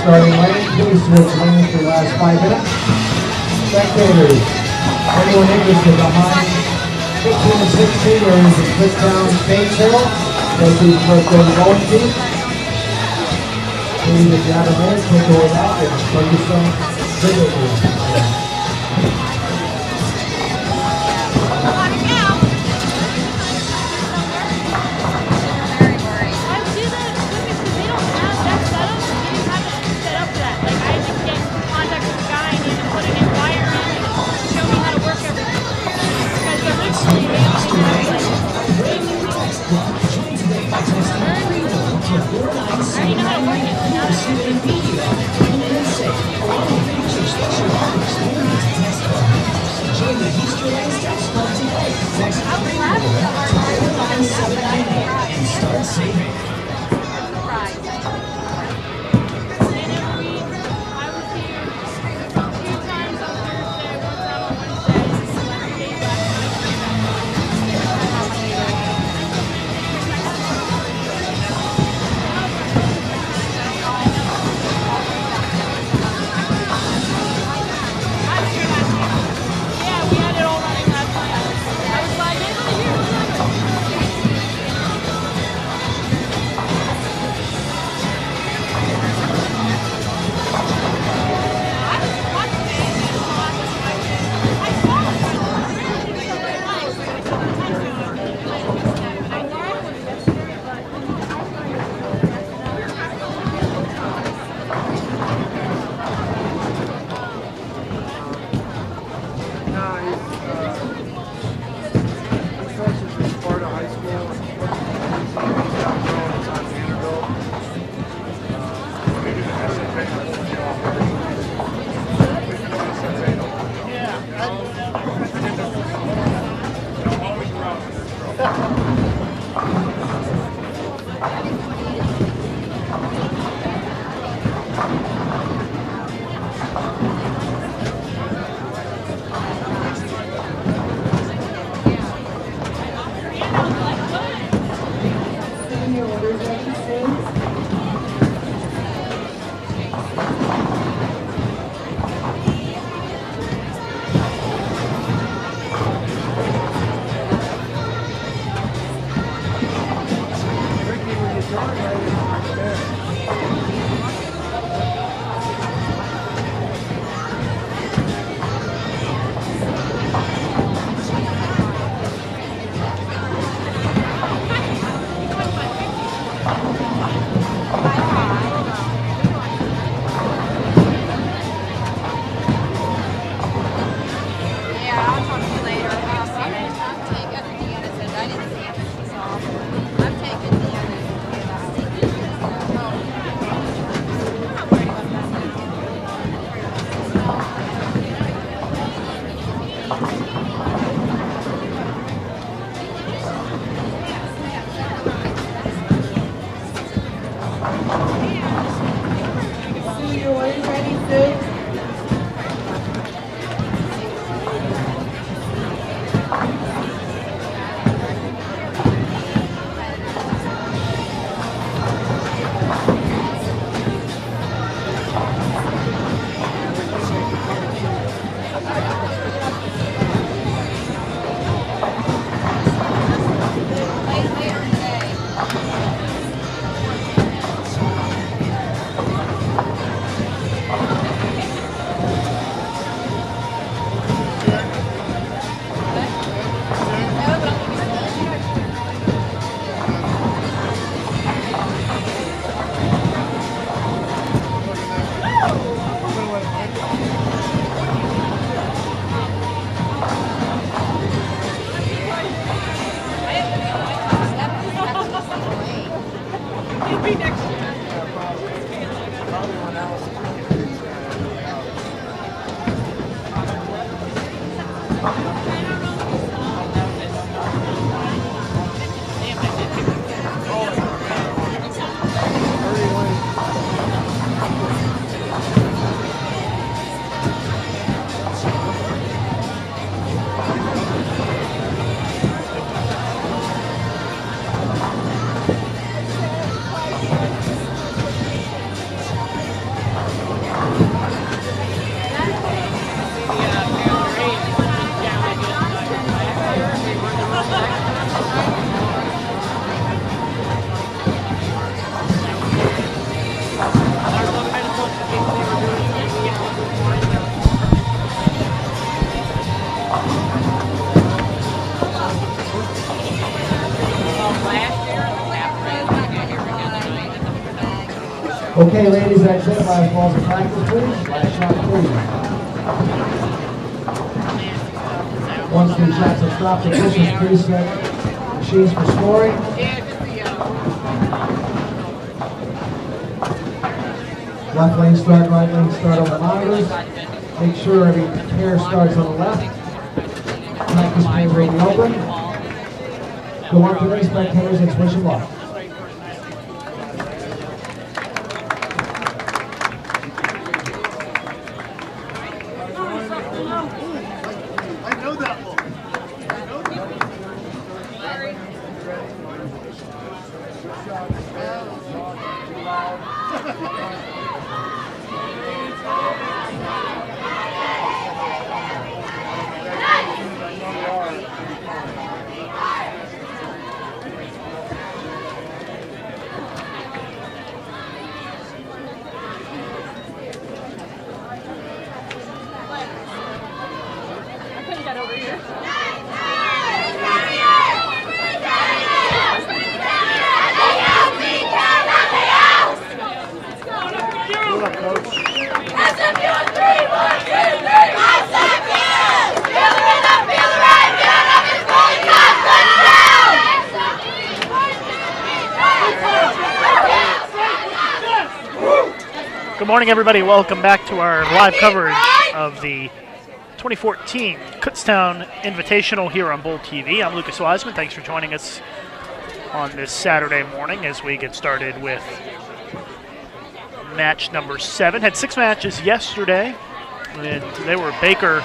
Starting lane, please switch lanes for the last 5 minutes. Spectators, anyone interested behind 15 and 16ers in Kutztown, Painesville, proceeds for the bowling team. Please, if you have a minute, take away that and focus on video. Okay, ladies, that's it. Last balls of practice, please. Last shot, please. Once the shots are stopped, the officials preset machines for scoring. Left lane start, right lane start on the monitors. Make sure every pair starts on the left. Practice play rating open. Go on today, spectators, and switch them off. Good morning, everybody. Welcome back to our live coverage of the 2014 Kutztown Invitational here on Bull TV. I'm Lucas Wiseman. Thanks for joining us on this Saturday morning as we get started with match number 7. Had 6 matches yesterday, and they were Baker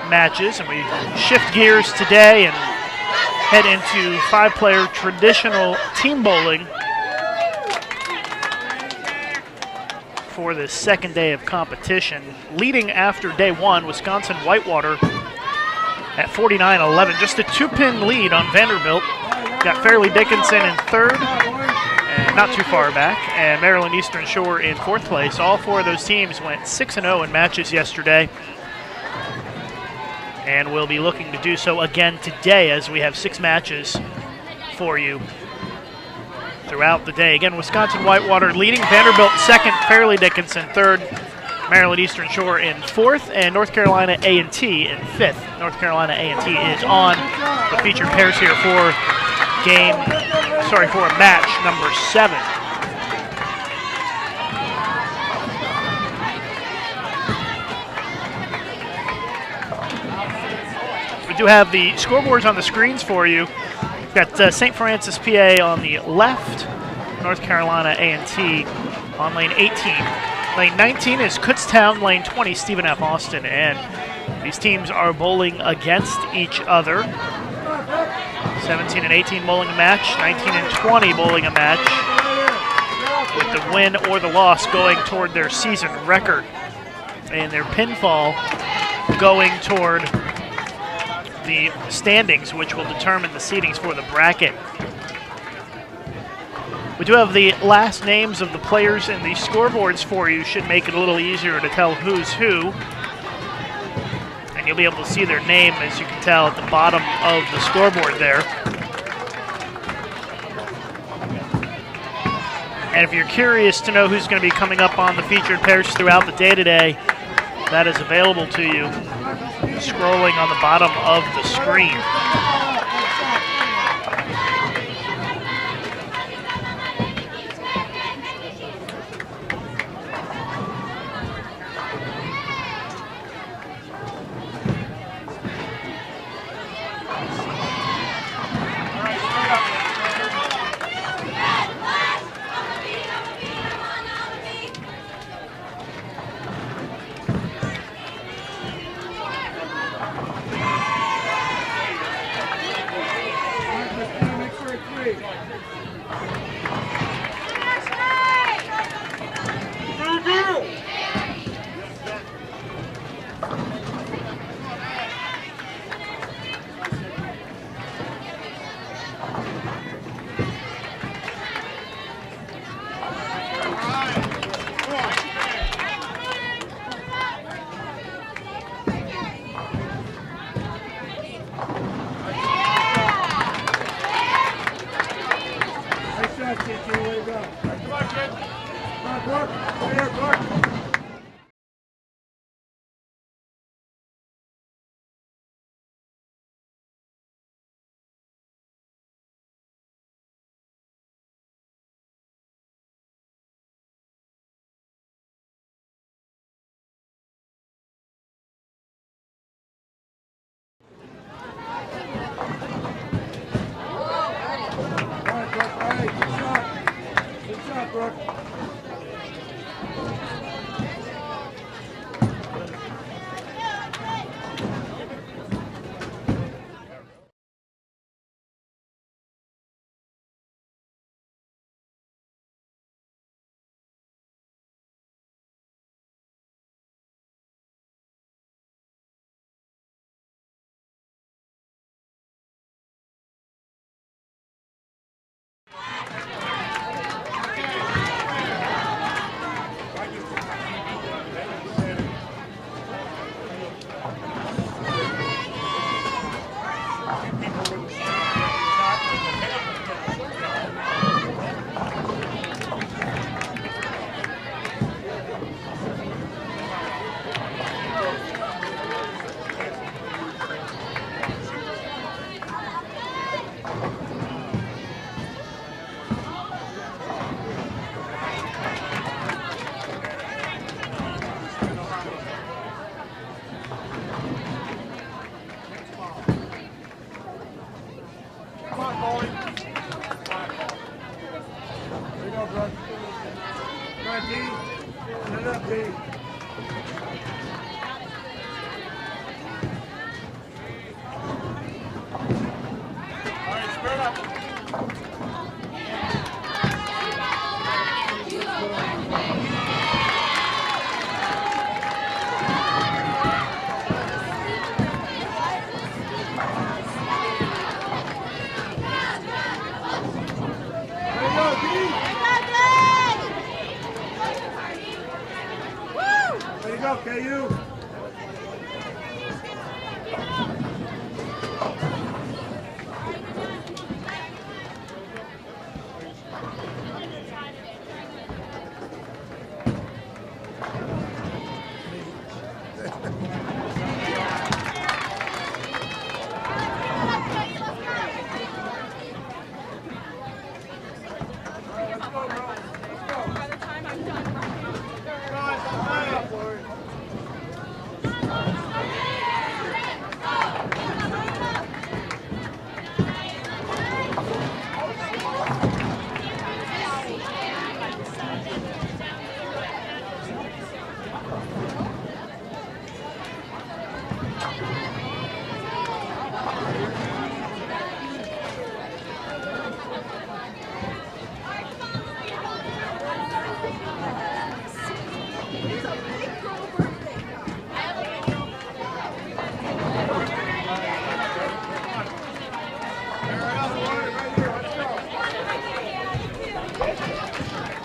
matches, and we shift gears today and head into 5-player traditional team bowling for the second day of competition. Leading after day 1, Wisconsin-Whitewater at 49-11. Just a 2-pin lead on Vanderbilt. Got Fairleigh Dickinson in 3rd, and not too far back, and Maryland Eastern Shore in 4th place. All 4 of those teams went 6-0 in matches yesterday, and we'll be looking to do so again today as we have 6 matches for you throughout the day. Again, Wisconsin-Whitewater leading, Vanderbilt 2nd, Fairleigh Dickinson 3rd, Maryland Eastern Shore in 4th, and North Carolina A&T in 5th. North Carolina A&T is on the featured pairs here for match number 7. We do have the scoreboards on the screens for you. We've got St. Francis, PA on the left, North Carolina A&T on lane 18. Lane 19 is Kutztown, lane 20, Stephen F. Austin, and these teams are bowling against each other. 17 and 18 bowling a match, 19 and 20 bowling a match, with the win or the loss going toward their season record, and their pinfall going toward the standings, which will determine the seedings for the bracket. We do have the last names of the players in the scoreboards for you. Should make it a little easier to tell who's who. And you'll be able to see their name, as you can tell, at the bottom of the scoreboard there. And if you're curious to know who's going to be coming up on the featured pairs throughout the day today, that is available to you scrolling on the bottom of the screen.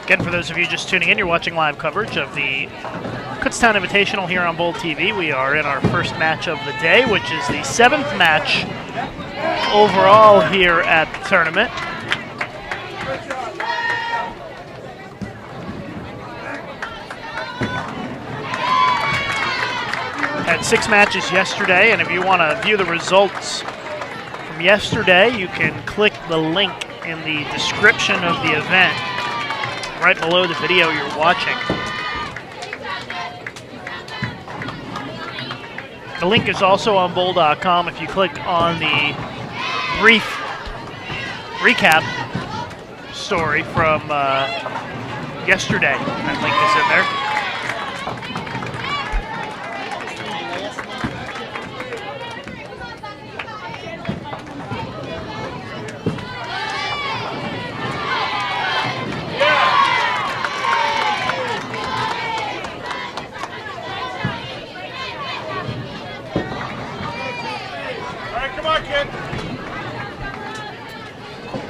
Again, for those of you just tuning in, you're watching live coverage of the Kutztown Invitational here on Bowl TV. We are in our first match of the day, which is the 7th match overall here at the tournament. Had 6 matches yesterday, and if you want to view the results from yesterday, you can click the link in the description of the event right below the video you're watching. The link is also on bowl.com. If you click on the brief recap story from yesterday, that link is in there.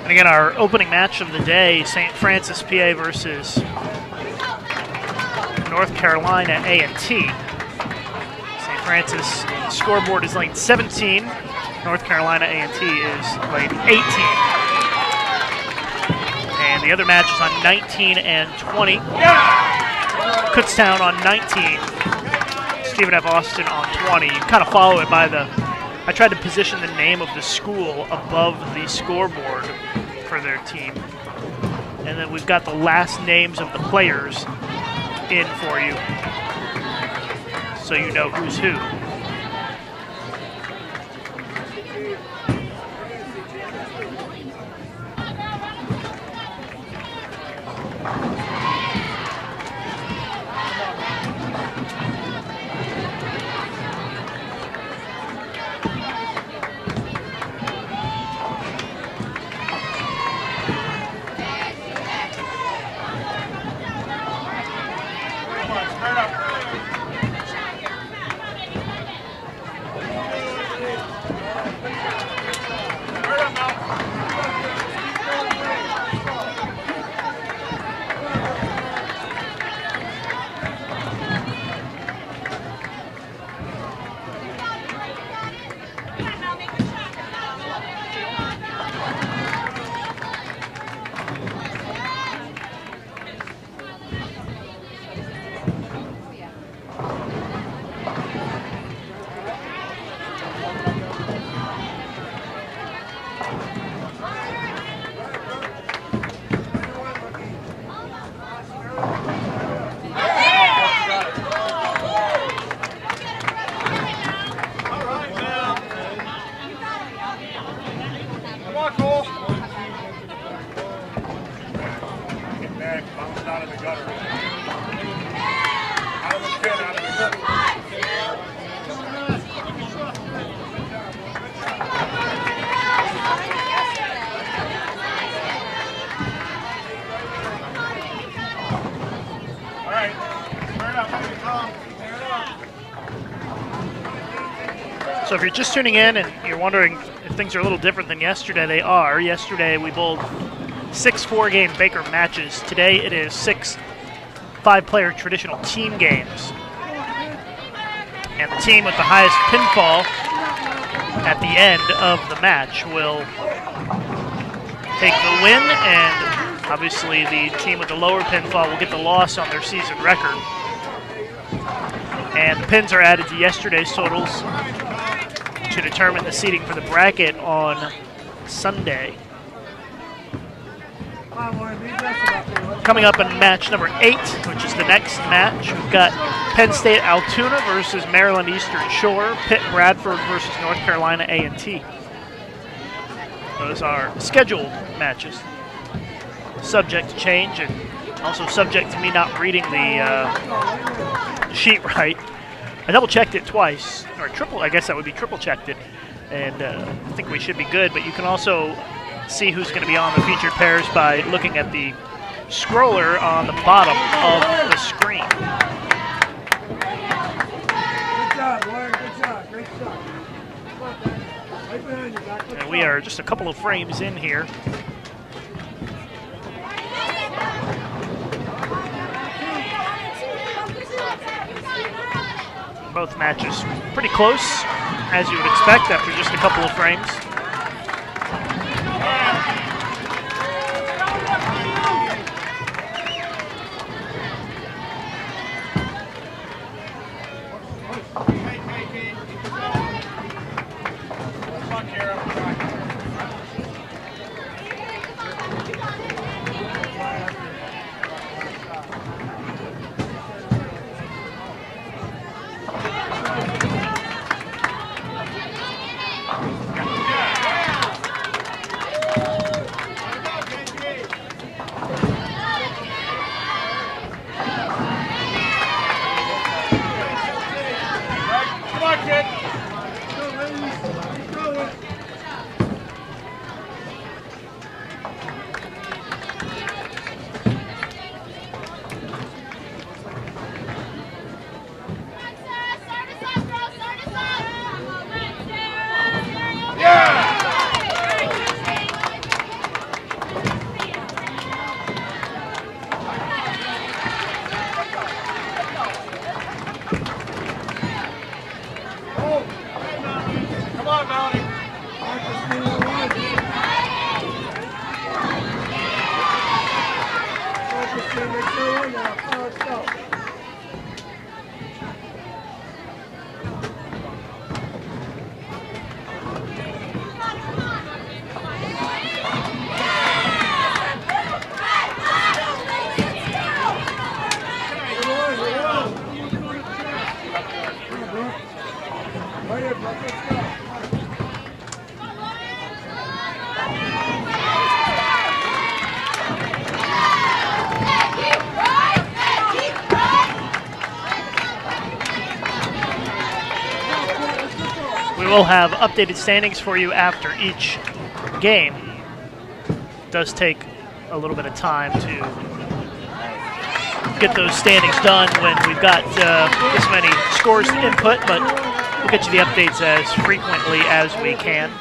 And again, our opening match of the day, St. Francis, PA versus North Carolina A&T. St. Francis scoreboard is lane 17. North Carolina A&T is lane 18. And the other match is on 19 and 20. Kutztown on 19. Stephen F. Austin on 20. You kind of follow it by the... I tried to position the name of the school above the scoreboard for their team. And then we've got the last names of the players in for you, so you know who's who. So if you're just tuning in and you're wondering if things are a little different than yesterday, they are. Yesterday we bowled 6 4-game Baker matches. Today it is 6 5-player traditional team games. And the team with the highest pinfall at the end of the match will take the win, and obviously the team with the lower pinfall will get the loss on their season record. And the pins are added to yesterday's totals to determine the seeding for the bracket on Sunday. Coming up in match number 8, which is the next match, we've got Penn State Altoona versus Maryland Eastern Shore, Pitt-Bradford versus North Carolina A&T. Those are scheduled matches, subject to change, and also subject to me not reading the sheet right. I double-checked it twice, or I guess that would be triple-checked it, and I think we should be good, but you can also see who's going to be on the featured pairs by looking at the scroller on the bottom of the screen. Good job, boy. Good job. Great shot. Right behind you, Doc. And we are just a couple of frames in here. Both matches pretty close, as you would expect after just a couple of frames. we will have updated standings for you after each game. It does take a little bit of time to get those standings done when we've got this many scores to input, but we'll get you the updates as frequently as we can.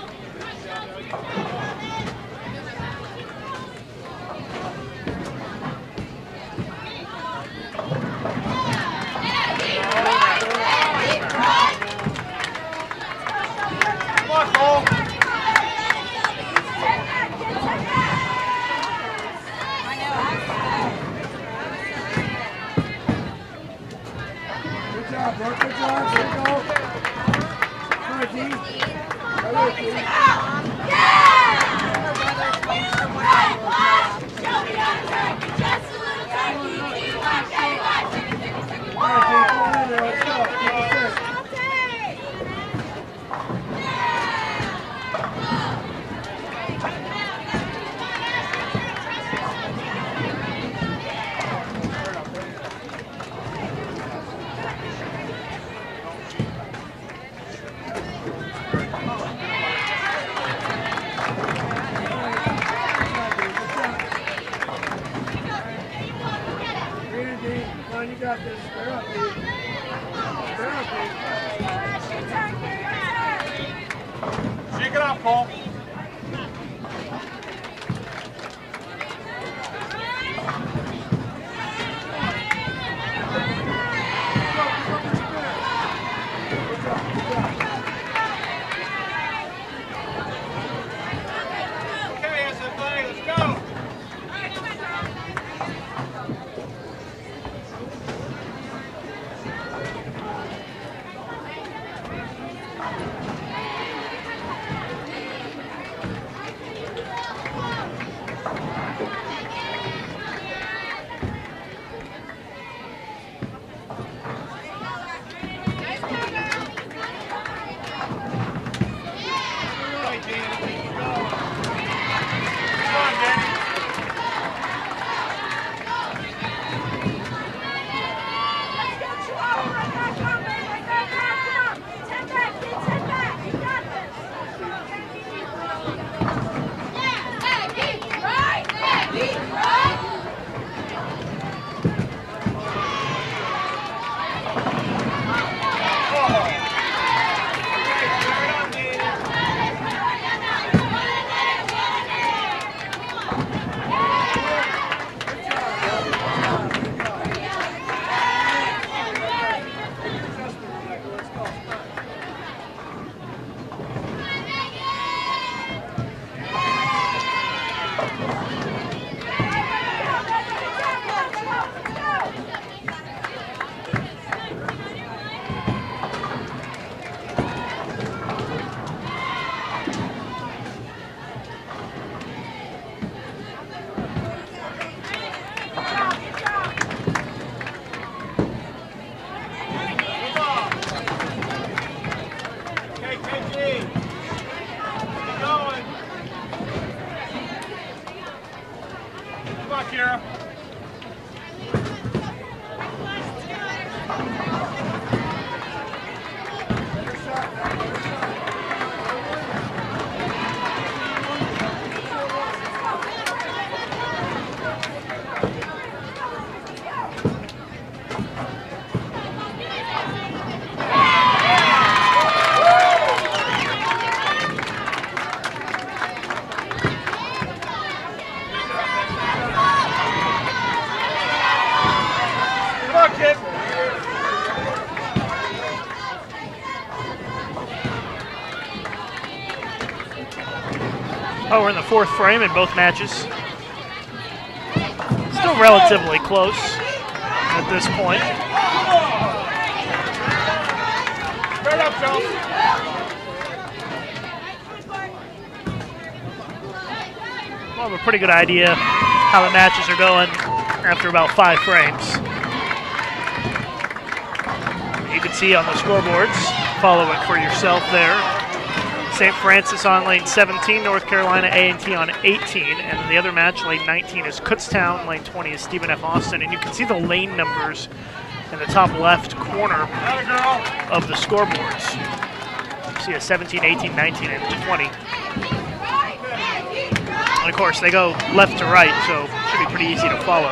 Oh, we're in the fourth frame in both matches. Still relatively close at this point. Straight up, Joe. We'll have a pretty good idea how the matches are going after about 5 frames. You can see on the scoreboards, follow it for yourself there. St. Francis on lane 17, North Carolina A&T on 18, and the other match, lane 19, is Kutztown, lane 20 is Stephen F. Austin, and you can see the lane numbers in the top left corner of the scoreboards. see a 17, 18, 19, and 20. And of course, they go left to right, so it should be pretty easy to follow.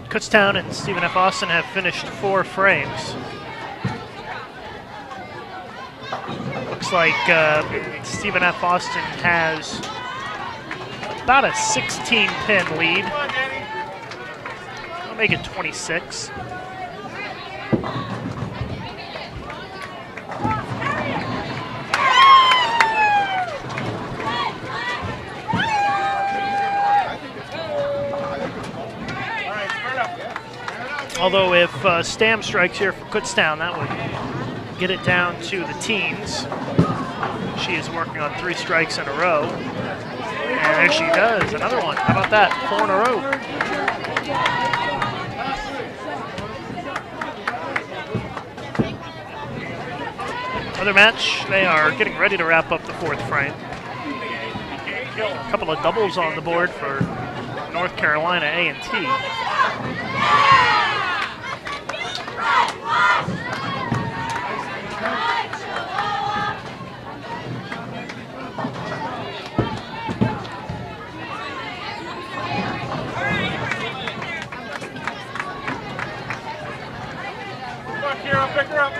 Kutztown and Stephen F. Austin have finished 4 frames. Looks like Stephen F. Austin has about a 16-pin lead. I'll make it 26. Although if Stam strikes here for Kutztown, that would get it down to the teens. She is working on 3 strikes in a row. And there she does, another one. How about that? 4 in a row. Other match, they are getting ready to wrap up the 4th frame. A couple of doubles on the board for North Carolina A&T. Pick her up.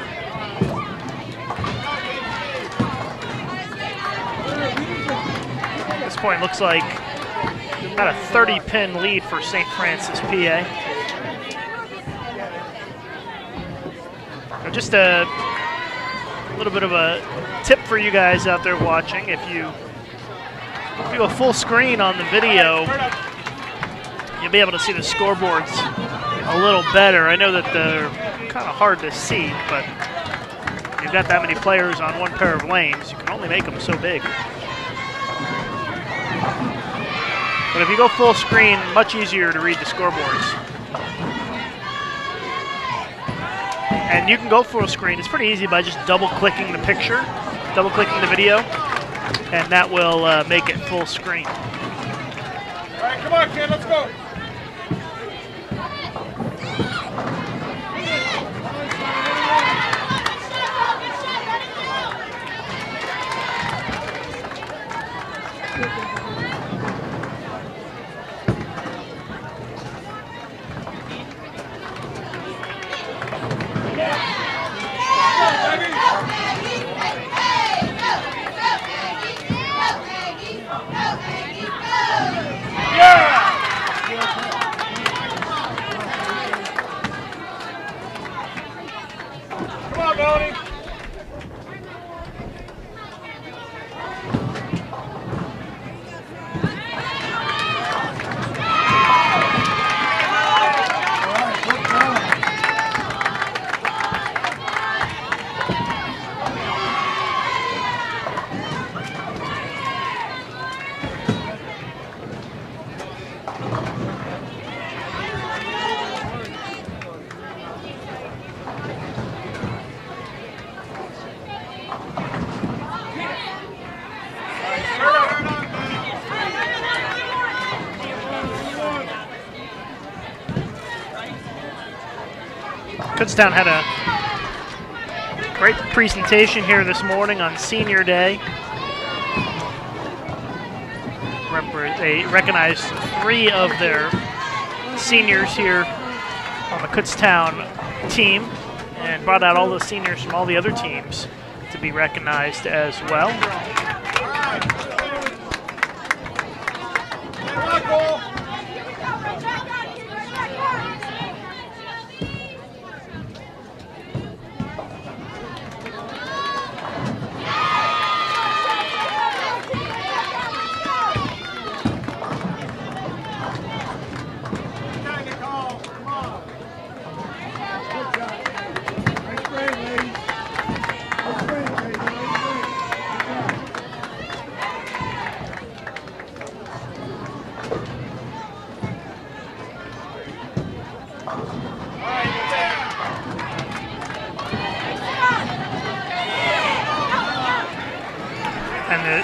At this point, looks like about a 30-pin lead for St. Francis, PA. Now just a little bit of a tip for you guys out there watching. If you do a full screen on the video, you'll be able to see the scoreboards a little better. I know that they're kind of hard to see, but you've got that many players on one pair of lanes, you can only make them so big. But if you go full screen, much easier to read the scoreboards. And you can go full screen, it's pretty easy by just double-clicking the picture, double-clicking the video, and that will make it full screen. All right, come on, kid, let's go. Kutztown had a great presentation here this morning on Senior Day. They recognized 3 of their seniors here on the Kutztown team and brought out all the seniors from all the other teams to be recognized as well.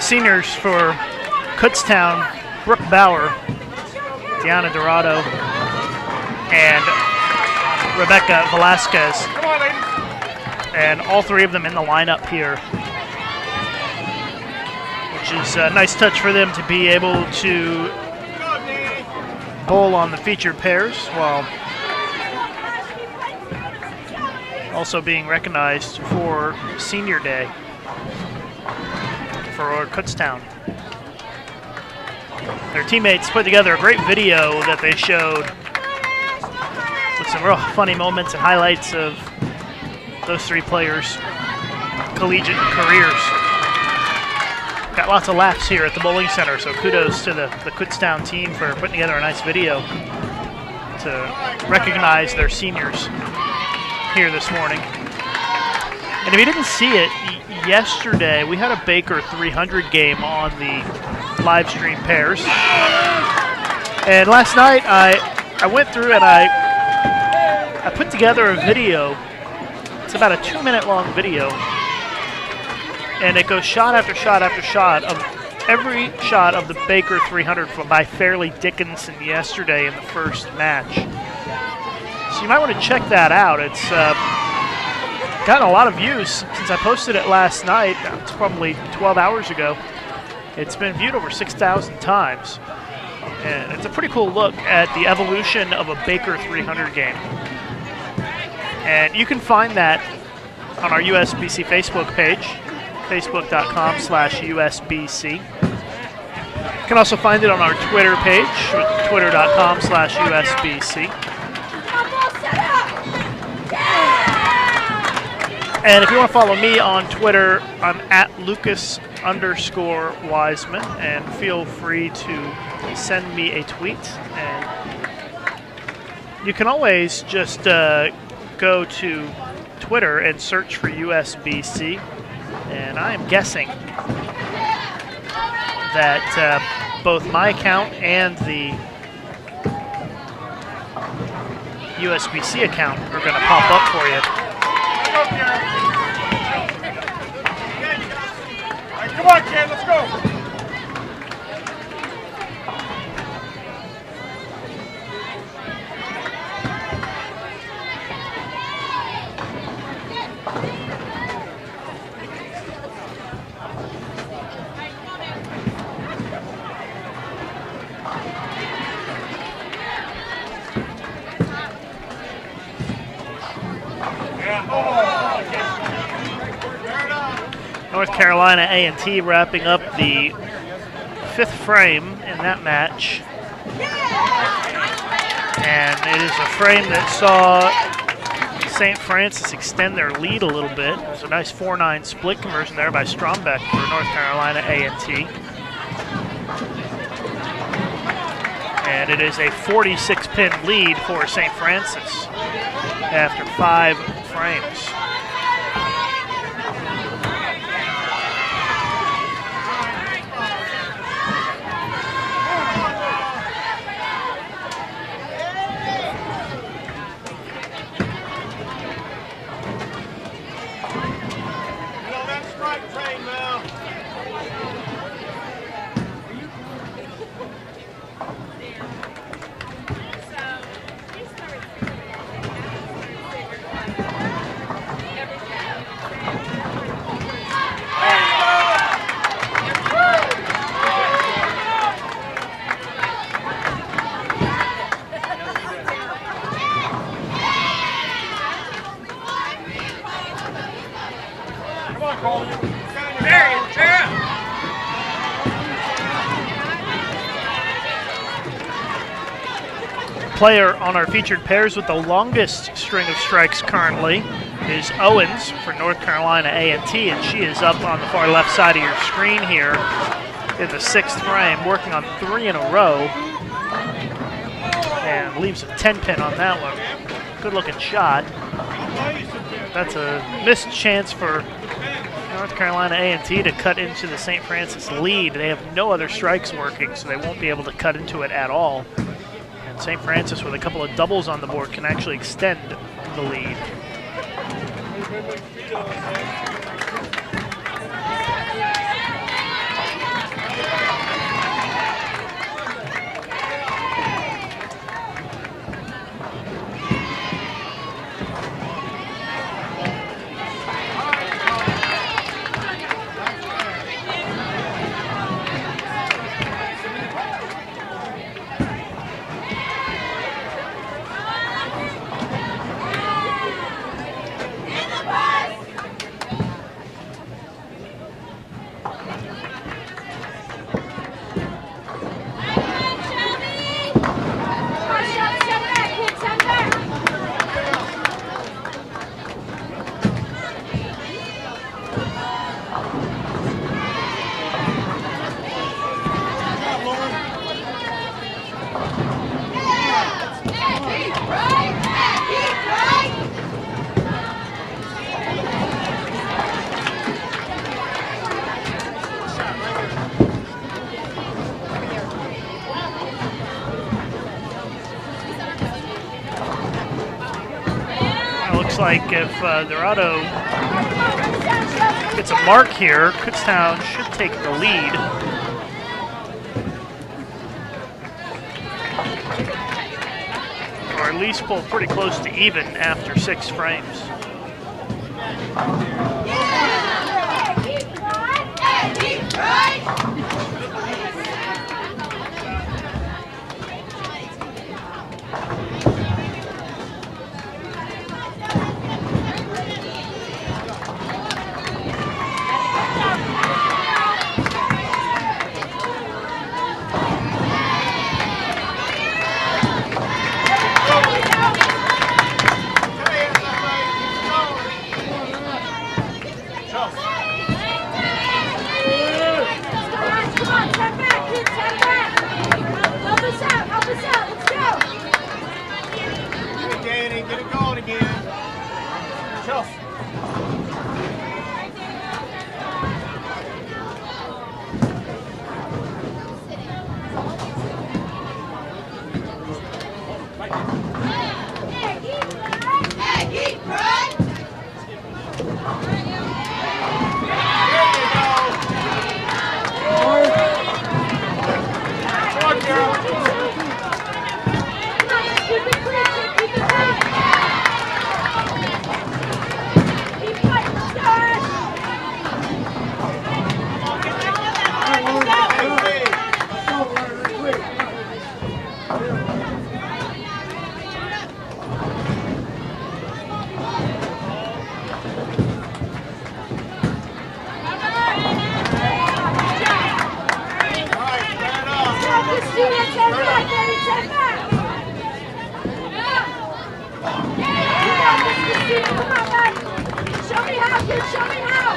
Seniors for Kutztown, Brooke Bauer, Deanna Dorado, and Rebecca Velasquez. Come on, ladies. And all 3 of them in the lineup here, which is a nice touch for them to be able to bowl on the featured pairs while also being recognized for Senior Day for Kutztown. Their teammates put together a great video that they showed with some real funny moments and highlights of those 3 players' collegiate careers. Got lots of laughs here at the bowling center, so kudos to the Kutztown team for putting together a nice video to recognize their seniors here this morning. And if you didn't see it, yesterday we had a Baker 300 game on the live stream pairs. And last night I went through and I put together a video. It's about a 2-minute long video. And it goes shot after shot after shot of every shot of the Baker 300 by Fairleigh Dickinson yesterday in the first match. So you might want to check that out. It's gotten a lot of views since I posted it last night. It's probably 12 hours ago. It's been viewed over 6,000 times. And it's a pretty cool look at the evolution of a Baker 300 game. And you can find that on our USBC Facebook page, facebook.com/USBC. You can also find it on our Twitter page, twitter.com/USBC. And if you want to follow me on Twitter, I'm at Lucas_Wiseman, and feel free to send me a tweet. And you can always just go to Twitter and search for USBC. And I am guessing that both my account and the USBC account are going to pop up for you. Come on, kid, let's go. North Carolina A&T wrapping up the 5th frame in that match. And it is a frame that saw St. Francis extend their lead a little bit. It was a nice 4-9 split conversion there by Strombeck for North Carolina A&T. And it is a 46-pin lead for St. Francis after 5 frames. Player on our featured pairs with the longest string of strikes currently is Owens for North Carolina A&T, and she is up on the far left side of your screen here in the 6th frame, working on 3 in a row, and leaves a 10-pin on that one. Good looking shot. That's a missed chance for North Carolina A&T to cut into the St. Francis lead. They have no other strikes working, so they won't be able to cut into it at all. And St. Francis, with a couple of doubles on the board, can actually extend the lead. Like if Dorado gets a mark here, Kutztown should take the lead. Or at least pull pretty close to even after 6 frames. Christina, 10 back, baby, 10 back. You got this, Christina, come on, back. Show me how, kid, show me how.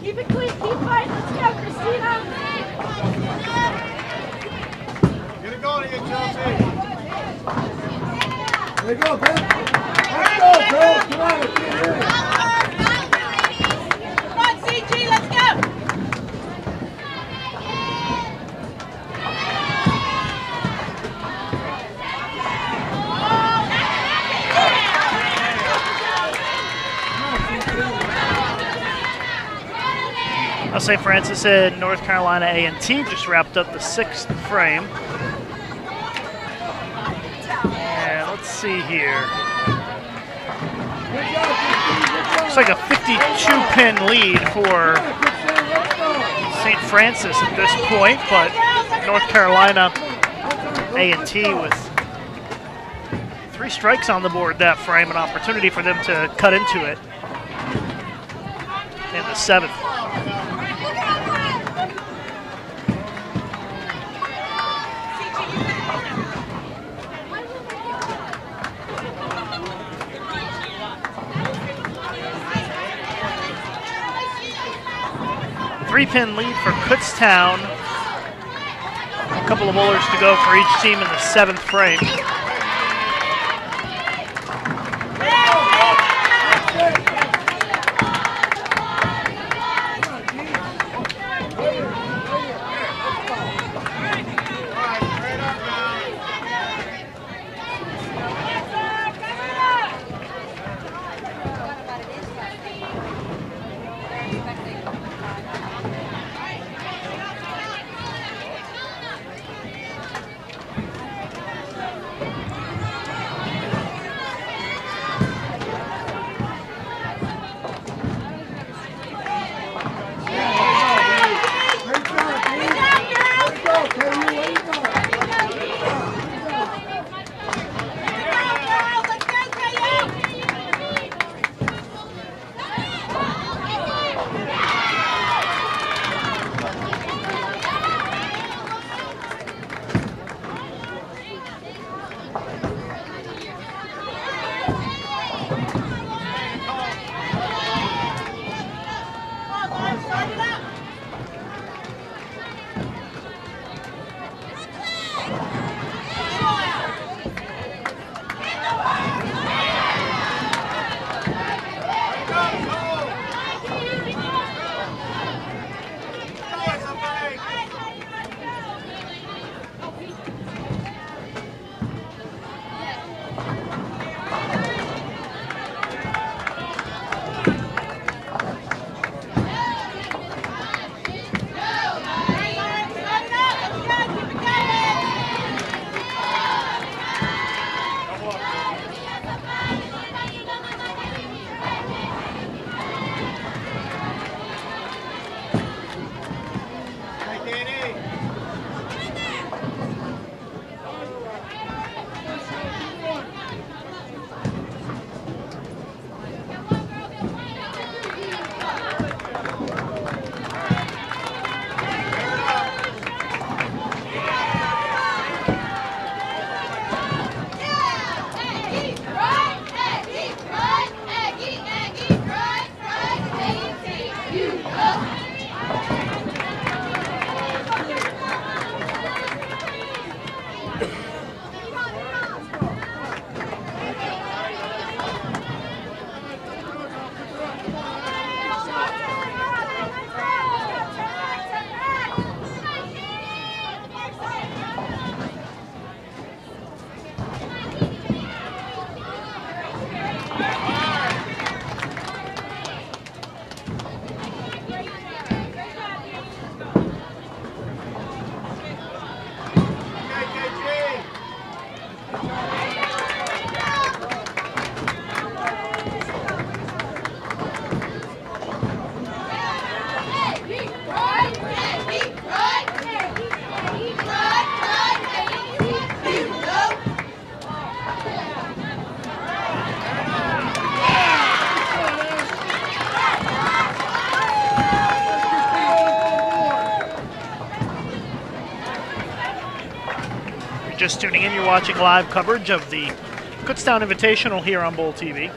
Keep it clean, keep fighting. Let's go, Christina. Get it going again, Chelsea. There you go, Ben. Let's go, girls. Come on, let's get in. Come on, CG, let's go. St. Francis and North Carolina A&T just wrapped up the 6th frame. And let's see here. Looks like a 52-pin lead for St. Francis at this point, but North Carolina A&T with 3 strikes on the board that frame, an opportunity for them to cut into it in the 7th. Three-pin lead for Kutztown. A couple of bowlers to go for each team in the 7th frame. Just tuning in, you're watching live coverage of the Kutztown Invitational here on Bowl TV.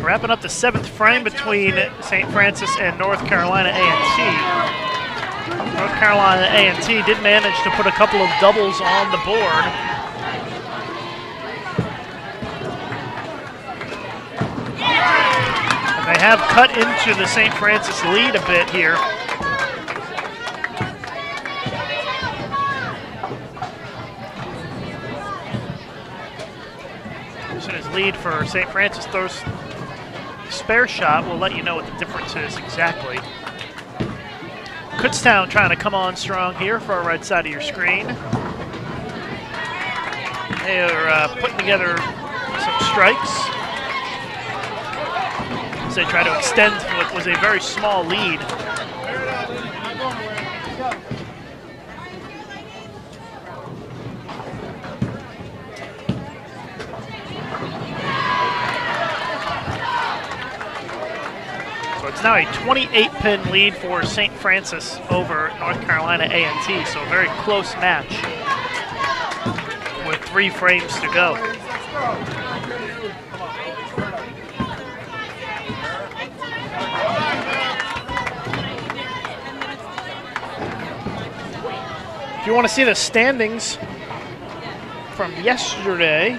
Wrapping up the 7th frame between St. Francis and North Carolina A&T. North Carolina A&T did manage to put a couple of doubles on the board. And they have cut into the St. Francis lead a bit here. So his lead for St. Francis throws spare shot. We'll let you know what the difference is exactly. Kutztown trying to come on strong here for our right side of your screen. They are putting together some strikes as they try to extend what was a very small lead. It's now a 28-pin lead for St. Francis over North Carolina A&T, so a very close match with 3 frames to go. If you want to see the standings from yesterday,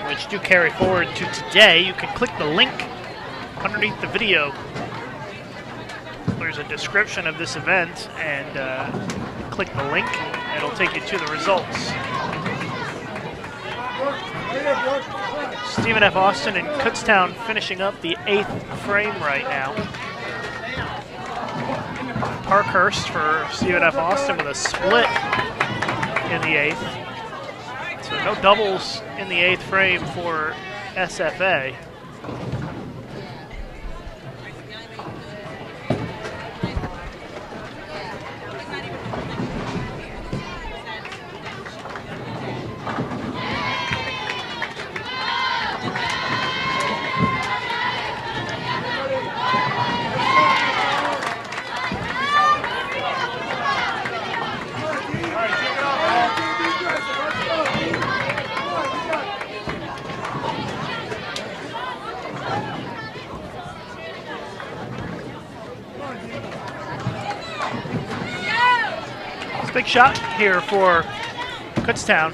which do carry forward to today, you can click the link underneath the video. There's a description of this event, and click the link, and it'll take you to the results. Stephen F. Austin and Kutztown finishing up the 8th frame right now. Parkhurst for Stephen F. Austin with a split in the 8th. So no doubles in the 8th frame for SFA. Big shot here for Kutztown.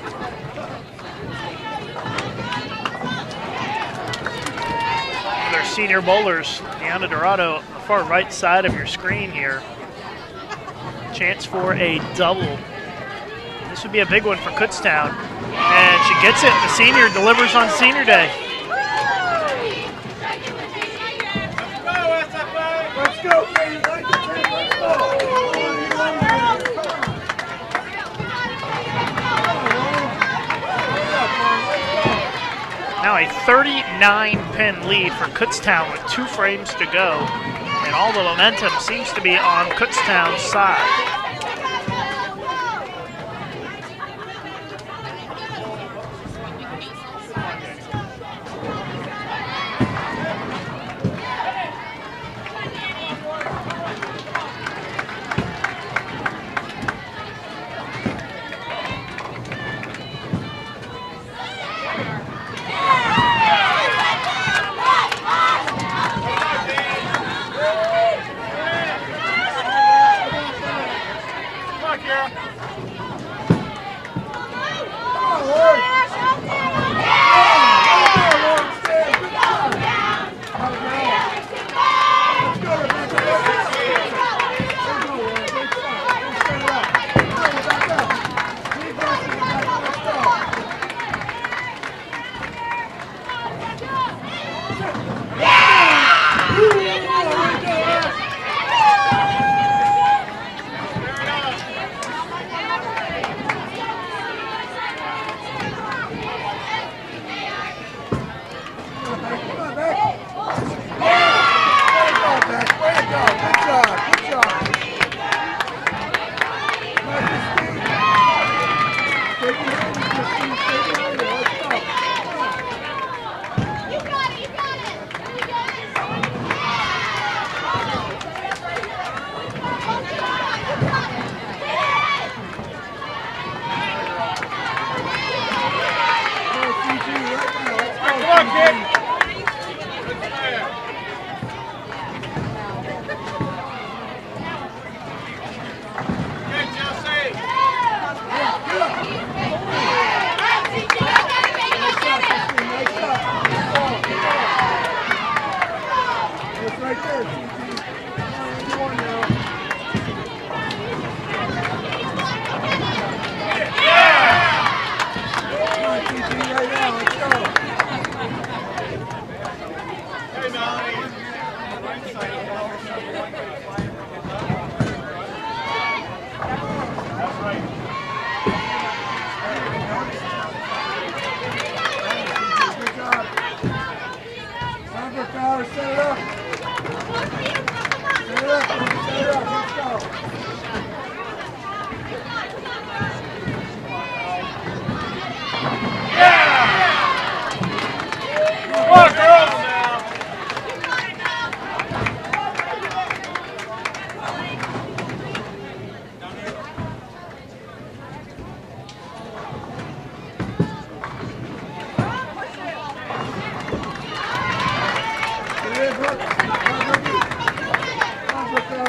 Their senior bowlers, Deanna Dorado, on the far right side of your screen here. Chance for a double. This would be a big one for Kutztown. And she gets it. The senior delivers on senior day. Let's go, baby. Let's go. Now a 39-pin lead for Kutztown with 2 frames to go. And all the momentum seems to be on Kutztown's side.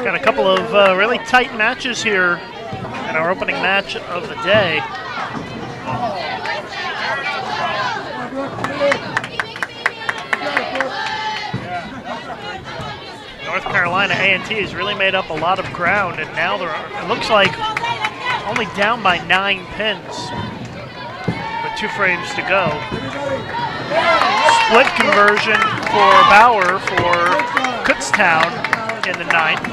Got a couple of really tight matches here in our opening match of the day. North Carolina A&T has really made up a lot of ground, and now it looks like only down by 9 pins with 2 frames to go. Split conversion for Bauer for Kutztown in the 9th.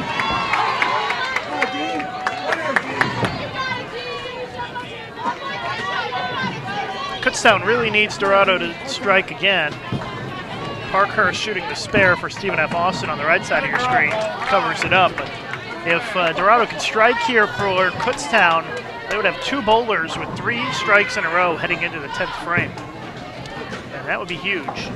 Kutztown really needs Dorado to strike again. Parkhurst shooting the spare for Stephen F. Austin on the right side of your screen covers it up. But if Dorado can strike here for Kutztown, they would have 2 bowlers with 3 strikes in a row heading into the 10th frame. And that would be huge.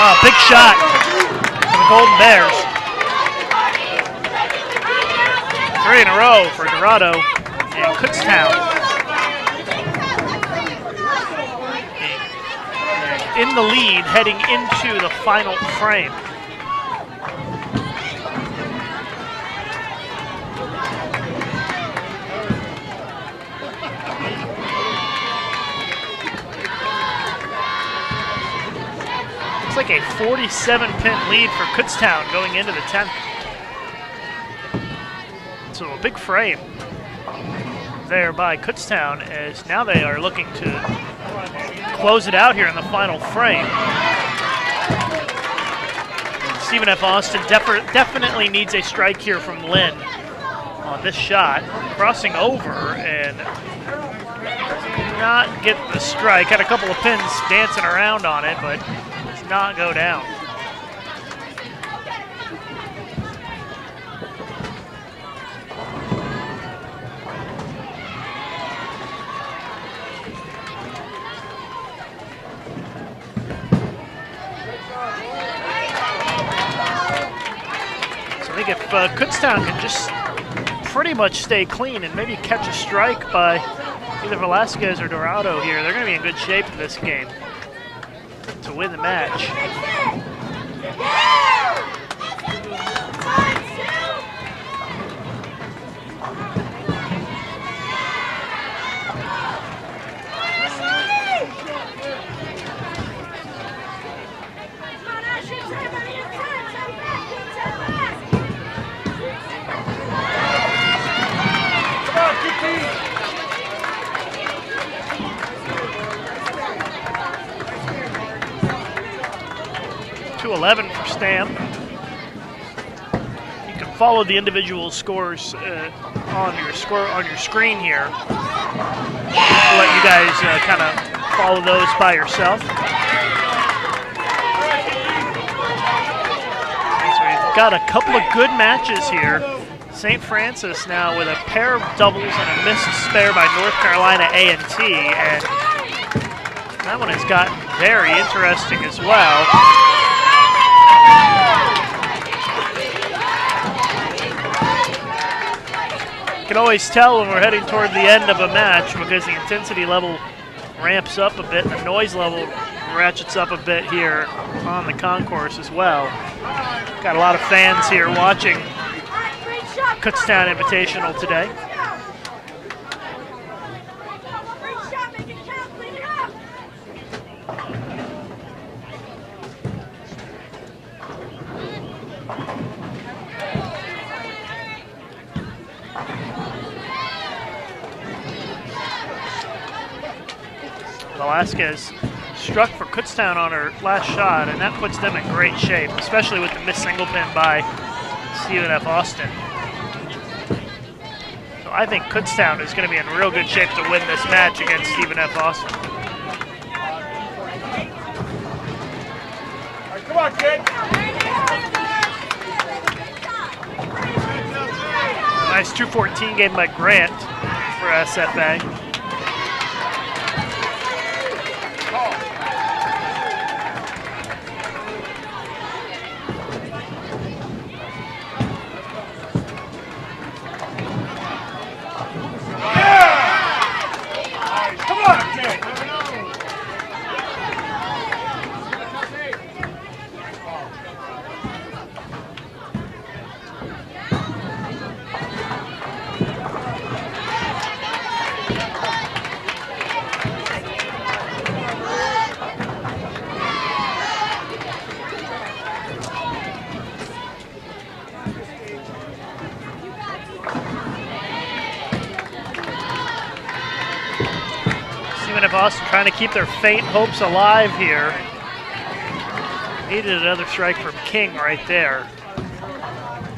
Oh, big shot for the Golden Bears. 3 in a row for Dorado and Kutztown. In the lead heading into the final frame. Looks like a 47-pin lead for Kutztown going into the 10th. So a big frame there by Kutztown, as now they are looking to close it out here in the final frame. Stephen F. Austin definitely needs a strike here from Lynn on this shot. Crossing over and does not get the strike. Had a couple of pins dancing around on it, but does not go down. I think if Kutztown can just pretty much stay clean and maybe catch a strike by either Velasquez or Dorado here, they're going to be in good shape in this game to win the match. .211 for Stam. You can follow the individual scores on your screen here. I'll let you guys kind of follow those by yourself. So we've got a couple of good matches here. St. Francis now with a pair of doubles and a missed spare by North Carolina A&T, and that one has gotten very interesting as well. You can always tell when we're heading toward the end of a match because the intensity level ramps up a bit, the noise level ratchets up a bit here on the concourse as well. Got a lot of fans here watching Kutztown Invitational today. Velasquez struck for Kutztown on her last shot, and that puts them in great shape, especially with the missed single pin by Stephen F. Austin. So I think Kutztown is going to be in real good shape to win this match against Stephen F. Austin. Come on, kid. Nice 214 game by Grant for SFA. Austin trying to keep their faint hopes alive here. Needed another strike from King right there.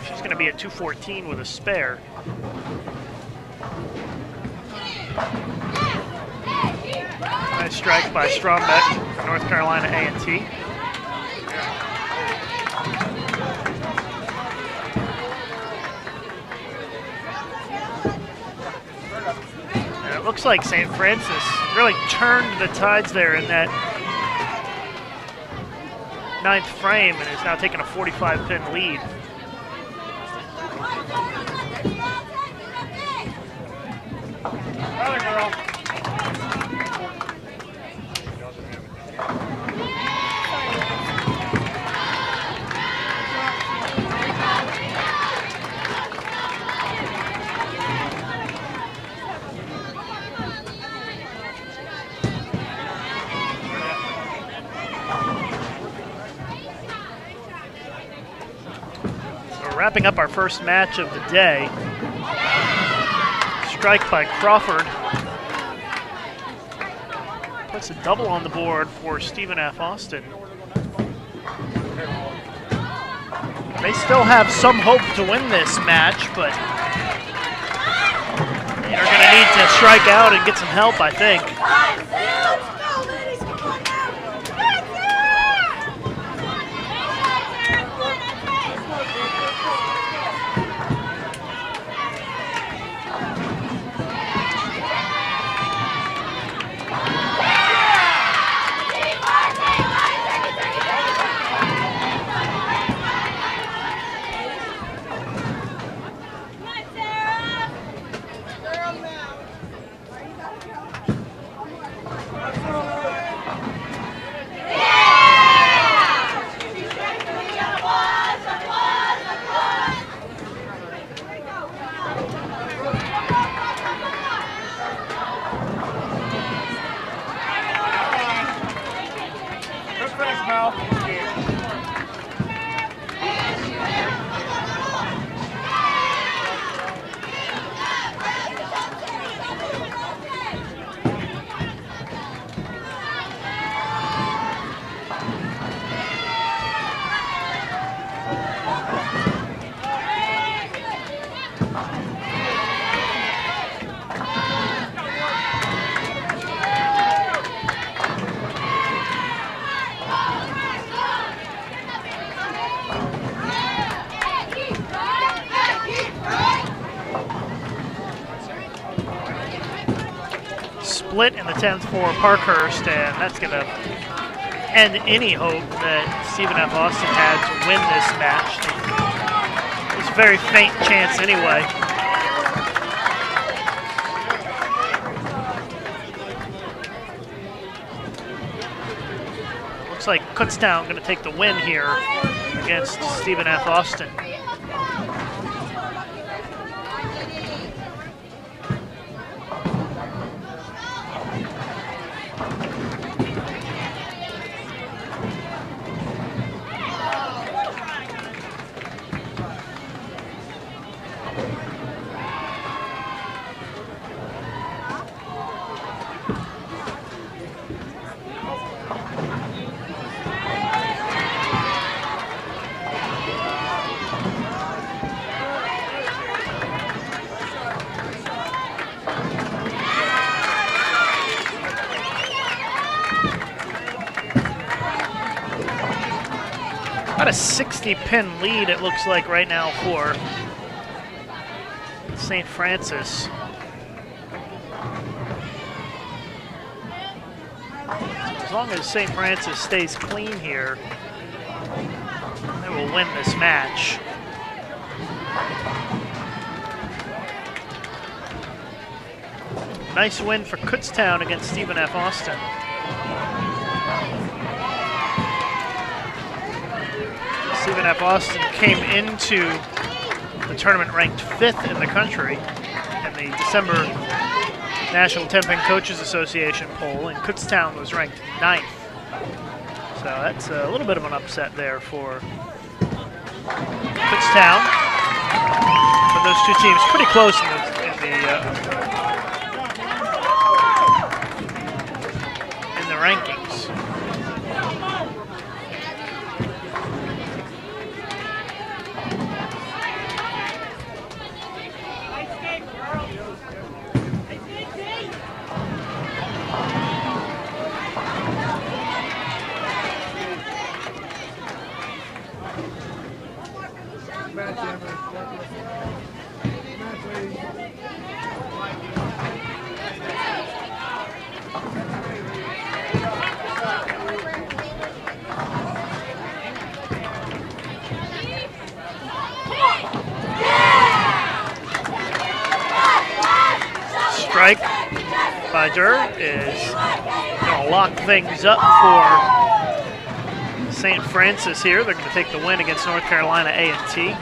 She's going to be at 214 with a spare. Nice strike by Strombeck, North Carolina A&T. Looks like St. Francis really turned the tides there in that 9th frame and is now taking a 45-pin lead. Other girl. Wrapping up our first match of the day. Strike by Crawford. Puts a double on the board for Stephen F. Austin. They still have some hope to win this match, but they're going to need to strike out and get some help, I think. Split in the 10th for Parkhurst, and that's going to end any hope that Stephen F. Austin had to win this match. It was a very faint chance anyway. Looks like Kutztown going to take the win here against Stephen F. Austin. About a 60-pin lead, it looks like, right now for St. Francis. As long as St. Francis stays clean here, they will win this match. Nice win for Kutztown against Stephen F. Austin. Stephen F. Austin came into the tournament ranked 5th in the country in the December National 10-Pin Coaches Association poll, and Kutztown was ranked 9th. So that's a little bit of an upset there for Kutztown. But those two teams pretty close in the rankings. Strike by Durr is going to lock things up for St. Francis here. They're going to take the win against North Carolina A&T.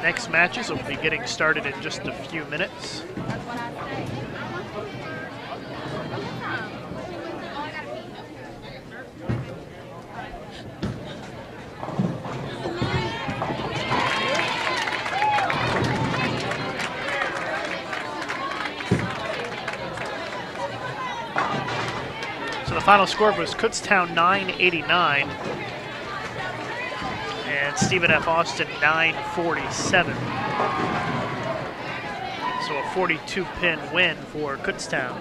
Next matches will be getting started in just a few minutes. So the final score was Kutztown 989. And Stephen F. Austin 947. So a 42-pin win for Kutztown.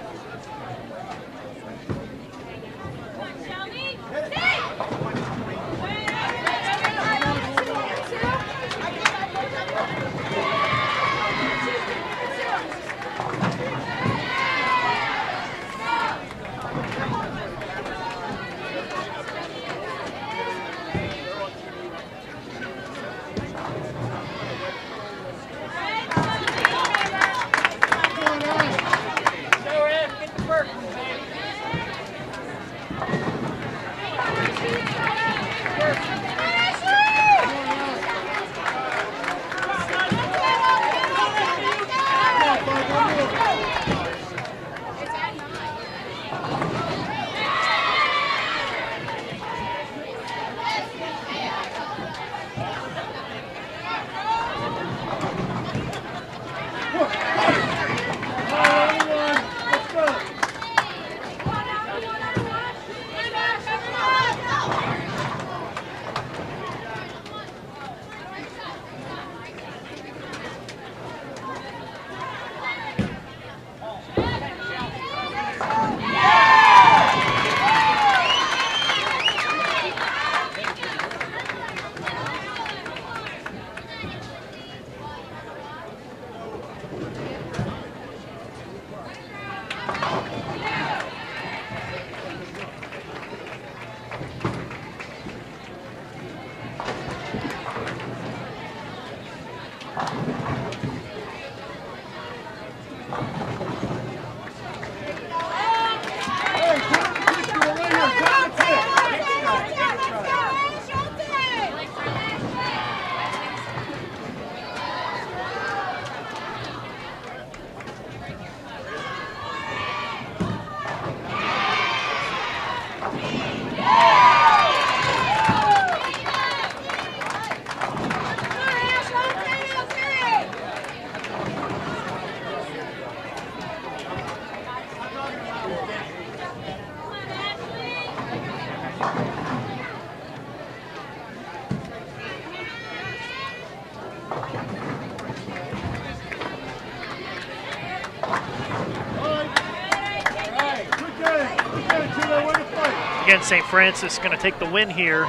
Again, St. Francis going to take the win here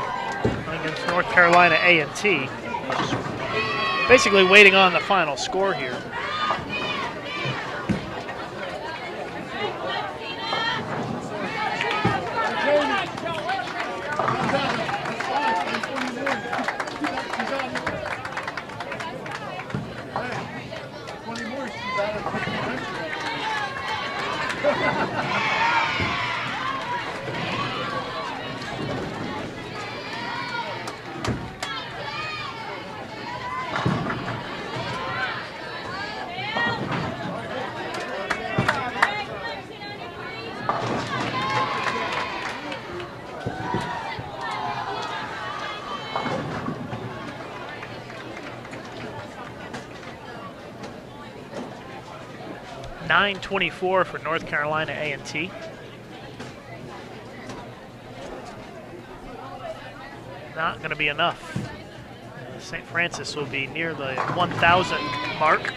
against North Carolina A&T. Basically waiting on the final score here. .924 for North Carolina A&T. Not going to be enough. St. Francis will be near the 1,000 mark.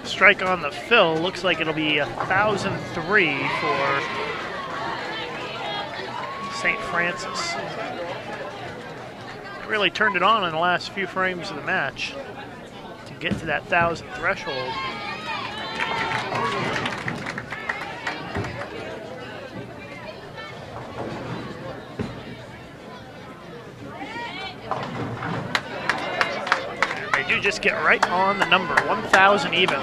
Strike on the fill. Looks like it'll be 1,003 for St. Francis. Really turned it on in the last few frames of the match to get to that 1,000 threshold. And they do just get right on the number, 1,000 even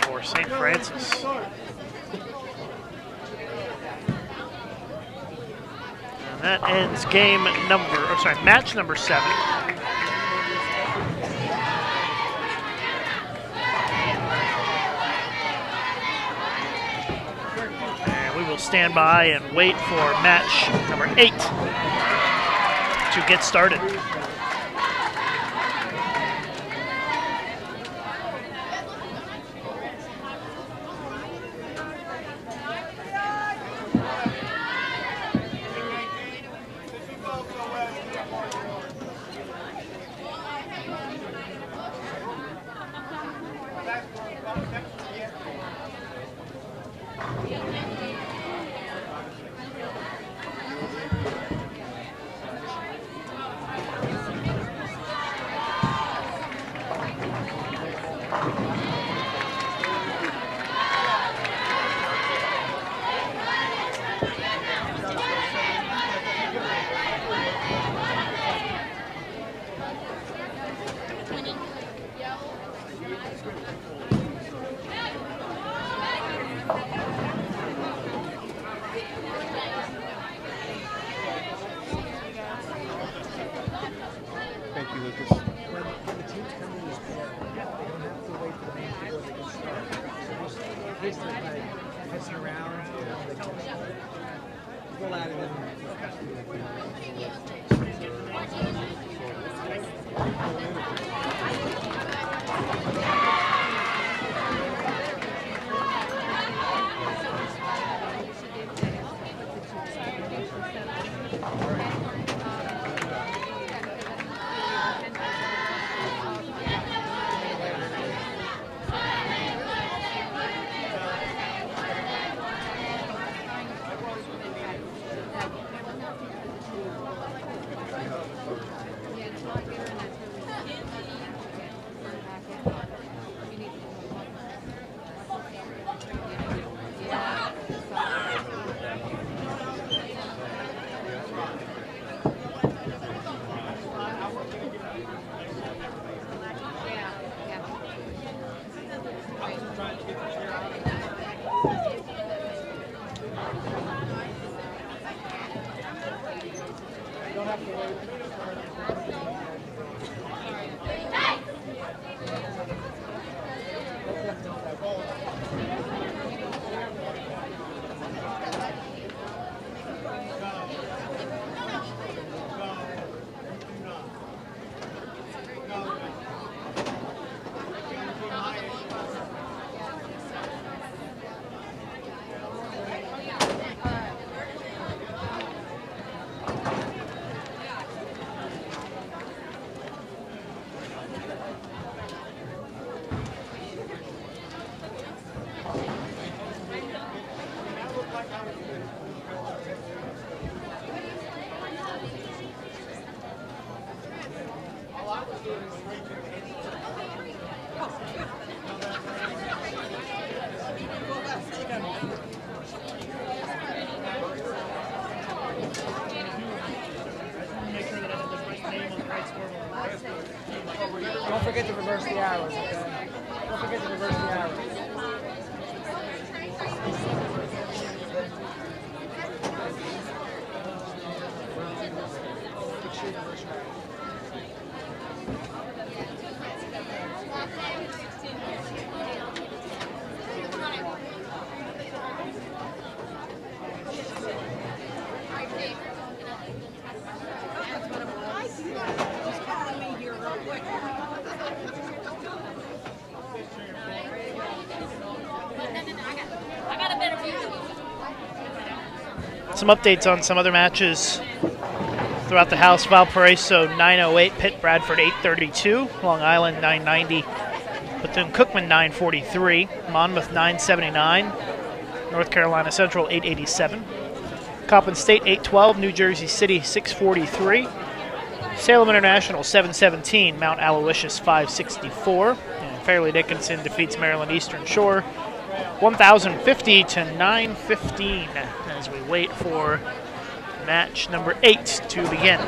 for St. Francis. And that ends match number 7. And we will stand by and wait for match number 8 to get started. the arrows, okay? Don't forget to reverse the arrows. Some updates on some other matches throughout the house. Valparaiso 908, Pitt-Bradford 832, Long Island 990, Bethune-Cookman 943, Monmouth 979, North Carolina Central 887, Coppin State 812, New Jersey City 643, Salem International 717, Mount Aloysius 564, and Fairleigh Dickinson defeats Maryland Eastern Shore 1,050 to 915 as we wait for match number 8 to begin.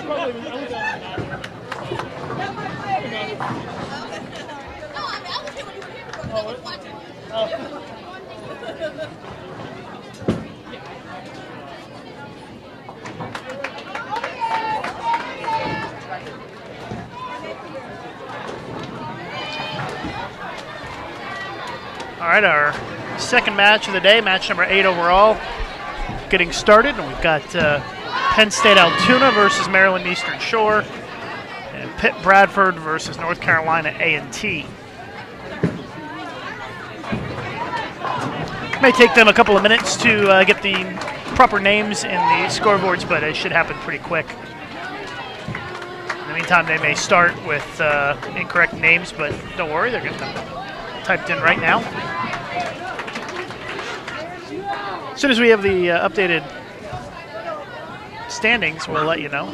All right, our second match of the day, match number 8 overall, getting started. And we've got Penn State Altoona versus Maryland Eastern Shore, and Pitt-Bradford versus North Carolina A&T. May take them a couple of minutes to get the proper names in the scoreboards, but it should happen pretty quick. In the meantime, they may start with incorrect names, but don't worry, they're getting them typed in right now. As soon as we have the updated standings, we'll let you know.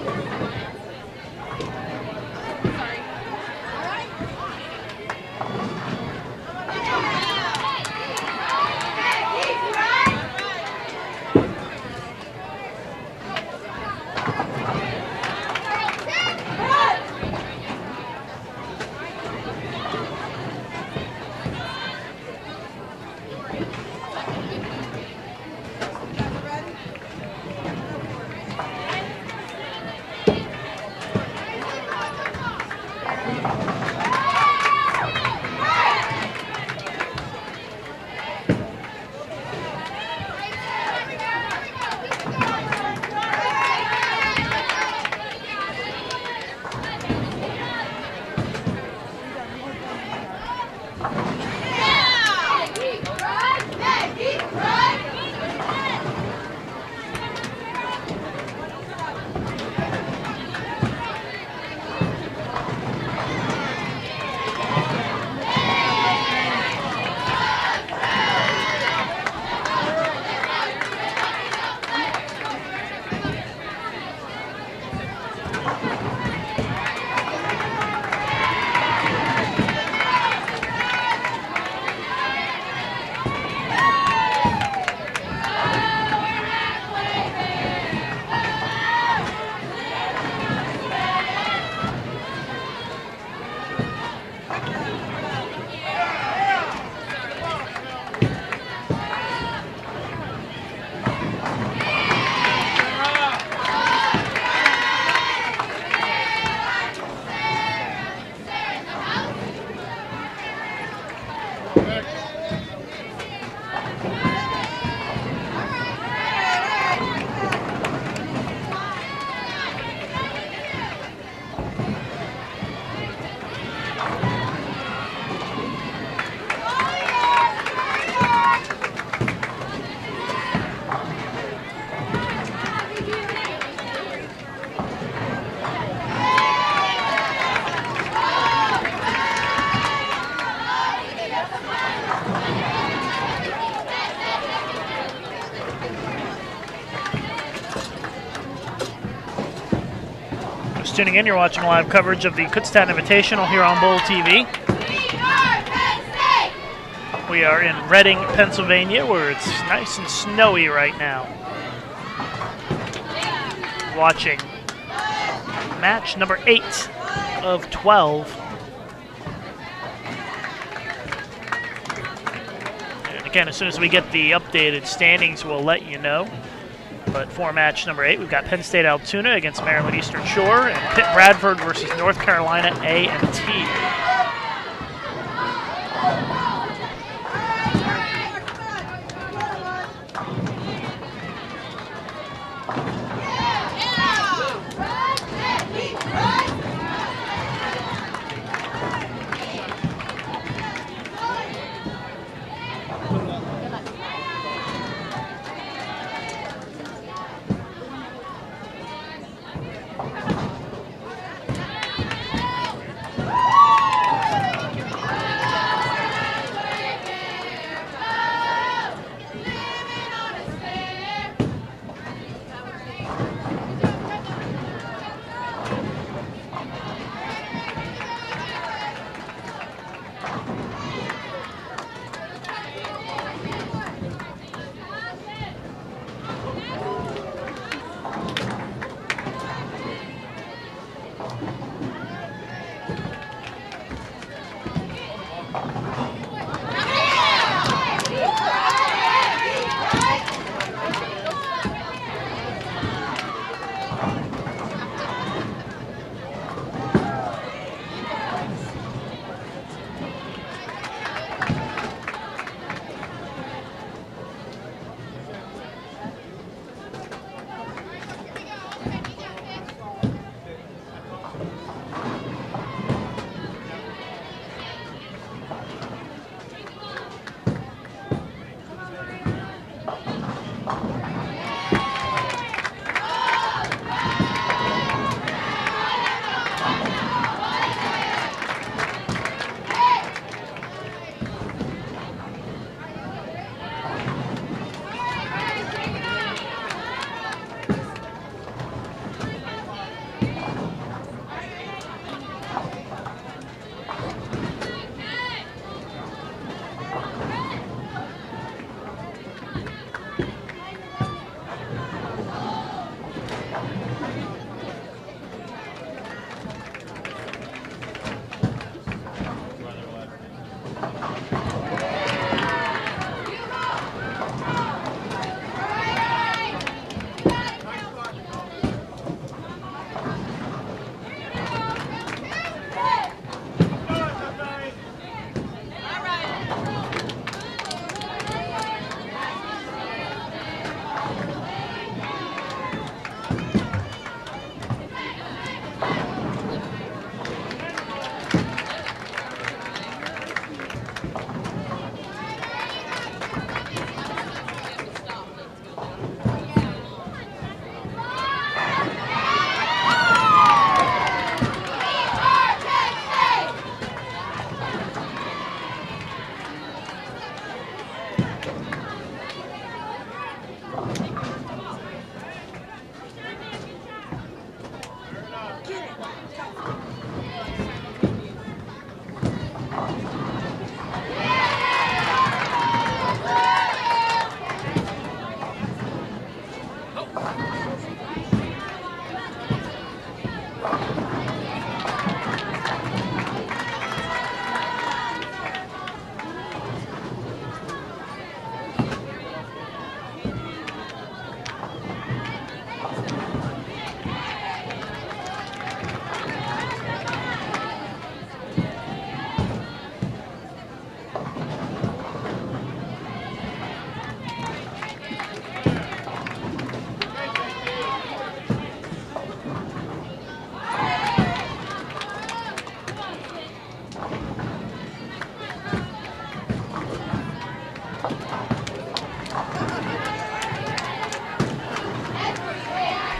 Tuning in, you're watching live coverage of the Kutztown Invitational here on Bowl TV. We are in Reading, Pennsylvania, where it's nice and snowy right now. Watching match number 8 of 12. And again, as soon as we get the updated standings, we'll let you know. But for match number 8, we've got Penn State Altoona against Maryland Eastern Shore, and Pitt-Bradford versus North Carolina A&T.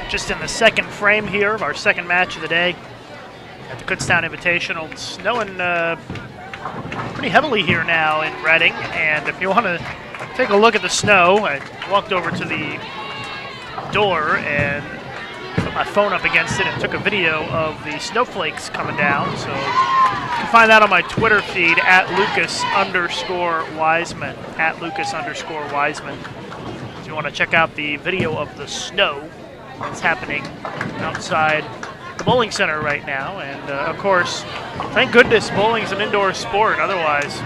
Just in the second frame here of our second match of the day at the Kutztown Invitational. It's snowing pretty heavily here now in Reading, and if you want to take a look at the snow, I walked over to the door and put my phone up against it and took a video of the snowflakes coming down. So you can find that on my Twitter feed at Lucas_Wiseman, at Lucas_Wiseman. If you want to check out the video of the snow that's happening outside the bowling center right now. And of course, thank goodness bowling's an indoor sport. Otherwise,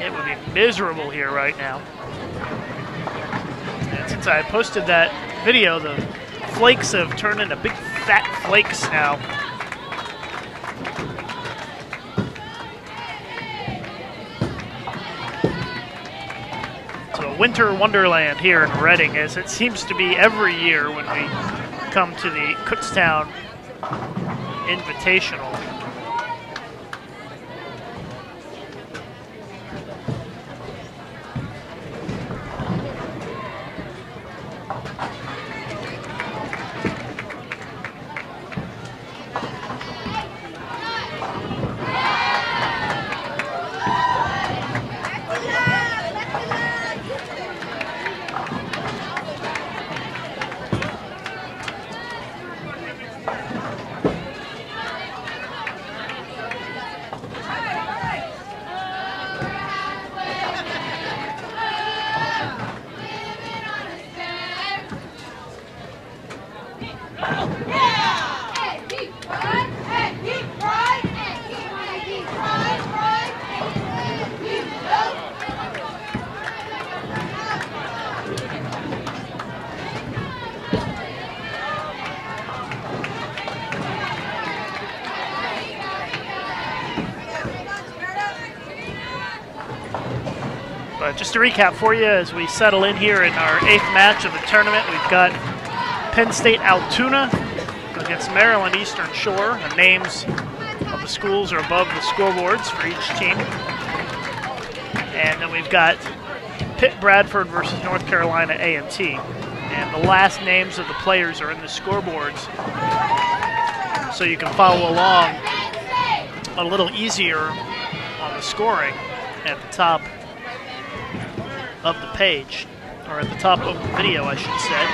it would be miserable here right now. And since I posted that video, the flakes have turned into big fat flakes now. So a winter wonderland here in Reading, as it seems to be every year when we come to the Kutztown Invitational. Just to recap for you, as we settle in here in our 8th match of the tournament, we've got Penn State Altoona against Maryland Eastern Shore. The names of the schools are above the scoreboards for each team. And then we've got Pitt-Bradford versus North Carolina A&T. And the last names of the players are in the scoreboards, so you can follow along a little easier on the scoring at the top of the page, or at the top of the video, I should say.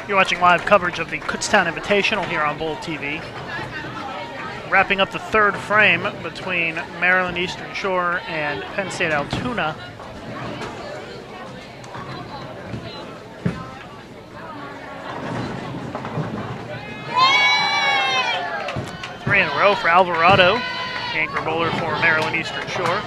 You're watching live coverage of the Kutztown Invitational here on Bowl TV. Wrapping up the third frame between Maryland Eastern Shore and Penn State Altoona. Three in a row for Alvarado, anchor bowler for Maryland Eastern Shore.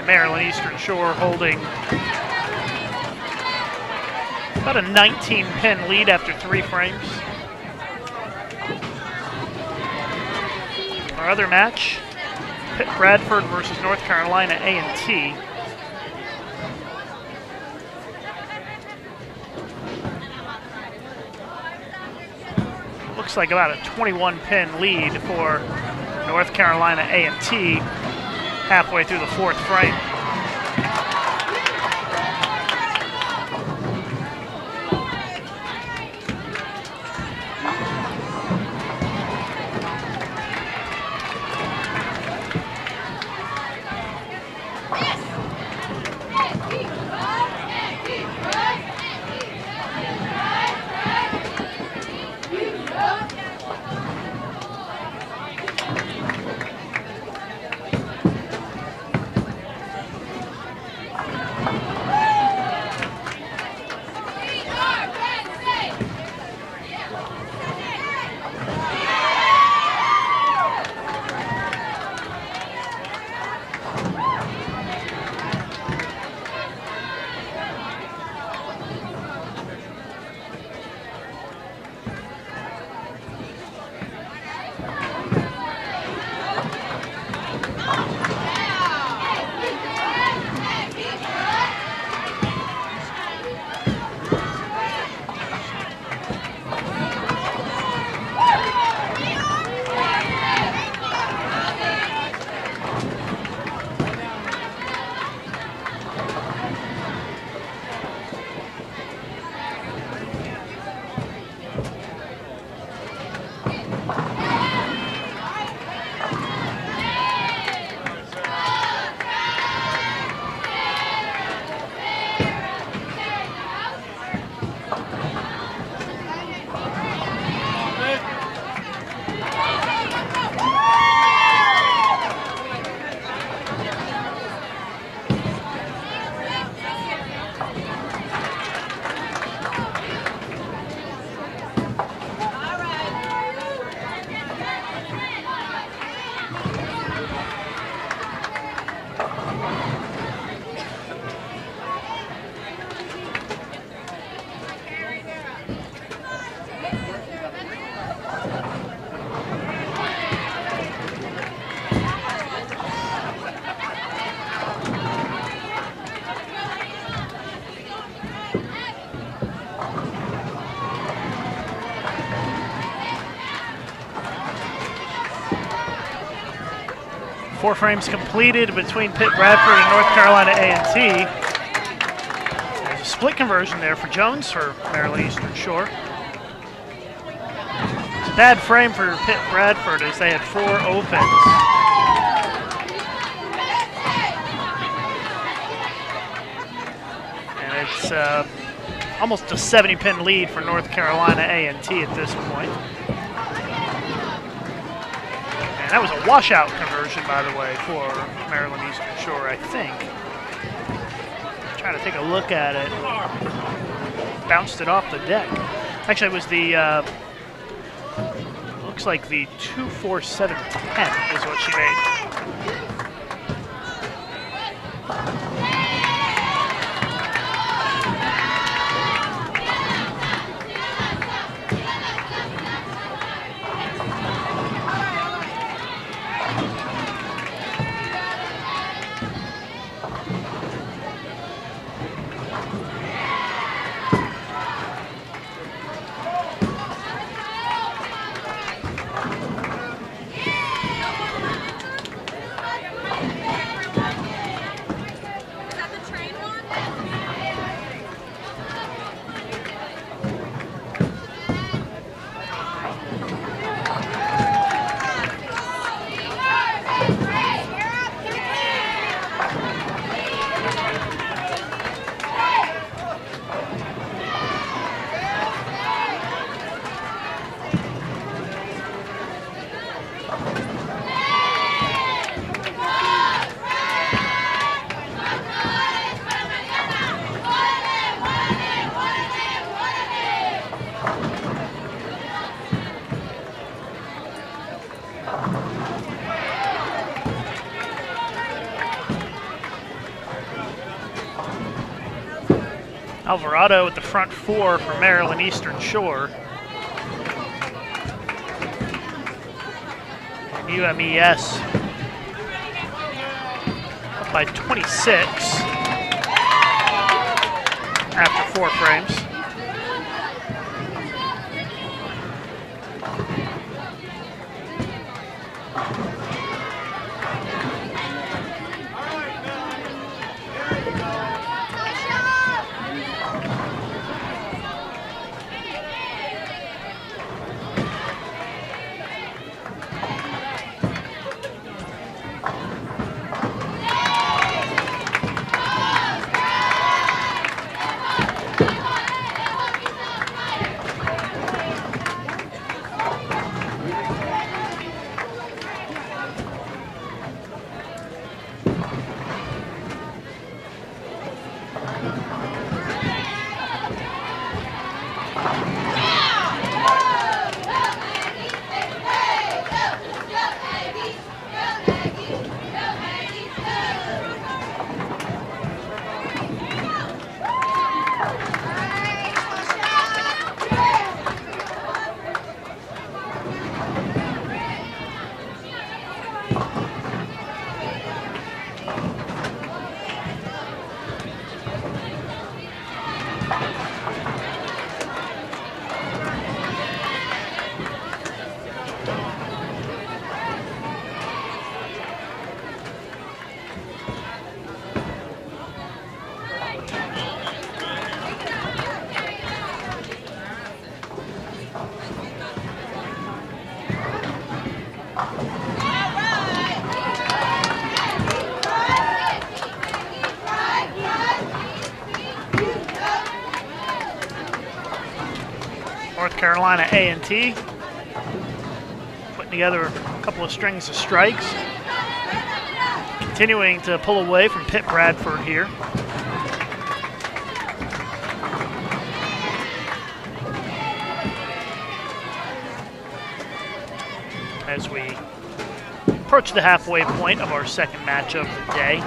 Maryland Eastern Shore holding about a 19-pin lead after 3 frames. Our other match, Pitt-Bradford versus North Carolina A&T. Looks like about a 21-pin lead for North Carolina A&T. Halfway through the 4th frame. Four frames completed between Pitt-Bradford and North Carolina A&T. There's a split conversion there for Jones for Maryland Eastern Shore. It's a bad frame for Pitt-Bradford as they had 4 opens. And it's almost a 70-pin lead for North Carolina A&T at this point. That was a washout conversion, by the way, for Maryland Eastern Shore, I think. Trying to take a look at it. Bounced it off the deck. Actually, it was the, looks like the 2-4-7-10 is what she made. Alvarado with the front 4 for Maryland Eastern Shore. UMES up by 26 after 4 frames. North Carolina A&T putting together a couple of strings of strikes. Continuing to pull away from Pitt-Bradford here. As we approach the halfway point of our second match of the day.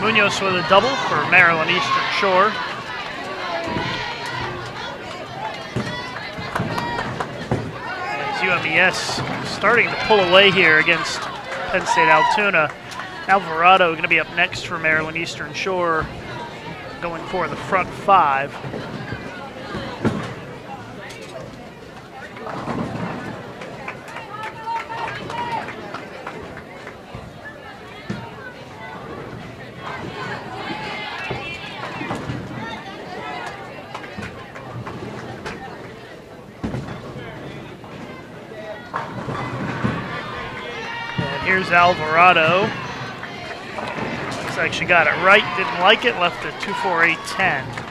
Munoz with a double for Maryland Eastern Shore. As UMES starting to pull away here against Penn State Altoona. Alvarado going to be up next for Maryland Eastern Shore, going for the front 5. Here's Alvarado. Looks like she got it right, didn't like it, left a 2.48.10.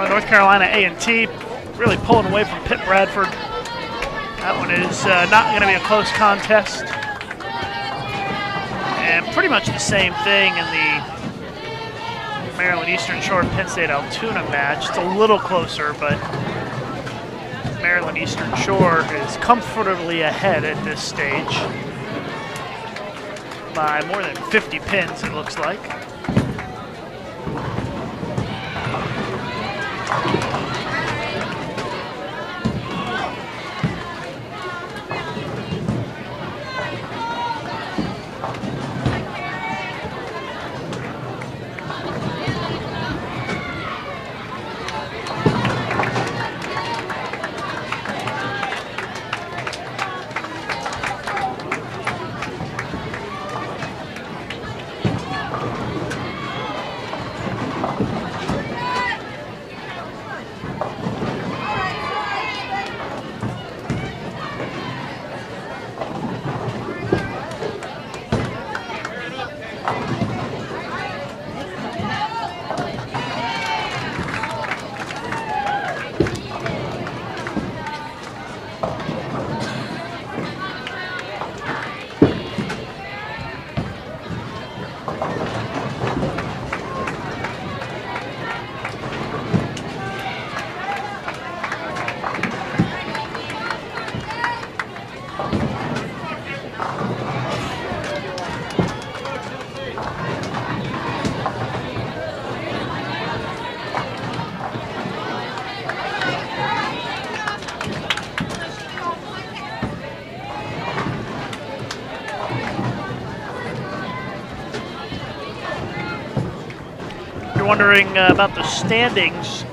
North Carolina A&T really pulling away from Pitt-Bradford. That one is not going to be a close contest. And pretty much the same thing in the Maryland Eastern Shore Penn State Altoona match. It's a little closer, but Maryland Eastern Shore is comfortably ahead at this stage by more than 50 pins, it looks like. Wondering about the standings,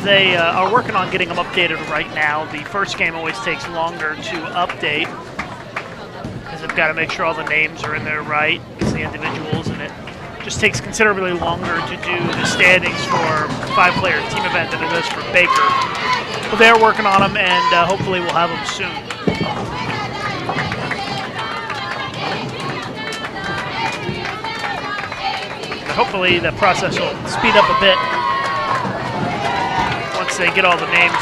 they are working on getting them updated right now. The first game always takes longer to update because they've got to make sure all the names are in there right, it's the individuals, and it just takes considerably longer to do the standings for 5-player team event than it does for Baker. But they're working on them, and hopefully we'll have them soon. Hopefully the process will speed up a bit once they get all the names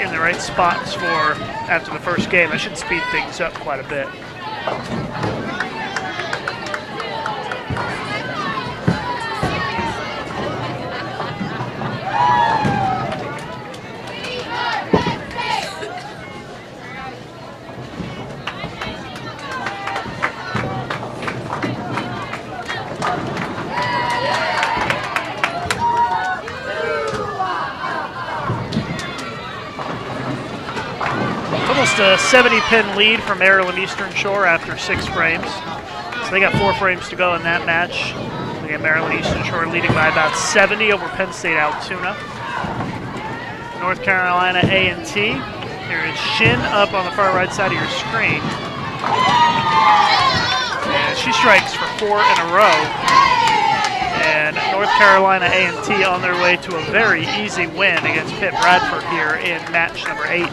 in the right spots for after the first game. That should speed things up quite a bit. A 70-pin lead for Maryland Eastern Shore after 6 frames. So they got 4 frames to go in that match. We got Maryland Eastern Shore leading by about 70 over Penn State Altoona. North Carolina A&T. Here is Shin up on the far right side of your screen. And she strikes for 4 in a row. And North Carolina A&T on their way to a very easy win against Pitt-Bradford here in match number 8.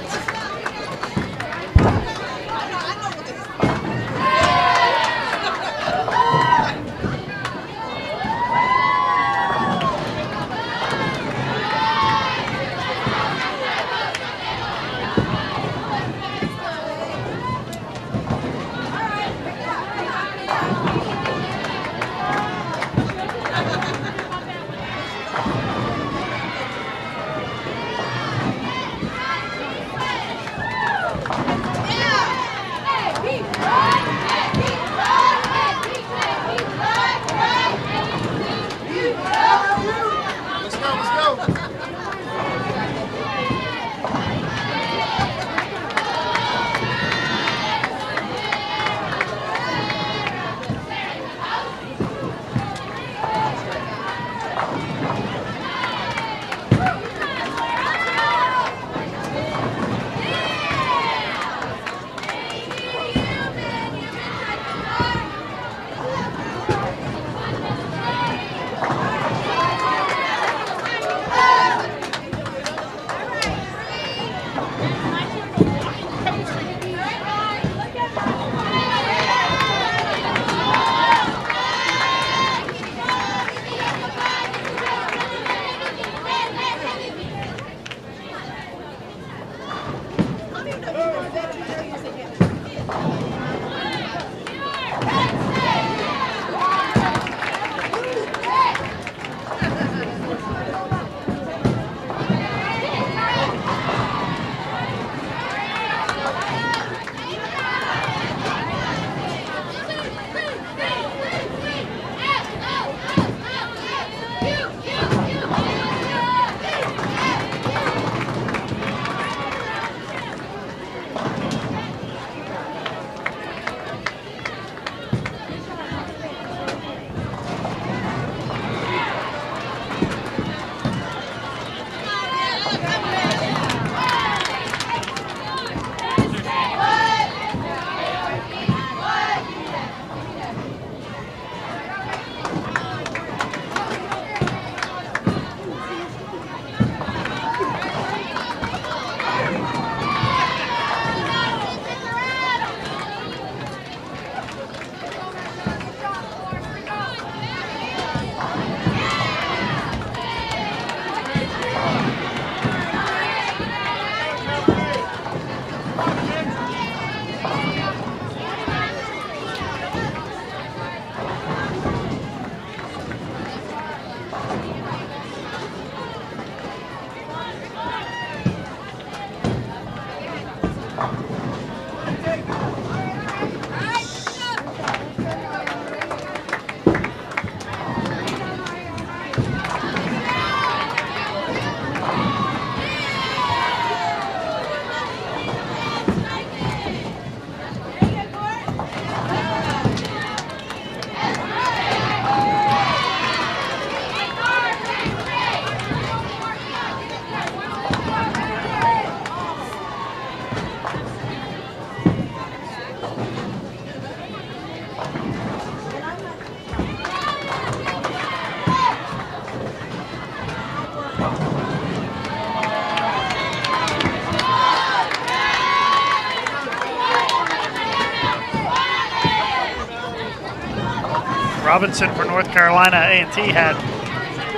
Robinson for North Carolina A&T had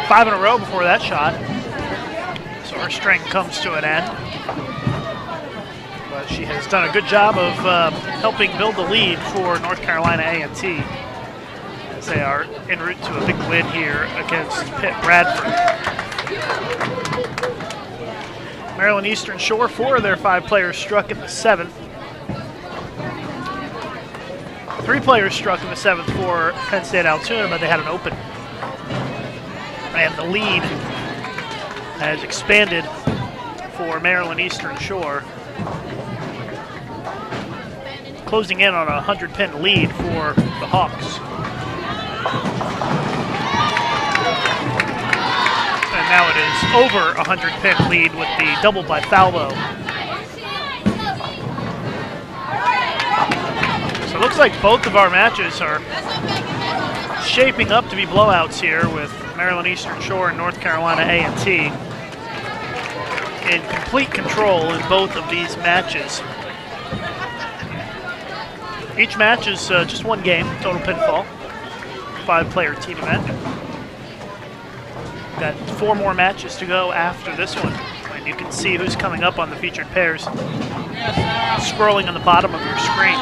5 in a row before that shot. So her string comes to an end. But she has done a good job of helping build the lead for North Carolina A&T as they are en route to a big win here against Pitt-Bradford. Maryland Eastern Shore, 4 of their 5 players struck in the 7th. 3 players struck in the 7th for Penn State Altoona, but they had an open. And the lead has expanded for Maryland Eastern Shore, closing in on a 100-pin lead for the Hawks. And now it is over a 100-pin lead with the double by Falvo. So it looks like both of our matches are shaping up to be blowouts here with Maryland Eastern Shore and North Carolina A&T in complete control in both of these matches. Each match is just one game, total pinfall, 5-player team event. Got 4 more matches to go after this one, and you can see who's coming up on the featured pairs scrolling on the bottom of your screen.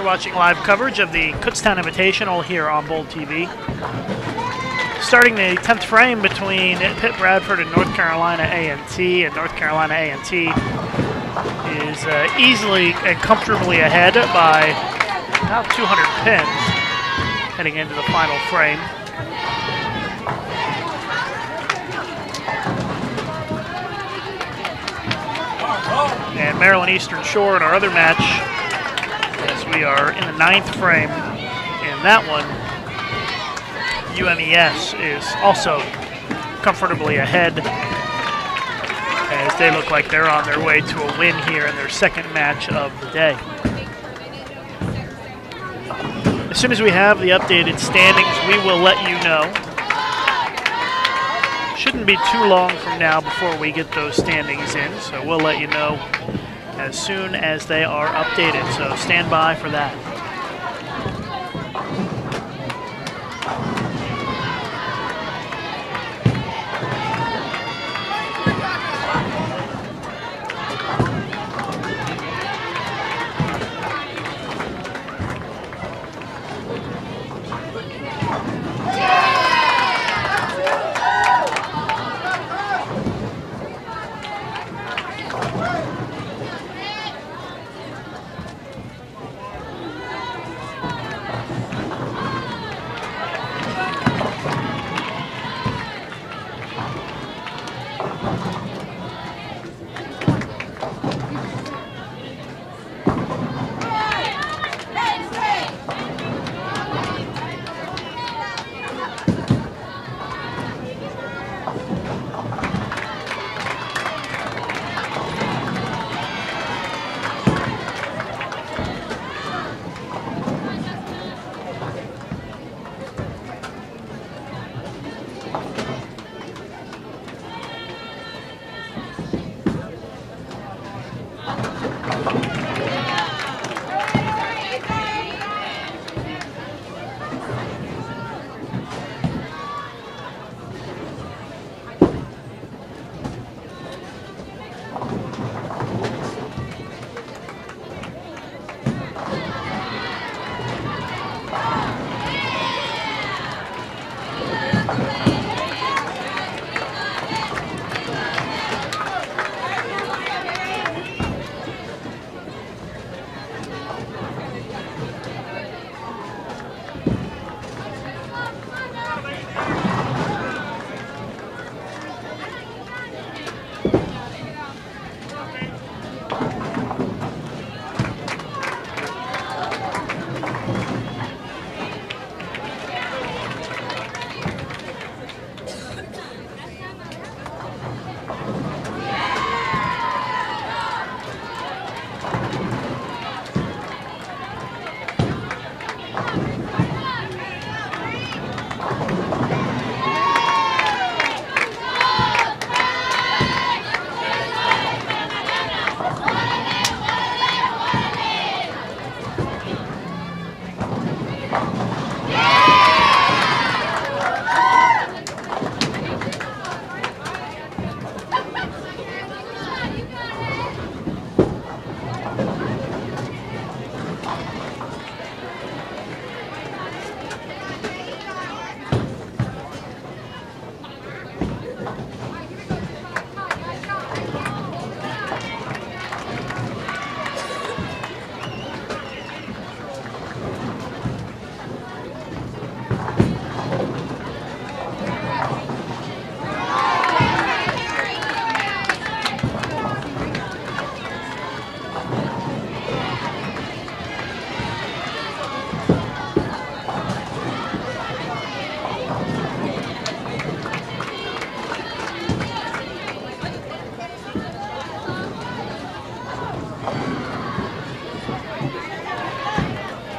watching live coverage of the Kutztown Invitational here on Bold TV. Starting the 10th frame between Pitt-Bradford and North Carolina A&T, and North Carolina A&T is easily and comfortably ahead by about 200 pins heading into the final frame. And Maryland Eastern Shore in our other match, as we are in the 9th frame. In that one, UMES is also comfortably ahead, as they look like they're on their way to a win here in their second match of the day. As soon as we have the updated standings, we will let you know. Shouldn't be too long from now before we get those standings in, so we'll let you know as soon as they are updated, so stand by for that.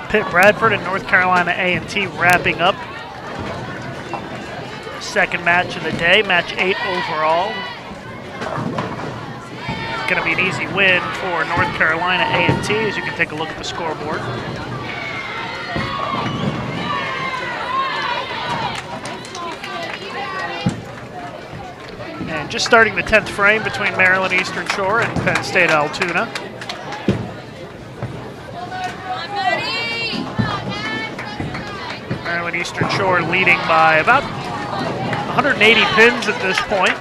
Pitt-Bradford and North Carolina A&T wrapping up second match of the day, match 8 overall. Going to be an easy win for North Carolina A&T, as you can take a look at the scoreboard. And just starting the 10th frame between Maryland Eastern Shore and Penn State Altoona. Ready? Maryland Eastern Shore leading by about 180 pins at this point,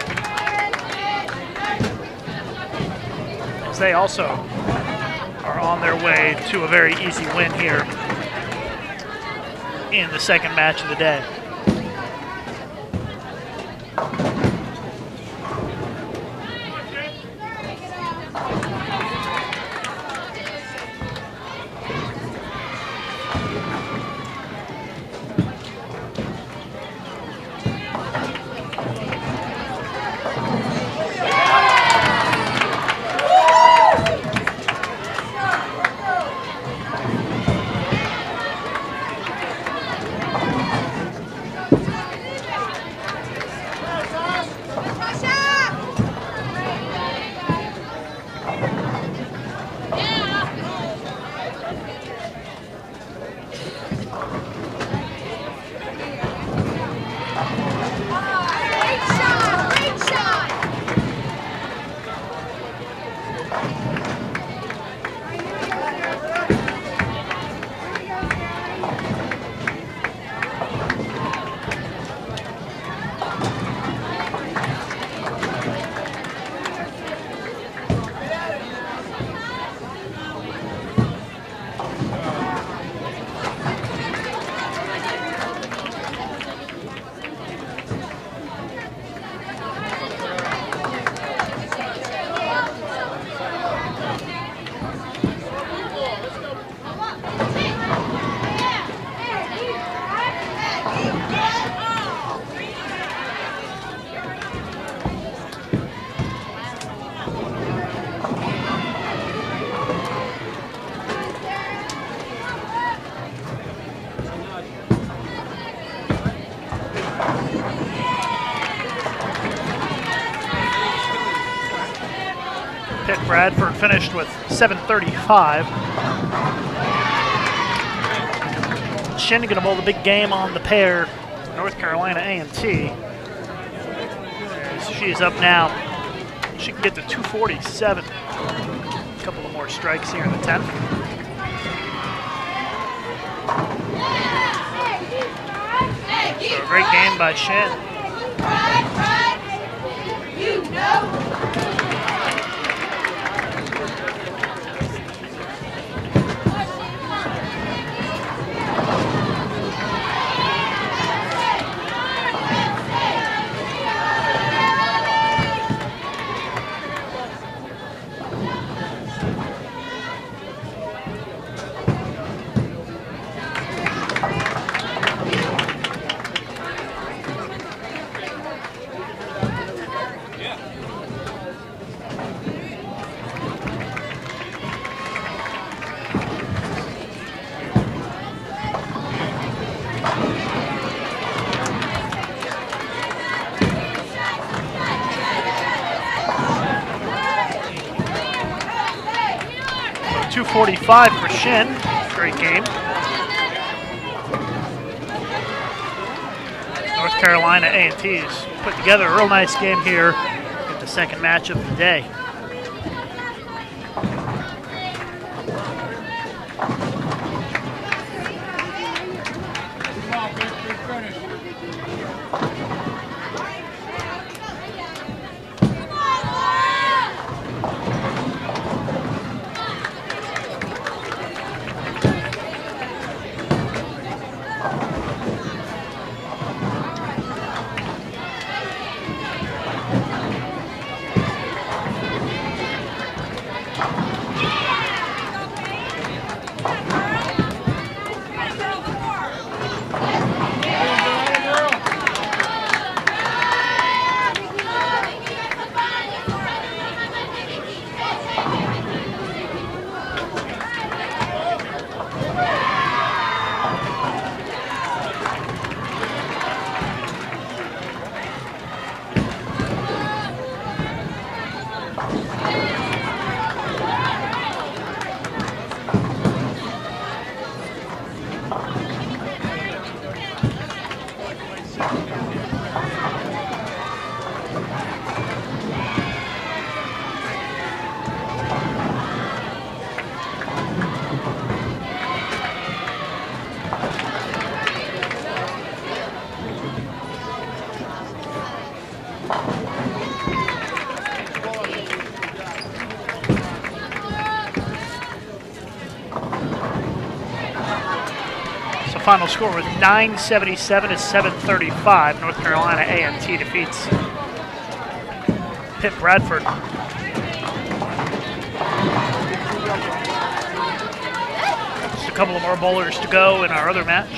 as they also are on their way to a very easy win here in the second match of the day. Pitt-Bradford finished with 735. Shin going to bowl the big game on the pair, North Carolina A&T. She's up now. She can get to 247. A couple of more strikes here in the 10th. So a great game by Shin. You know. .245 for Shin. Great game. North Carolina A&T's put together a real nice game here in the second match of the day. Final score was 977 to 735. North Carolina A&T defeats Pitt-Bradford. Just a couple of more bowlers to go in our other match.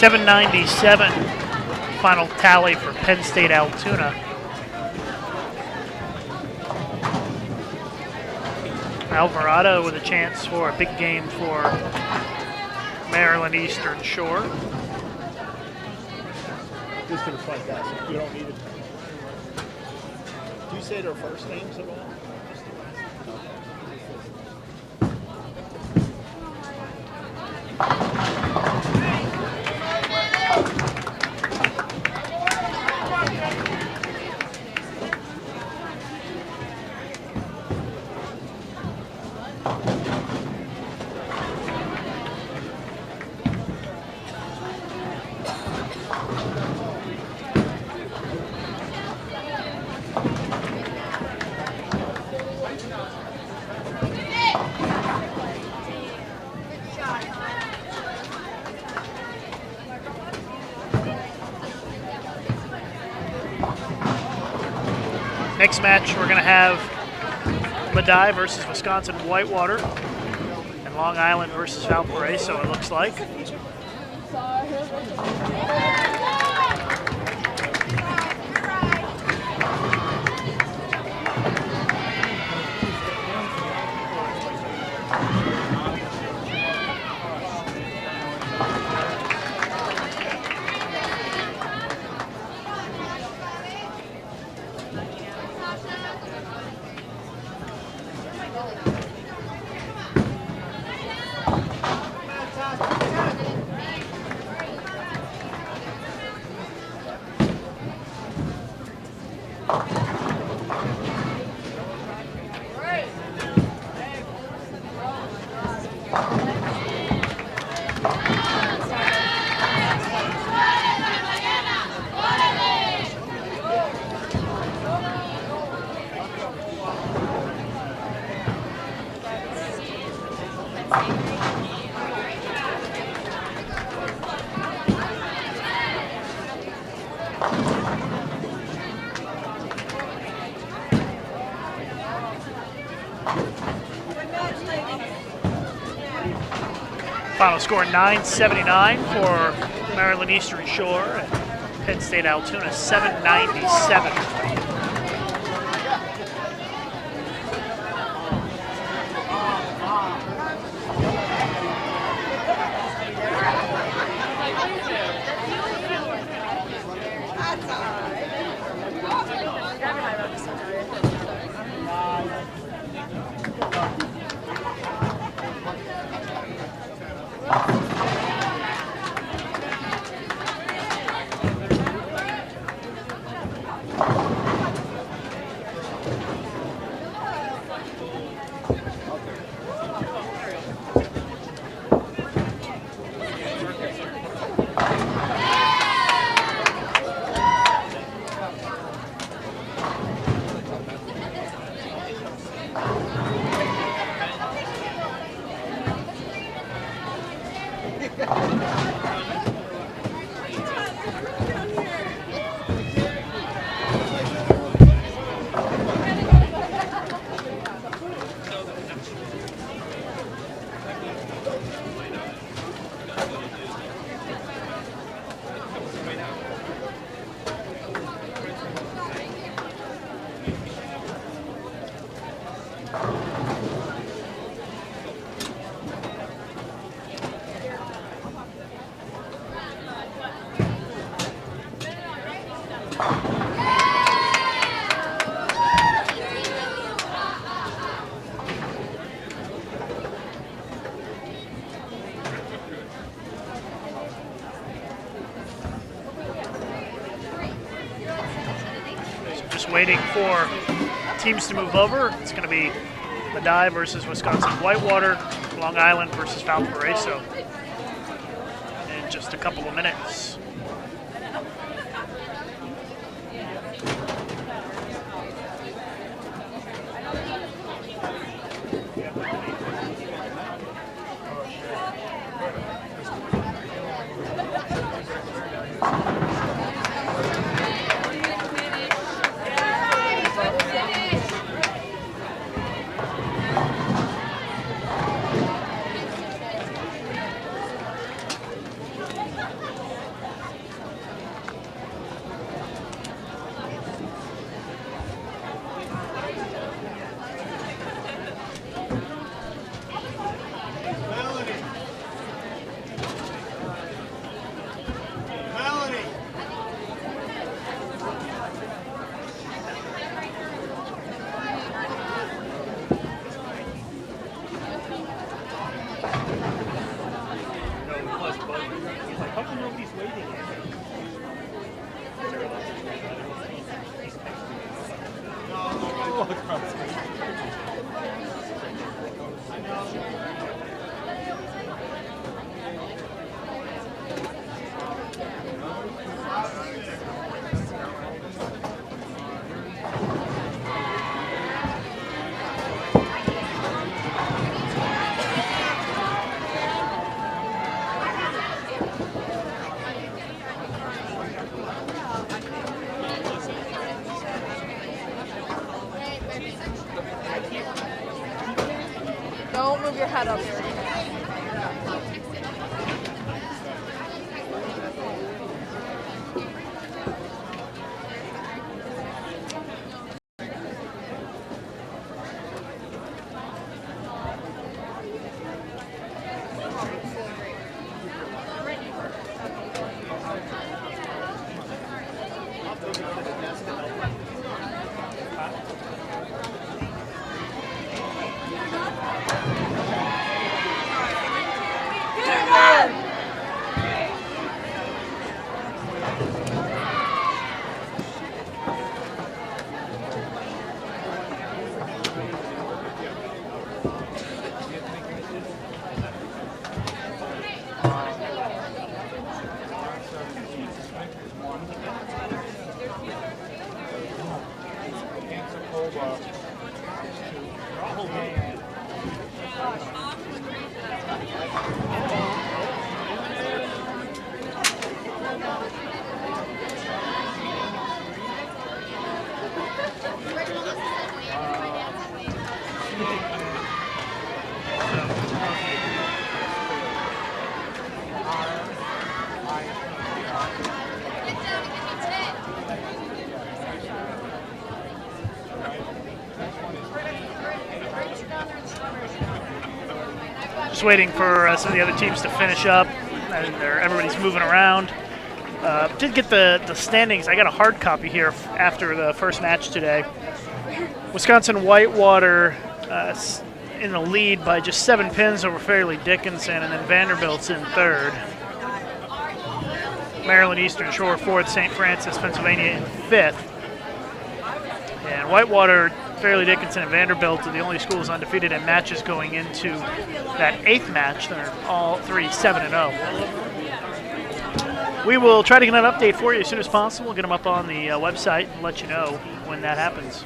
$797 final tally for Penn State Altoona. Alvarado with a chance for a big game for Maryland Eastern Shore. Just gonna fight that, so you don't need it. Do you say their first names at all? Next match, we're going to have Medaille versus Wisconsin-Whitewater and Long Island versus Valparaiso, it looks like. Final score 979 for Maryland Eastern Shore and Penn State Altoona 797. Just waiting for teams to move over. It's going to be Medaille versus Wisconsin-Whitewater, Long Island versus Valparaiso in just a couple of minutes. Don't move your head up. Just waiting for some of the other teams to finish up, and everybody's moving around. Did get the standings. I got a hard copy here after the first match today. Wisconsin-Whitewater in the lead by just 7 pins over Fairleigh Dickinson, and then Vanderbilt's in third. Maryland Eastern Shore fourth, St. Francis, Pennsylvania in fifth. And Whitewater Fairleigh, Dickinson, and Vanderbilt are the only schools undefeated in matches going into that 8th match. They're all 3 7-0. We will try to get an update for you as soon as possible. We'll get them up on the website and let you know when that happens.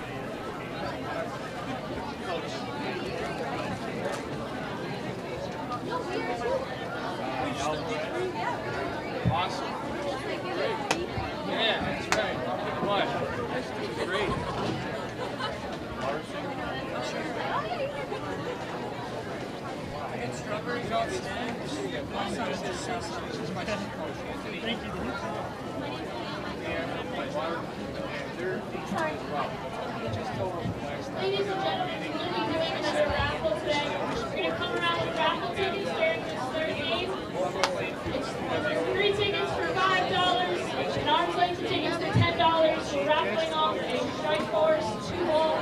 Ladies and gentlemen, we'll be doing another raffle today. We're going to come around with raffle tickets during this third game. It's 3 tickets for $5 and arm's length tickets for $10. We're raffling off a Strike Force 2-ball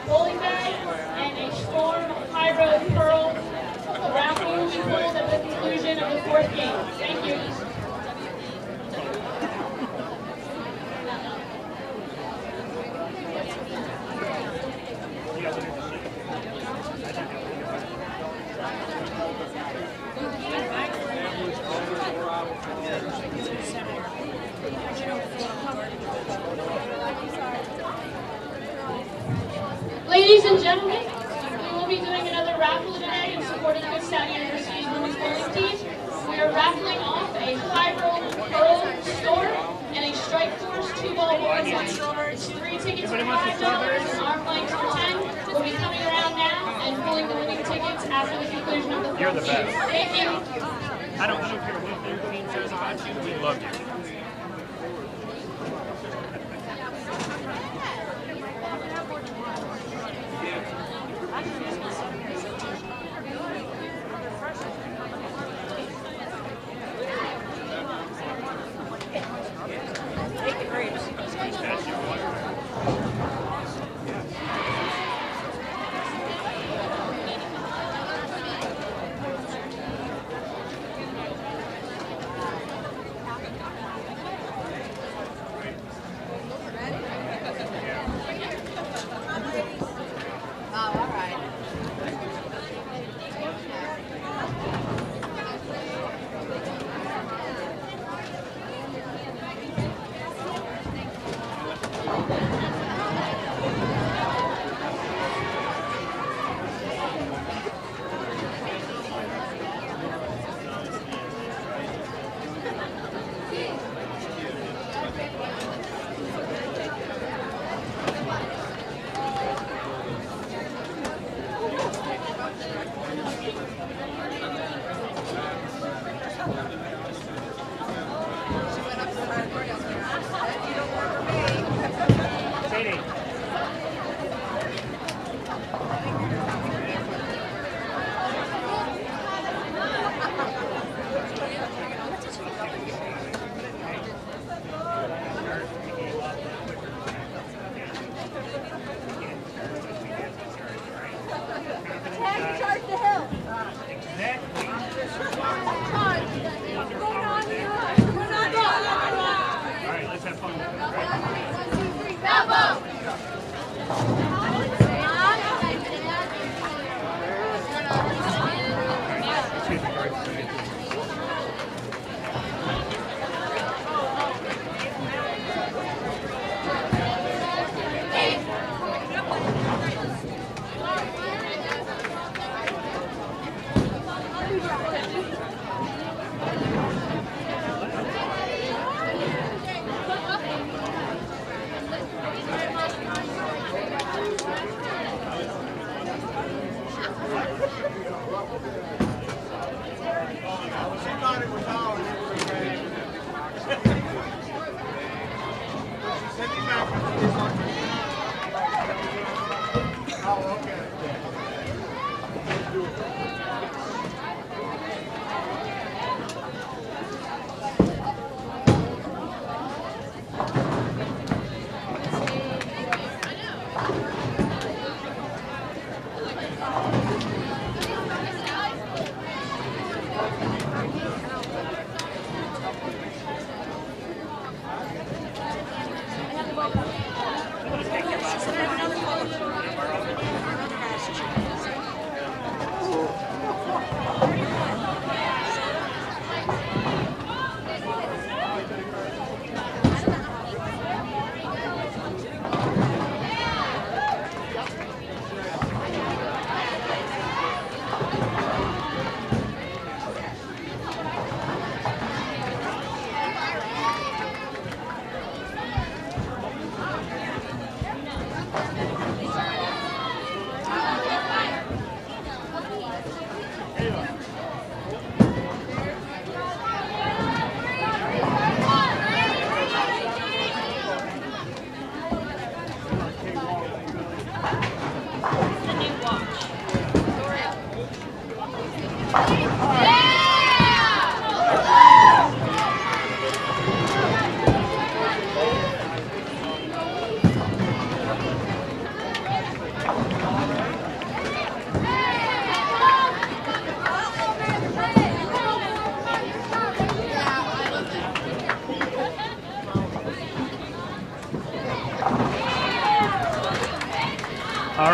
bowling bag and a Storm Hybrid Pearl. The raffle will be pulled at the conclusion of the 4th game. Thank you. Ladies and gentlemen, we will be doing another raffle today in support of Kutztown University's women's bowling team. We are raffling off a Hybrid Pearl Storm and a Strike Force 2-ball bowling bag. It's 3 tickets for $5 and arm length for $10. We'll be coming around now and pulling the winning tickets after the conclusion of the 4th game. Thank you. I don't care what your team says about you. We love you.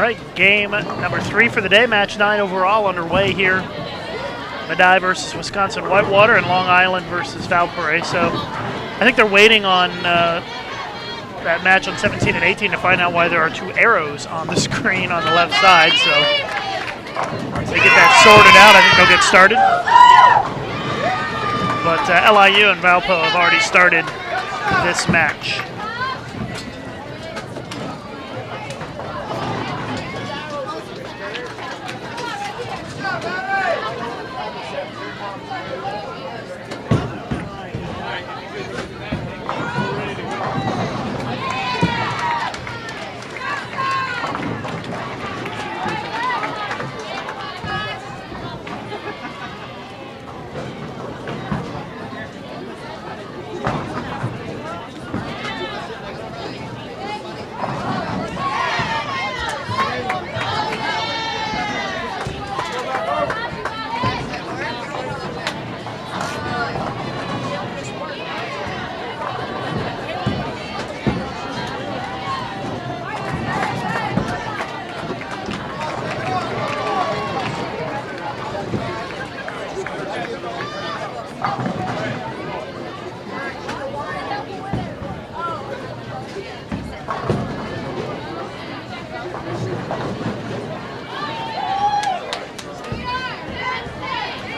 right, game number 3 for the day, match 9 overall underway here. Medaille versus Wisconsin-Whitewater and Long Island versus Valparaiso. I think they're waiting on that match on 17 and 18 to find out why there are 2 arrows on the screen on the left side. So once they get that sorted out, I think they'll get started. But LIU and Valpo have already started this match.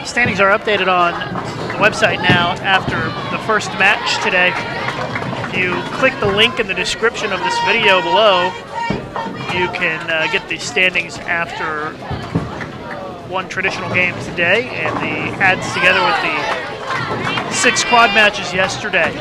Standings are updated on the website now after the first match today. If you click the link in the description of this video below, you can get the standings after one traditional game today and the adds together with the 6 quad matches yesterday.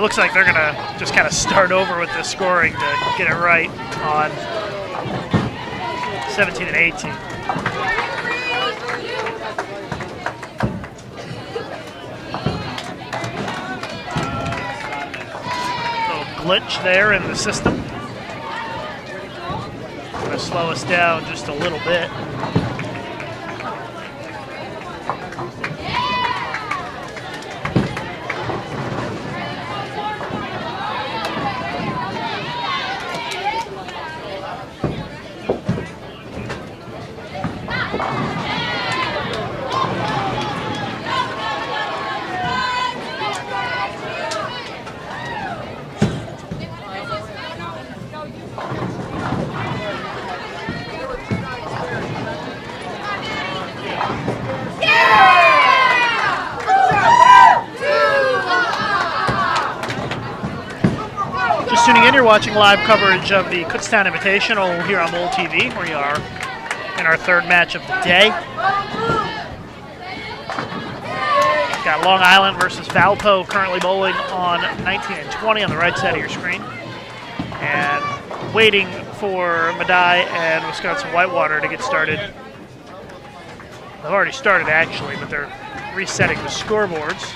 looks like they're going to just kind of start over with the scoring to get it right on 17 and 18. Little glitch there in the system. Going to slow us down just a little bit. Tuning in, you're watching live coverage of the Kutztown Invitational here on Bowl TV. We are in our third match of the day. We've got Long Island versus Valpo currently bowling on 19 and 20 on the right side of your screen. And waiting for Medaille and Wisconsin-Whitewater to get started. They've already started actually, but they're resetting the scoreboards.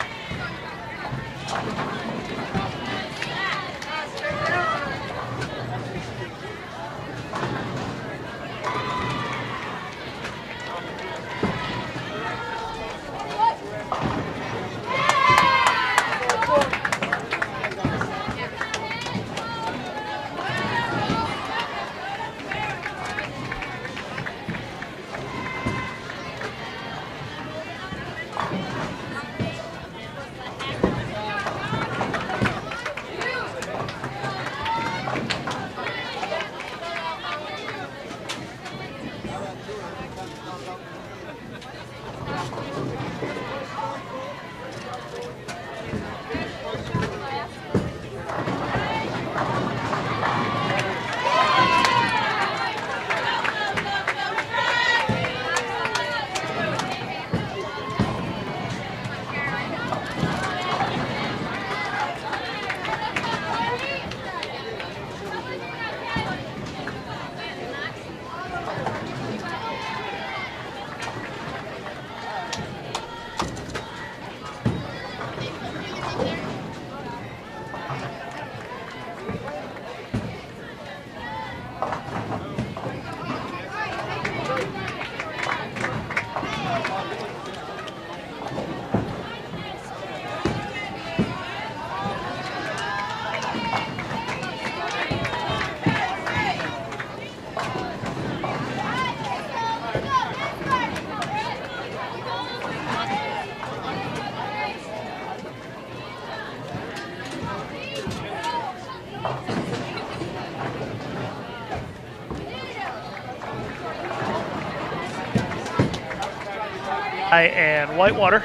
And Whitewater.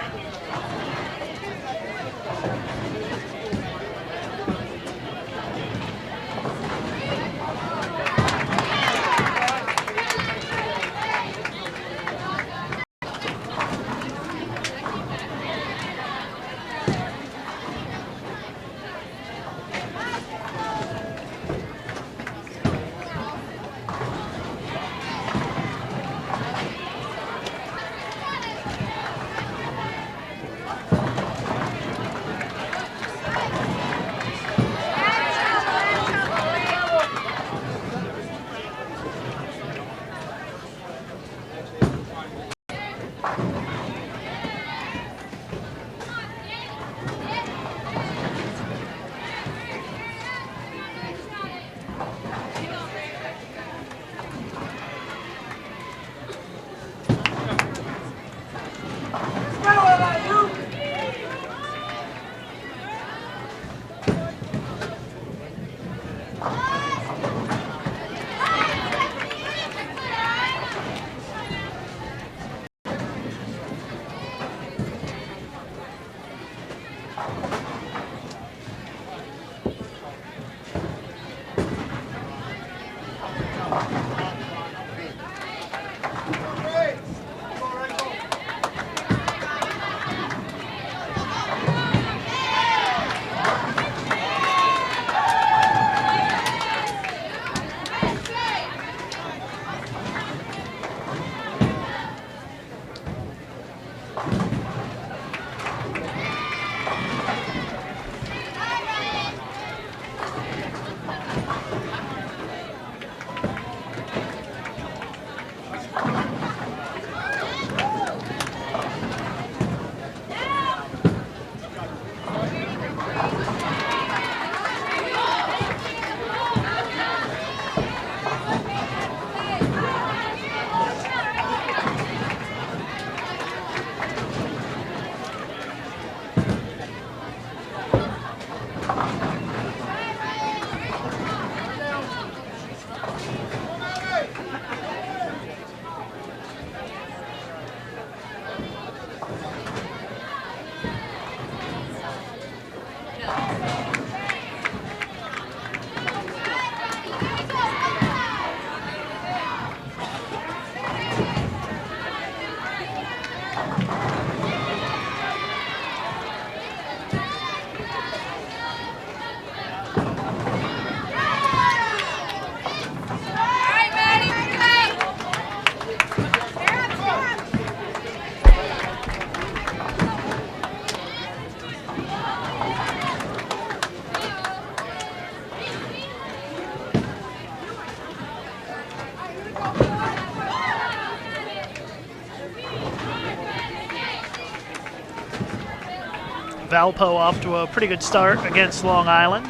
Valpo off to a pretty good start against Long Island.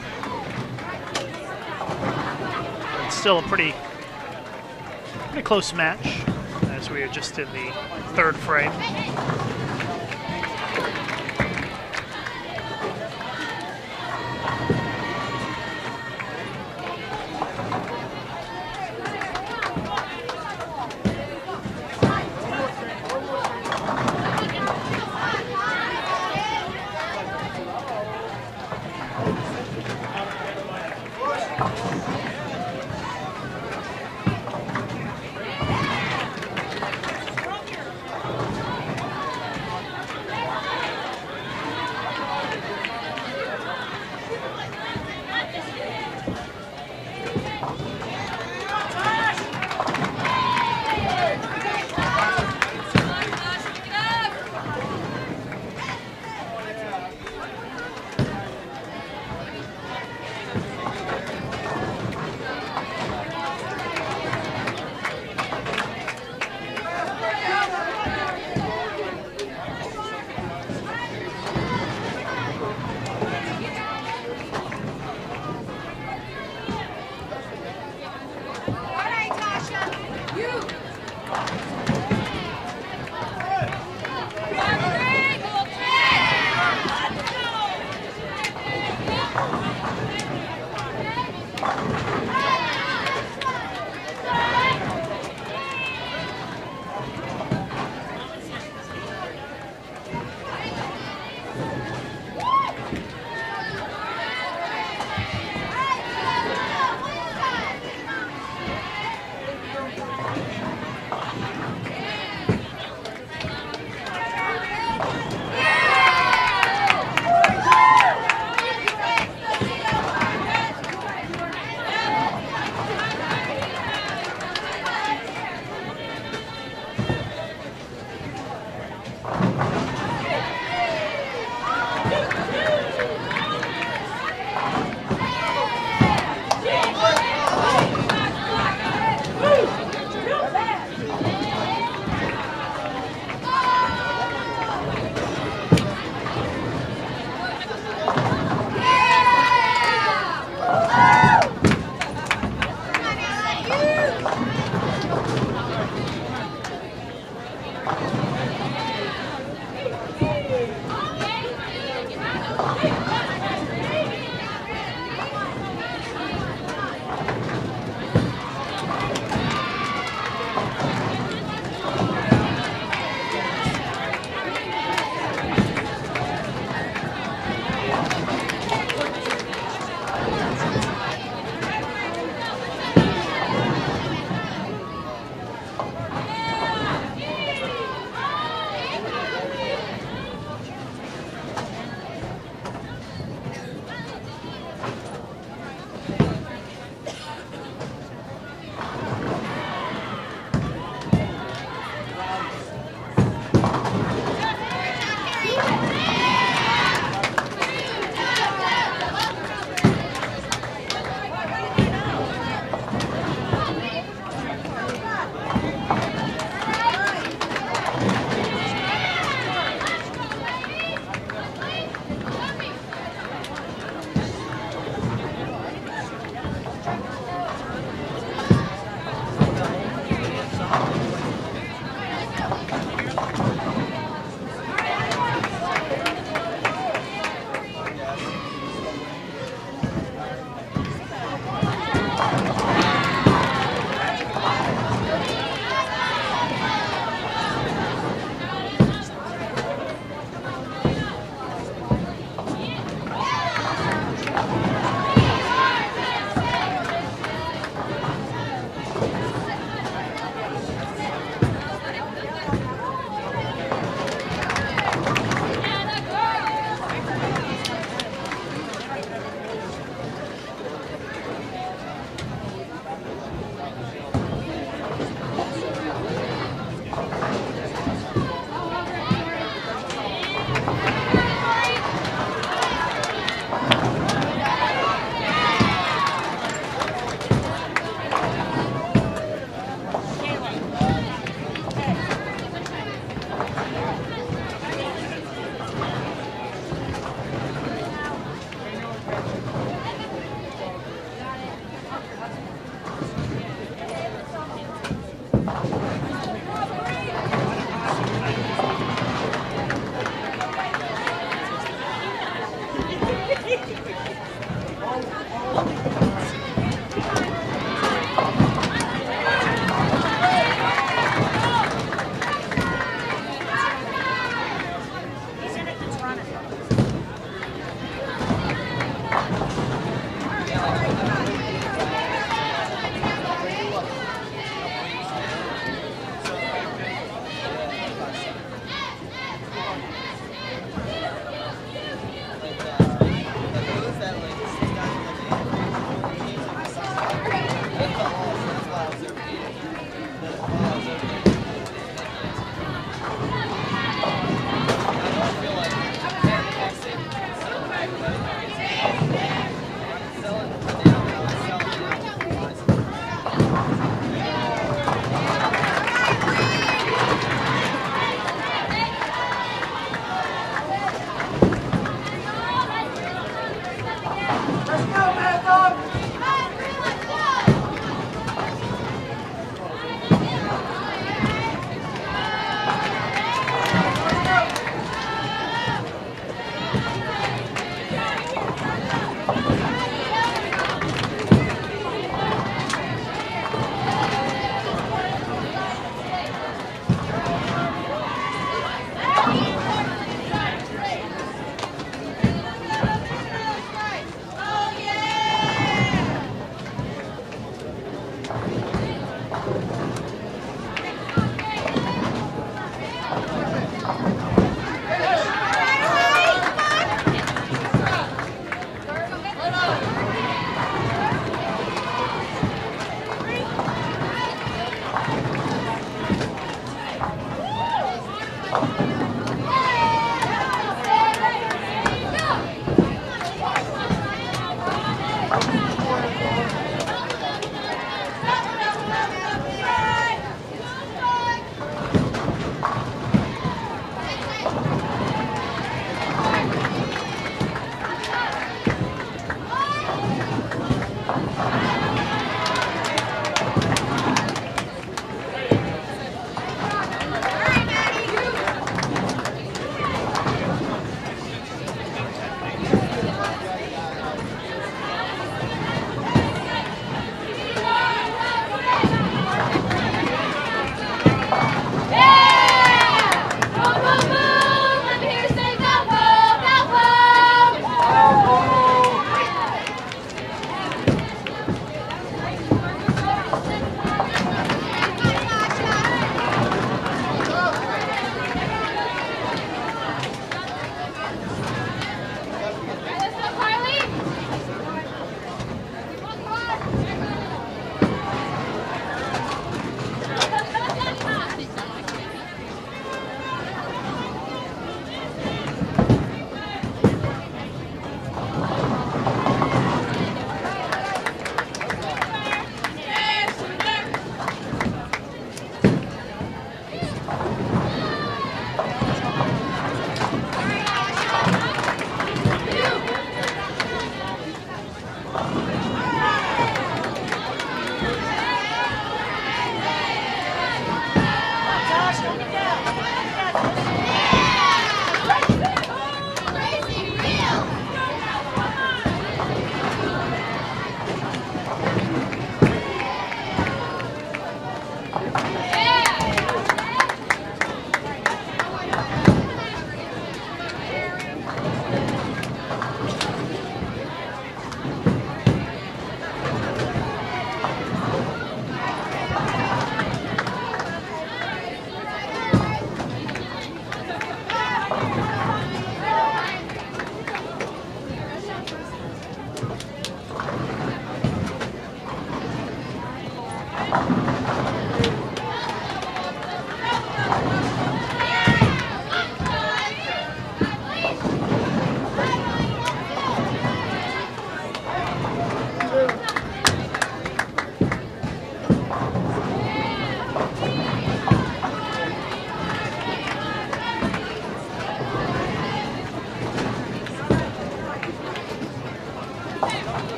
It's still a pretty close match as we are just in the third frame.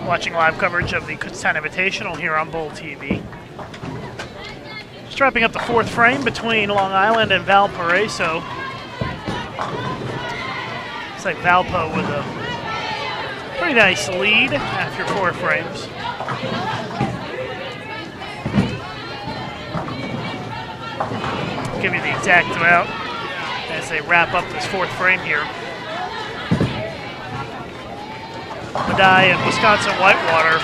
Watching live coverage of the Kutztown Invitational here on Bowl TV. Just wrapping up the fourth frame between Long Island and Valparaiso. Looks like Valpo with a pretty nice lead after 4 frames. I'll give you the exact amount as they wrap up this 4th frame here. Medaille and Wisconsin-Whitewater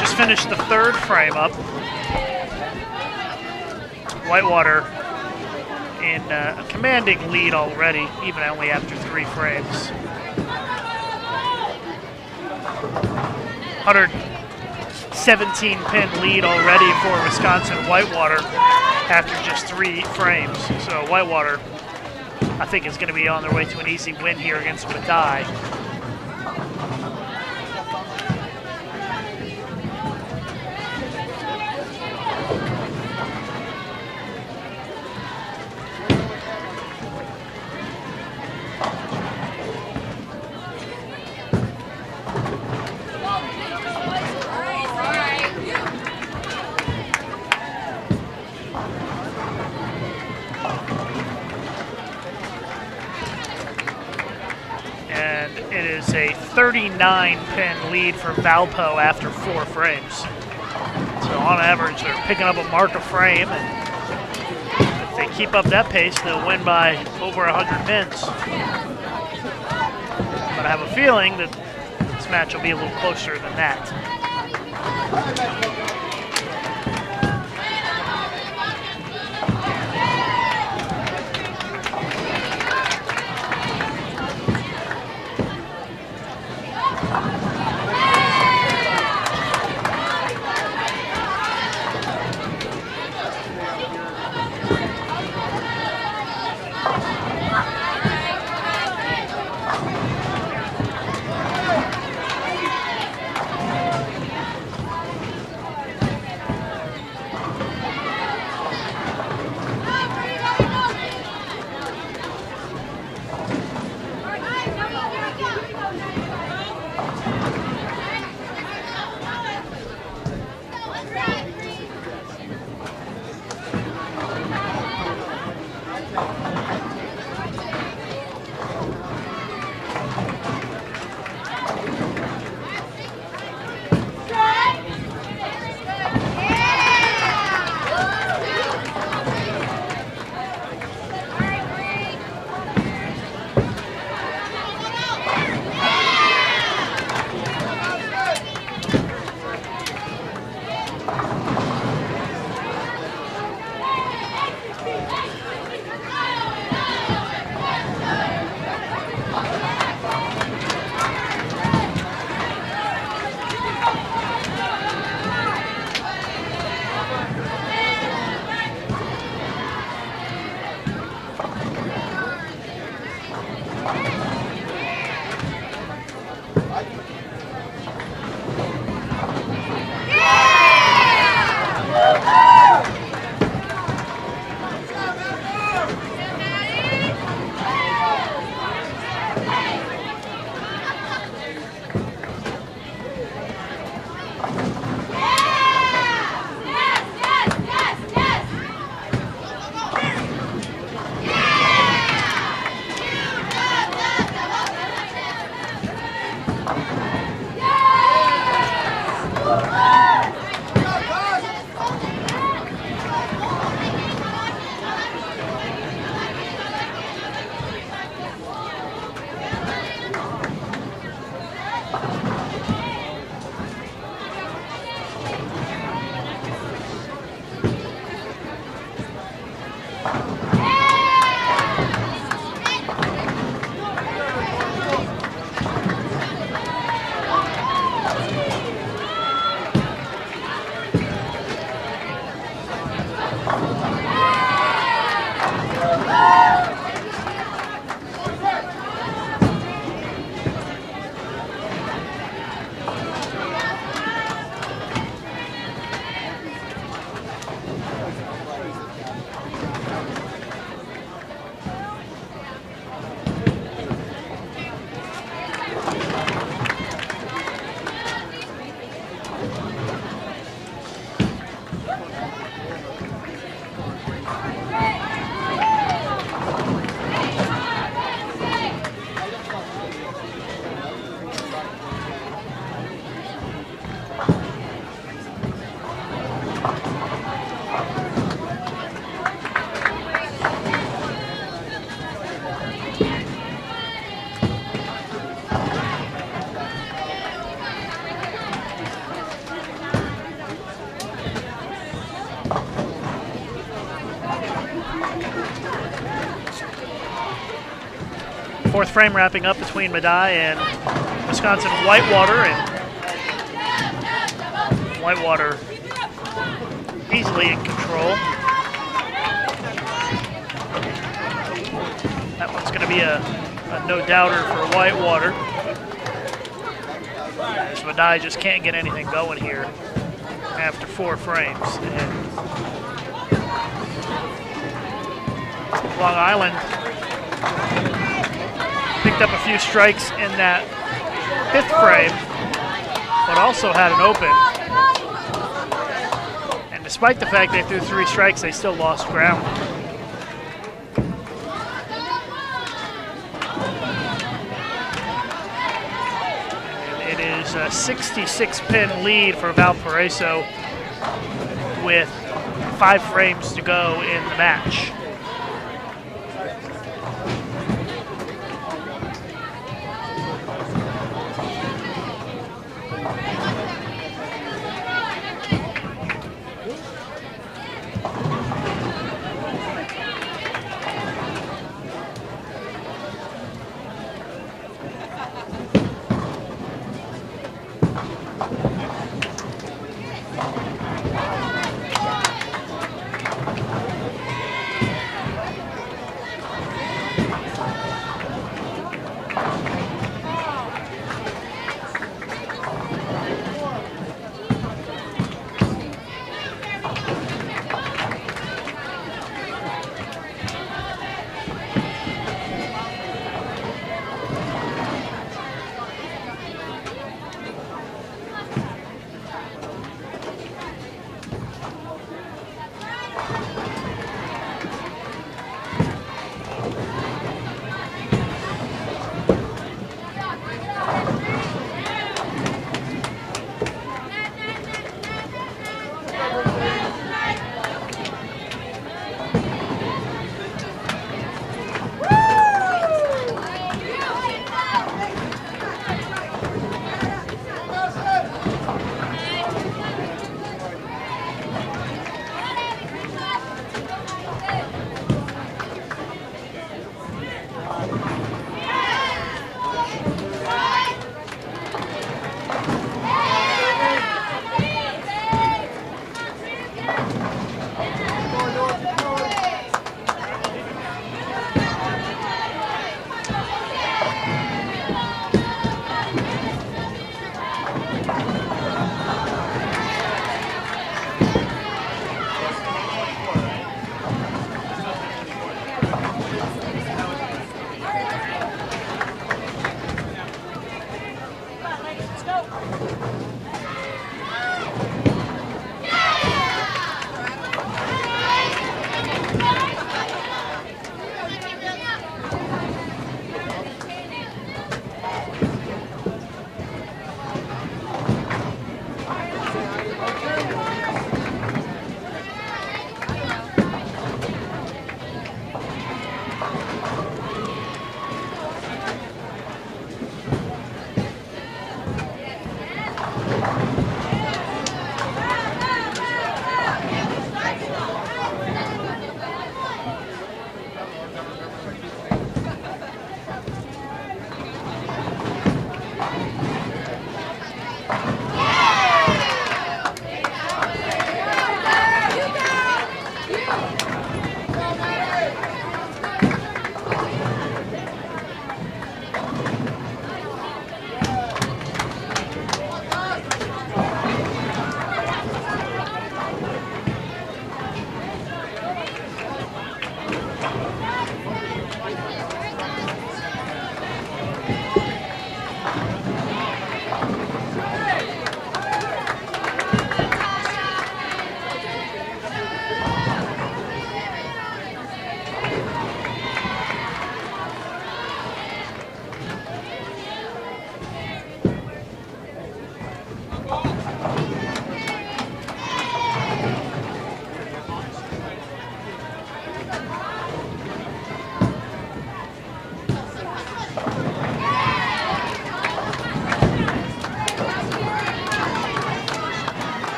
just finished the 3rd frame up. Whitewater in a commanding lead already, even only after 3 frames. 117 pin lead already for Wisconsin-Whitewater after just 3 frames. So Whitewater, I think, is going to be on their way to an easy win here against Medaille. It is a 39 pin lead for Valpo after 4 frames. So on average, they're picking up a mark a frame, and if they keep up that pace, they'll win by over 100 pins. But I have a feeling that this match will be a little closer than that. Fourth frame wrapping up between Medaille and Wisconsin-Whitewater, and Wisconsin-Whitewater easily in control. That one's going to be a no-doubter for Whitewater. As Medaille just can't get anything going here after 4 frames. And Long Island picked up a few strikes in that 5th frame, but also had an open. And despite the fact they threw 3 strikes, they still lost ground. And it is a 66-pin lead for Valparaiso with 5 frames to go in the match.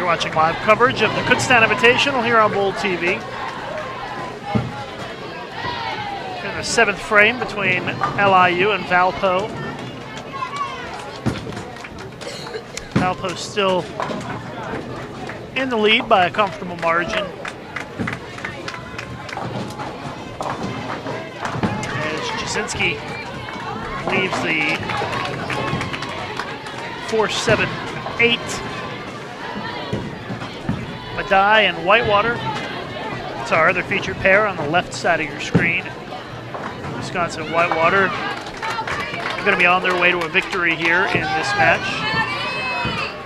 You're watching live coverage of the Kutztown Invitational here on Bold TV. In the 7th frame between LIU and Valpo. Valpo still in the lead by a comfortable margin. As Jasinski leaves the 4-7-8. Medaille and Whitewater. It's our other featured pair on the left side of your screen. Wisconsin-Whitewater going to be on their way to a victory here in this match.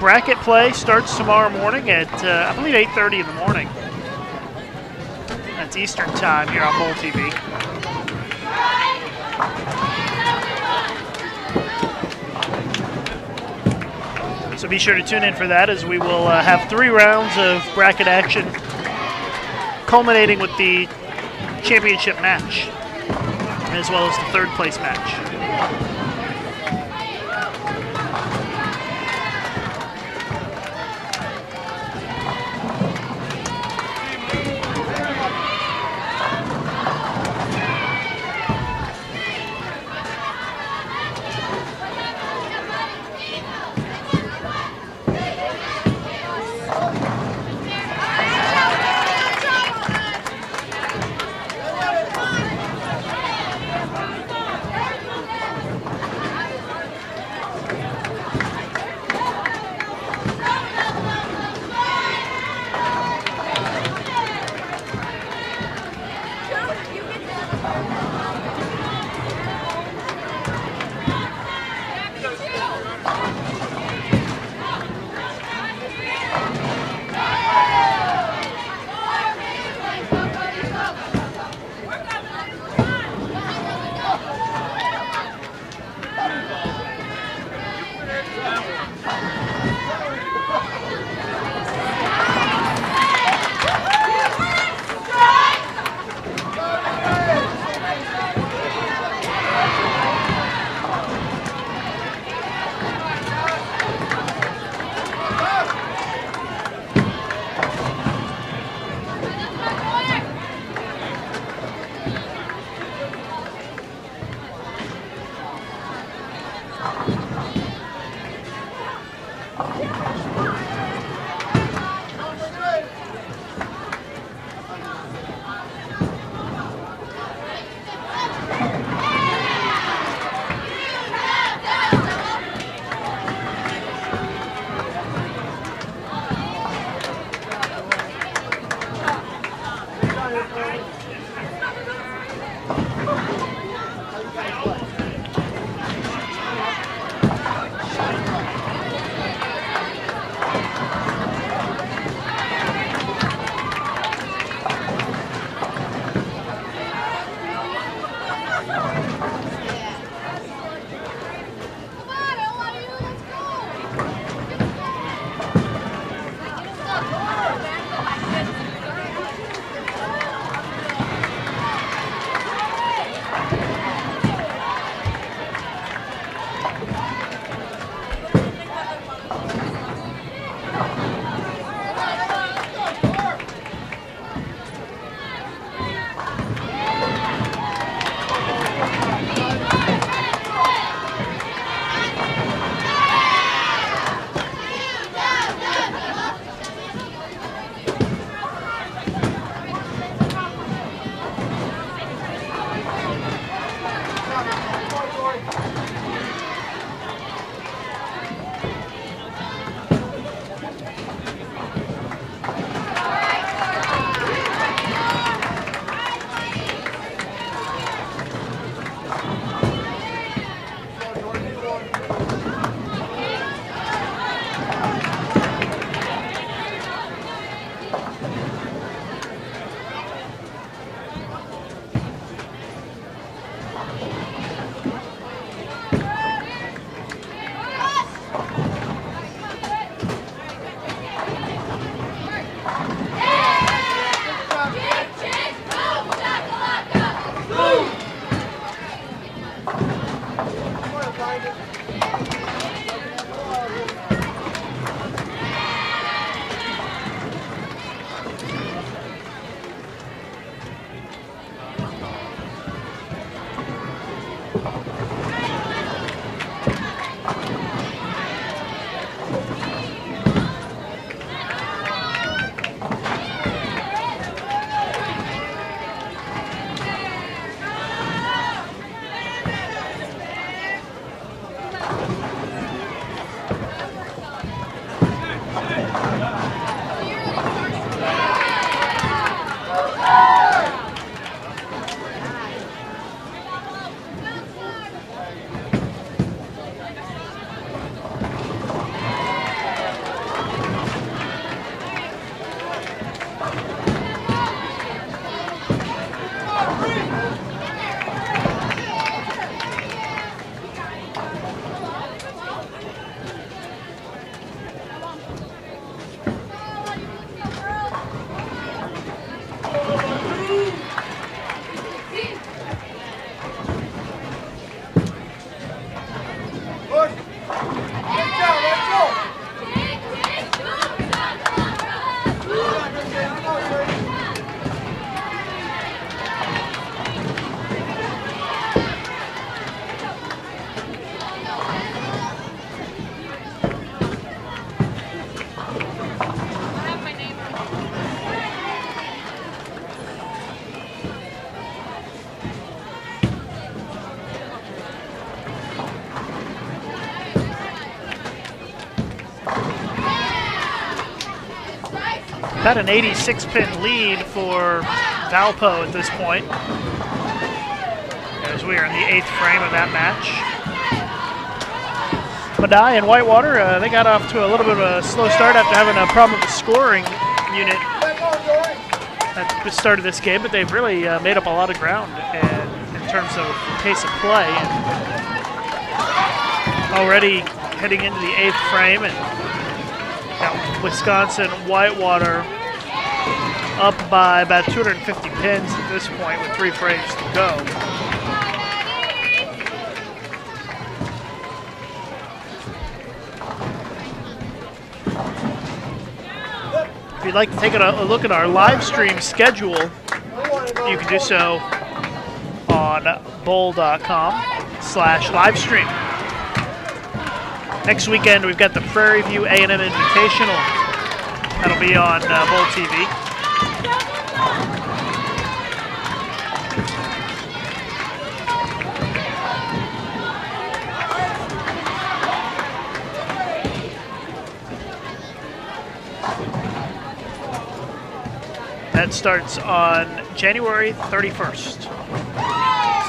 Bracket play starts tomorrow morning at, I believe, 8:30 in the morning. That's Eastern time here on Bold TV. So be sure to tune in for that, as we will have 3 rounds of bracket action, culminating with the championship match, as well as the 3rd place match. About an 86-pin lead for Valpo at this point, as we are in the 8th frame of that match. Medaille and Whitewater, they got off to a little bit of a slow start after having a problem with the scoring unit at the start of this game, but they've really made up a lot of ground in terms of pace of play. And already heading into the 8th frame, and Wisconsin-Whitewater up by about 250 pins at this point with 3 frames to go. If you'd like to take a look at our live stream schedule, you can do so on bowl.com/livestream. Next weekend, we've got the Prairie View A&M Invitational. That'll be on Bowl TV. That starts on January 31st. So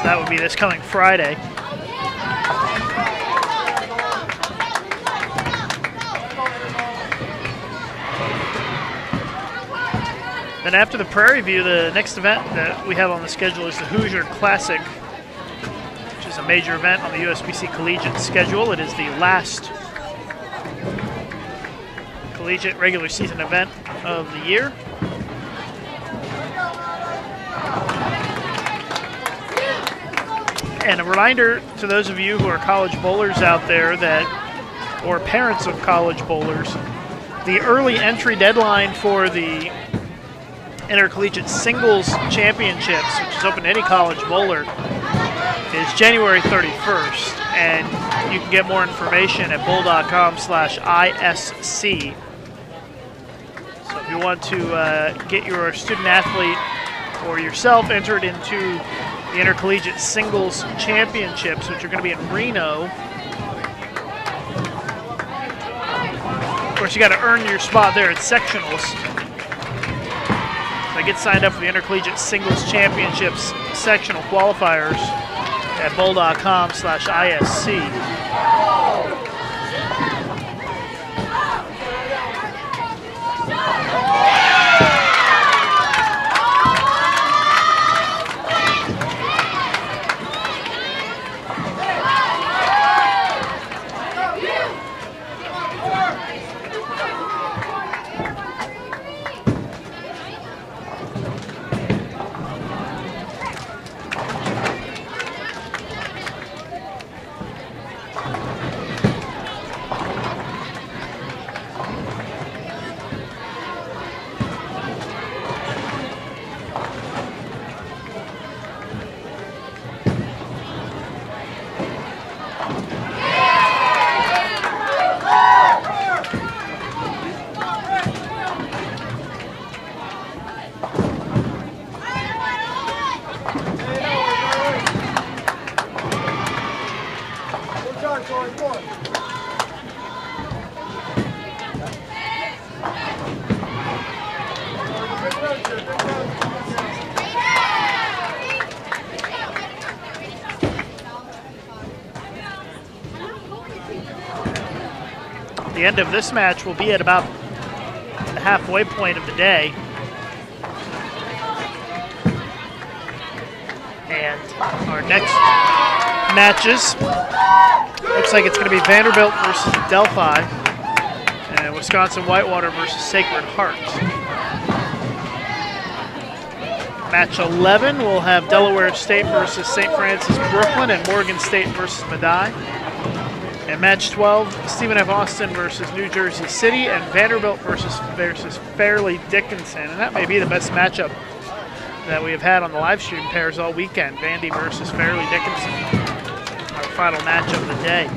that would be this coming Friday. Then after the Prairie View, the next event that we have on the schedule is the Hoosier Classic, which is a major event on the USBC collegiate schedule. It is the last collegiate regular season event of the year. And a reminder to those of you who are college bowlers out there or parents of college bowlers, the early entry deadline for the Intercollegiate Singles Championships, which is open to any college bowler, is January 31st. And you can get more information at bowl.com/ISC. So if you want to get your student athlete or yourself entered into the Intercollegiate Singles Championships, which are going to be in Reno. Of course, you got to earn your spot there at sectionals. So get signed up for the Intercollegiate Singles Championships sectional qualifiers at bowl.com/ISC. The end of this match will be at about the halfway point of the day. And our next matches, looks like it's going to be Vanderbilt versus Adelphi and Wisconsin-Whitewater versus Sacred Heart. Match 11 will have Delaware State versus St. Francis Brooklyn and Morgan State versus Medaille. And match 12, Stephen F. Austin versus New Jersey City, and Vanderbilt versus Fairleigh Dickinson. And that may be the best matchup that we have had on the live stream pairs all weekend. Vandy versus Fairleigh Dickinson, our final match of the day.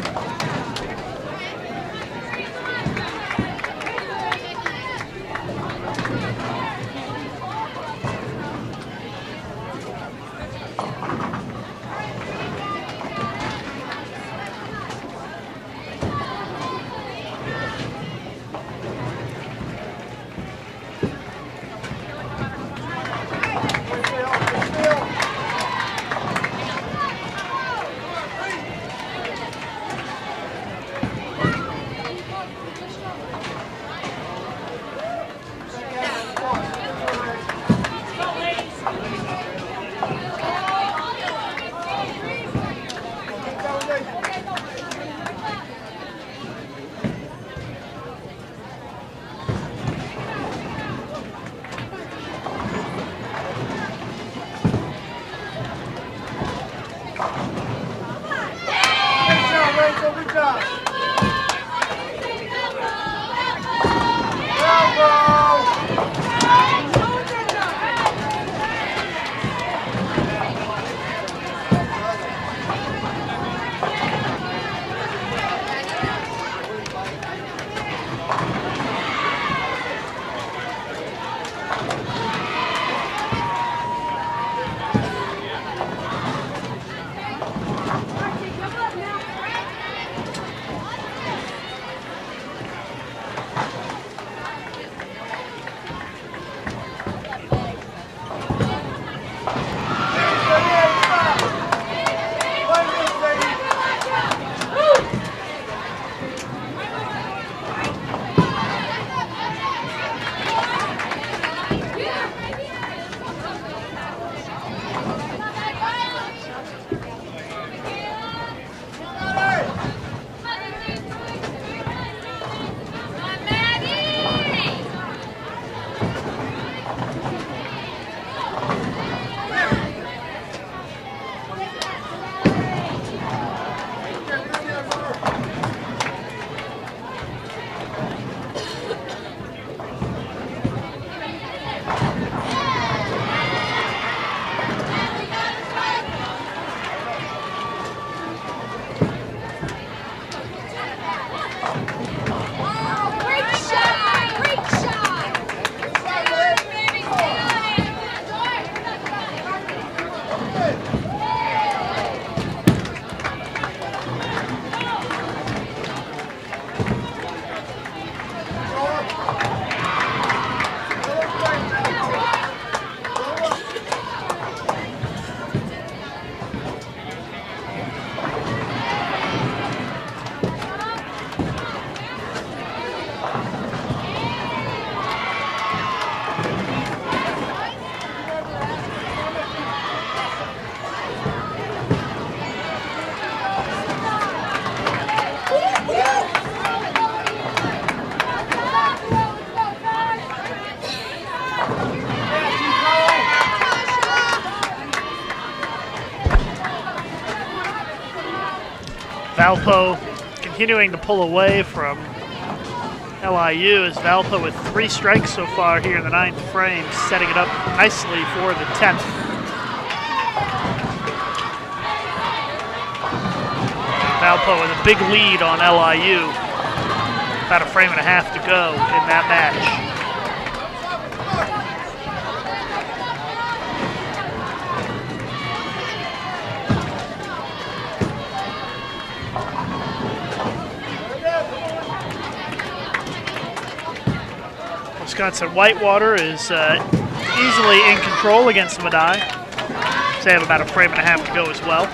Valpo continuing to pull away from LIU as Valpo with 3 strikes so far here in the 9th frame, setting it up nicely for the 10th. Valpo with a big lead on LIU. About a frame and a half to go in that match. Wisconsin-Whitewater is easily in control against Medaille. So they have about a frame and a half to go as well.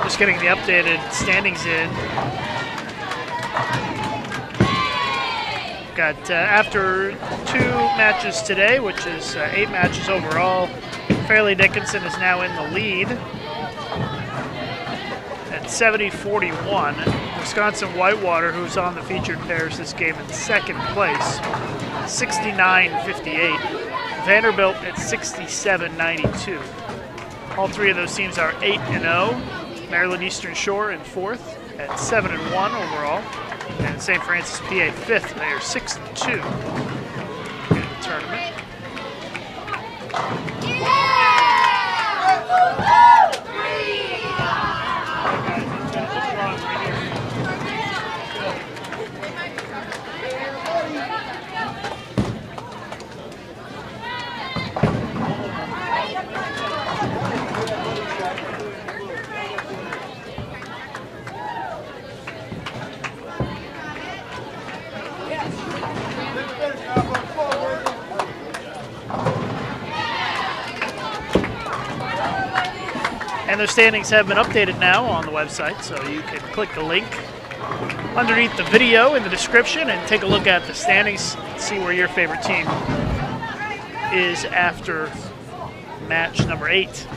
Just getting the updated standings in. Got after 2 matches today, which is 8 matches overall, Fairleigh Dickinson is now in the lead at 70-41. Wisconsin-Whitewater, who's on the featured pairs this game, in 2nd place, 69-58. Vanderbilt at 67-92. All 3 of those teams are 8-0. Maryland Eastern Shore in 4th at 7-1 overall. And St. Francis, PA, 5th. They are 6-2 in the tournament. And their standings have been updated now on the website, so you can click the link underneath the video in the description and take a look at the standings, see where your favorite team is after match number 8.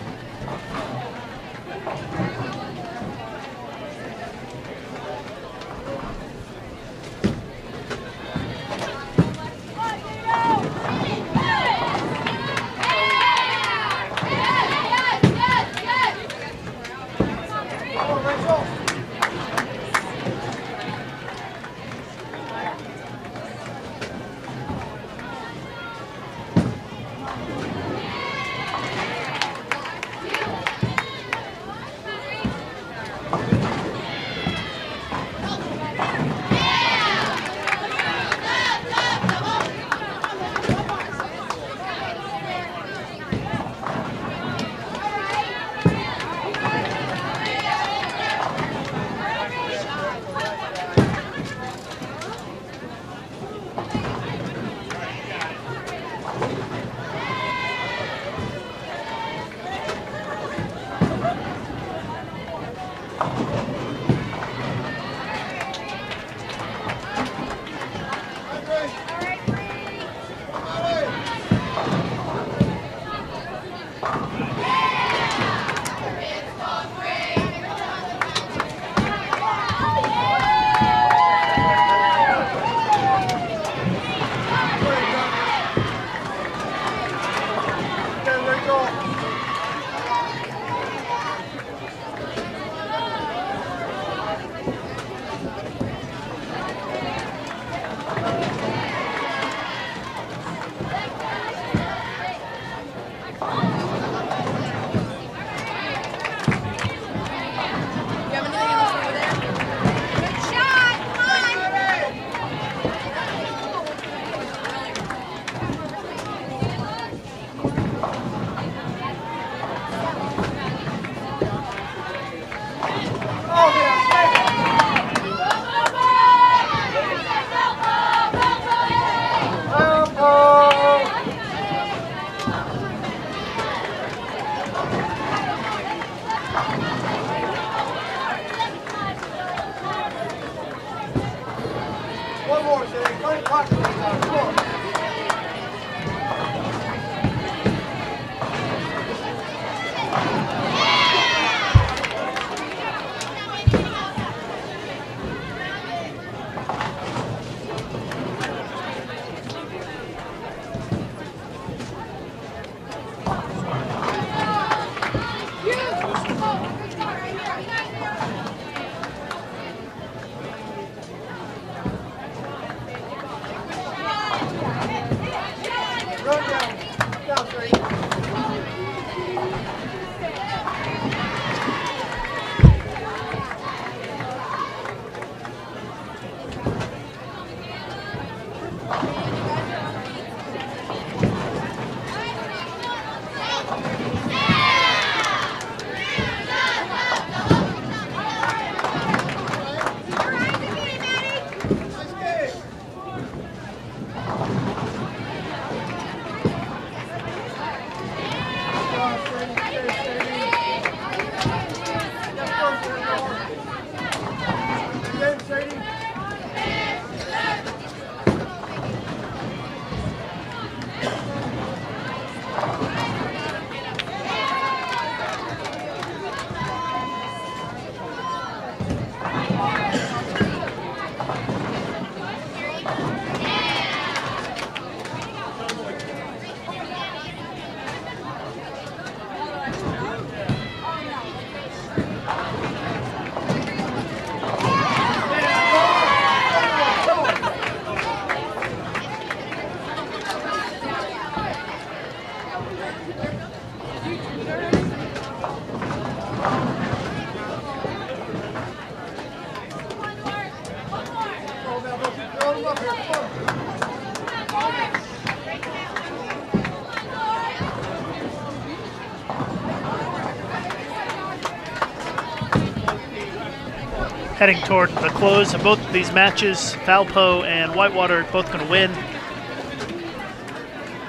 Heading toward the close of both of these matches, Valpo and Whitewater both going to win.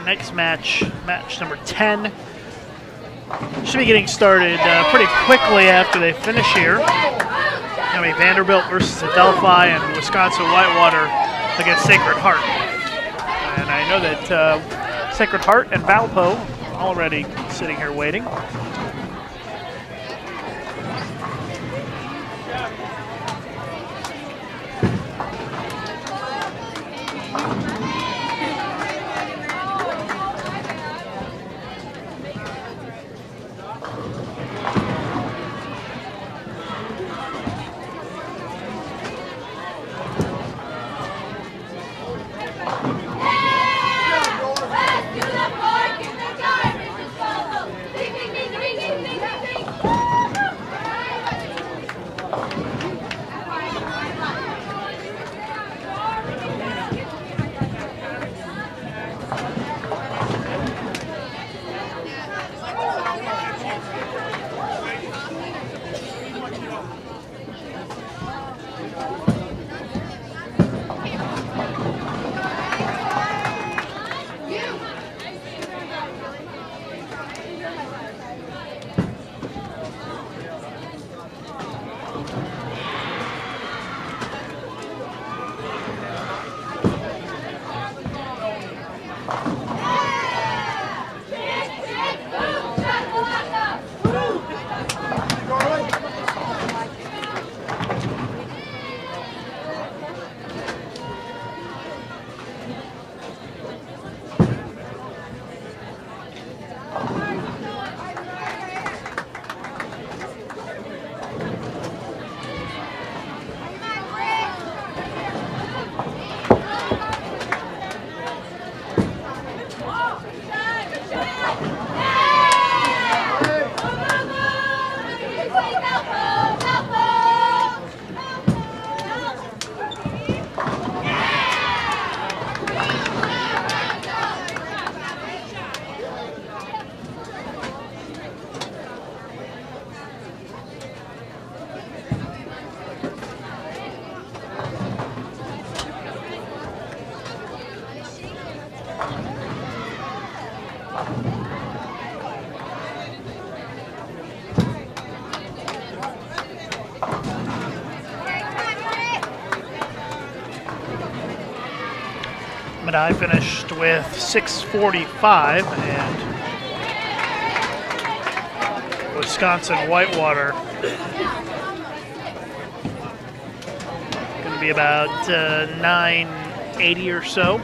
Next match, match number 10, should be getting started pretty quickly after they finish here. Going to be Vanderbilt versus Adelphi and Wisconsin-Whitewater against Sacred Heart. And I know that Sacred Heart and Valpo already sitting here waiting. Medaille finished with 6:45, and Wisconsin-Whitewater going to be about 980 or so.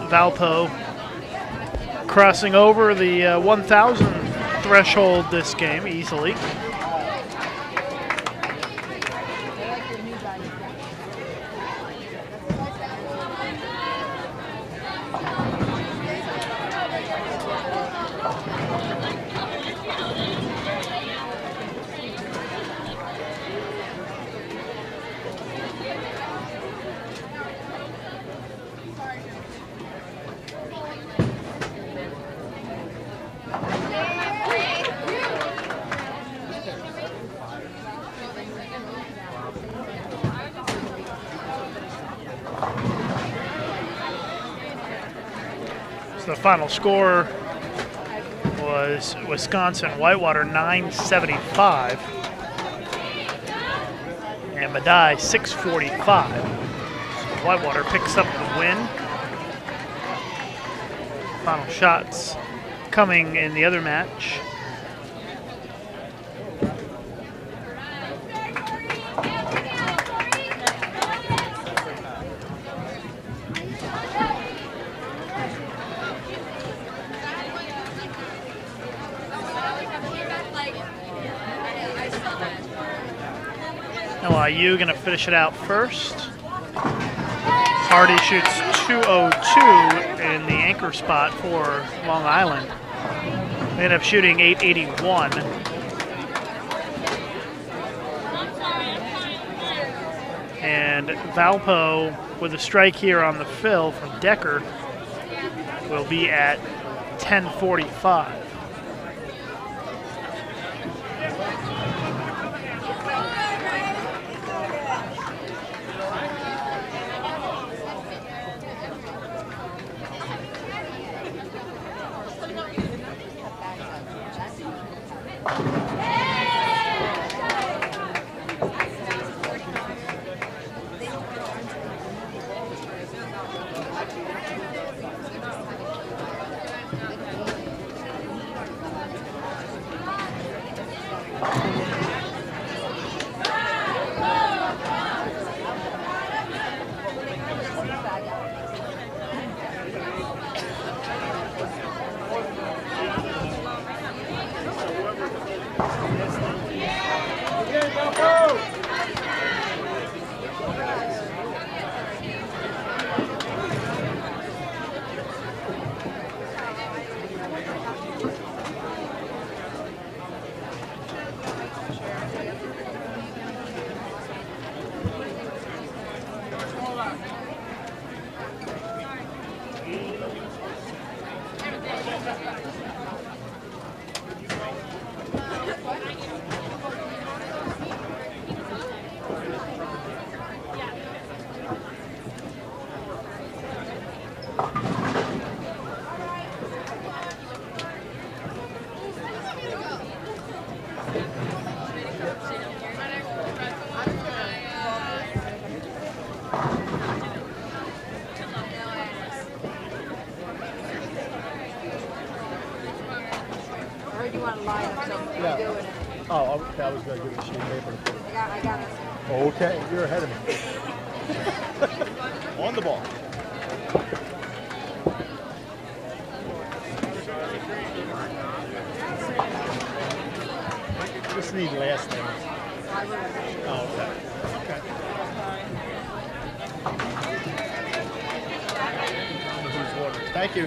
Valpo crossing over the 1,000 threshold this game easily. So the final score was Wisconsin-Whitewater 975 and Medaille 645. So Whitewater picks up the win. Final shots coming in the other match. NYU going to finish it out first. Hardy shoots 202 in the anchor spot for Long Island. They end up shooting 881. And Valpo with a strike here on the fill from Decker will be at 1045. Oh, okay, I was going to give you a sheet of paper. I got it. Okay, you're ahead of me. On the ball. Just need last names. Oh, okay. Okay. Who's ordering? Thank you.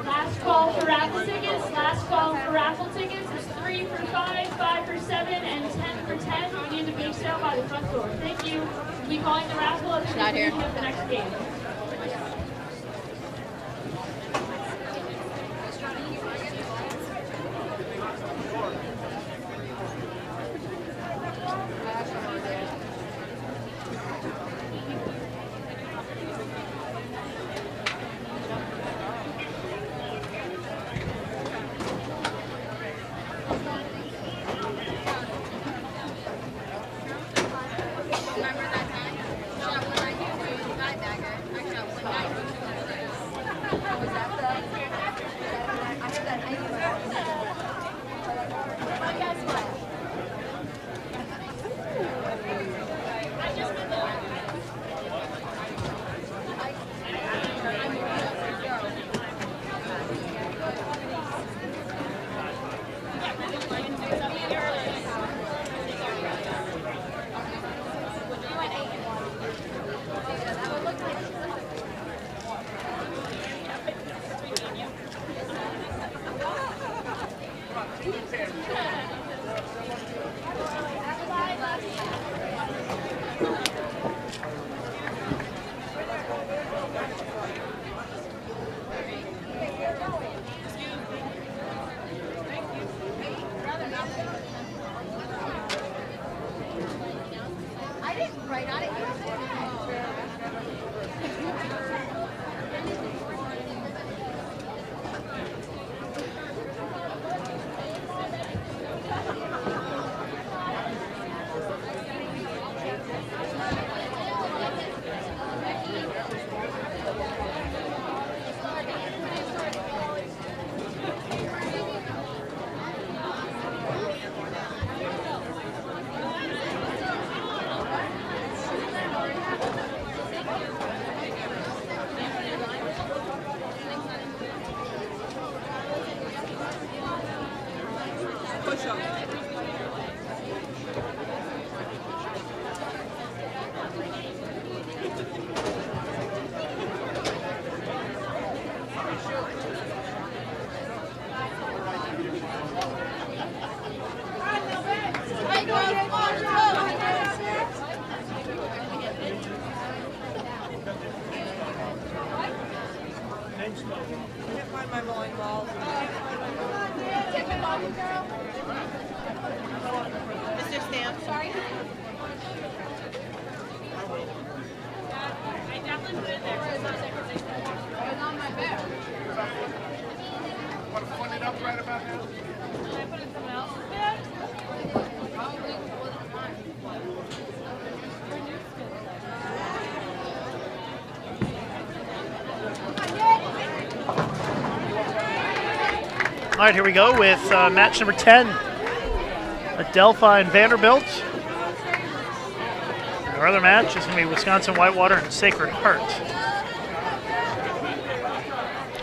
Last call for raffle tickets. Last call for raffle tickets is 3 for 5, 5 for 7, and 10 for 10. We need the bake sale by the front door. Thank you. We'll be calling the raffle at the conclusion of the next game. Can't find my bowling ball. Mr. Stamp, sorry. I definitely put it there. It's on my bed. Want to point it up right about now? Did I put it in someone else's bed? All right, here we go with match number 10, Adelphi and Vanderbilt. Our other match is going to be Wisconsin-Whitewater and Sacred Heart.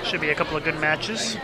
Should be a couple of good matches.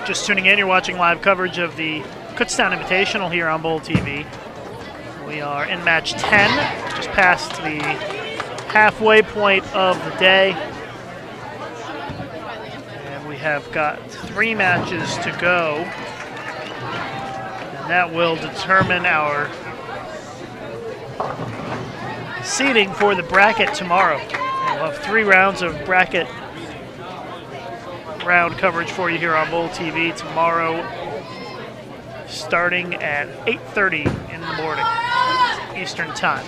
Just tuning in, you're watching live coverage of the Kutztown Invitational here on Bowl TV. We are in match 10, just past the halfway point of the day. And we have got 3 matches to go. And that will determine our seeding for the bracket tomorrow. And we'll have 3 rounds of bracket round coverage for you here on Bowl TV tomorrow, starting at 8:30 in the morning Eastern Time.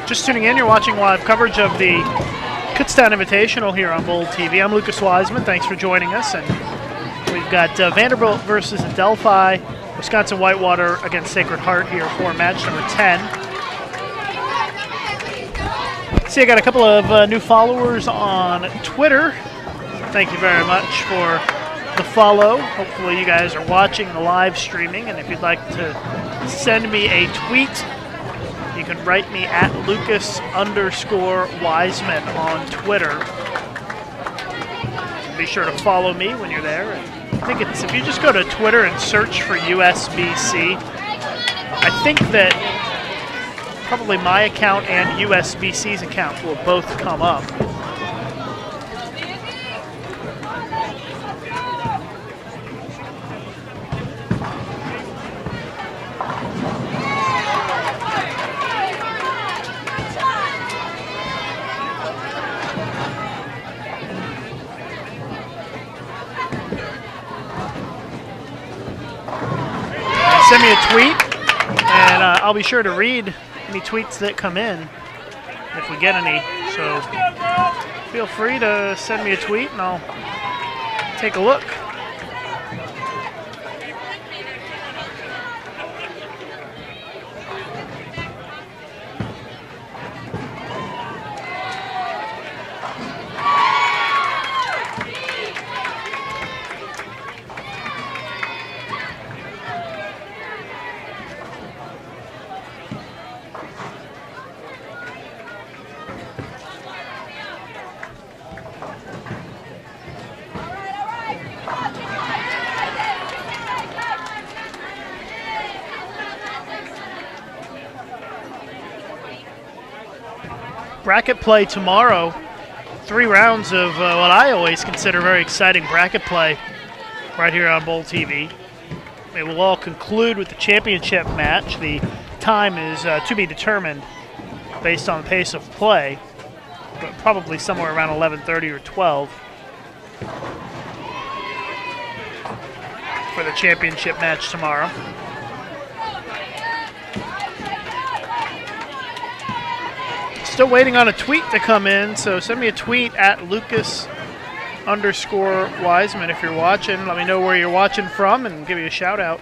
Just tuning in, you're watching live coverage of the Kutztown Invitational here on Bold TV. I'm Lucas Wiseman. Thanks for joining us. And we've got Vanderbilt versus Adelphi, Wisconsin-Whitewater against Sacred Heart here for match number 10. See, I got a couple of new followers on Twitter. Thank you very much for the follow. Hopefully you guys are watching the live streaming, and if you'd like to send me a tweet, you can write me at Lucas_Wiseman on Twitter. Be sure to follow me when you're there. And I think it's, if you just go to Twitter and search for USBC, I think that probably my account and USBC's account will both come up. Send me a tweet, and I'll be sure to read any tweets that come in if we get any. So feel free to send me a tweet, and I'll take a look. Bracket play tomorrow. 3 rounds of what I always consider very exciting bracket play right here on Bold TV. It will all conclude with the championship match. The time is to be determined based on the pace of play, but probably somewhere around 11:30 or 12 for the championship match tomorrow. Still waiting on a tweet to come in, so send me a tweet at Lucas_Wiseman Pitt_Wiseman if you're watching. Let me know where you're watching from and give you a shout out.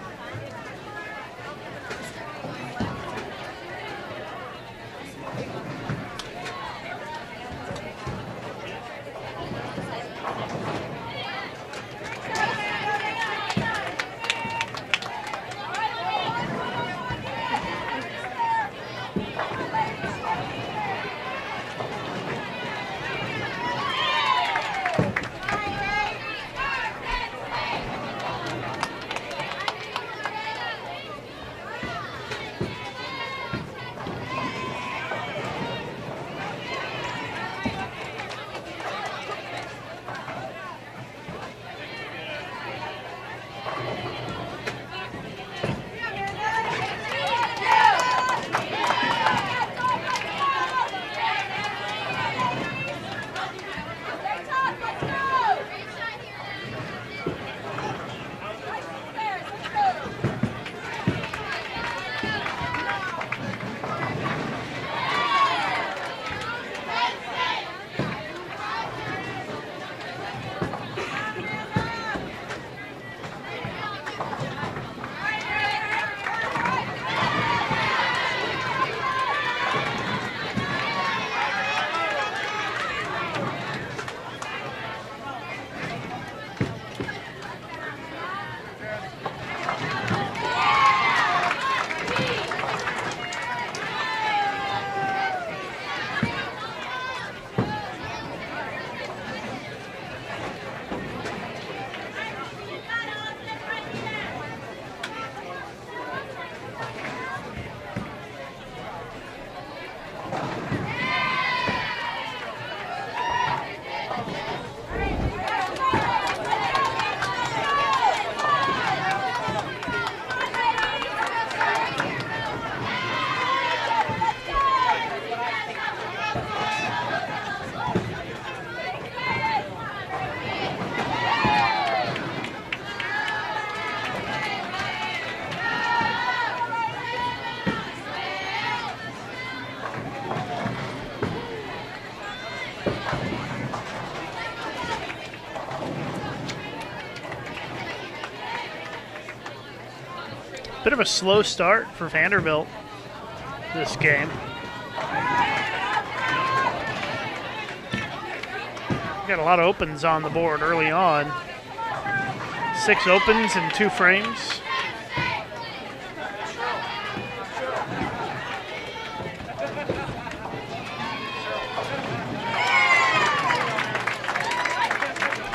Bit of a slow start for Vanderbilt this game. Got a lot of opens on the board early on. 6 opens in 2 frames.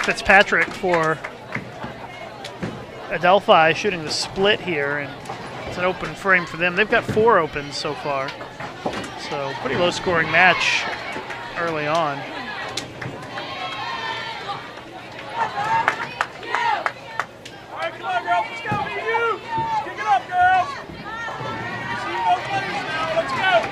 Fitzpatrick for Adelphi shooting the split here, and it's an open frame for them. They've got 4 opens so far, so pretty low scoring match early on. All right, come on, girls. Let's go. Me and you. Let's kick it up, girls. See those buddies now. Let's go.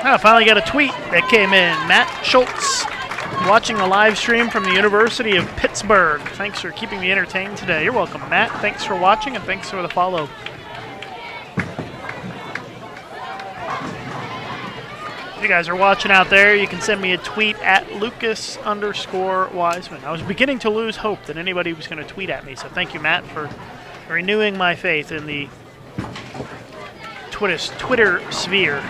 I finally got a tweet that came in. Matt Schultz, watching the live stream from the University of Pittsburgh. Thanks for keeping me entertained today. You're welcome, Matt. Thanks for watching and thanks for the follow. If you guys are watching out there, you can send me a tweet at Lucas_Wiseman. I was beginning to lose hope that anybody was going to tweet at me, so thank you, Matt, for renewing my faith in the Twitter sphere.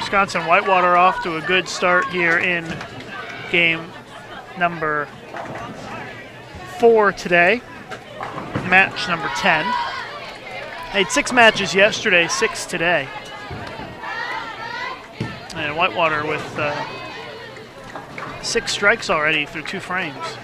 Wisconsin-Whitewater off to a good start here in game number 4 today. Match number 10. Had 6 matches yesterday, 6 today. And Whitewater with 6 strikes already through 2 frames.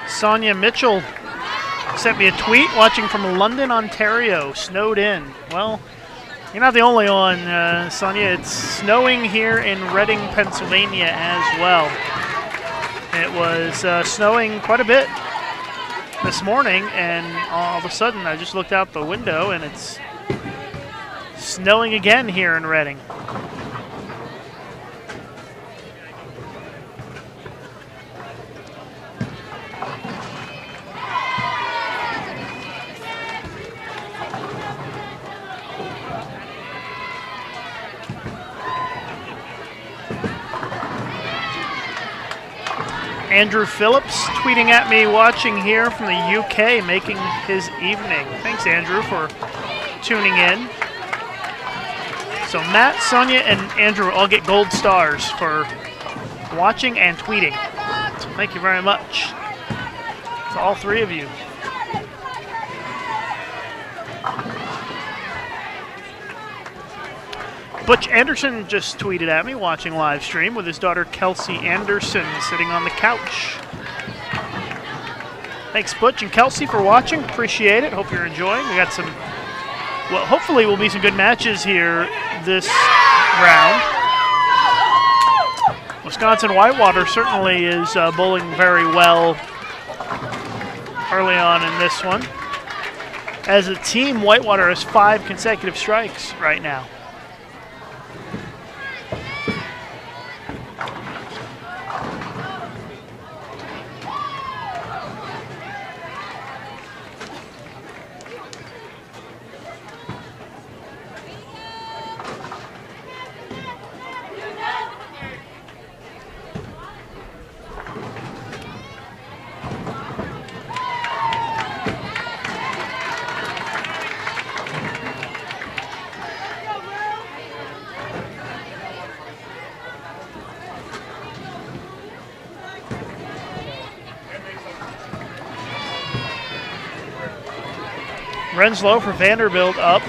Sonia Mitchell sent me a tweet watching from London, Ontario. Snowed in. Well, you're not the only one, Sonia. It's snowing here in Reading, Pennsylvania as well. It was snowing quite a bit this morning, and all of a sudden I just looked out the window and it's snowing again here in Reading. Andrew Phillips tweeting at me, watching here from the UK, making his evening. Thanks, Andrew, for tuning in. So Matt, Sonia, and Andrew all get gold stars for watching and tweeting. So thank you very much to all 3 of you. Butch Anderson just tweeted at me, watching live stream with his daughter Kelsey Anderson sitting on the couch. Thanks, Butch and Kelsey, for watching. Appreciate it. Hope you're enjoying. We got some, well, hopefully will be some good matches here this round. Wisconsin-Whitewater certainly is bowling very well early on in this one. As a team, Whitewater has 5 consecutive strikes right now. Renslow for Vanderbilt up,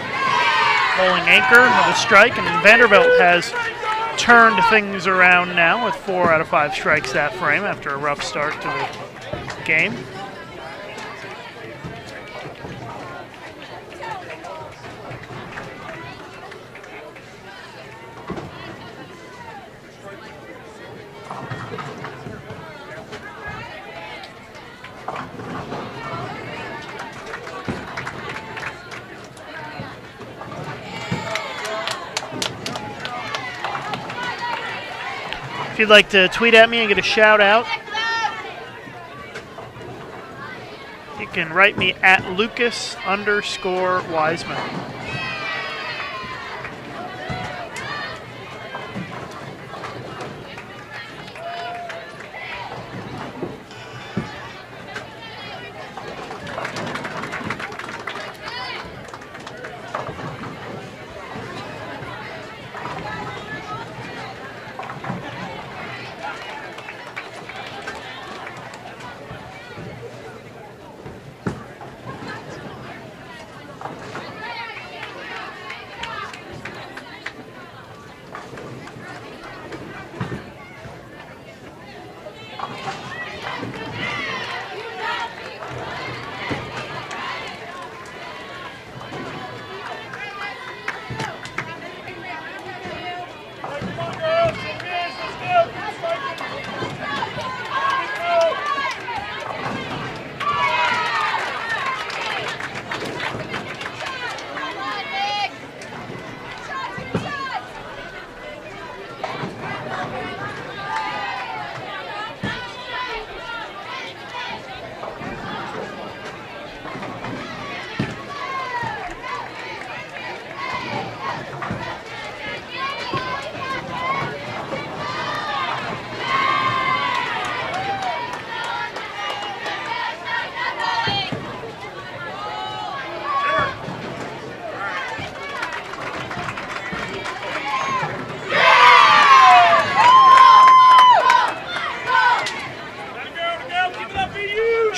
bowling anchor with a strike, and Vanderbilt has turned things around now with 4 out of 5 strikes that frame after a rough start to the game. If you'd like to tweet at me and get a shout out, you can write me at Lucas_Wiseman.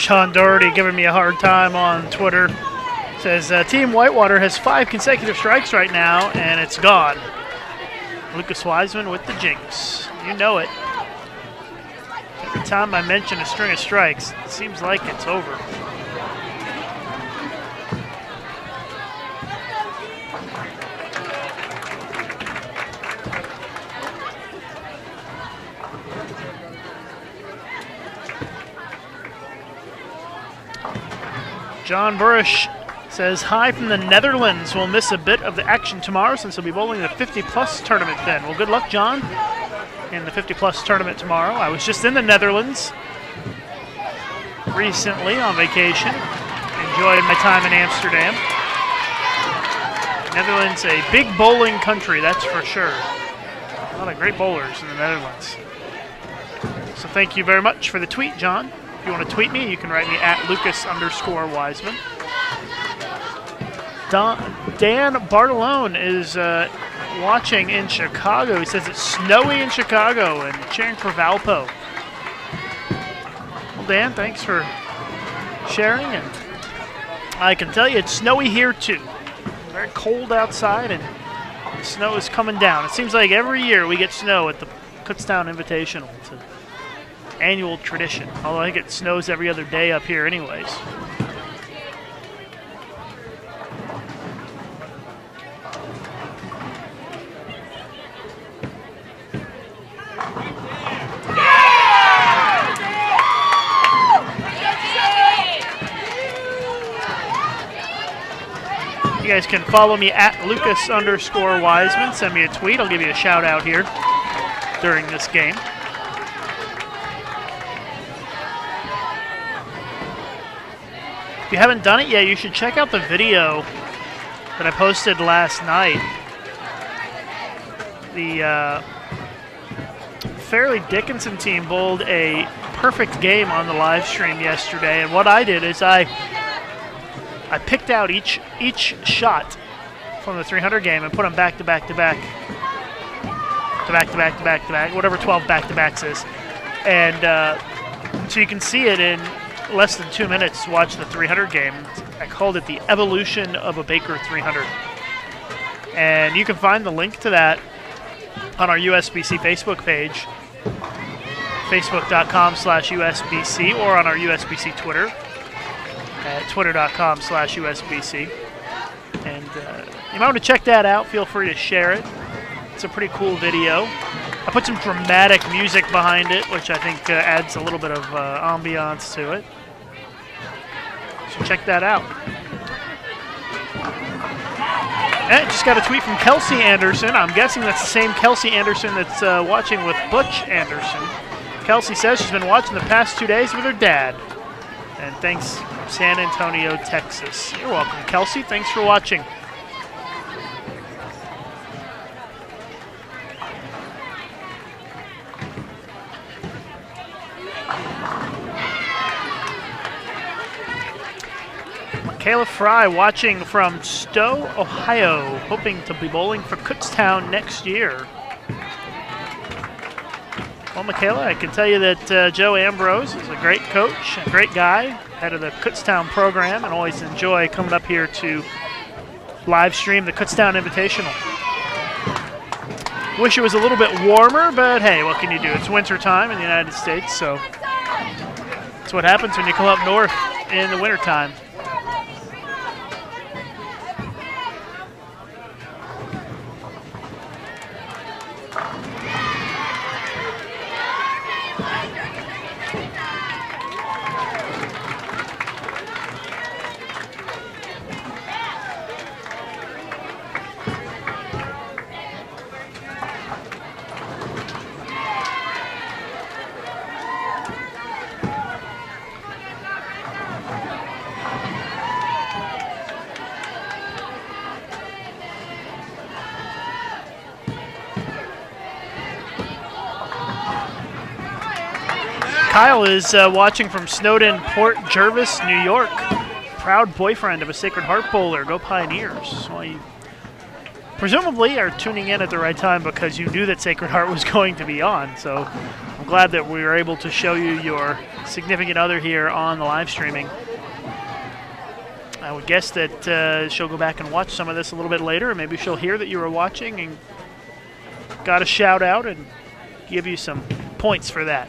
Sean Doherty giving me a hard time on Twitter. Says, Team Whitewater has 5 consecutive strikes right now, and it's gone. Lucas Wiseman with the jinx. You know it. Every time I mention a string of strikes, it seems like it's over. John Burish says, hi from the Netherlands. We'll miss a bit of the action tomorrow since we'll be bowling the 50-plus tournament then. Well, good luck, John, in the 50-plus tournament tomorrow. I was just in the Netherlands recently on vacation. Enjoyed my time in Amsterdam. Netherlands, a big bowling country, that's for sure. A lot of great bowlers in the Netherlands. So thank you very much for the tweet, John. If you want to tweet me, you can write me at Lucas_Wiseman. Dan Bartolone is watching in Chicago. He says it's snowy in Chicago and cheering for Valpo. Well, Dan, thanks for sharing. And I can tell you it's snowy here too. Very cold outside and the snow is coming down. It seems like every year we get snow at the Kutztown Invitational. It's an annual tradition, although I think it snows every other day up here anyways. You guys can follow me at Lucas_Wiseman. Send me a tweet. I'll give you a shout out here during this game. If you haven't done it yet, you should check out the video that I posted last night. The Fairleigh Dickinson team bowled a perfect game on the live stream yesterday, and what I did is I picked out each shot from the 300 game and put them back to back to back, whatever 12 back-to-backs is. And so you can see it in less than 2 minutes to watch the 300 game. I called it the evolution of a Baker 300. And you can find the link to that on our USBC Facebook page, facebook.com/USBC, or on our USBC Twitter at twitter.com/USBC. And you might want to check that out. Feel free to share it. It's a pretty cool video. I put some dramatic music behind it, which I think adds a little bit of ambiance to it. So check that out. And just got a tweet from Kelsey Anderson. I'm guessing that's the same Kelsey Anderson that's watching with Butch Anderson. Kelsey says she's been watching the past 2 days with her dad. And thanks from San Antonio, Texas. You're welcome, Kelsey. Thanks for watching. Kayla Fry watching from Stowe, Ohio, hoping to be bowling for Kutztown next year. Well, Michaela, I can tell you that Joe Ambrose is a great coach, a great guy, head of the Kutztown program, and always enjoy coming up here to live stream the Kutztown Invitational. Wish it was a little bit warmer, but hey, what can you do? It's winter time in the United States, so that's what happens when you come up north in the wintertime. Kyle is watching from Snowden, Port Jervis, New York. Proud boyfriend of a Sacred Heart bowler. Go Pioneers. Well, you presumably are tuning in at the right time because you knew that Sacred Heart was going to be on. So I'm glad that we were able to show you your significant other here on the live streaming. I would guess that she'll go back and watch some of this a little bit later, and maybe she'll hear that you were watching and got a shout out and give you some points for that.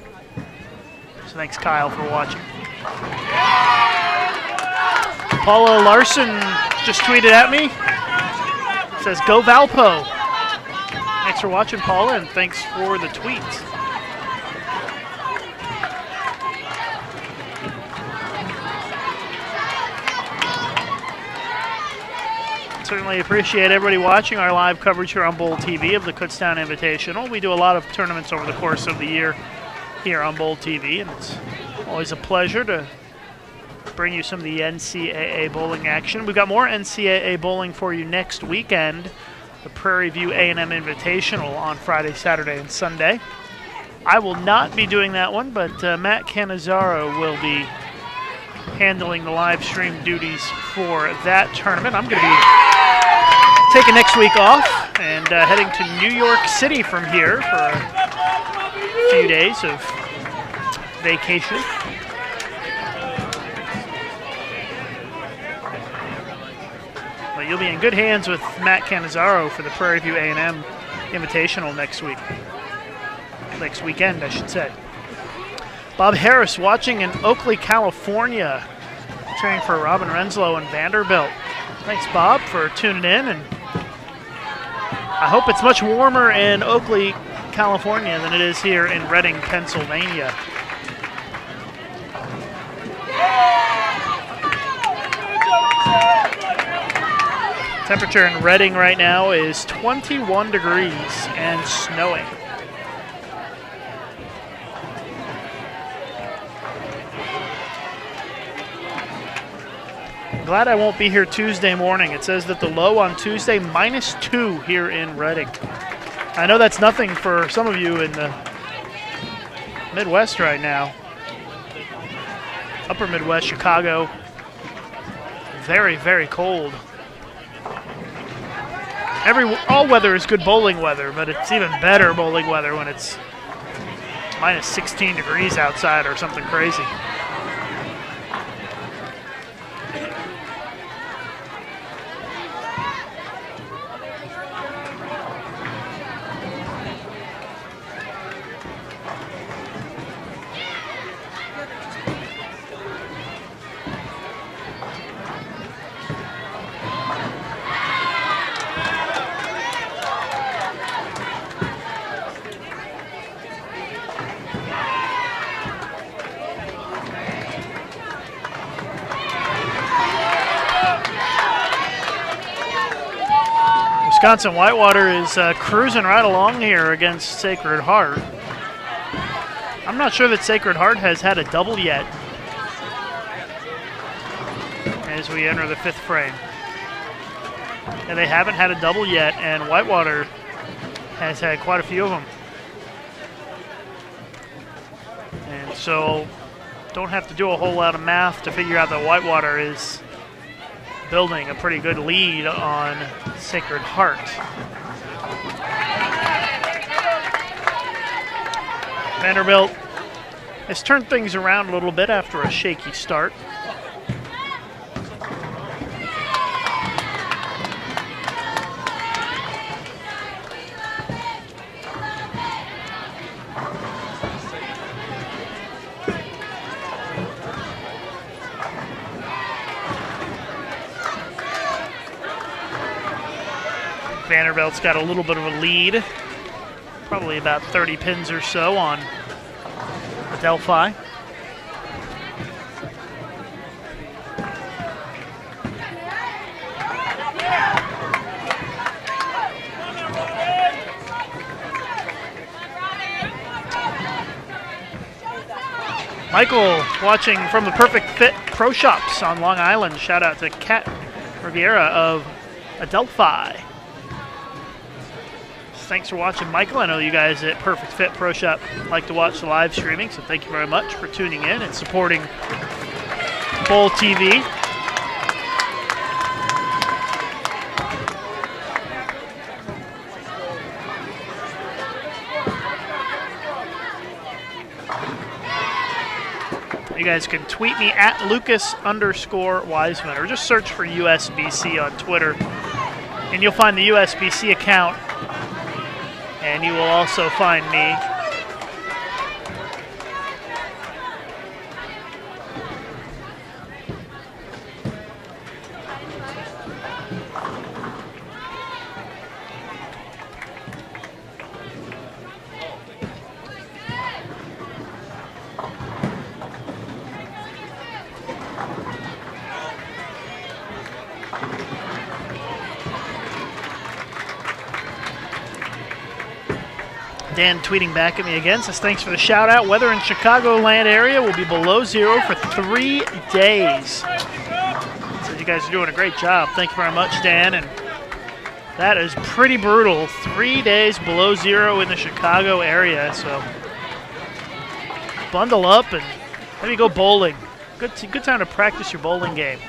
So thanks, Kyle, for watching. Paula Larson just tweeted at me. Says, go Valpo. Thanks for watching, Paula, and thanks for the tweets. Certainly appreciate everybody watching our live coverage here on Bowl TV of the Kutztown Invitational. We do a lot of tournaments over the course of the year here on Bowl TV, and it's always a pleasure to bring you some of the NCAA bowling action. We've got more NCAA bowling for you next weekend. The Prairie View A&M Invitational on Friday, Saturday, and Sunday. I will not be doing that one, but Matt Cannizzaro will be handling the live stream duties for that tournament. I'm going to be taking next week off and heading to New York City from here for a few days of vacation. But you'll be in good hands with Matt Cannizzaro for the Prairie View A&M Invitational next weekend, I should say. Bob Harris watching in Oakley, California, cheering for Robin Renslow and Vanderbilt. Thanks, Bob, for tuning in, and I hope it's much warmer in Oakley, California than it is here in Reading, Pennsylvania. Temperature in Reading right now is 21 degrees and snowing. Glad I won't be here Tuesday morning. It says that the low on Tuesday, -2 here in Reading. I know that's nothing for some of you in the Midwest right now. Upper Midwest, Chicago, very, very cold. All weather is good bowling weather, but it's even better bowling weather when it's -16 degrees outside or something crazy. Wisconsin-Whitewater is cruising right along here against Sacred Heart. I'm not sure that Sacred Heart has had a double yet as we enter the 5th frame. And they haven't had a double yet, and Whitewater has had quite a few of them. And so don't have to do a whole lot of math to figure out that Whitewater is building a pretty good lead on Sacred Heart. Vanderbilt has turned things around a little bit after a shaky start. Vanderbilt's got a little bit of a lead, probably about 30 pins or so on Adelphi. Michael watching from the Perfect Fit Pro Shops on Long Island. Shout out to Kat Riviera of Adelphi. Thanks for watching, Michael. I know you guys at Perfect Fit Pro Shop like to watch the live streaming, so thank you very much for tuning in and supporting Bowl TV. You guys can tweet me at Lucas_Wiseman or just search for USBC on Twitter. And you'll find the USBC account. And you will also find me. Dan tweeting back at me again, says thanks for the shout out. Weather in Chicagoland area will be below 0 for 3 days. Says you guys are doing a great job. Thank you very much, Dan. And that is pretty brutal. 3 days below 0 in the Chicago area. So bundle up and maybe go bowling. Good time to practice your bowling game.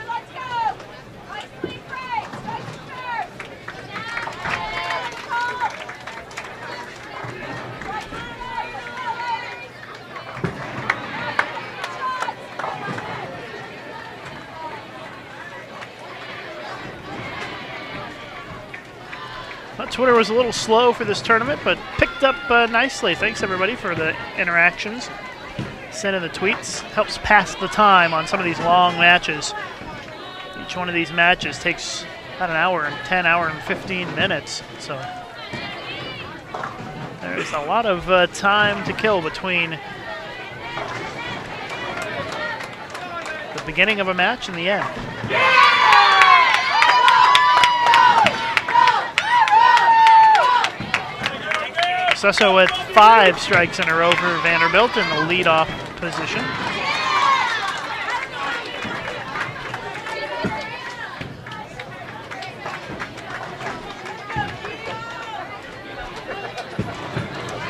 Twitter was a little slow for this tournament, but picked up nicely. Thanks, everybody, for the interactions. Sending the tweets. Helps pass the time on some of these long matches. Each one of these matches takes about an hour and 10, hour and 15 minutes. So there's a lot of time to kill between the beginning of a match and the end. Susso with 5 strikes in a row for Vanderbilt in the leadoff position.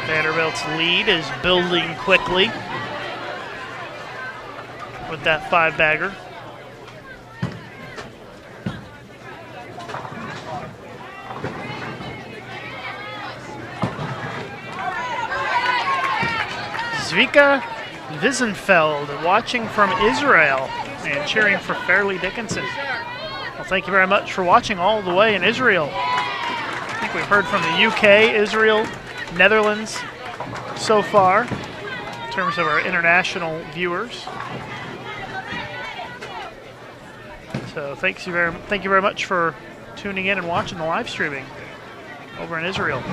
Vanderbilt's lead is building quickly with that 5-bagger. Zvika Wiesenfeld watching from Israel and cheering for Fairleigh Dickinson. Well, thank you very much for watching all the way in Israel. I think we've heard from the UK, Israel, Netherlands so far in terms of our international viewers. So thank you very much for tuning in and watching the live streaming over in Israel.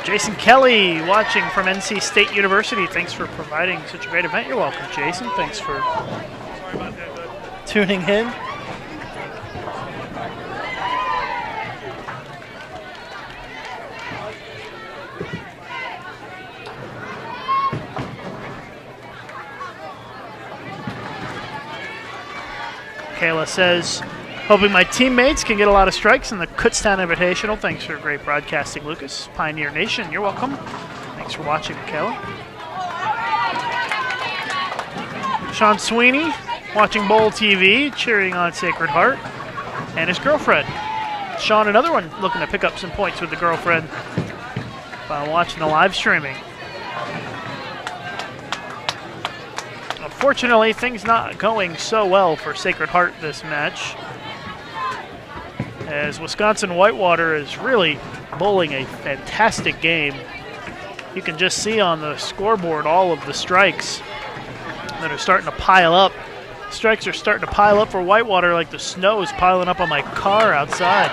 Jason Kelly watching from NC State University. Thanks for providing such a great event. You're welcome, Jason. Thanks for tuning in. Kayla says, hoping my teammates can get a lot of strikes in the Kutztown Invitational. Thanks for great broadcasting, Lucas. Pioneer Nation, you're welcome. Thanks for watching, Kayla. Sean Sweeney watching Bowl TV, cheering on Sacred Heart, and his girlfriend. Sean, another one looking to pick up some points with the girlfriend by watching the live streaming. Unfortunately, things not going so well for Sacred Heart this match, as Wisconsin-Whitewater is really bowling a fantastic game. You can just see on the scoreboard all of the strikes that are starting to pile up. Strikes are starting to pile up for Whitewater like the snow is piling up on my car outside.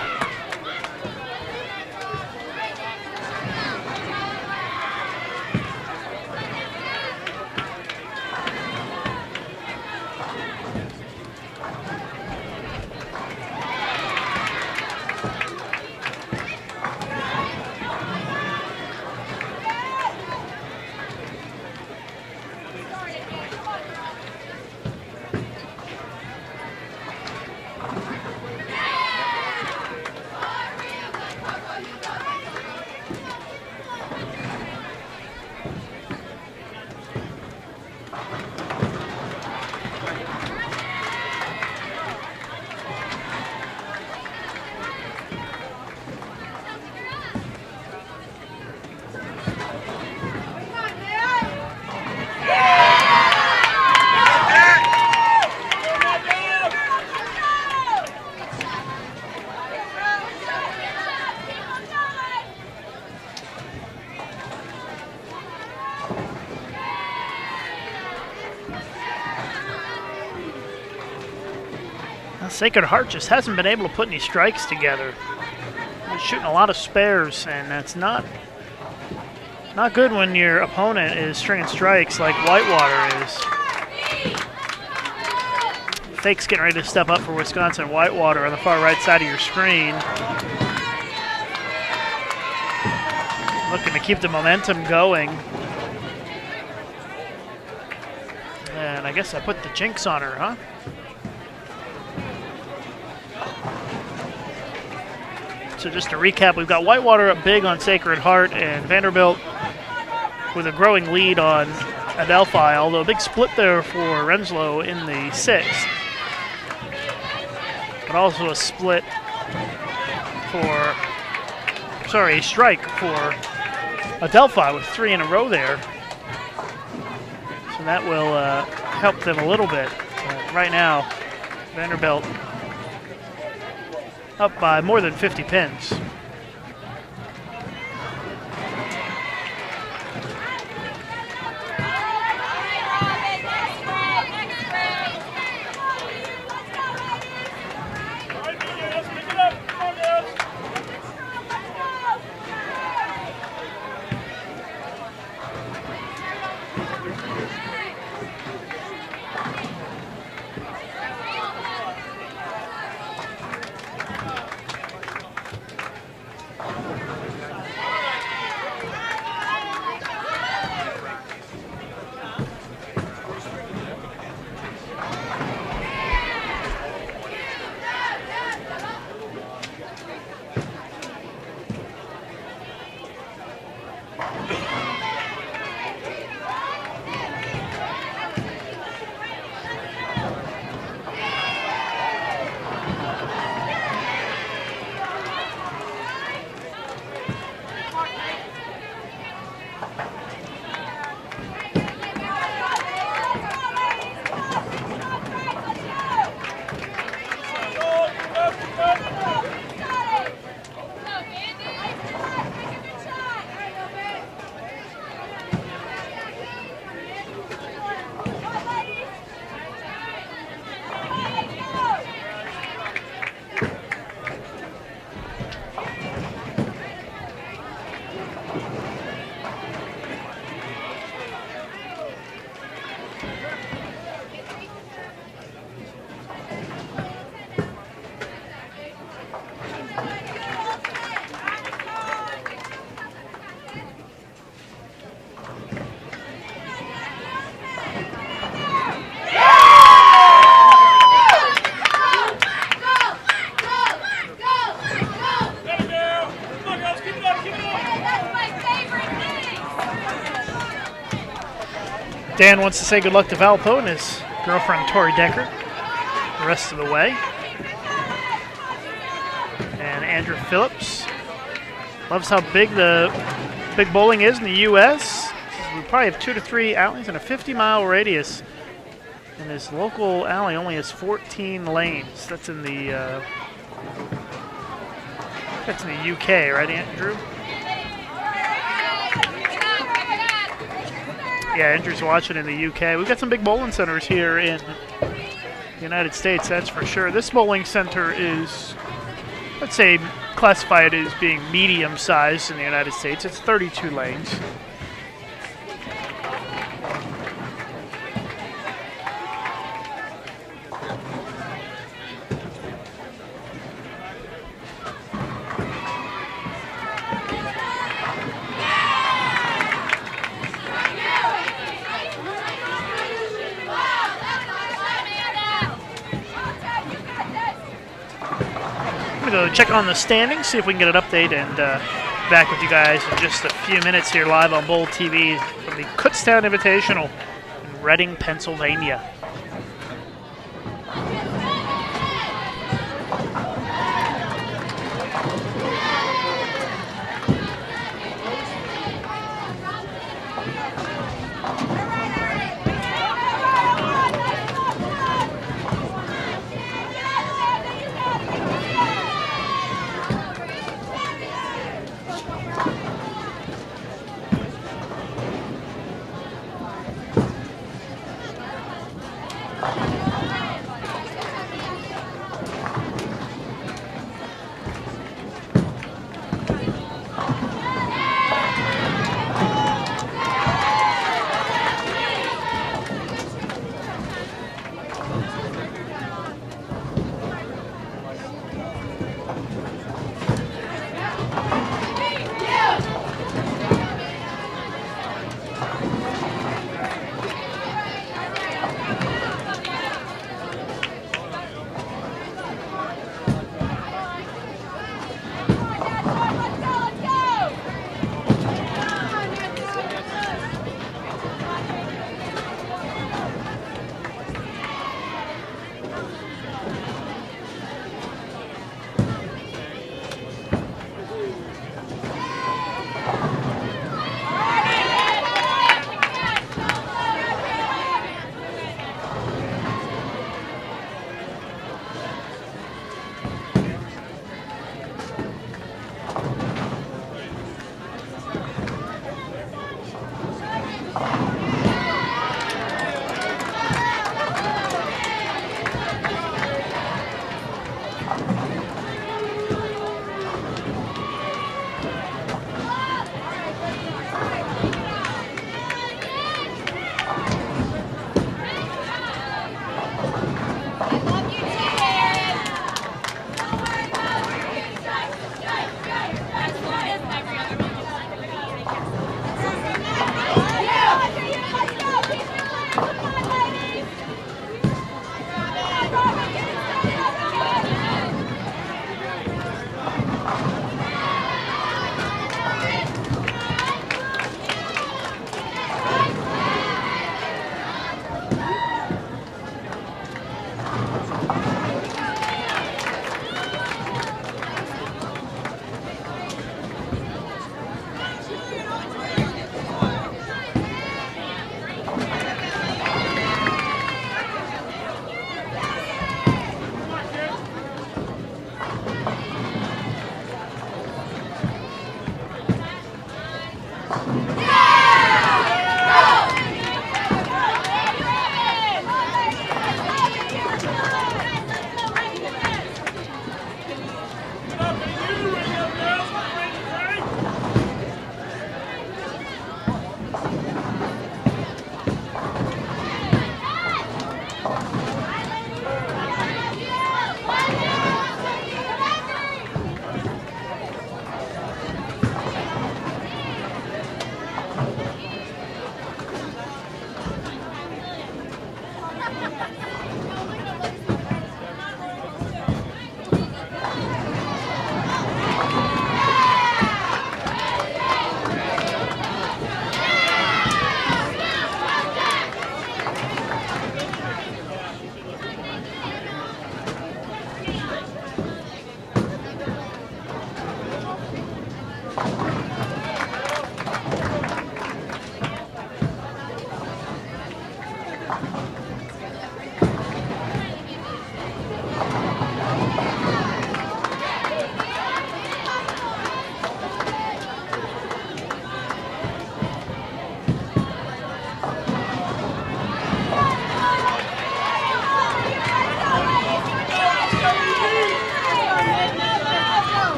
Sacred Heart just hasn't been able to put any strikes together. They're shooting a lot of spares, and that's not good when your opponent is stringing strikes like Whitewater is. Fake's getting ready to step up for Wisconsin-Whitewater on the far right side of your screen. Looking to keep the momentum going. And I guess I put the jinx on her, huh? So just to recap, we've got Whitewater up big on Sacred Heart and Vanderbilt with a growing lead on Adelphi, although a big split there for Renslow in the 6th. But also a split for, a strike for Adelphi with 3 in a row there. So that will help them a little bit. Right now, Vanderbilt up by more than 50 pins. Dan wants to say good luck to Valpo and his girlfriend Tori Decker the rest of the way. And Andrew Phillips loves how big the big bowling is in the U.S. We probably have 2 to 3 alleys in a 50-mile radius. And his local alley only has 14 lanes. That's in the UK, right, Andrew? Yeah, Andrew's watching in the UK. We've got some big bowling centers here in the United States, that's for sure. This bowling center is, let's say, classified as being medium-sized in the United States. It's 32 lanes. Go check on the standings, see if we can get an update, and back with you guys in just a few minutes here live on Bowl TV from the Kutztown Invitational in Reading, Pennsylvania.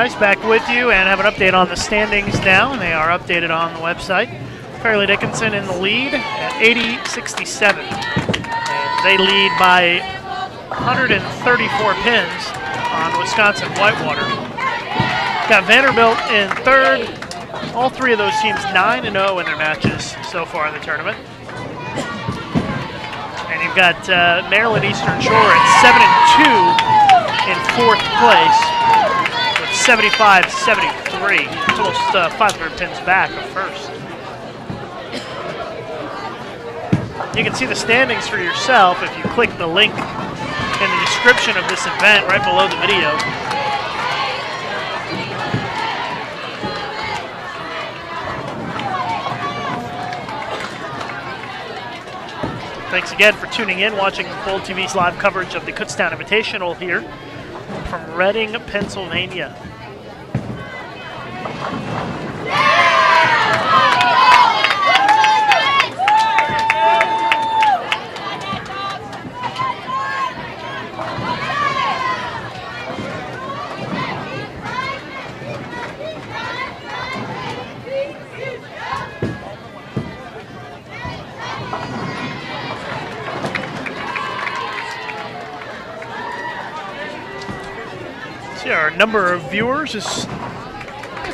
guys, back with you and have an update on the standings now, and they are updated on the website. Fairleigh Dickinson in the lead at 80-67. And they lead by 134 pins on Wisconsin-Whitewater. Got Vanderbilt in third. All three of those teams 9-0 in their matches so far in the tournament. And you've got Maryland Eastern Shore at 7-2 in fourth place with 75-73. It's almost 500 pins back of first. You can see the standings for yourself if you click the link in the description of this event right below the video. Thanks again for tuning in, watching Bold TV's live coverage of the Kutztown Invitational here from Reading, Pennsylvania. Our number of viewers it's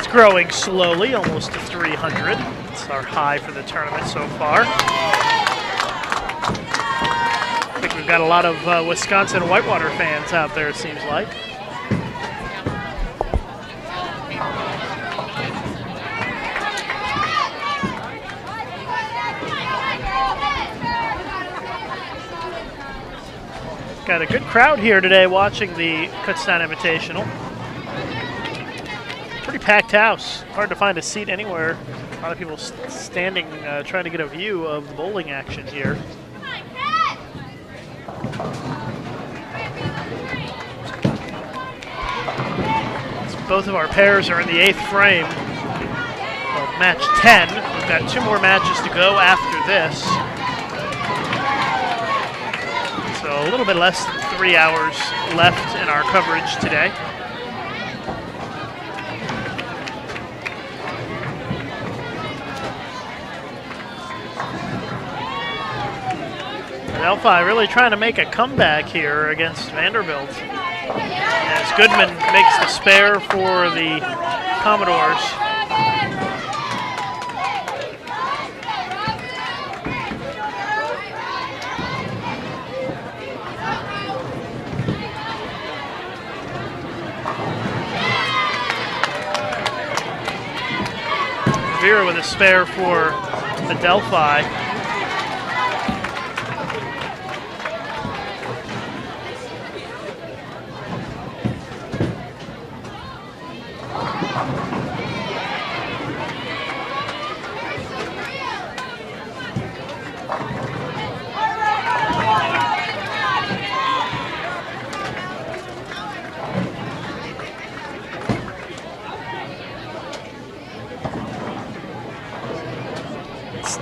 growing slowly, almost to 300. It's our high for the tournament so far. I think we've got a lot of Wisconsin-Whitewater fans out there, it seems like. Got a good crowd here today watching the Kutztown Invitational. Pretty packed house. Hard to find a seat anywhere. A lot of people standing, trying to get a view of the bowling action here. Both of our pairs are in the 8th frame of match 10. We've got 2 more matches to go after this. So a little bit less than 3 hours left in our coverage today. Adelphi really trying to make a comeback here against Vanderbilt. As Goodman makes the spare for the Commodores. Vera with a spare for Adelphi.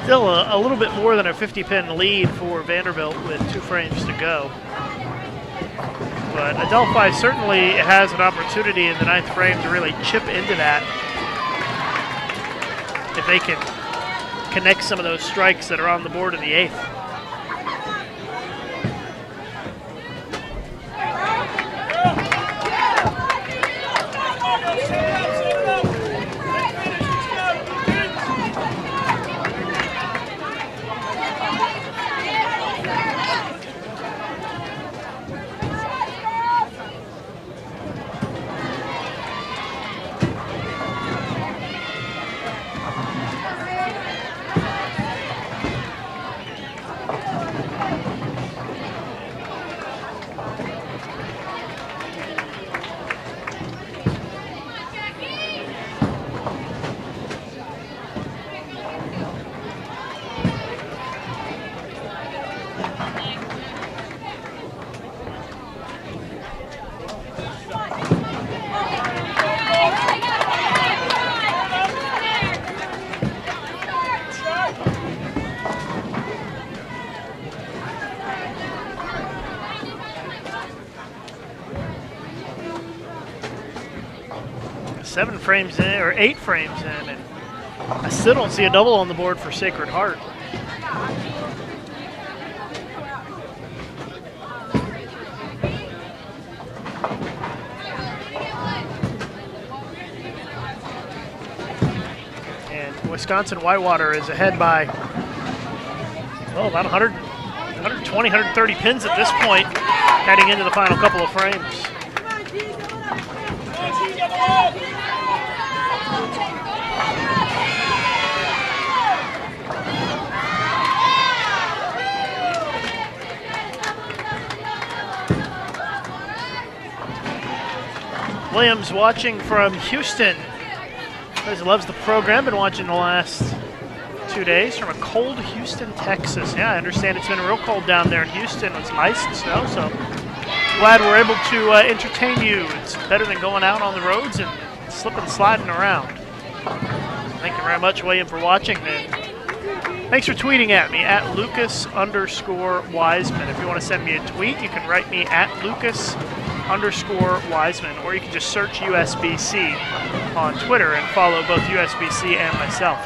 Still a little bit more than a 50-pin lead for Vanderbilt with 2 frames to go. But Adelphi certainly has an opportunity in the 9th frame to really chip into that if they can connect some of those strikes that are on the board in the 8th. 7 frames in, or 8 frames in, and I still don't see a double on the board for Sacred Heart. And Wisconsin-Whitewater is ahead by, well, about 120, 130 pins at this point, heading into the final couple of frames. Williams watching from Houston. He loves the program, been watching the last 2 days from a cold Houston, Texas. Yeah, I understand it's been real cold down there in Houston with some ice and snow, so glad we're able to entertain you. It's better than going out on the roads and slipping and sliding around. Thank you very much, William, for watching. And thanks for tweeting at me, at Lucas_Wiseman. If you want to send me a tweet, you can write me at Lucas_Wiseman, or you can just search USBC on Twitter and follow both USBC and myself.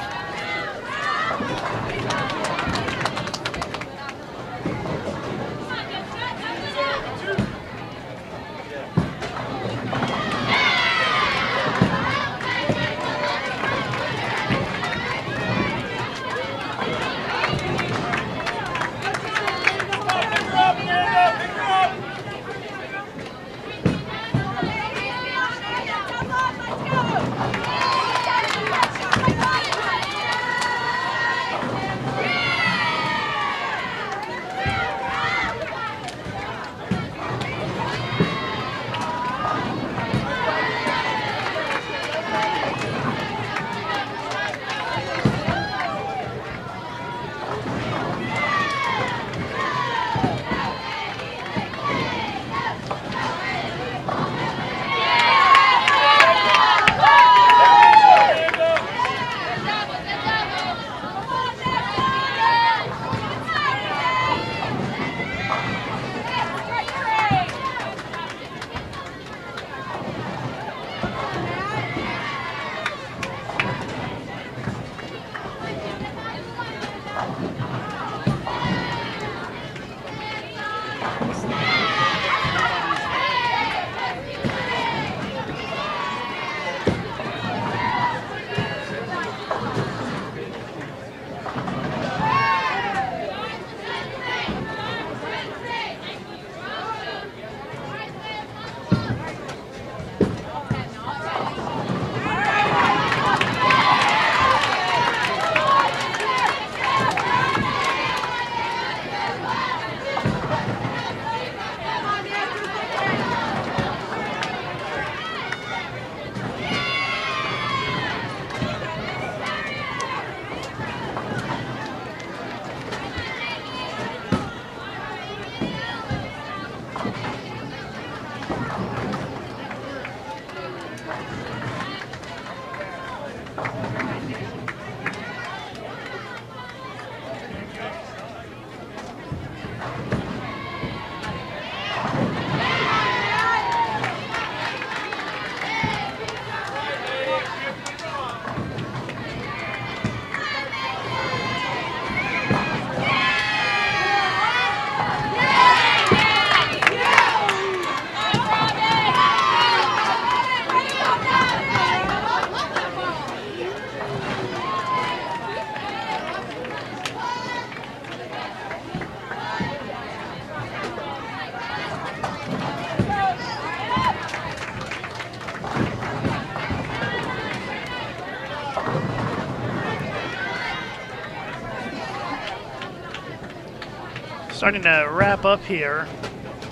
Starting to wrap up here.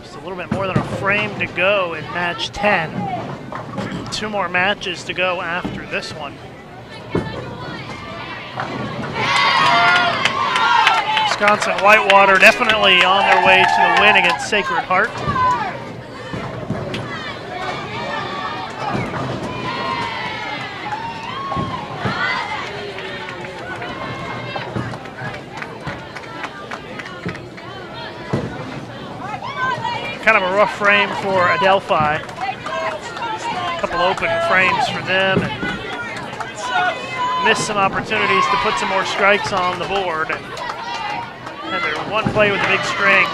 Just a little bit more than a frame to go in match 10. 2 more matches to go after this one. Wisconsin-Whitewater definitely on their way to the win against Sacred Heart. Kind of a rough frame for Adelphi. a couple open frames for them and missed some opportunities to put some more strikes on the board. And had their one play with the big string,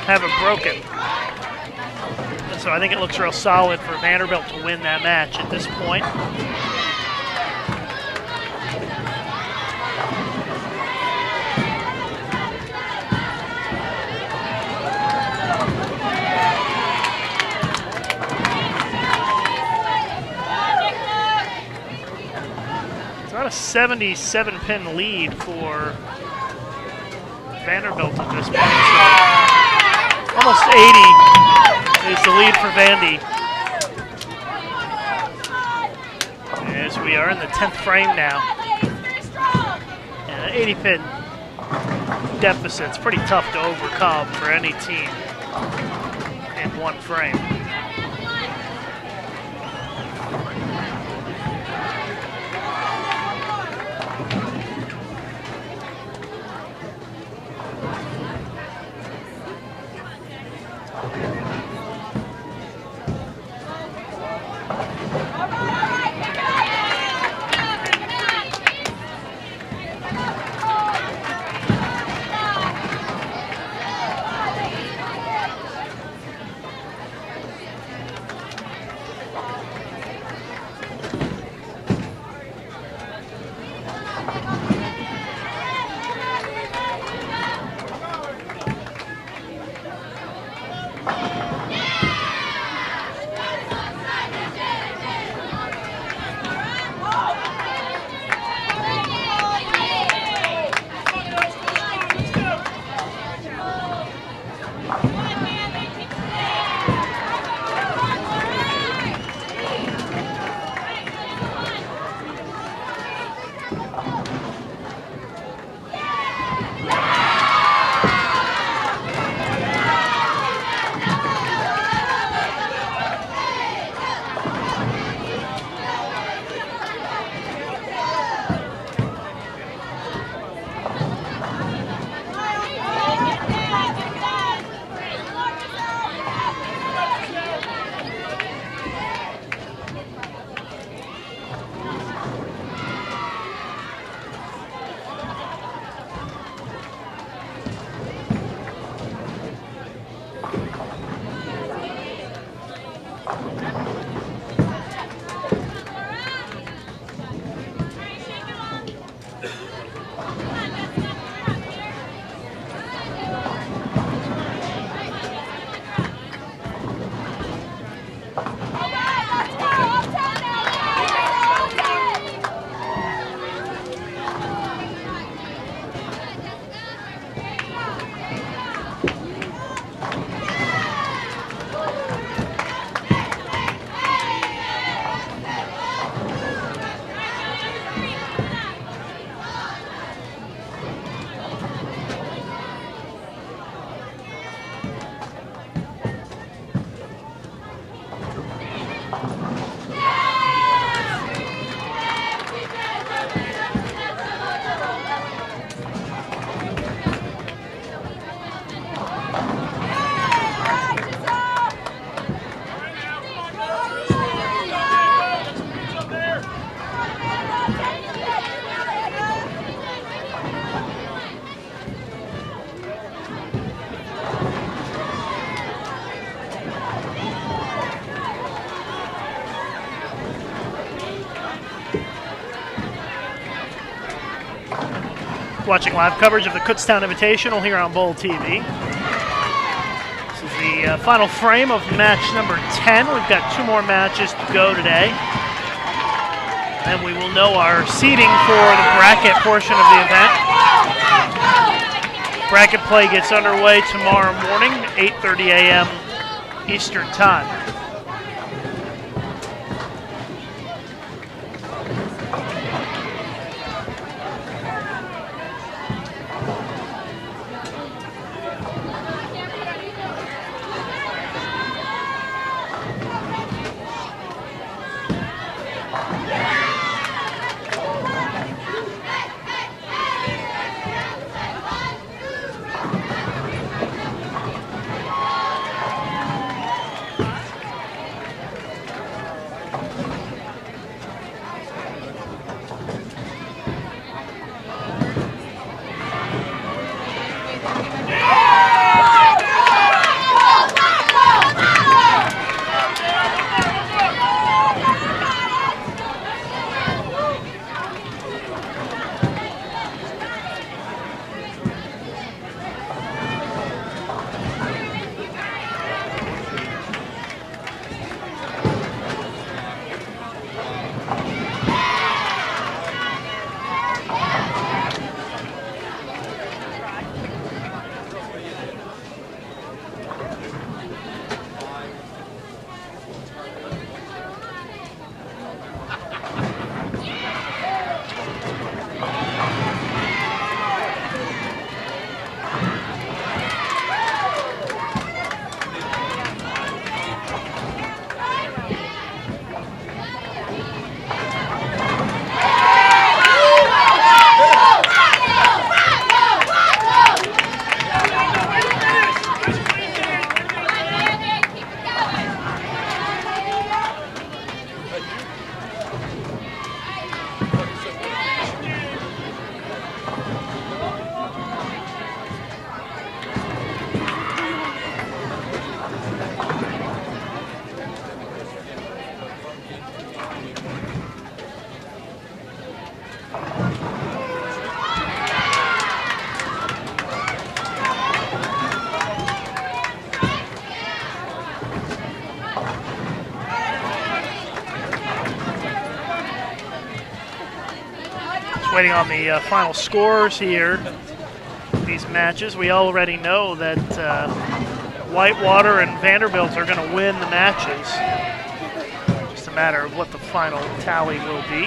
have it broken. And so I think it looks real solid for Vanderbilt to win that match at this point. About a 77-pin lead for Vanderbilt at this point. So almost 80 is the lead for Vandy. As we are in the 10th frame now. And an 80-pin deficit's pretty tough to overcome for any team in one frame. Watching live coverage of the Kutztown Invitational here on Bowl TV. This is the final frame of match number 10. We've got 2 more matches to go today. And we will know our seeding for the bracket portion of the event. Bracket play gets underway tomorrow morning, 8:30 a.m. Eastern Time. Waiting on the final scores here. These matches, we already know that Whitewater and Vanderbilt are going to win the matches. Just a matter of what the final tally will be.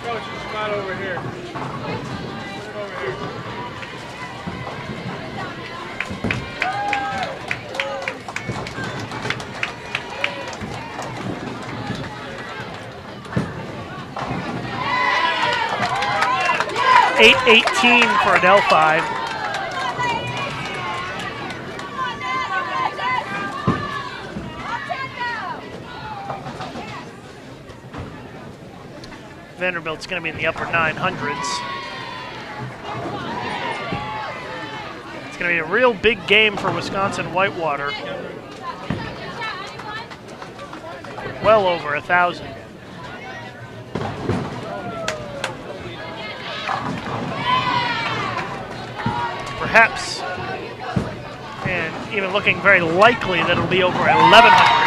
Coach, it's not over here. Put it over here. .818 for Adelphi. Vanderbilt's going to be in the upper 900s. It's going to be a real big game for Wisconsin-Whitewater. Well over 1,000. Perhaps, and even looking very likely that it'll be over 1,100.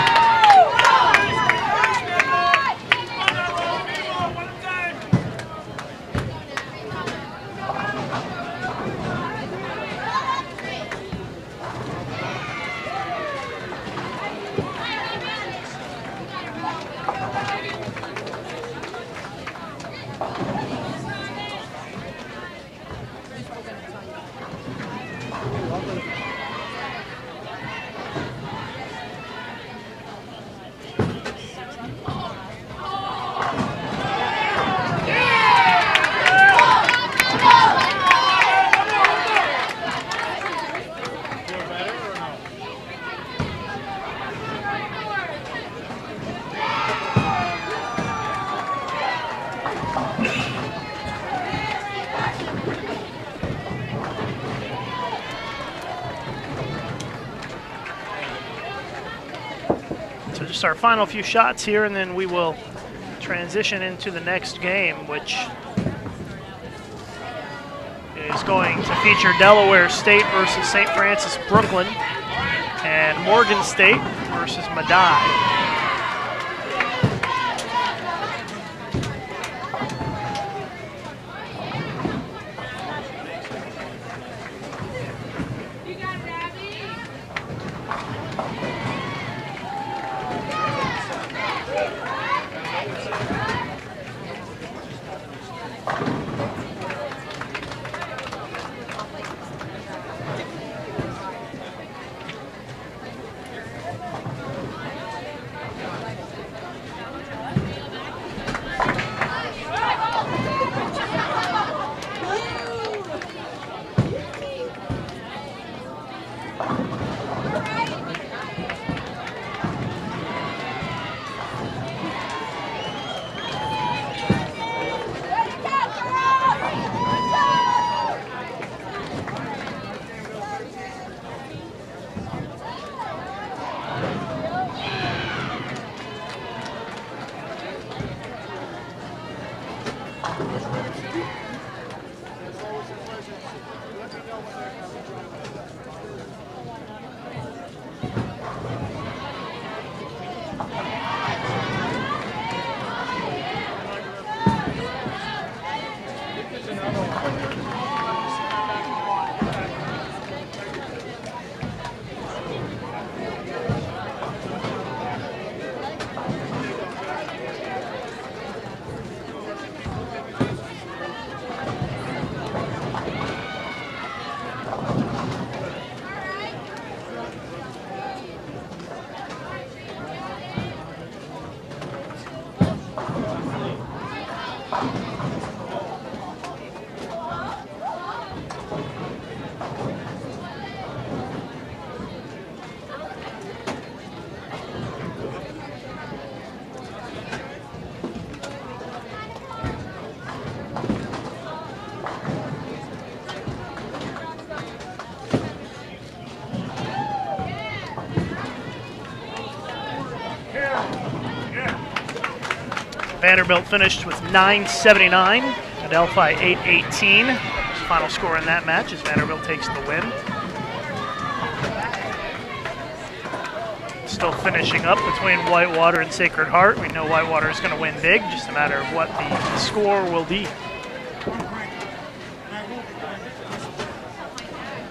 Just our final few shots here, and then we will transition into the next game, which is going to feature Delaware State versus St. Francis Brooklyn and Morgan State versus Medaille. Vanderbilt finished with 979, Adelphi 818. Final score in that match as Vanderbilt takes the win. Still finishing up between Whitewater and Sacred Heart. We know Whitewater is going to win big, just a matter of what the score will be.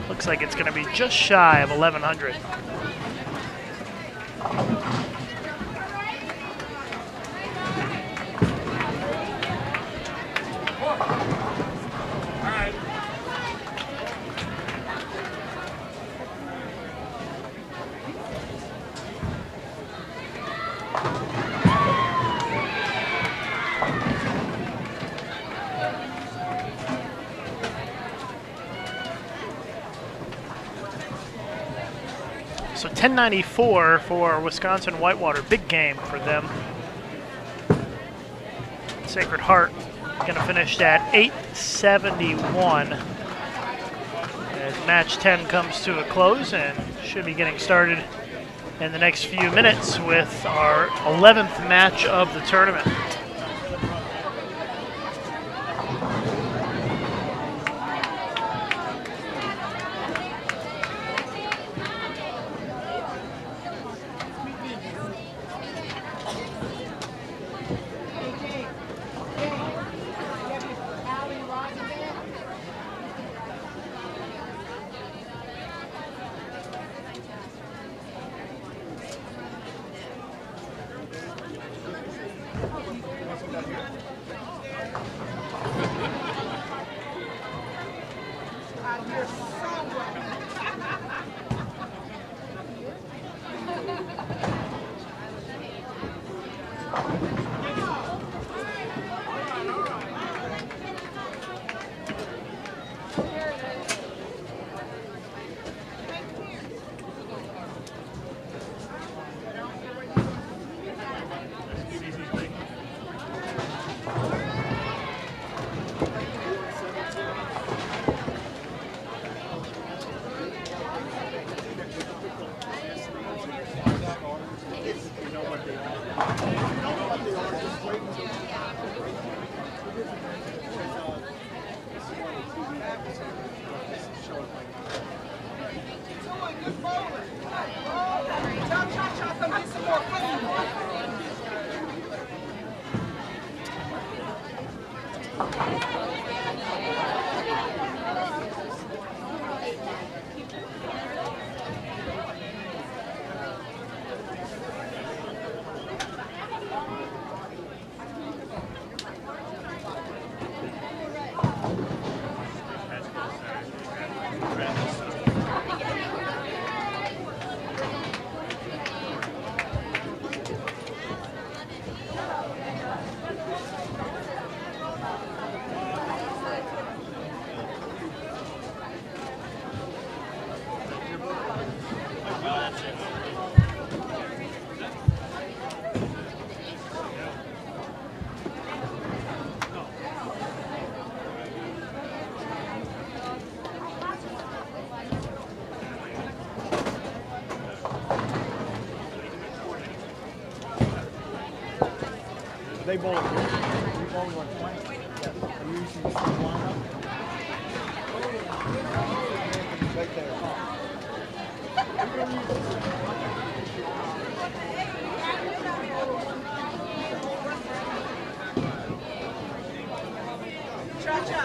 Looks like it's going to be just shy of 1,100. So 1094 for Wisconsin-Whitewater. Big game for them. Sacred Heart going to finish at 871 as match 10 comes to a close and should be getting started in the next few minutes with our 11th match of the tournament. They bowl it. We bowl like 20. Yes. Are you using the same lineup? Right there. Cha-cha.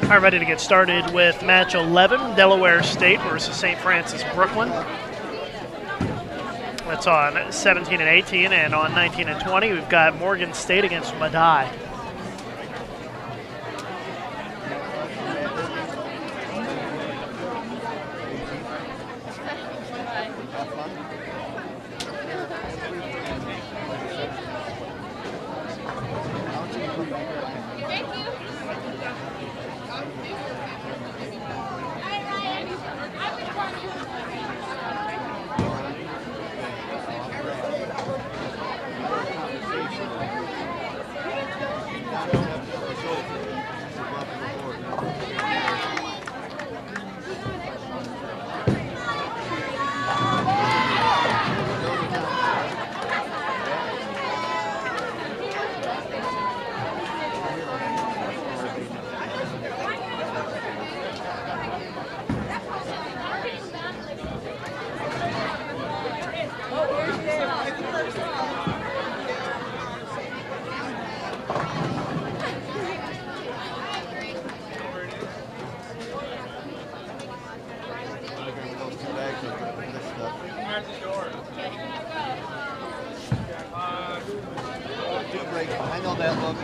All right, ready to get started with match 11, Delaware State versus St. Francis Brooklyn. That's on 17 and 18, and on 19 and 20, we've got Morgan State against Medaille. I know that look.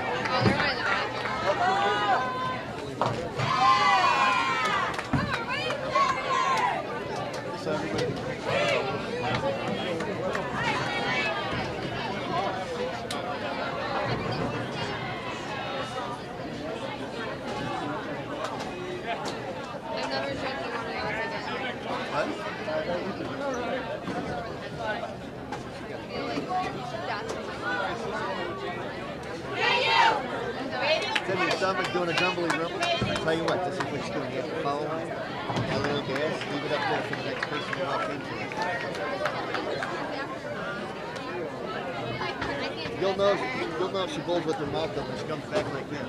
So everybody. Stomach doing a grumbly rumble. Tell you what, this is what you're doing. You have to follow line, add a little gas, leave it up there for the next person to walk into it. You'll know if she bowls with her mouth open, she comes back like this.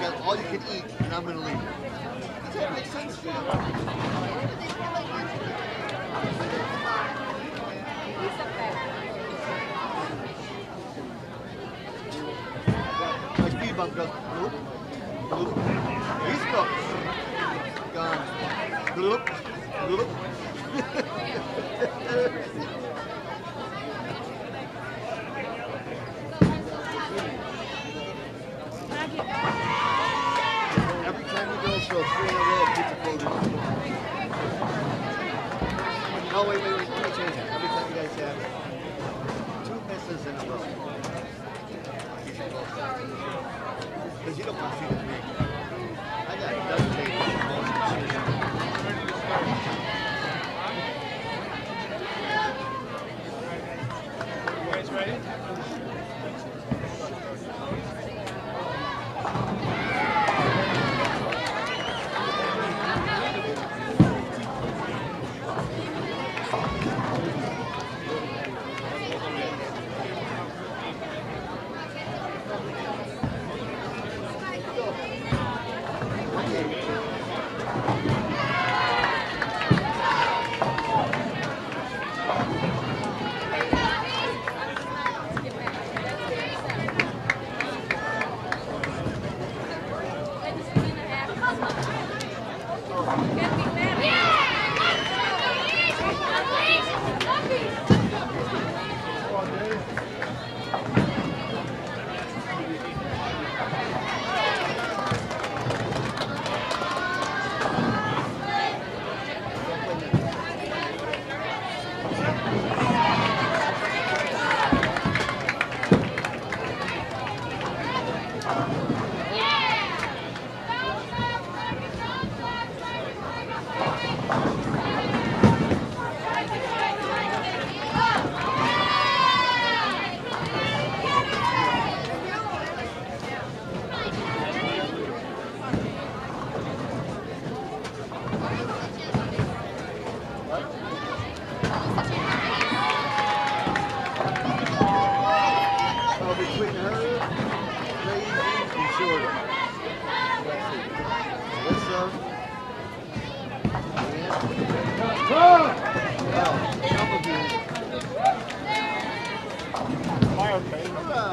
got all you can eat, and I'm gonna leave. Does that make sense to you? My speed bump goes bloop, bloop. He's gone. Bloop, bloop. Every time the girls throw 3 in a row, pizza folders. No, wait. Let me change it. Every time you guys have 2 misses in a row. Pizza folders. Because you don't want to see the big. I got duct tape. You guys ready? Between her, Lady, and Shorty. Alyssa, well, some of you. Come on.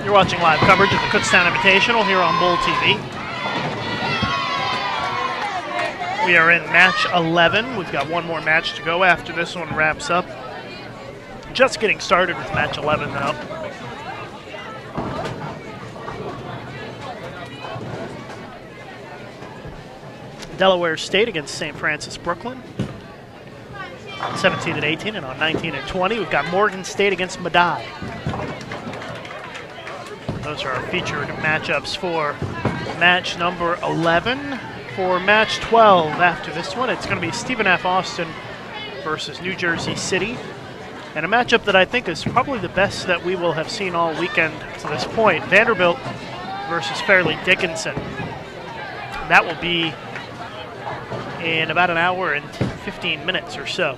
You're watching live coverage of the Kutztown Invitational here on Bowl TV. We are in match 11. We've got one more match to go after this one wraps up. Just getting started with match 11 though. Delaware State against St. Francis Brooklyn. 17 and 18, and on 19 and 20, we've got Morgan State against Medaille. Those are our featured matchups for match number 11. For match 12 after this one, it's going to be Stephen F. Austin versus New Jersey City. And a matchup that I think is probably the best that we will have seen all weekend to this point. Vanderbilt versus Fairleigh Dickinson. That will be in about an hour and 15 minutes or so.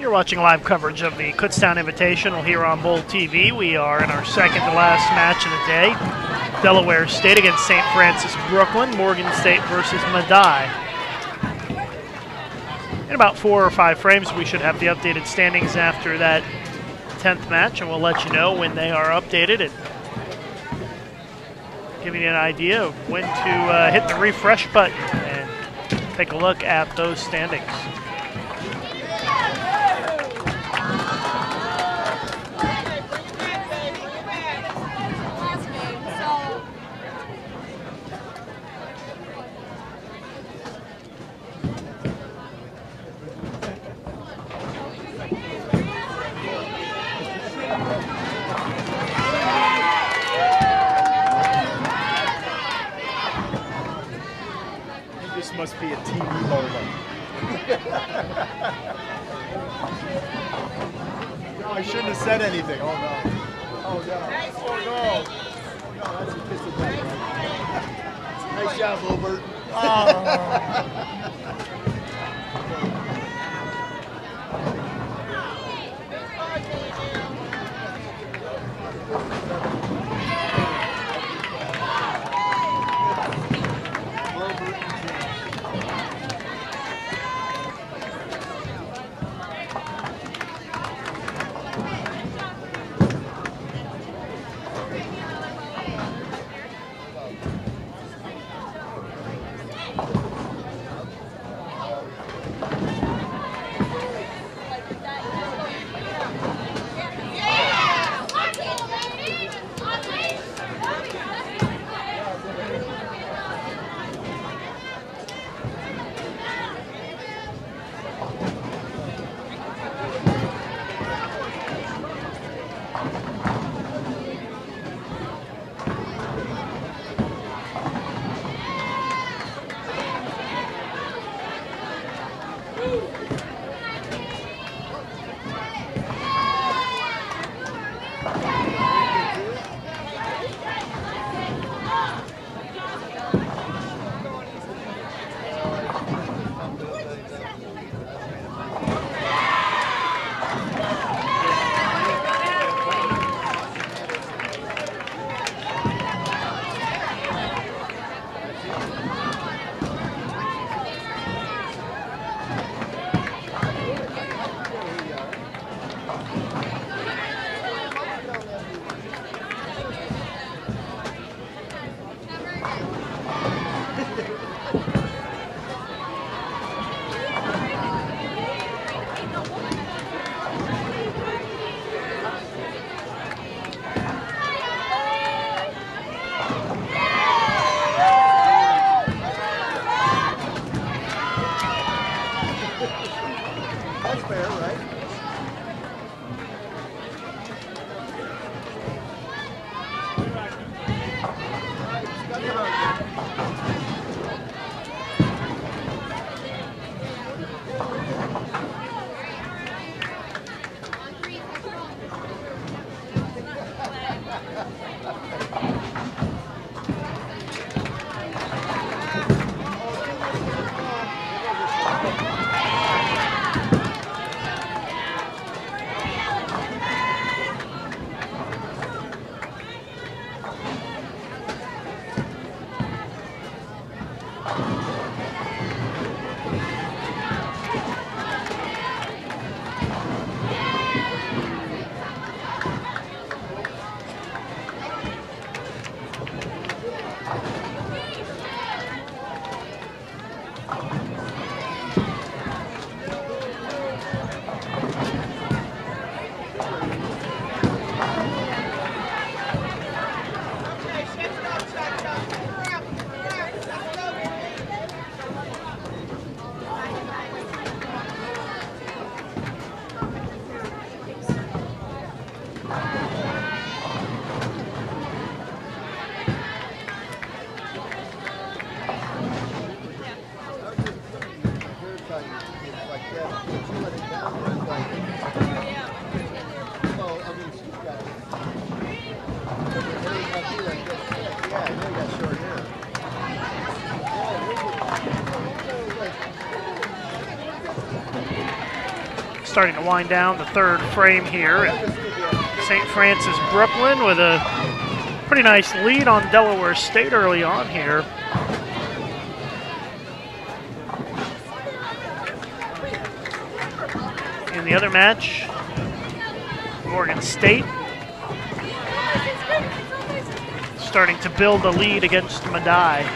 You're watching live coverage of the Kutztown Invitational here on Bowl TV. We are in our second to last match of the day. Delaware State against St. Francis Brooklyn. Morgan State versus Medaille. In about 4 or 5 frames, we should have the updated standings after that 10th match, and we'll let you know when they are updated and giving you an idea of when to hit the refresh button and take a look at those standings. must be a TV bowler. No, I shouldn't have said anything. Oh no. Oh no. Oh no. Oh no, that's a kiss of death. Nice job, Wilbert. Oh. Starting to wind down the third frame here at St. Francis Brooklyn with a pretty nice lead on Delaware State early on here. In the other match, Morgan State starting to build a lead against Medaille.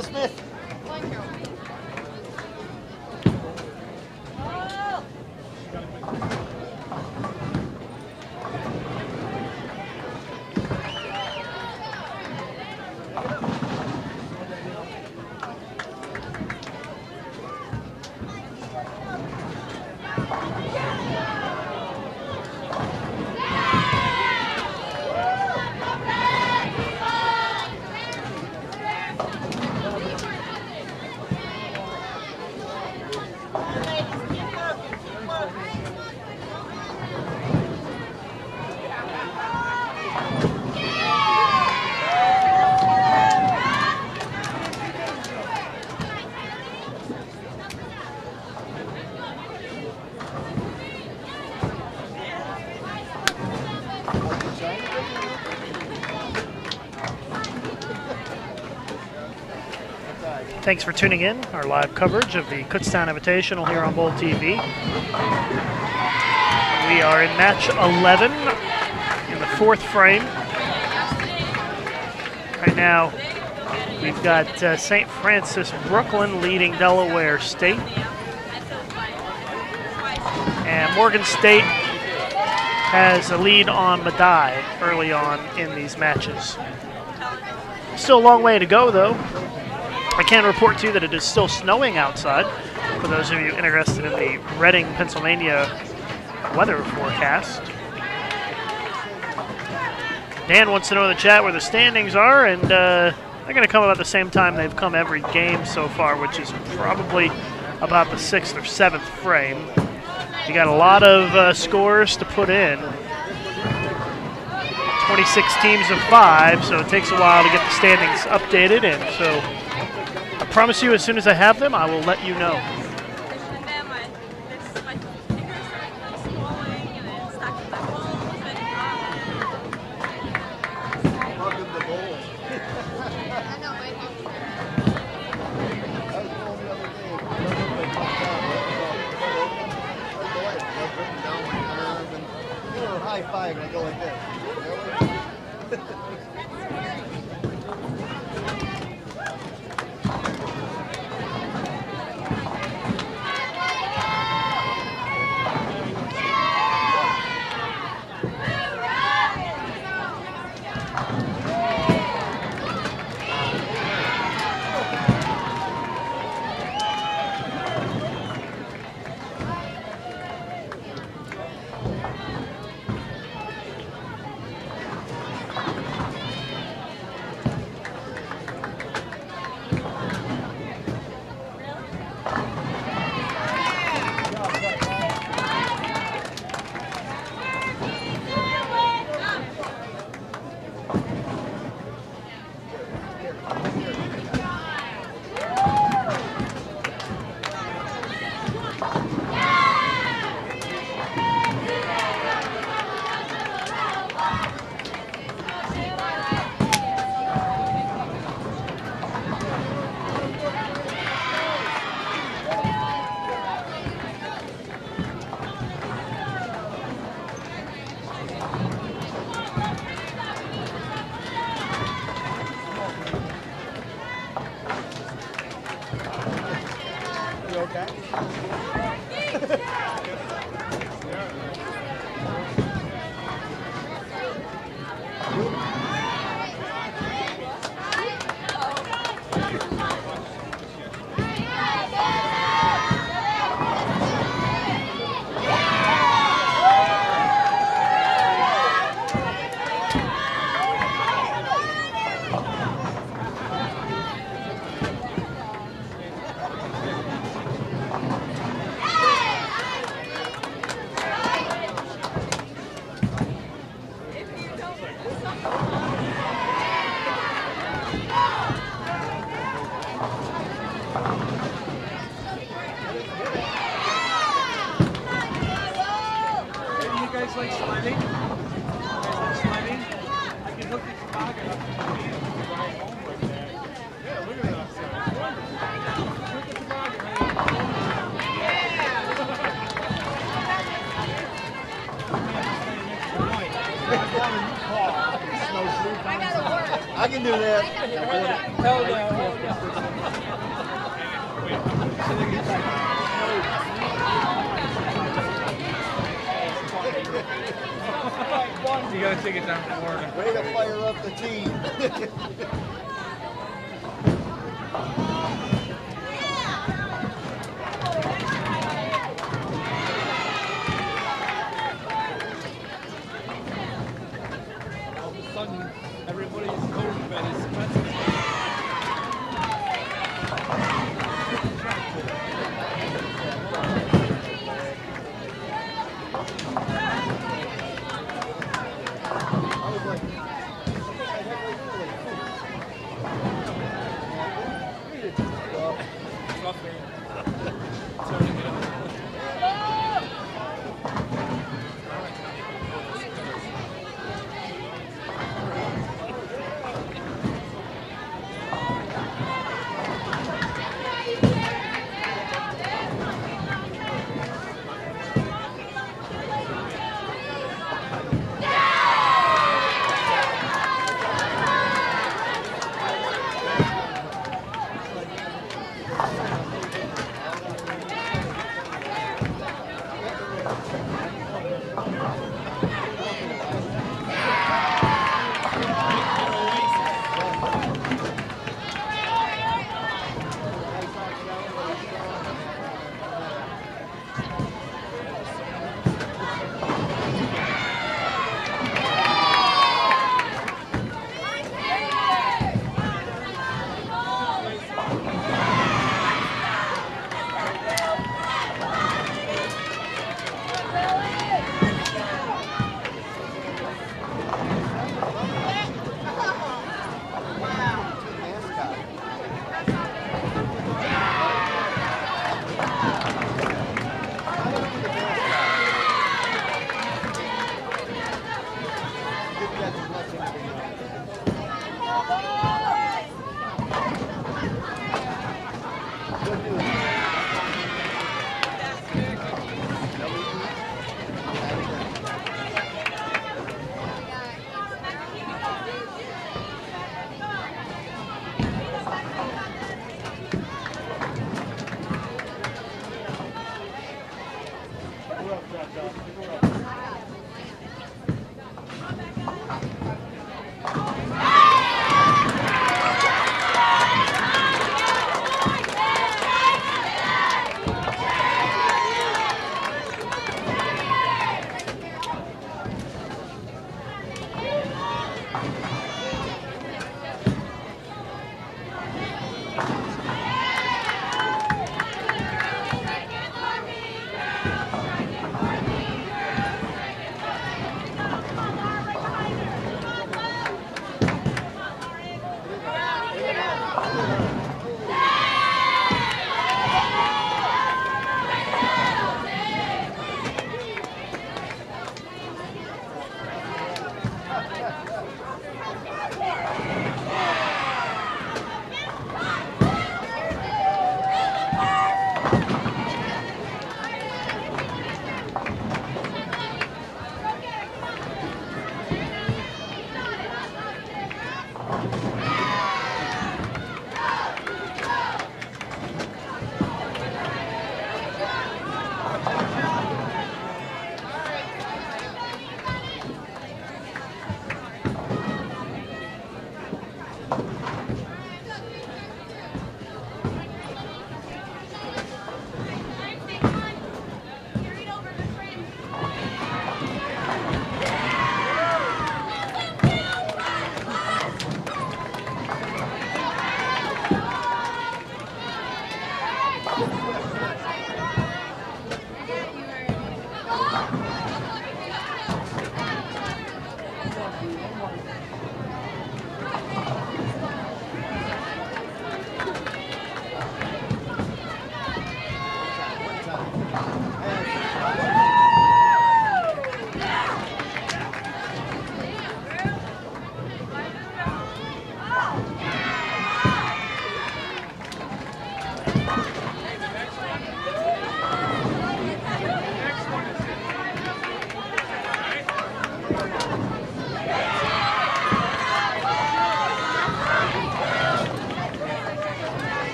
Brother Smith. Thanks for tuning in. Our live coverage of the Kutztown Invitational here on Bowl TV. We are in match 11 in the 4th frame. Right now, we've got St. Francis Brooklyn leading Delaware State. And Morgan State has a lead on Medaille early on in these matches. Still a long way to go, though. I can report to you that it is still snowing outside, for those of you interested in the Reading, Pennsylvania weather forecast. Dan wants to know in the chat where the standings are, and they're going to come about the same time they've come every game so far, which is probably about the 6th or 7th frame. You got a lot of scores to put in. 26 teams of 5, so it takes a while to get the standings updated, and so I promise you, as soon as I have them, I will let you know. High five and I go like this. I can do that. Hell no. You gotta take it down to Florida. Way to fire up the team. All of a sudden, everybody's home bed is expensive.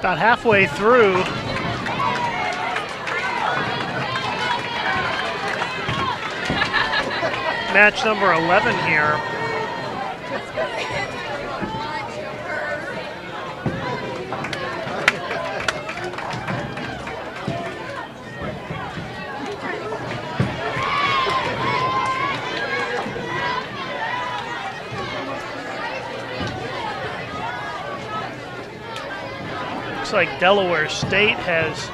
About halfway through. Match number 11 here. Looks like Delaware State has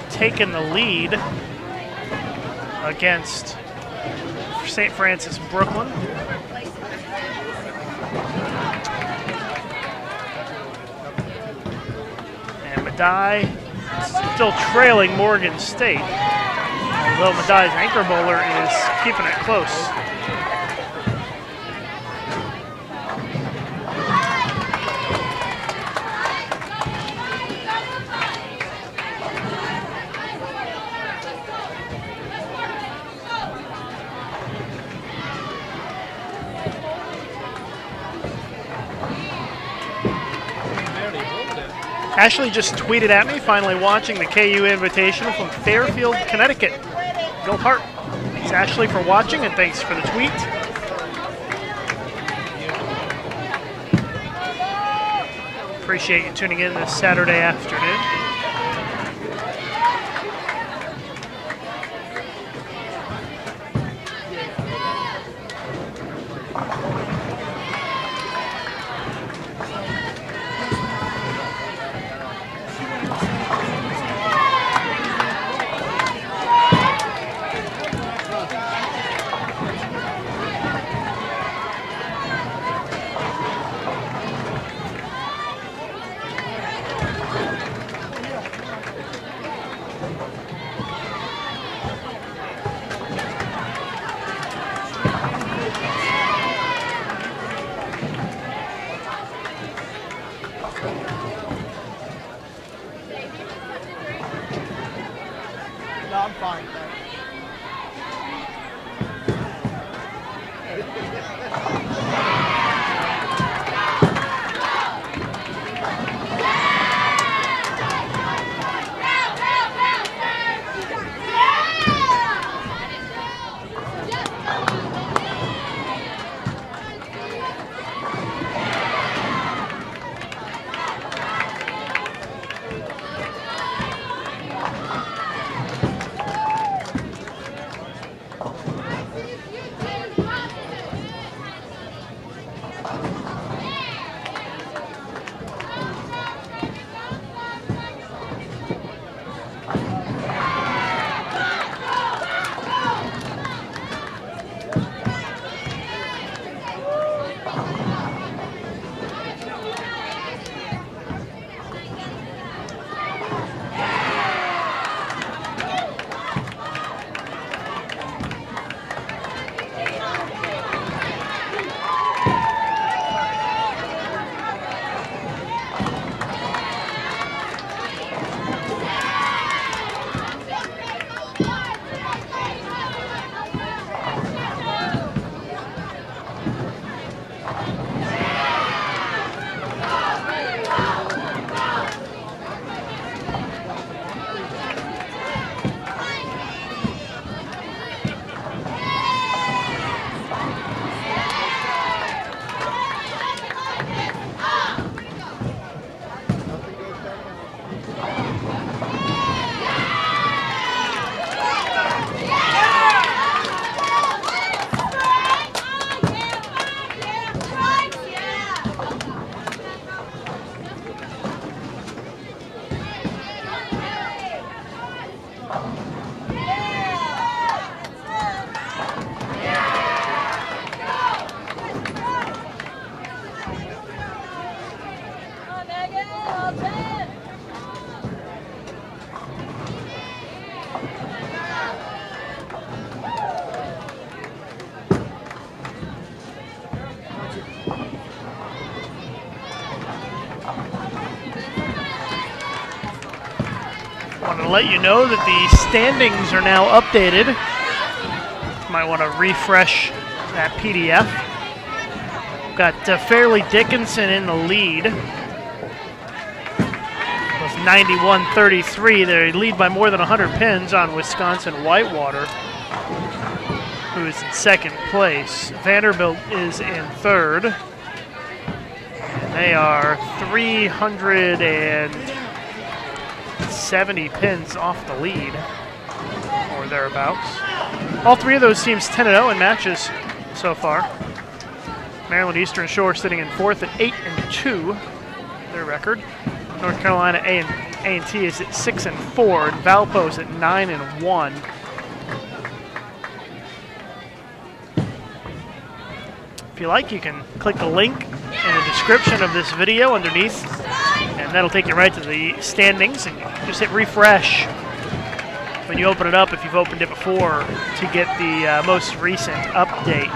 taken the lead against St. Francis Brooklyn. And Medaille still trailing Morgan State, although Medaille's anchor bowler is keeping it close. Ashley just tweeted at me, finally watching the KU Invitational from Fairfield, Connecticut. Go Hart. Thanks, Ashley, for watching, and thanks for the tweet. Appreciate you tuning in this Saturday afternoon. No, I'm fine. Want to let you know that the standings are now updated. Might want to refresh that PDF. We've got Fairleigh Dickinson in the lead. 91-33. They lead by more than 100 pins on Wisconsin-Whitewater, who is in second place. Vanderbilt is in third. And they are 370 pins off the lead, or thereabouts. All three of those teams 10-0 in matches so far. Maryland Eastern Shore sitting in fourth at 8-2, their record. North Carolina A&T is at 6-4, and Valpo's at 9-1. If you like, you can click the link in the description of this video underneath, and that'll take you right to the standings, and just hit refresh when you open it up if you've opened it before to get the most recent update.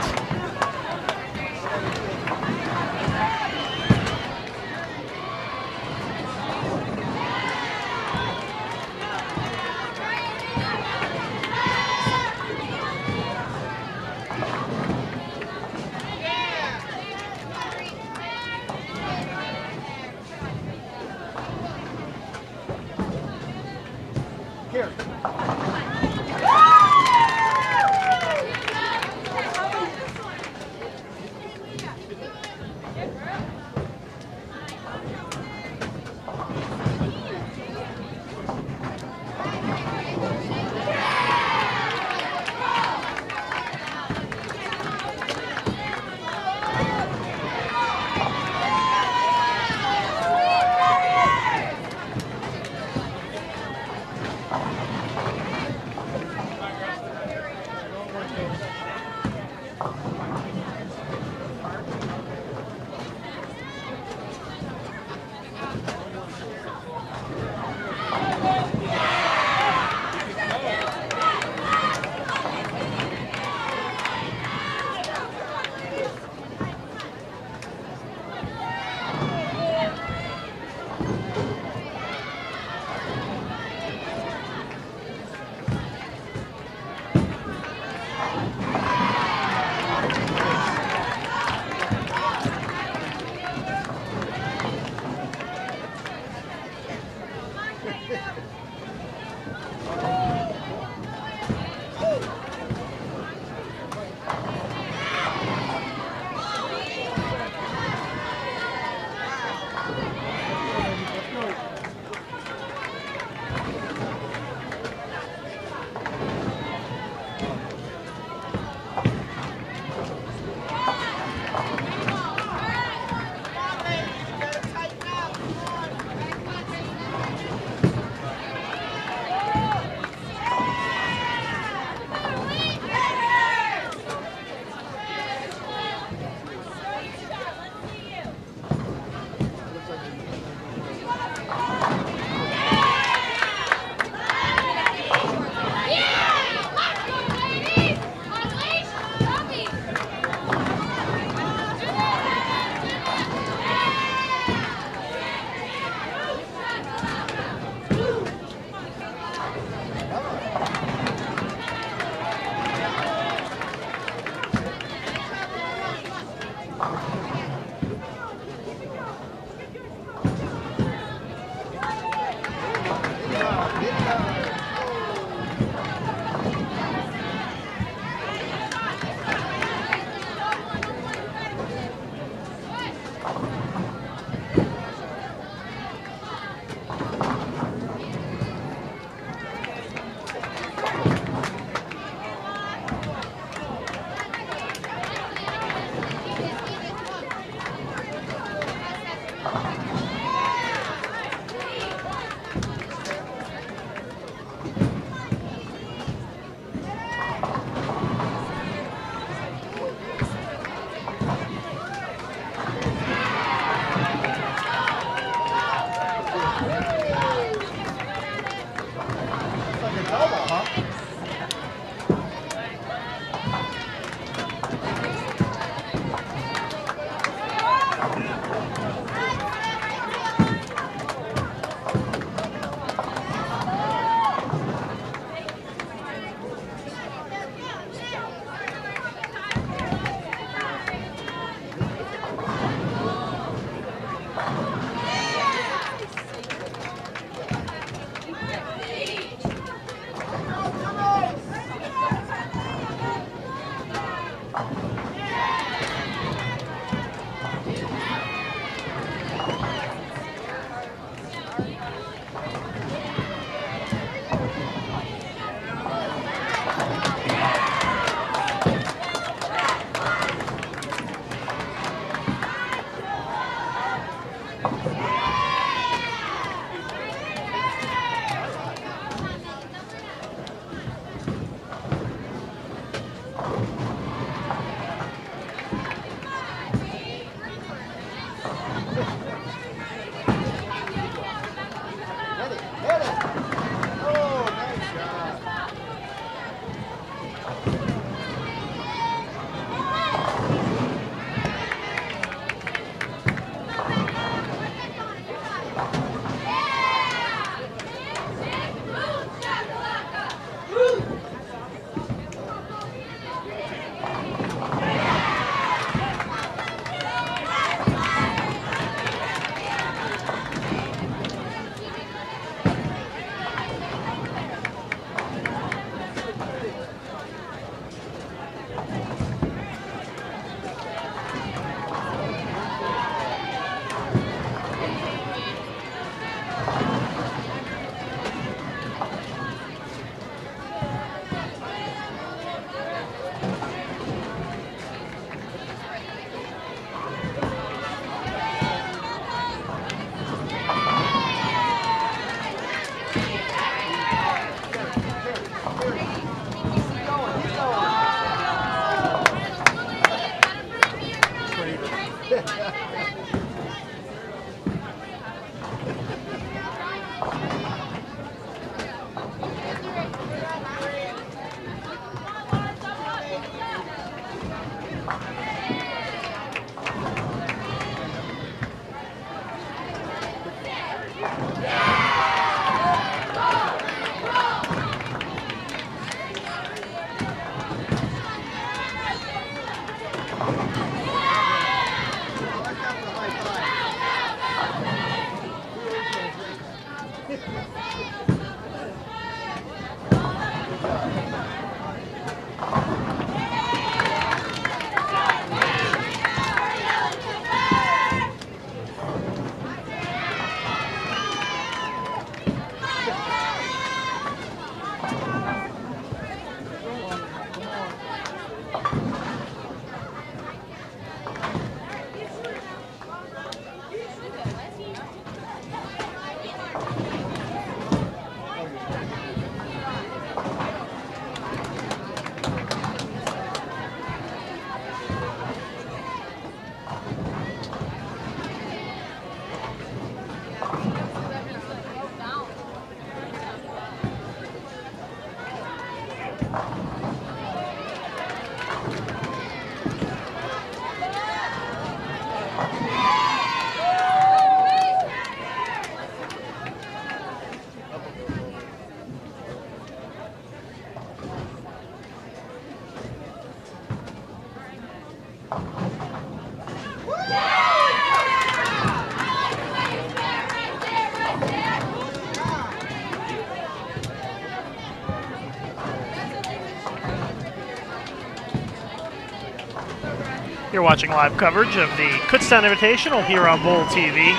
You're watching live coverage of the Kutztown Invitational here on Bowl TV.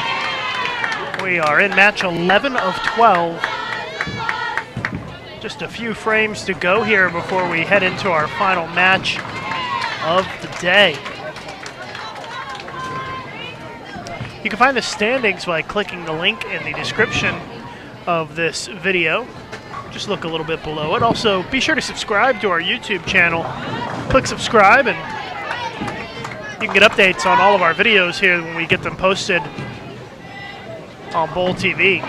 We are in match 11 of 12. Just a few frames to go here before we head into our final match of the day. You can find the standings by clicking the link in the description of this video. Just look a little bit below it. Also, be sure to subscribe to our YouTube channel. Click subscribe and you can get updates on all of our videos here when we get them posted on Bowl TV.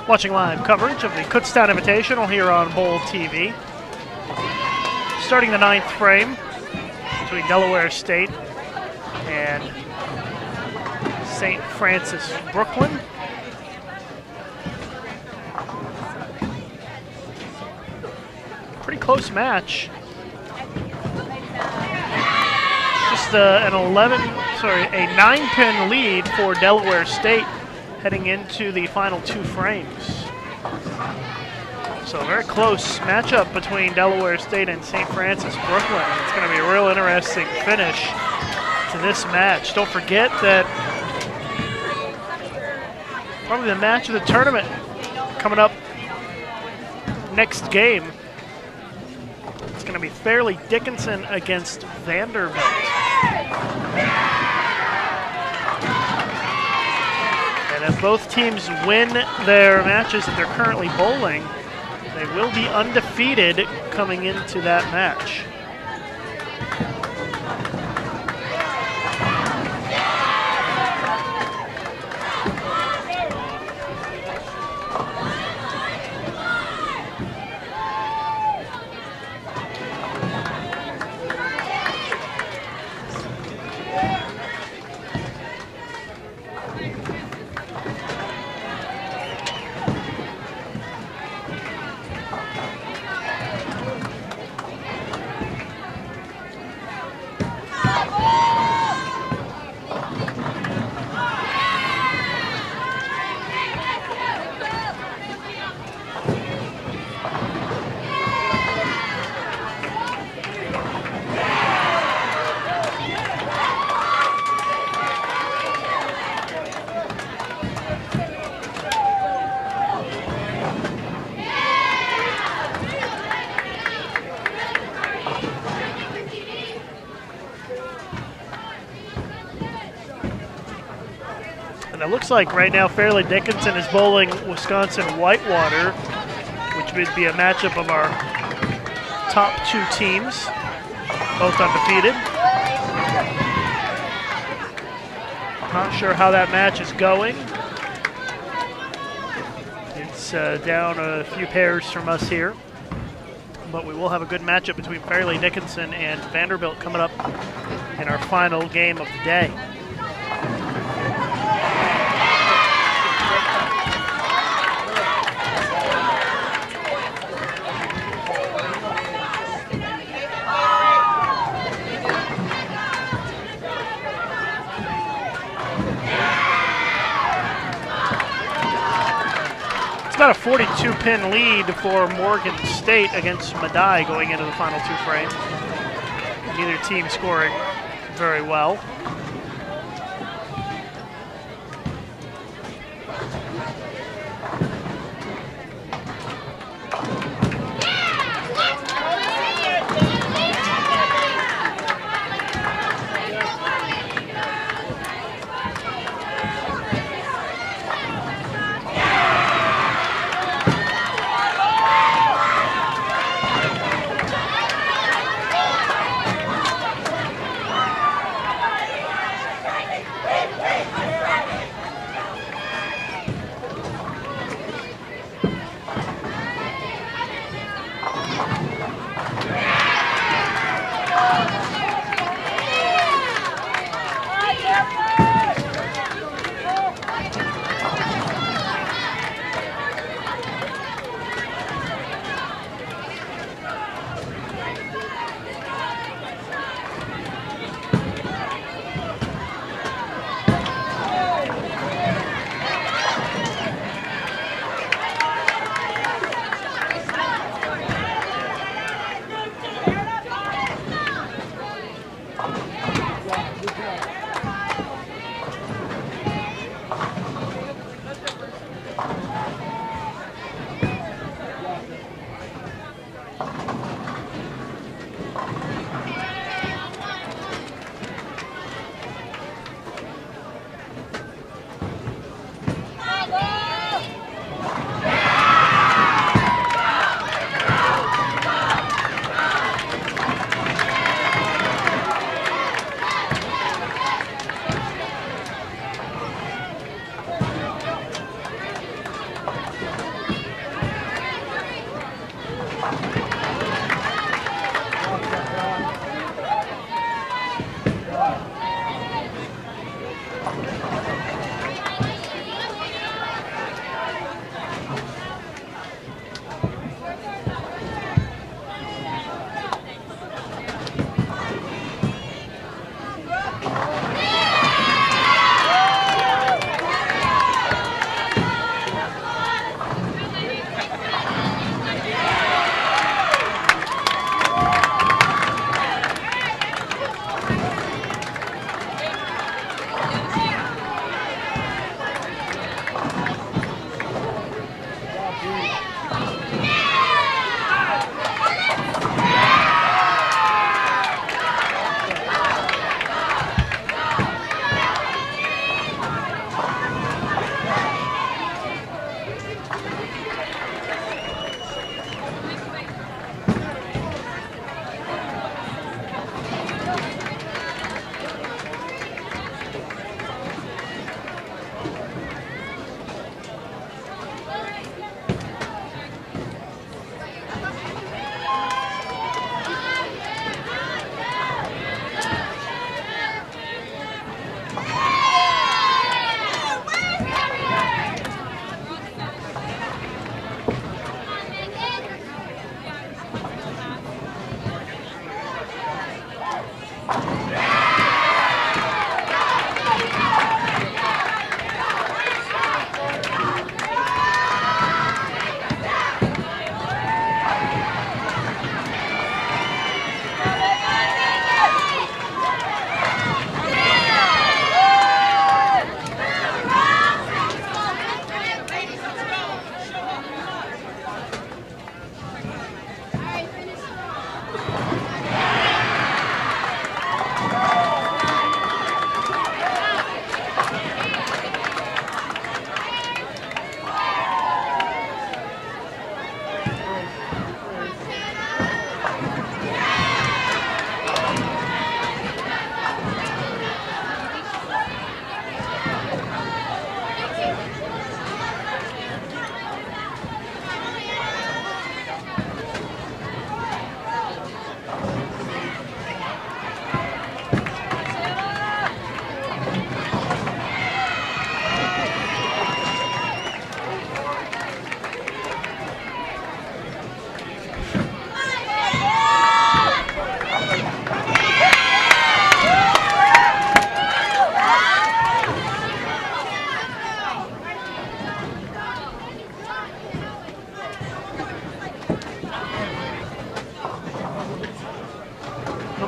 Watching live coverage of the Kutztown Invitational here on Bowl TV. Starting the 9th frame between Delaware State and St. Francis Brooklyn. Pretty close match. Just a 9-pin lead for Delaware State heading into the final 2 frames. So a very close matchup between Delaware State and St. Francis Brooklyn. It's going to be a real interesting finish to this match. Don't forget that probably the match of the tournament coming up next game. It's going to be Fairleigh Dickinson against Vanderbilt. And if both teams win their matches that they're currently bowling, they will be undefeated coming into that match. And it looks like right now Fairleigh Dickinson is bowling Wisconsin-Whitewater, which would be a matchup of our top 2 teams, both undefeated. Not sure how that match is going. It's down a few pairs from us here. But we will have a good matchup between Fairleigh Dickinson and Vanderbilt coming up in our final game of the day. About a 42-pin lead for Morgan State against Medaille going into the final 2 frames. Neither team scoring very well.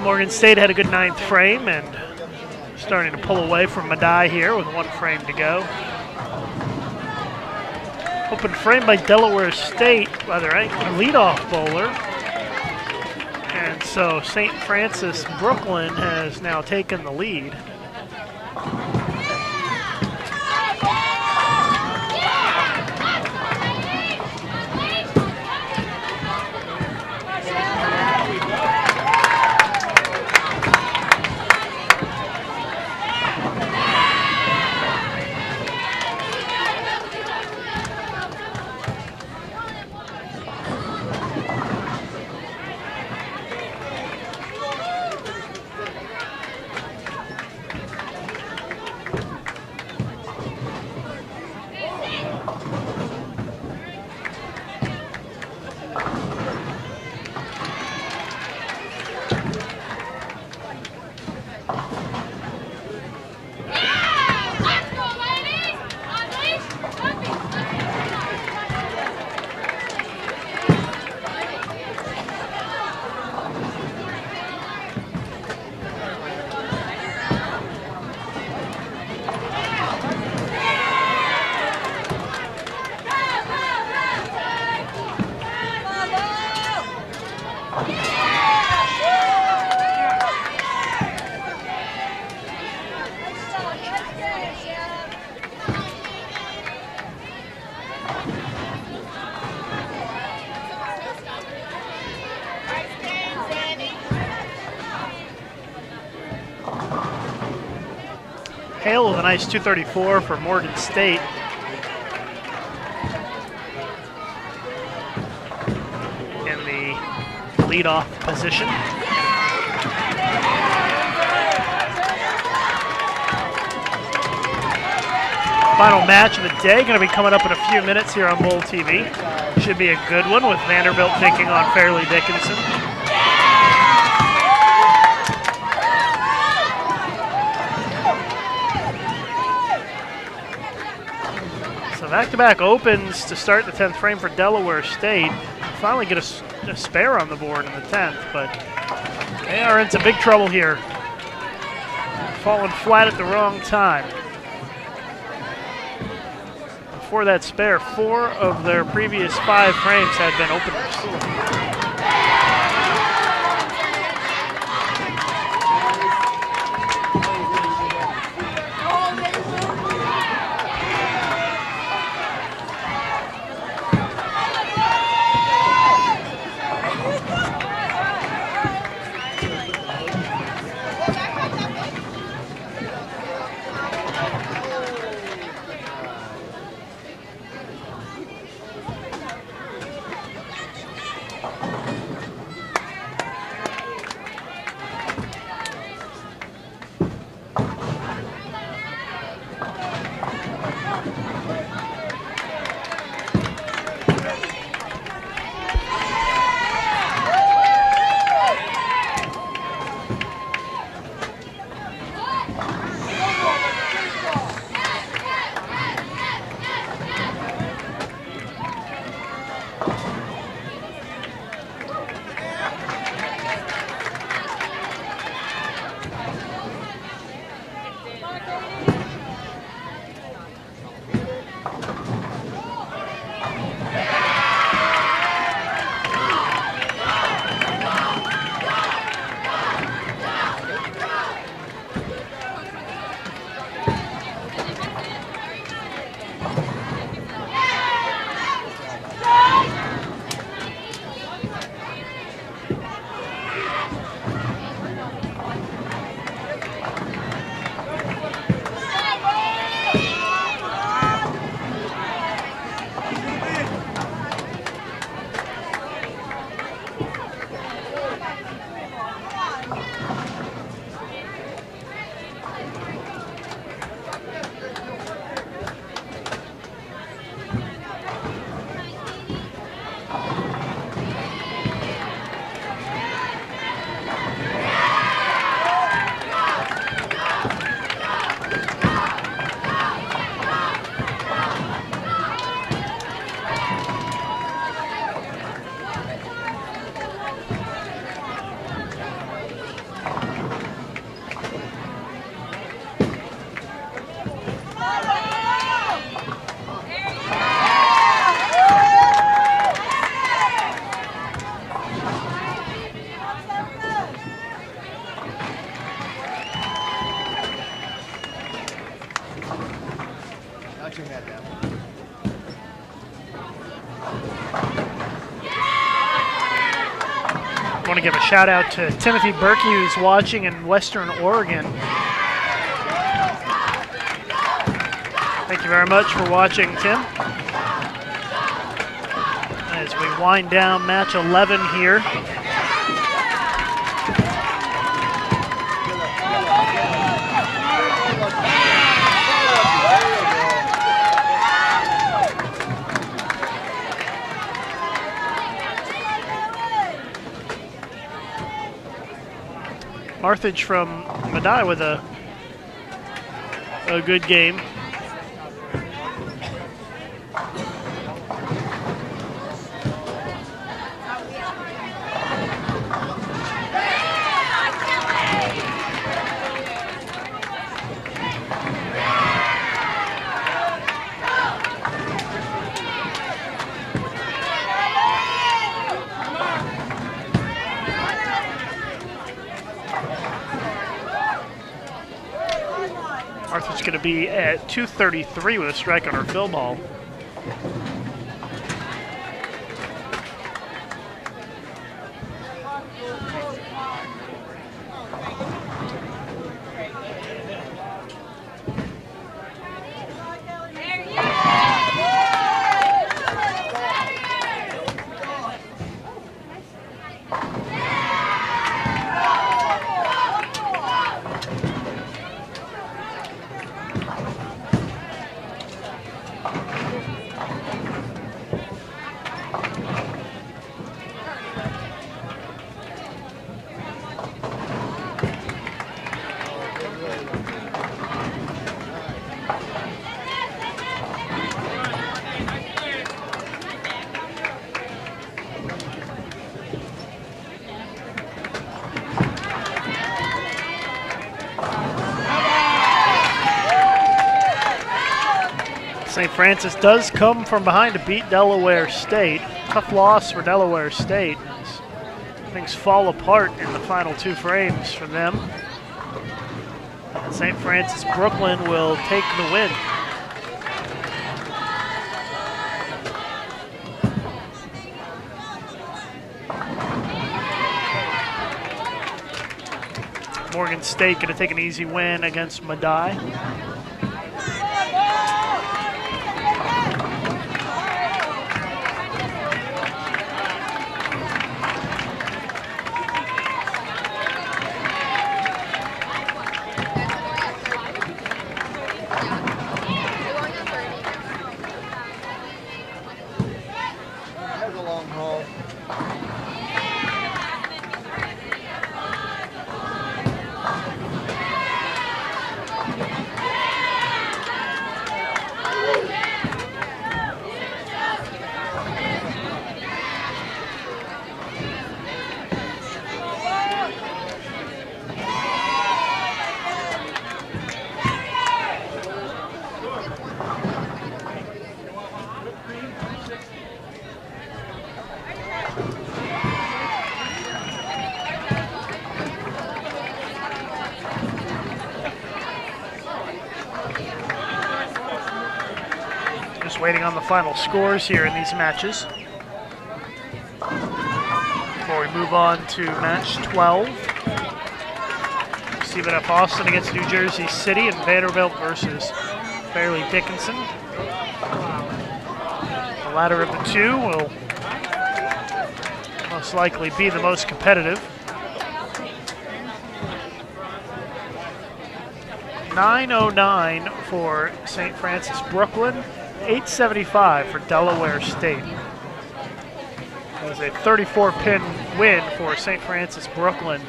Morgan State had a good 9th frame and starting to pull away from Medaille here with 1 frame to go. Open frame by Delaware State by their leadoff bowler. And so St. Francis Brooklyn has now taken the lead. Hale with a nice 234 for Morgan State. In the leadoff position. Final match of the day, going to be coming up in a few minutes here on Bowl TV. Should be a good one with Vanderbilt taking on Fairleigh Dickinson. Back-to-back opens to start the 10th frame for Delaware State. Finally get a spare on the board in the 10th, but they are in some big trouble here. Falling flat at the wrong time. Before that spare, 4 of their previous 5 frames had been openers. want to give a shout out to Timothy Berkey, who's watching in Western Oregon. Thank you very much for watching, Tim. As we wind down match 11 here. Marthage from Medaille with a good game. Martha's going to be at 233 with a strike on her fill ball. St. Francis does come from behind to beat Delaware State. Tough loss for Delaware State. Things fall apart in the final two frames for them. And St. Francis Brooklyn will take the win. Morgan State going to take an easy win against Medaille. Waiting on the final scores here in these matches before we move on to match 12. Stephen F. Austin against New Jersey City and Vanderbilt versus Fairleigh Dickinson. The latter of the two will most likely be the most competitive. 909 for St. Francis Brooklyn. 875 for Delaware State. That was a 34-pin win for St. Francis Brooklyn,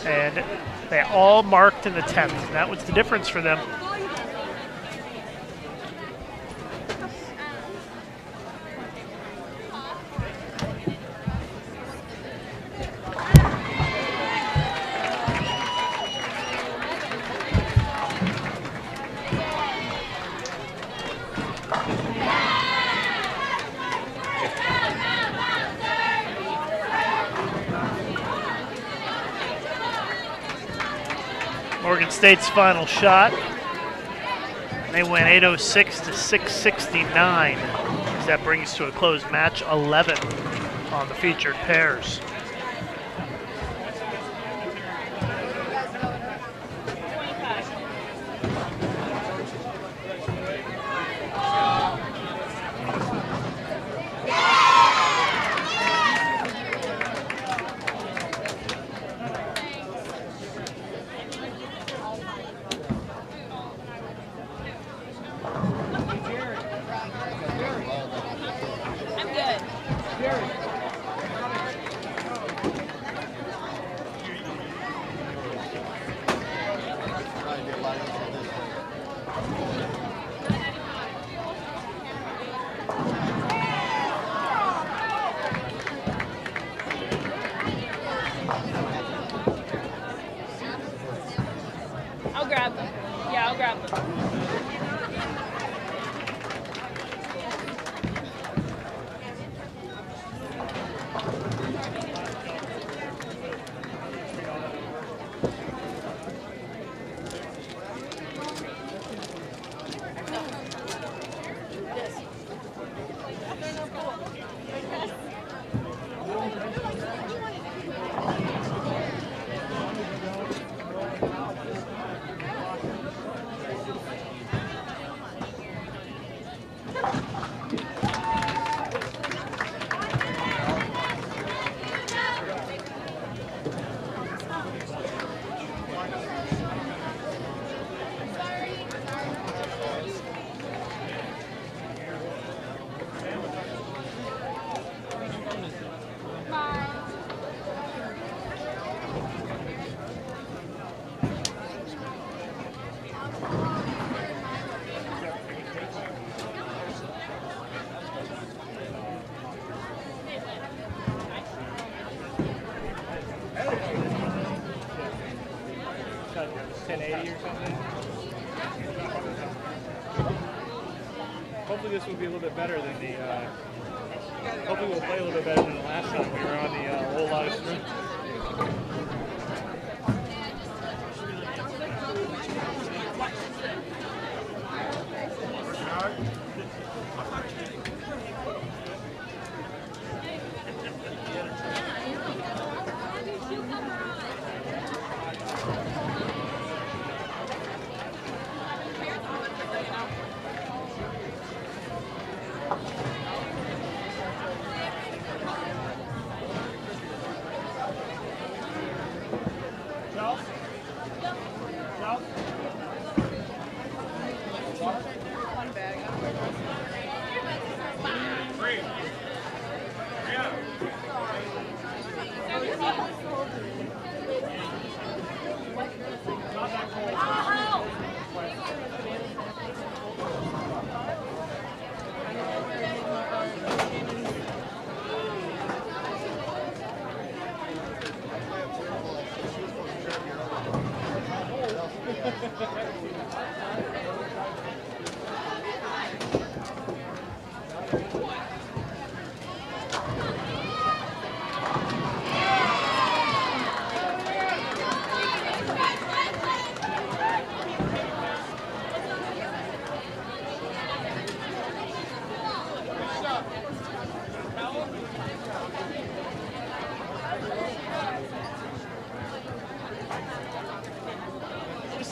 and they all marked in the 10th. That was the difference for them. Morgan State's final shot. They win 806 to 669. As that brings to a close match 11 on the featured pairs. Hopefully this will be a little bit better than the, hopefully we'll play a little bit better than the last time we were on the whole lot of screens.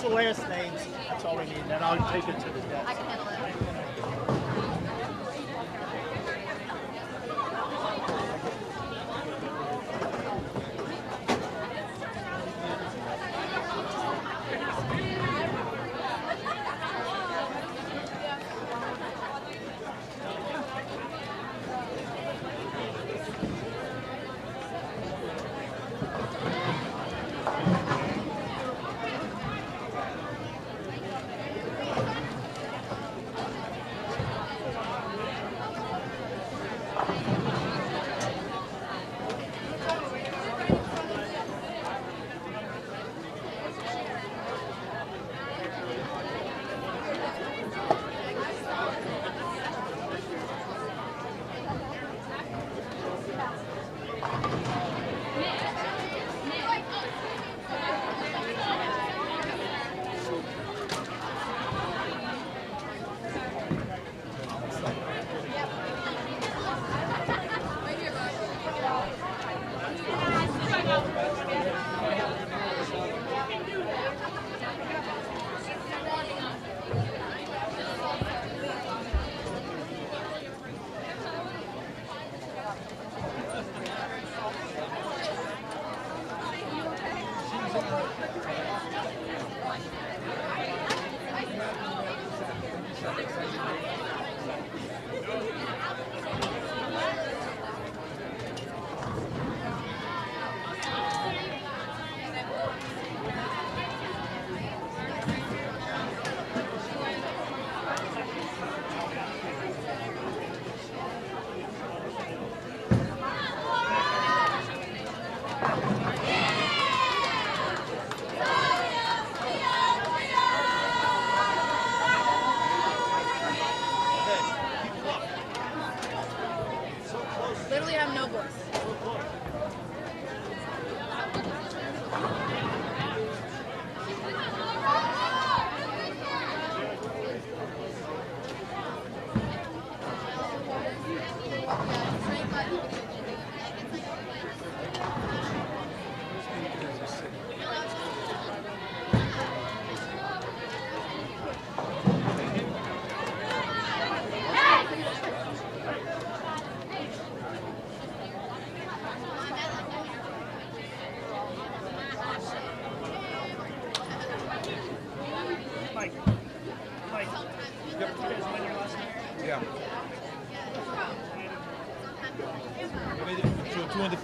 The last names, that's all we need, then I'll take it to the desk. I can handle it.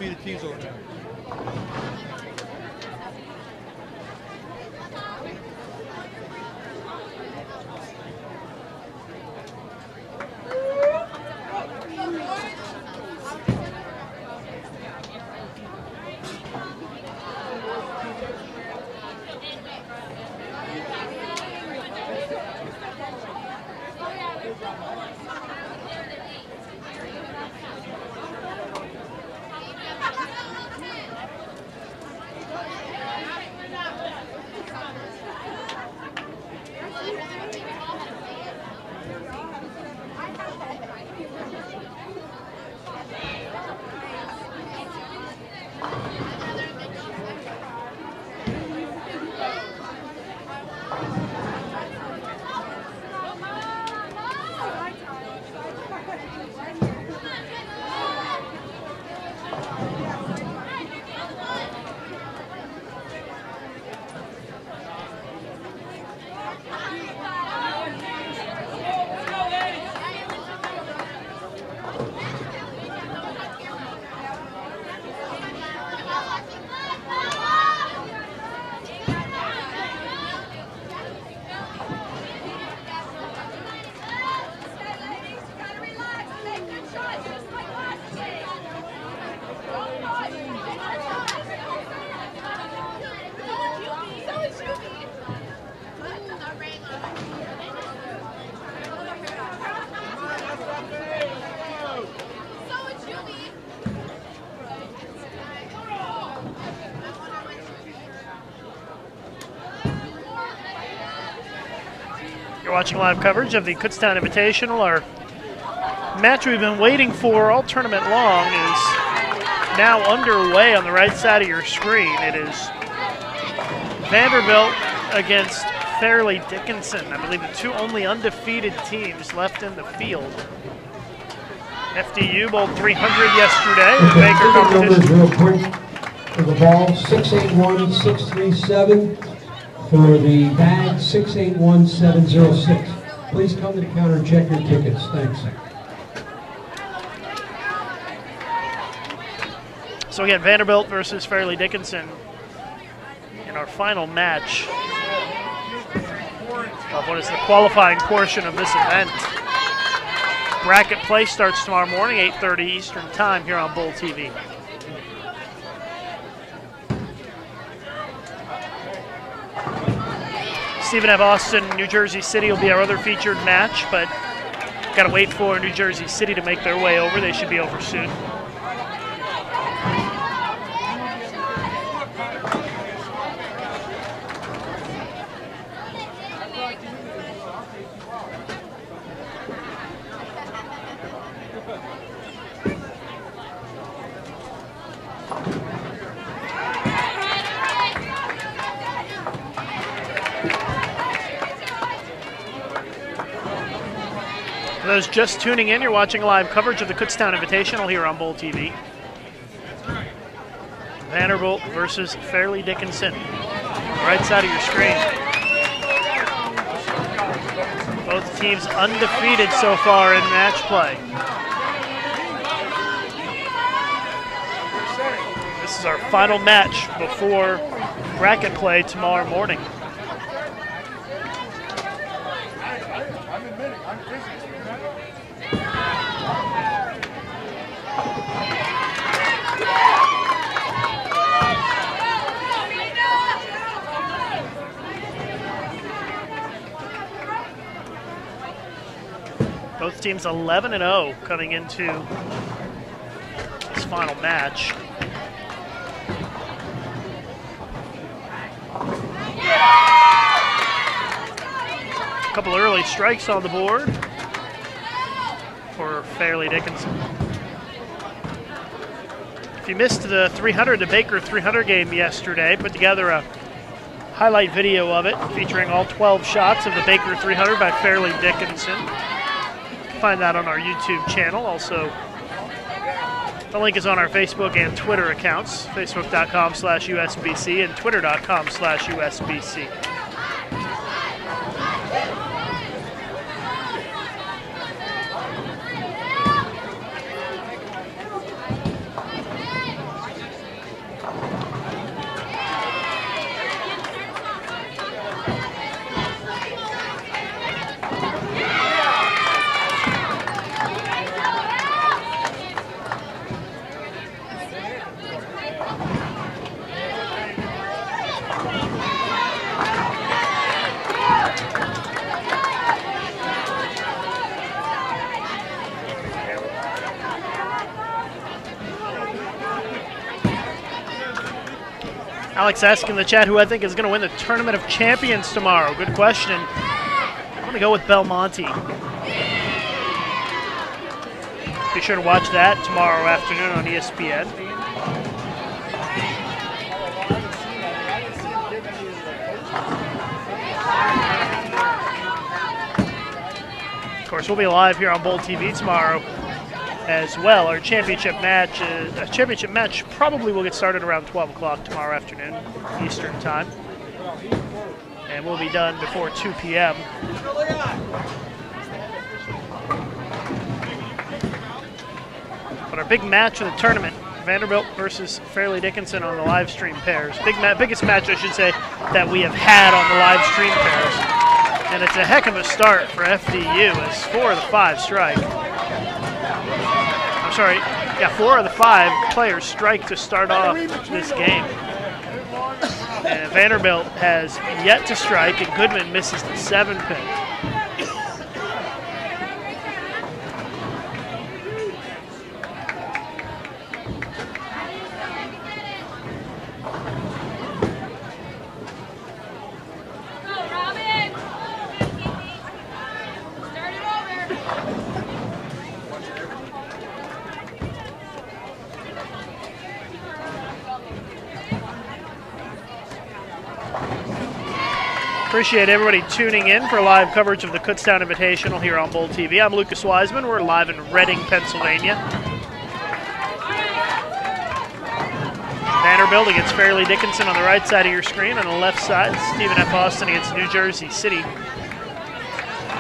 undefeated teams over there. You're watching live coverage of the Kutztown Invitational. Our match we've been waiting for all tournament long is now underway on the right side of your screen. It is Vanderbilt against Fairleigh Dickinson. I believe the two only undefeated teams left in the field. FDU bowled 300 yesterday. The Baker competition. Real quick for the ball, 681, 637. For the bag, 681706. Please come to the counter and check your tickets. Thanks. So again, Vanderbilt versus Fairleigh Dickinson in our final match of what is the qualifying portion of this event. Bracket play starts tomorrow morning, 8:30 Eastern Time here on Bull TV. Stephen F. Austin, New Jersey City will be our other featured match, but got to wait for New Jersey City to make their way over. They should be over soon. For those just tuning in, you're watching live coverage of the Kutztown Invitational here on Bull TV. Vanderbilt versus Fairleigh Dickinson. Right side of your screen. Both teams undefeated so far in match play. This is our final match before bracket play tomorrow morning. Both teams 11-0 coming into this final match. A couple early strikes on the board for Fairleigh Dickinson. If you missed the 300, the Baker 300 game yesterday, put together a highlight video of it featuring all 12 shots of the Baker 300 by Fairleigh Dickinson. Find that on our YouTube channel. Also, the link is on our Facebook and Twitter accounts, facebook.com/USBC and twitter.com/USBC. Alex asking in the chat who I think is going to win the Tournament of Champions tomorrow. Good question. I'm going to go with Belmonte. Be sure to watch that tomorrow afternoon on ESPN. Of course, we'll be live here on Bowl TV tomorrow as well. Our championship match probably will get started around 12 o'clock tomorrow afternoon, Eastern time. And we'll be done before 2 p.m. But our big match of the tournament, Vanderbilt versus Fairleigh Dickinson on the live stream pairs. Biggest match, I should say, that we have had on the live stream pairs. And it's a heck of a start for FDU as 4 of the 5 strike. I'm sorry, 4 of the 5 players strike to start off this game. And Vanderbilt has yet to strike, and Goodman misses the 7-pin. Appreciate everybody tuning in for live coverage of the Kutztown Invitational here on Bowl TV. I'm Lucas Wiseman. We're live in Reading, Pennsylvania. Vanderbilt against Fairleigh Dickinson on the right side of your screen. On the left side, Stephen F. Austin against New Jersey City. A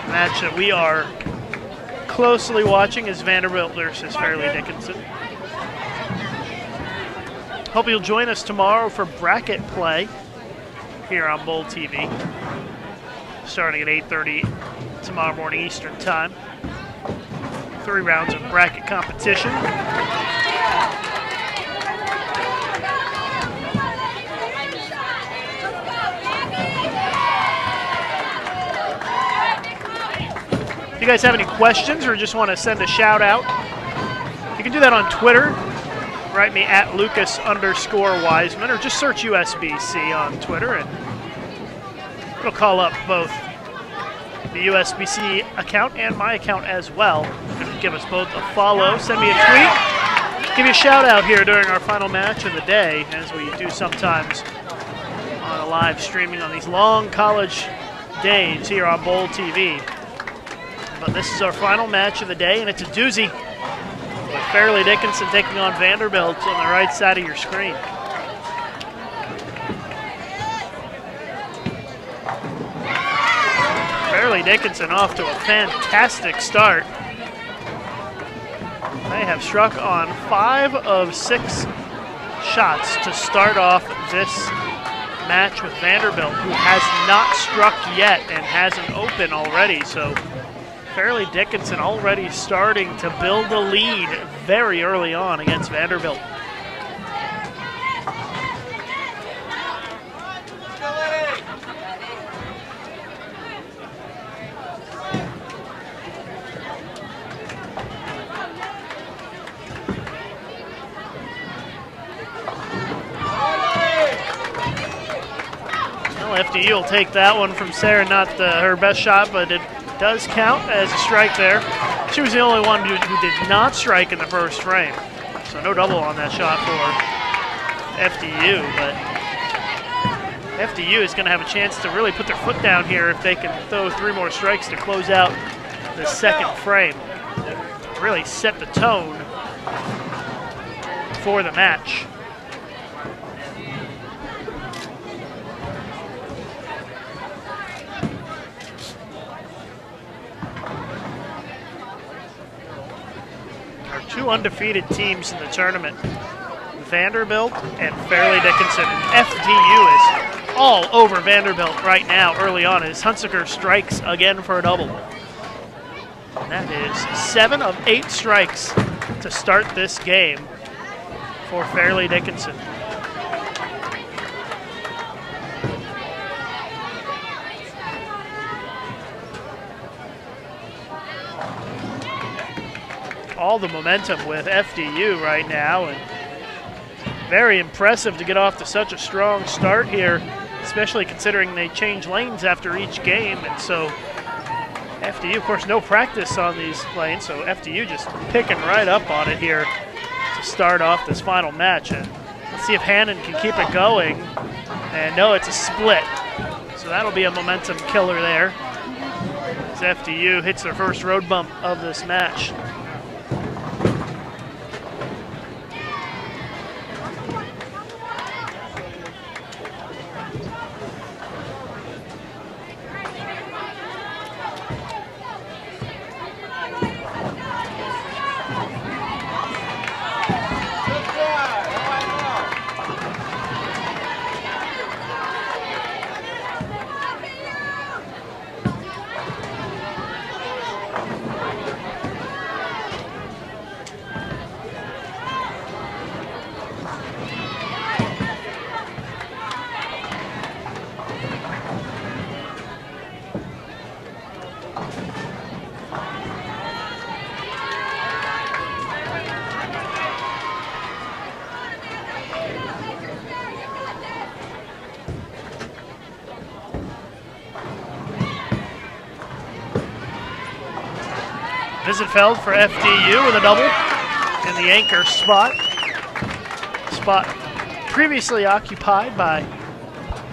match that we are closely watching is Vanderbilt versus Fairleigh Dickinson. Hope you'll join us tomorrow for bracket play here on Bowl TV, starting at 8:30 tomorrow morning Eastern time. 3 rounds of bracket competition. If you guys have any questions or just want to send a shout out, you can do that on Twitter. Write me at Lucas_Wiseman, or just search USBC on Twitter, and it'll call up both the USBC account and my account as well. Give us both a follow, send me a tweet, give you a shout out here during our final match of the day, as we do sometimes on a live streaming on these long college days here on Bowl TV. But this is our final match of the day, and it's a doozy. With Fairleigh Dickinson taking on Vanderbilt on the right side of your screen. Fairleigh Dickinson off to a fantastic start. They have struck on 5 of 6 shots to start off this match with Vanderbilt, who has not struck yet and has an open already. So Fairleigh Dickinson already starting to build a lead very early on against Vanderbilt. Well, FDU will take that one from Sarah, not her best shot, but it does count as a strike there. She was the only one who did not strike in the first frame. So no double on that shot for FDU, but FDU is going to have a chance to really put their foot down here if they can throw 3 more strikes to close out the second frame. Really set the tone for the match. Our 2 undefeated teams in the tournament, Vanderbilt and Fairleigh Dickinson. FDU is all over Vanderbilt right now early on as Hunsaker strikes again for a double. And that is 7 of 8 strikes to start this game for Fairleigh Dickinson. All the momentum with FDU right now, and Very impressive to get off to such a strong start here, especially considering they change lanes after each game. And so FDU, of course, no practice on these lanes, so FDU just picking right up on it here to start off this final match. And let's see if Hannon can keep it going. And no, it's a split. So that'll be a momentum killer there as FDU hits their first road bump of this match. Visenfeld for FDU with a double in the anchor spot. Spot previously occupied by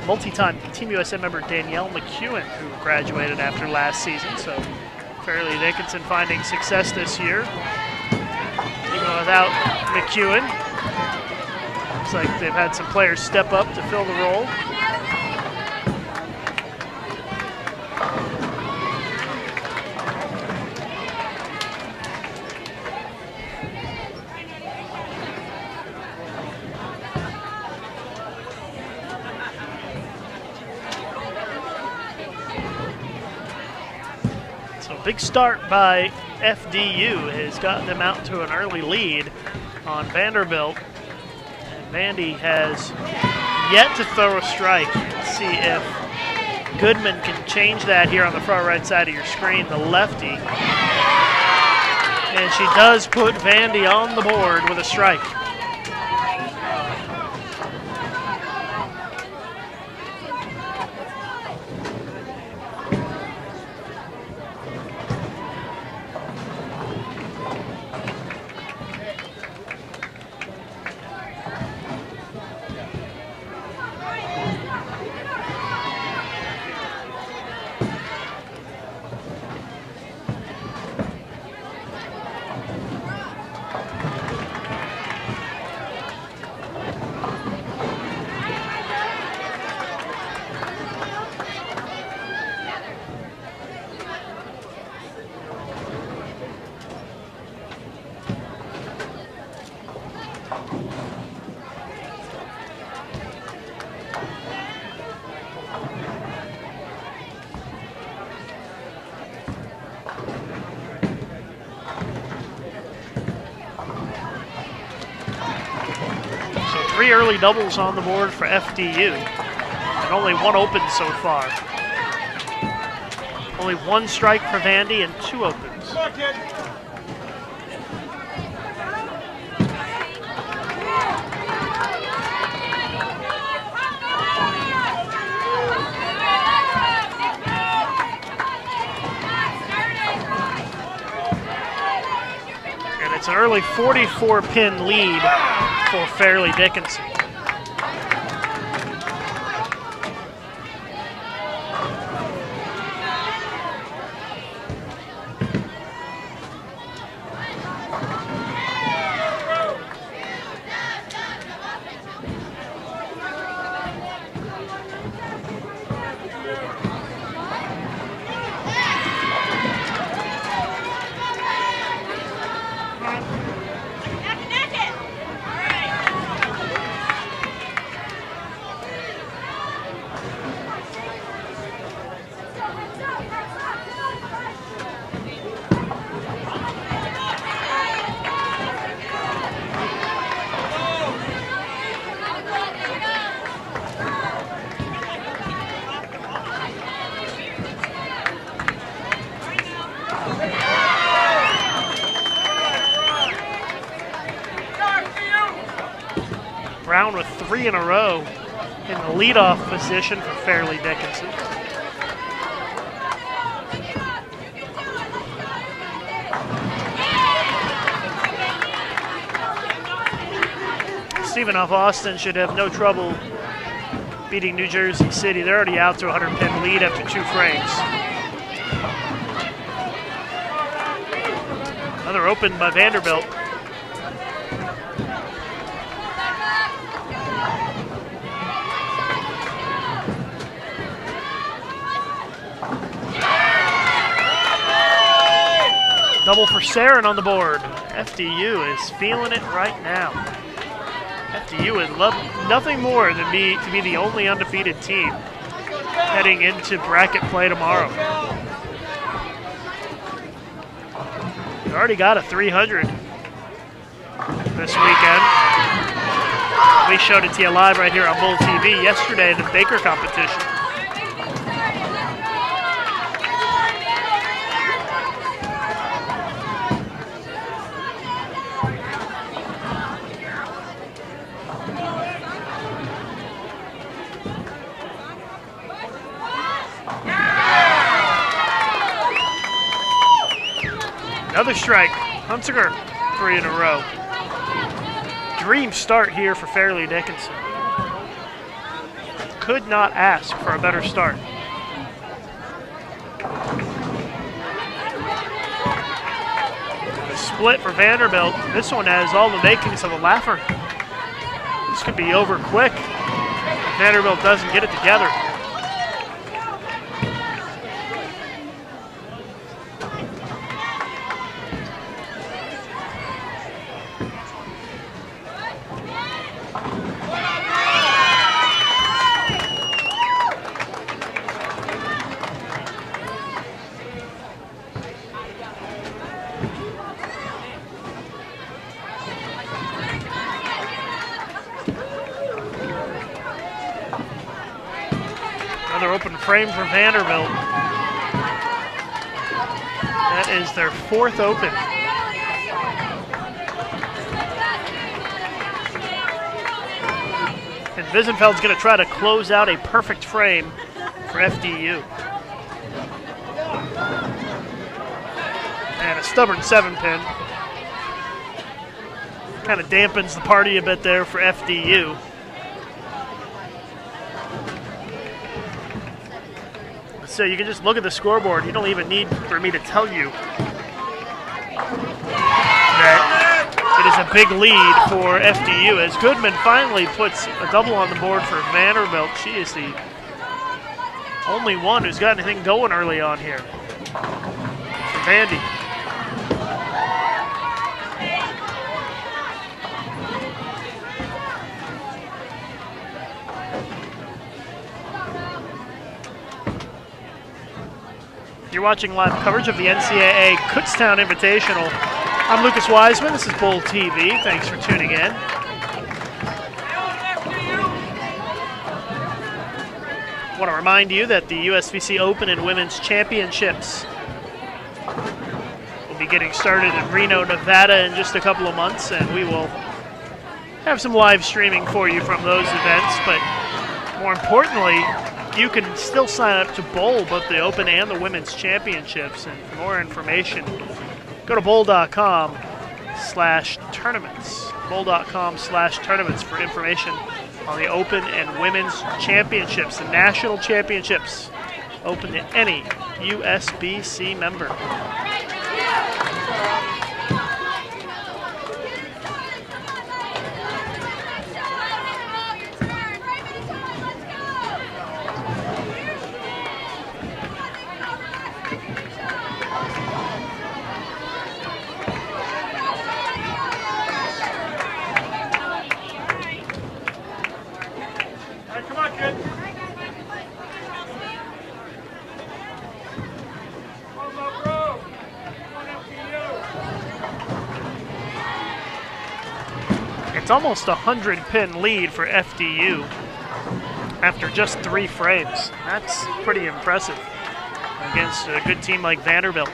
multi-time Team USA member Danielle McEwen, who graduated after last season. So Fairleigh Dickinson finding success this year. Even without McEwen, looks like they've had some players step up to fill the role. Big start by FDU has gotten them out to an early lead on Vanderbilt. And Vandy has yet to throw a strike. Let's see if Goodman can change that here on the far right side of your screen, the lefty. And she does put Vandy on the board with a strike. Three early doubles on the board for FDU, and only one open so far. Only one strike for Vandy and two opens. Come on, kid. And it's an early 44-pin lead for Fairleigh Dickinson. round with 3 in a row in the leadoff position for Fairleigh Dickinson. Stephen F. Austin should have no trouble beating New Jersey City. They're already out to a 100-pin lead after 2 frames. Another open by Vanderbilt. Double for Sarin on the board. FDU is feeling it right now. FDU would love nothing more than to be the only undefeated team heading into bracket play tomorrow. They already got a 300 this weekend. We showed it to you live right here on Bull TV yesterday in the Baker competition. Another strike. Hunsinger, 3 in a row. Dream start here for Fairleigh Dickinson. Could not ask for a better start. The split for Vanderbilt. This one has all the makings of a laugher. This could be over quick if Vanderbilt doesn't get it together. Another open frame for Vanderbilt. That is their 4th open. And Wiesenfeld's going to try to close out a perfect frame for FDU. And a stubborn 7-pin. Kind of dampens the party a bit there for FDU. So you can just look at the scoreboard. You don't even need for me to tell you that it is a big lead for FDU as Goodman finally puts a double on the board for Vanderbilt. She is the only one who's got anything going early on here for Vandy. You're watching live coverage of the NCAA Kutztown Invitational. I'm Lucas Wiseman. This is Bull TV. Thanks for tuning in. I want to remind you that the USBC Open and Women's Championships will be getting started in Reno, Nevada in just a couple of months, and we will have some live streaming for you from those events. But more importantly, you can still sign up to bowl both the Open and the Women's Championships. And for more information, go to bowl.com/tournaments. Bowl.com/tournaments for information on the Open and Women's Championships, the national championships, open to any USBC member. It's almost a 100-pin lead for FDU after just 3 frames. That's pretty impressive against a good team like Vanderbilt.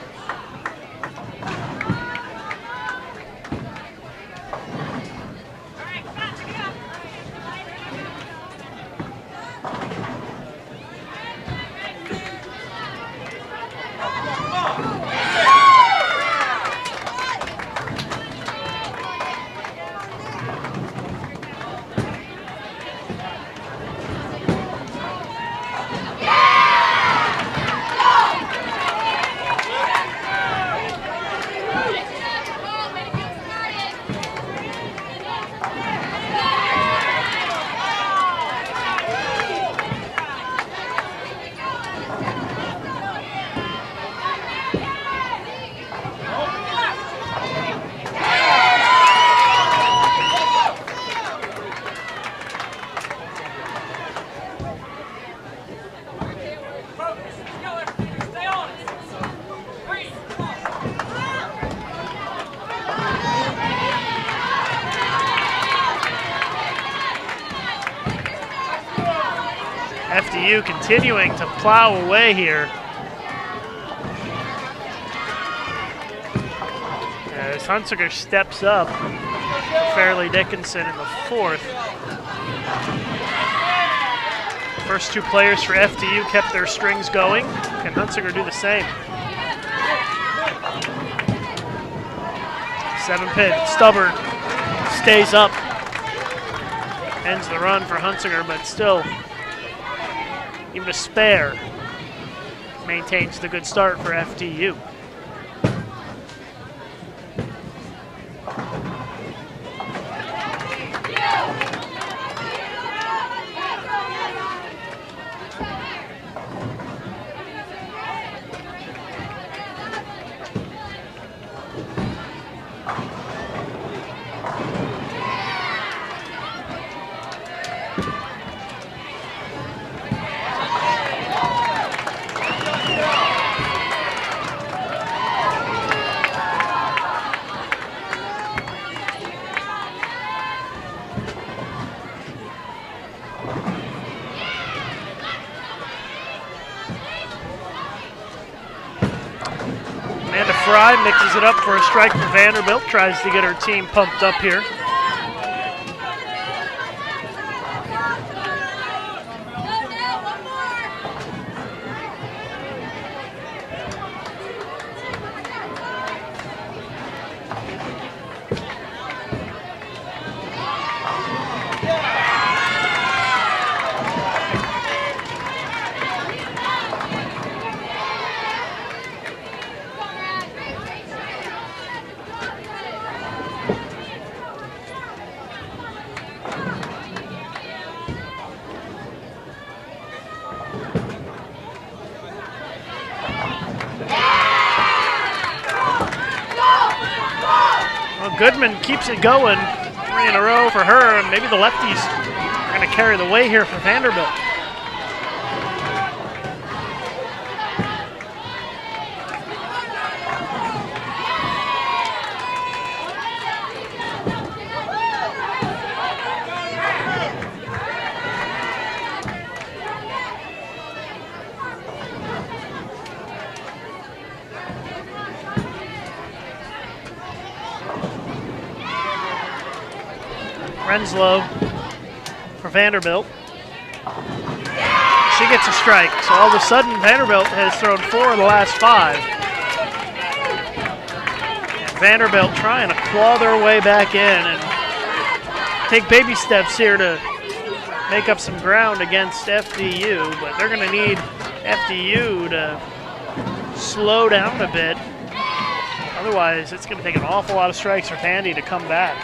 FDU continuing to plow away here. As Hunsinger steps up for Fairleigh Dickinson in the 4th. First 2 players for FDU kept their strings going. Can Hunsinger do the same? 7-pin, stubborn, stays up. Ends the run for Hunsinger, but still, even a spare maintains the good start for FDU. Fry mixes it up for a strike for Vanderbilt, tries to get her team pumped up here. Goodman keeps it going, 3 in a row for her, and maybe the lefties are going to carry the way here for Vanderbilt. Renslow for Vanderbilt. She gets a strike, so all of a sudden Vanderbilt has thrown 4 of the last 5. And Vanderbilt trying to claw their way back in and take baby steps here to make up some ground against FDU, but they're going to need FDU to slow down a bit. Otherwise, it's going to take an awful lot of strikes for Vandy to come back.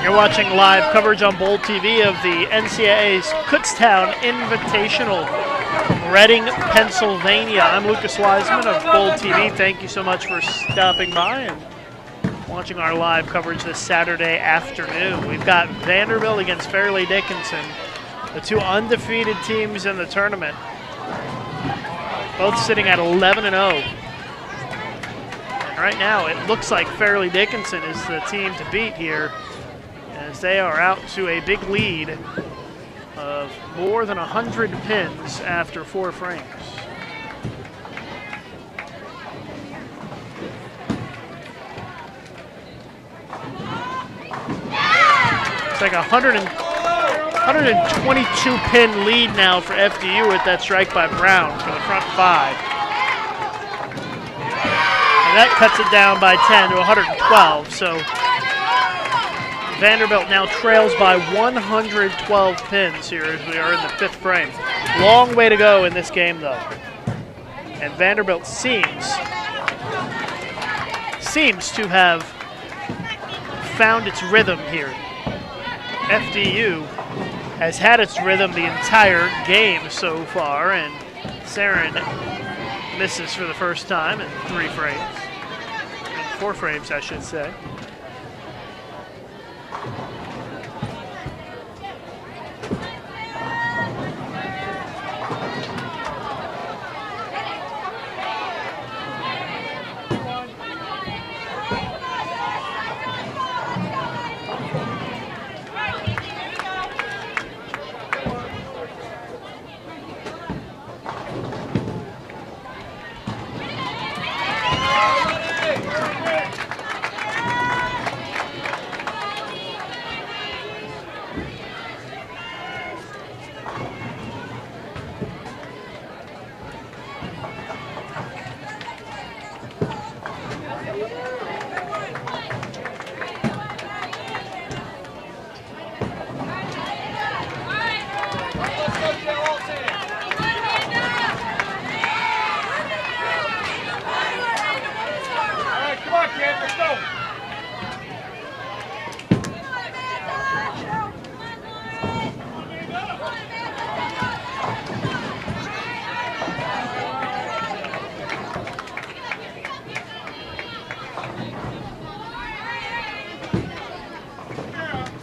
You're watching live coverage on Bold TV of the NCAA's Kutztown Invitational from Reading, Pennsylvania. I'm Lucas Wiseman of Bold TV. Thank you so much for stopping by and watching our live coverage this Saturday afternoon. We've got Vanderbilt against Fairleigh Dickinson, the 2 undefeated teams in the tournament, both sitting at 11-0. And right now, it looks like Fairleigh Dickinson is the team to beat here, as they are out to a big lead of more than 100 pins after 4 frames. It's like a 122 pin lead now for FDU with that strike by Brown for the front 5. And that cuts it down by 10 to 112, so Vanderbilt now trails by 112 pins here as we are in the 5th frame. Long way to go in this game, though. And Vanderbilt seems to have found its rhythm here. FDU has had its rhythm the entire game so far, and Sarin misses for the first time in 3 frames. In 4 frames, I should say.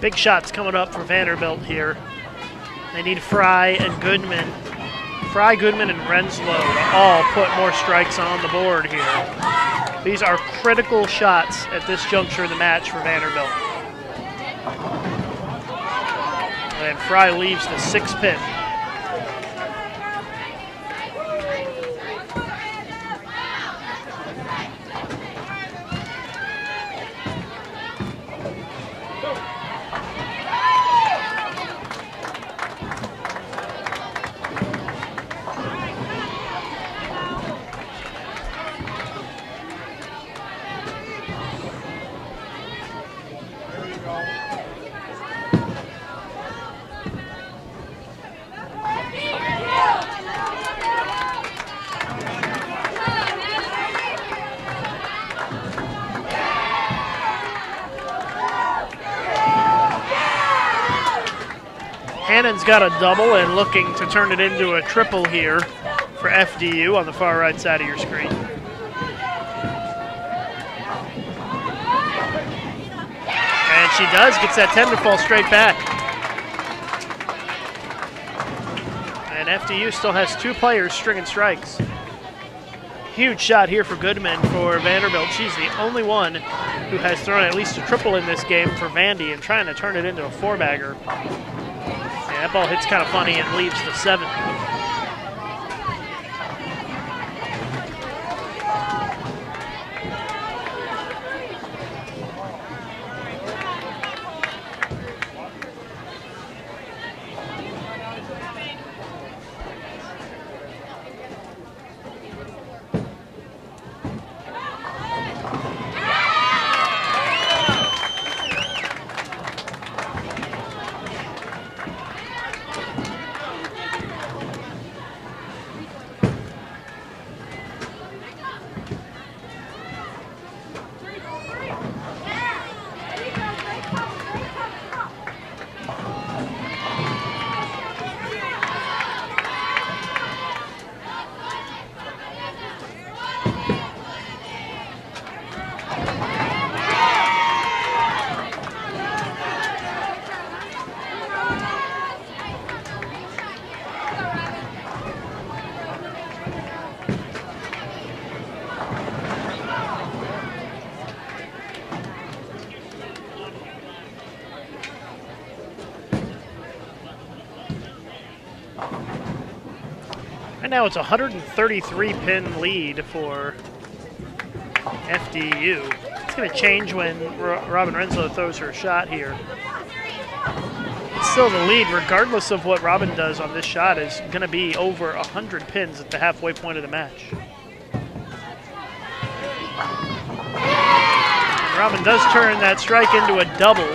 Big shots coming up for Vanderbilt here. They need Fry and Goodman. Fry, Goodman, and Renslow to all put more strikes on the board here. These are critical shots at this juncture of the match for Vanderbilt. And Fry leaves the 6th pin. Hannon's got a double and looking to turn it into a triple here for FDU on the far right side of your screen. And she does, gets that 10 to fall straight back. And FDU still has 2 players stringing strikes. Huge shot here for Goodman for Vanderbilt. She's the only one who has thrown at least a triple in this game for Vandy and trying to turn it into a 4-bagger. That ball hits kind of funny and leaves the 7th. Right now it's a 133-pin lead for FDU. It's going to change when Robin Renslow throws her shot here. It's still the lead, regardless of what Robin does on this shot, is going to be over 100 pins at the halfway point of the match. And Robin does turn that strike into a double.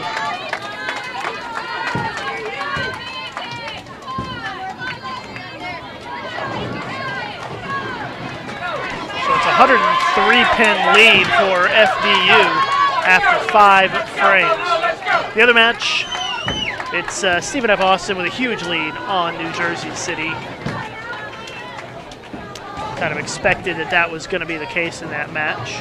So it's a 103-pin lead for FDU after 5 frames. The other match, it's Stephen F. Austin with a huge lead on New Jersey City. Kind of expected that that was going to be the case in that match.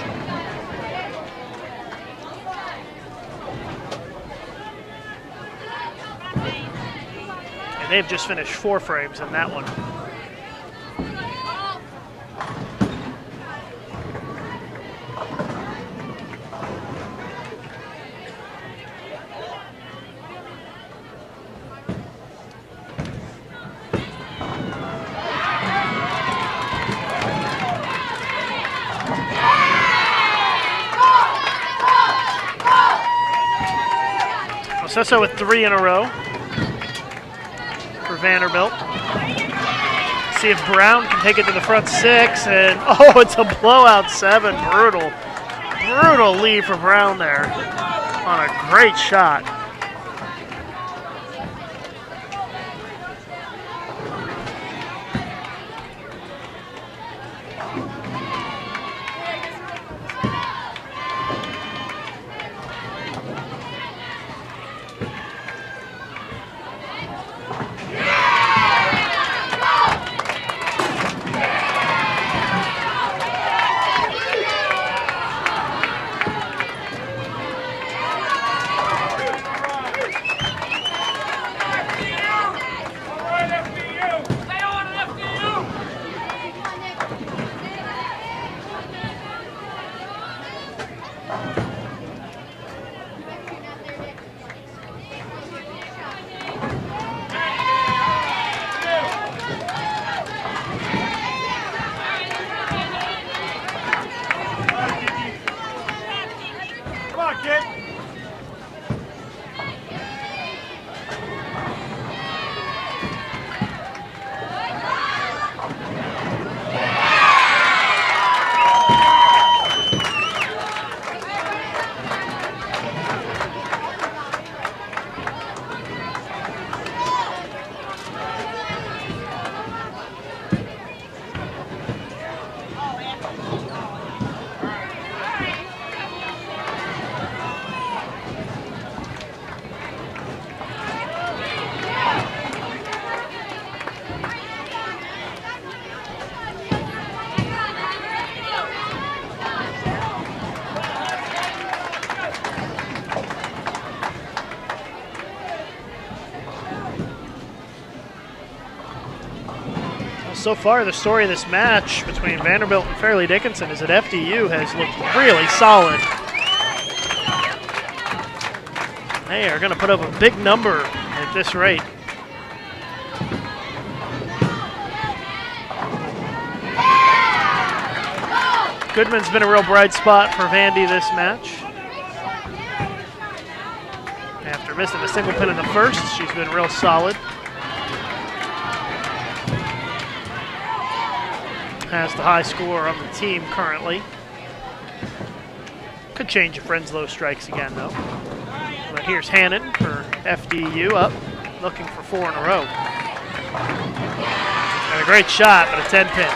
And they've just finished 4 frames in that one. Sessa with 3 in a row for Vanderbilt. See if Brown can take it to the front 6, and oh, it's a blowout 7. Brutal lead for Brown there on a great shot. So far, the story of this match between Vanderbilt and Fairleigh Dickinson is that FDU has looked really solid. They are going to put up a big number at this rate. Goodman's been a real bright spot for Vandy this match. After missing a single pin in the first, she's been real solid. Has the high score on the team currently. Could change if Renslow strikes again, though. But here's Hannon for FDU up, looking for 4 in a row. And a great shot, but a 10 pin.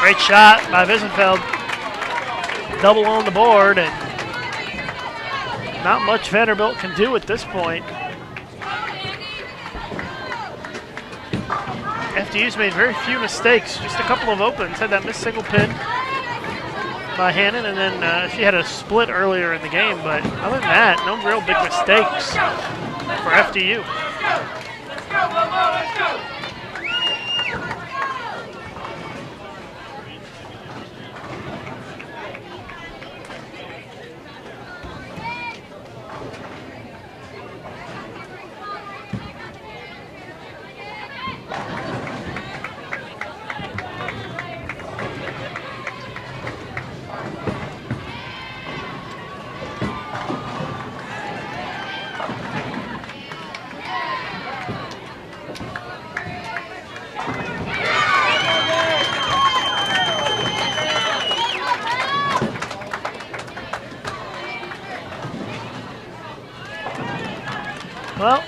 Great shot by Wiesenfeld. Double on the board, and not much Vanderbilt can do at this point. FDU's made very few mistakes, just a couple of opens. Had that missed single pin by Hannon, and then she had a split earlier in the game, but other than that, no real big mistakes for FDU. Let's go, Lobo, let's go! Well,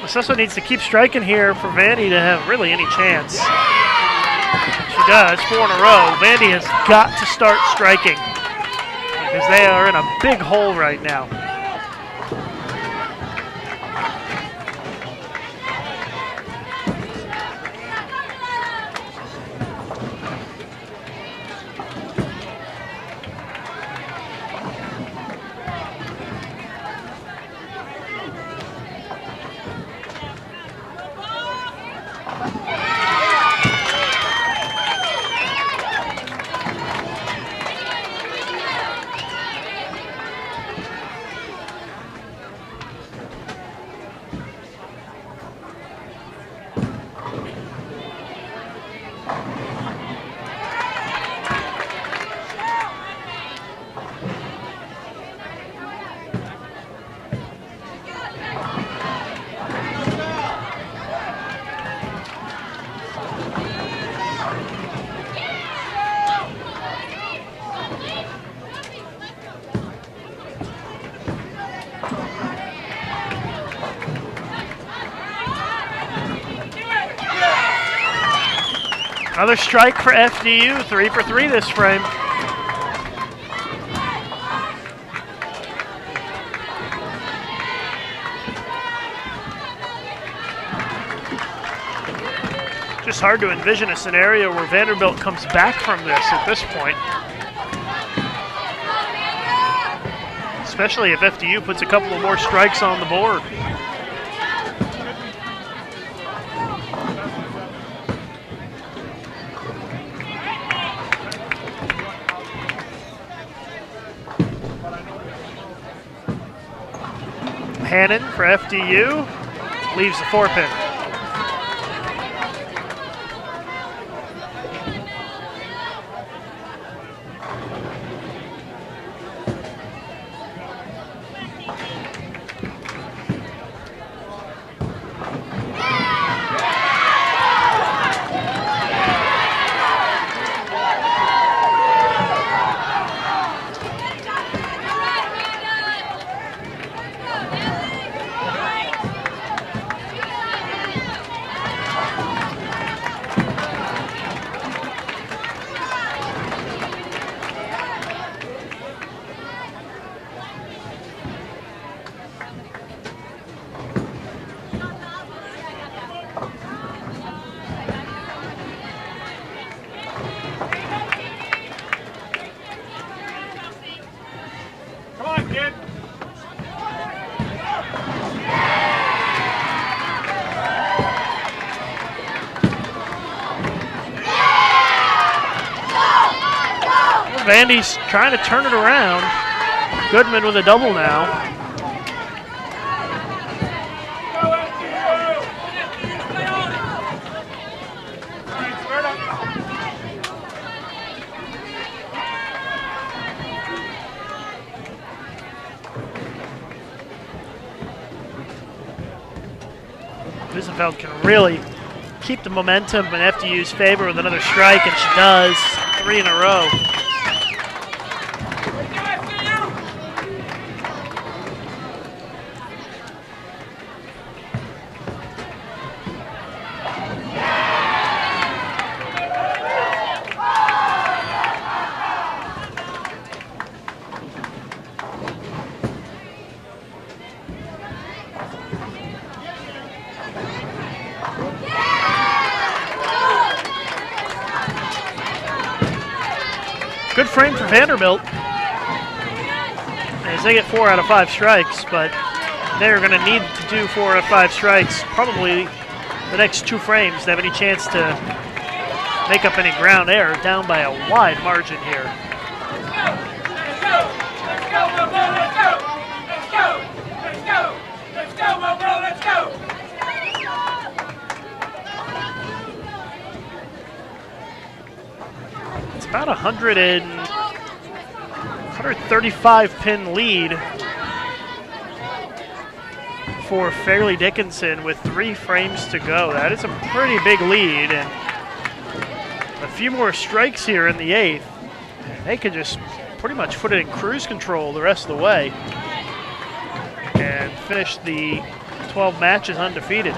Massesso needs to keep striking here for Vandy to have really any chance. She does, 4 in a row. Vandy has got to start striking because they are in a big hole right now. Another strike for FDU, 3 for 3 this frame. Just hard to envision a scenario where Vanderbilt comes back from this at this point. Especially if FDU puts a couple of more strikes on the board. Hannon for FDU leaves the 4-pin. Come on, kid. Vandy's trying to turn it around. Goodman with a double now. Go, FDU. Stay on it. All right, squared up. Wiesenfeld can really keep the momentum in FDU's favor with another strike, and she does. 3 in a row. Good frame for Vanderbilt as they get 4 out of 5 strikes, but they're going to need to do 4 out of 5 strikes probably the next 2 frames to have any chance to make up any ground. They are down by a wide margin here. It's about 135 pin lead for Fairleigh Dickinson with 3 frames to go. That is a pretty big lead, and a few more strikes here in the 8th. They could just pretty much put it in cruise control the rest of the way and finish the 12 matches undefeated.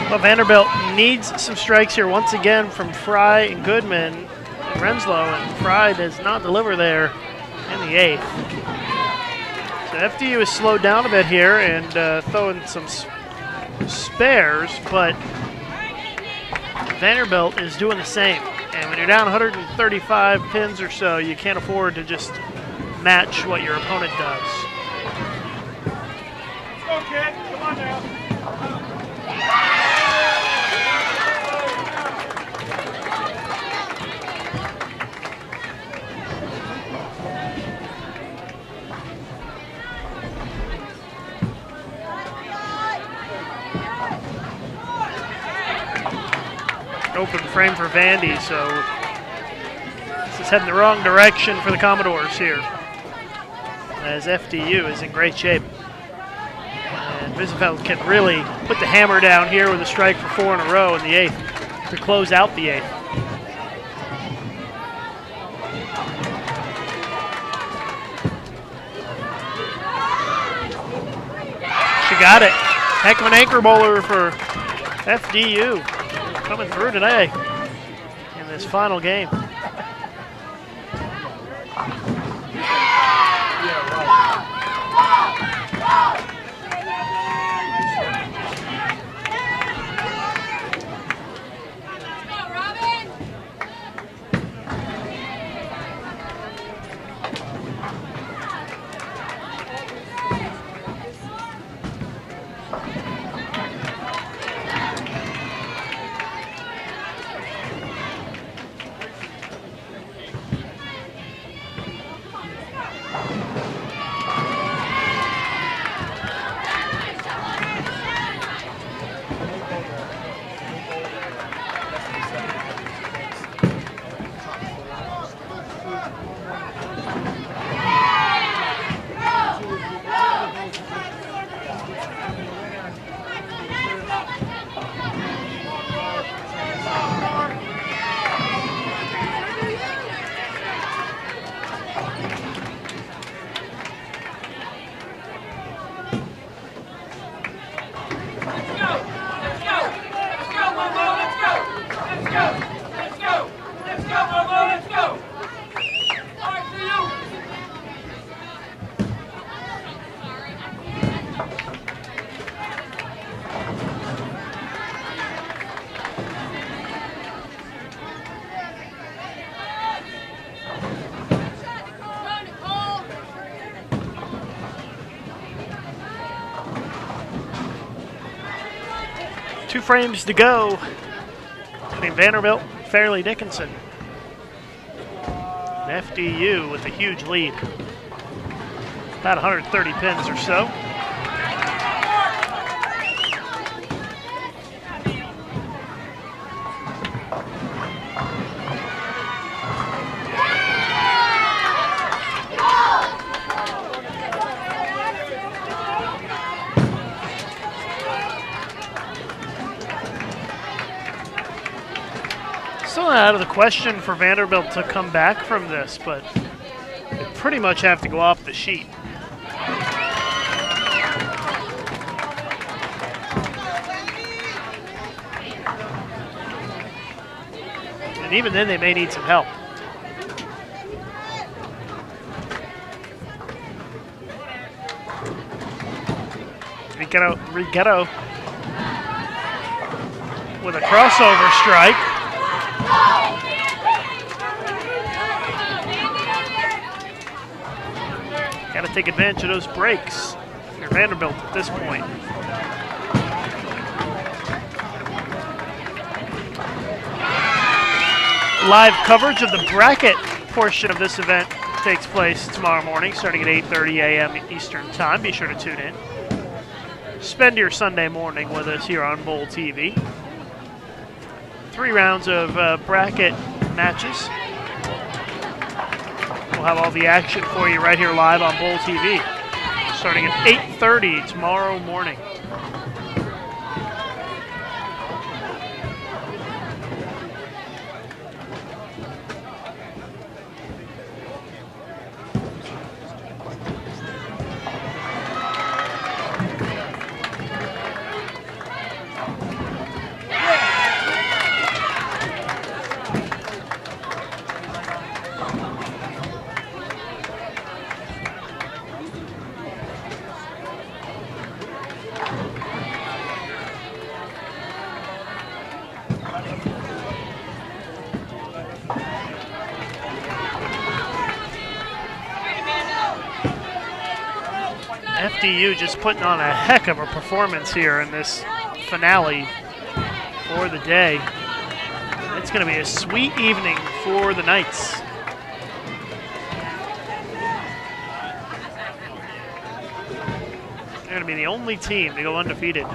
Well, Vanderbilt needs some strikes here once again from Fry and Goodman and Renslow, and Fry does not deliver there in the 8th. So FDU is slowed down a bit here and throwing some spares, but Vanderbilt is doing the same. And when you're down 135 pins or so, you can't afford to just match what your opponent does. Go, kid. Come on now. Open frame for Vandy, so this is heading the wrong direction for the Commodores here, as FDU is in great shape. And Wiesenfeld can really put the hammer down here with a strike for 4 in a row in the 8th to close out the 8th. She got it. Heck of an anchor bowler for FDU. Coming through today in this final game. Two frames to go between Vanderbilt and Fairleigh Dickinson. And FDU with a huge lead. About 130 pins or so. Still not out of the question for Vanderbilt to come back from this, but they pretty much have to go off the sheet. And even then, they may need some help. Rigetto with a crossover strike. Got to take advantage of those breaks if you're Vanderbilt at this point. live coverage of the bracket portion of this event takes place tomorrow morning, starting at 8:30 a.m. Eastern Time. Be sure to tune in. Spend your Sunday morning with us here on Bowl TV. 3 rounds of bracket matches. We'll have all the action for you right here live on Bowl TV, starting at 8:30 tomorrow morning. FDU just putting on a heck of a performance here in this finale for the day. It's going to be a sweet evening for the Knights. They're going to be the only team to go undefeated.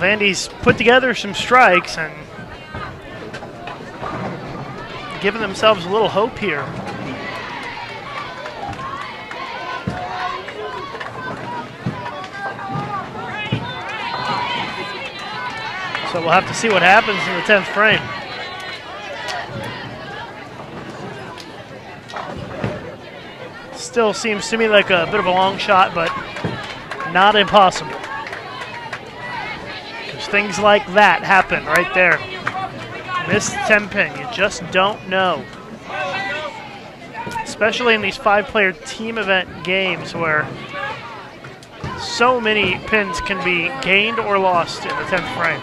Vandy's put together some strikes and giving themselves a little hope here. So we'll have to see what happens in the 10th frame. Still seems to me like a bit of a long shot, but not impossible. Things like that happen right there. Missed 10 pin, you just don't know. Especially in these 5-player team event games where so many pins can be gained or lost in the 10th frame.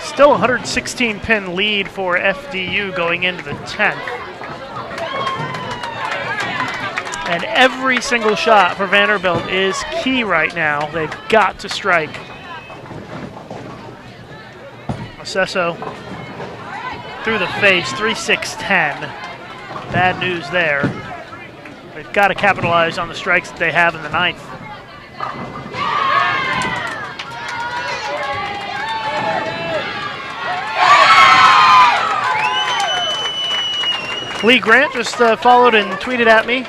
Still a 116-pin lead for FDU going into the 10th. And every single shot for Vanderbilt is key right now. They've got to strike. Acesso through the face, 3-6-10. Bad news there. They've got to capitalize on the strikes that they have in the 9th. Lee Grant just followed and tweeted at me.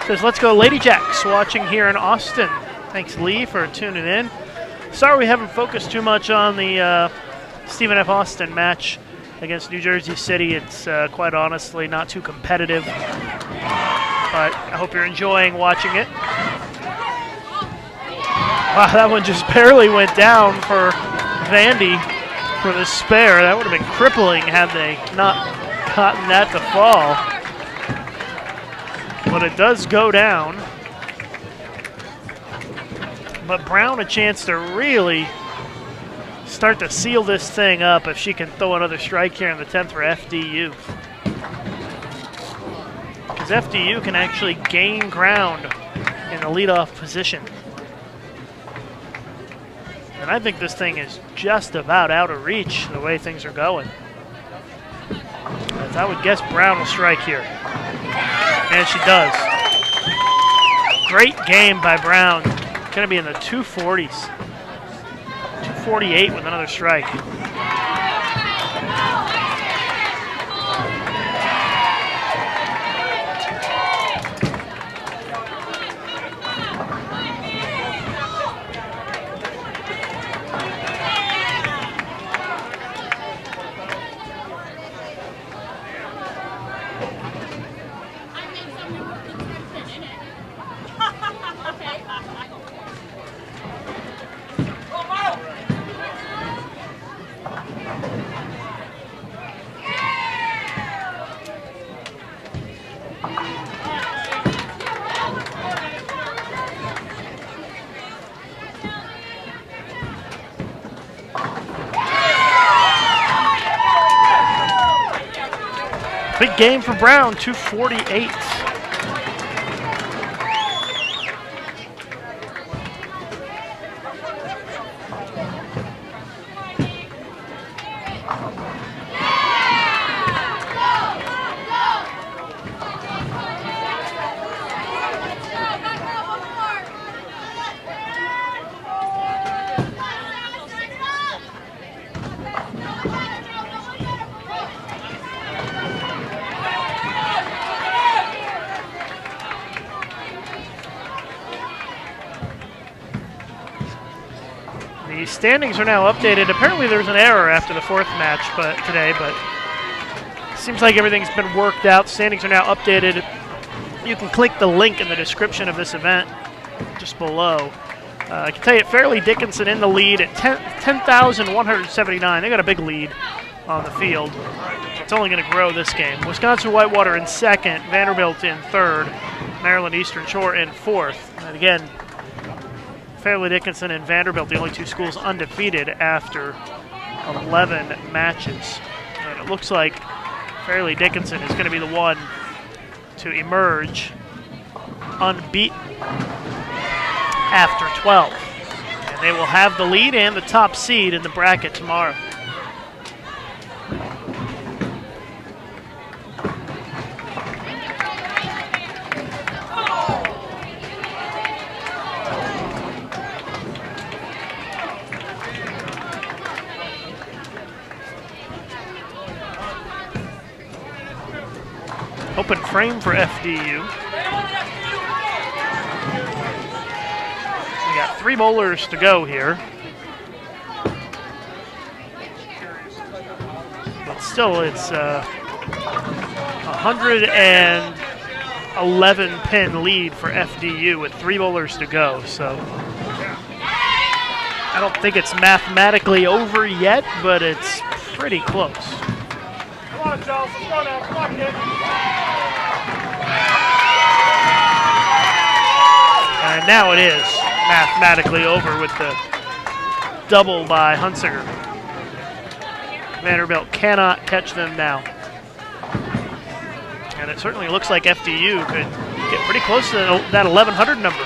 Says, let's go Lady Jacks, watching here in Austin. Thanks, Lee, for tuning in. Sorry we haven't focused too much on the Stephen F. Austin match against New Jersey City. It's quite honestly not too competitive. But I hope you're enjoying watching it. Wow, that one just barely went down for Vandy for the spare. That would have been crippling had they not gotten that to fall. But it does go down. But Brown a chance to really start to seal this thing up if she can throw another strike here in the 10th for FDU. Because FDU can actually gain ground in the leadoff position. And I think this thing is just about out of reach the way things are going. As I would guess Brown will strike here. And she does. Great game by Brown. Going to be in the 240s. 248 with another strike. Big game for Brown, 248. The standings are now updated. Apparently there was an error after the fourth match today, but it seems like everything's been worked out. Standings are now updated. You can click the link in the description of this event just below. I can tell you Fairleigh Dickinson in the lead at 10,179. They got a big lead on the field. It's only going to grow this game. Wisconsin-Whitewater in second, Vanderbilt in third, Maryland Eastern Shore in fourth. And again, Fairleigh Dickinson and Vanderbilt, the only two schools undefeated after 11 matches. And it looks like Fairleigh Dickinson is going to be the one to emerge unbeaten after 12. And they will have the lead and the top seed in the bracket tomorrow. Open frame for FDU. We got 3 bowlers to go here. But still, it's a 111 pin lead for FDU with 3 bowlers to go. So I don't think it's mathematically over yet, but it's pretty close. Come on, Charles, let's go now. Come on, kid. And now it is mathematically over with the double by Hunsinger. Vanderbilt cannot catch them now. And it certainly looks like FDU could get pretty close to that 1,100 number.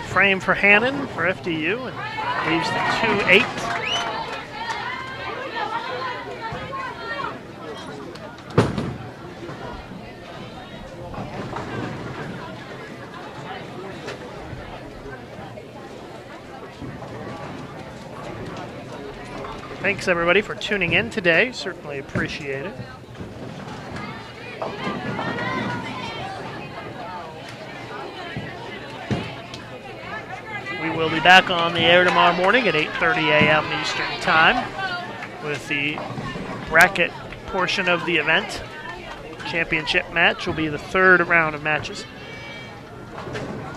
Frame for Hannon for FDU and leaves the 2-8. Thanks everybody for tuning in today. Certainly appreciate it. We'll be back on the air tomorrow morning at 8:30 a.m. Eastern Time with the bracket portion of the event. Championship match will be the third round of matches.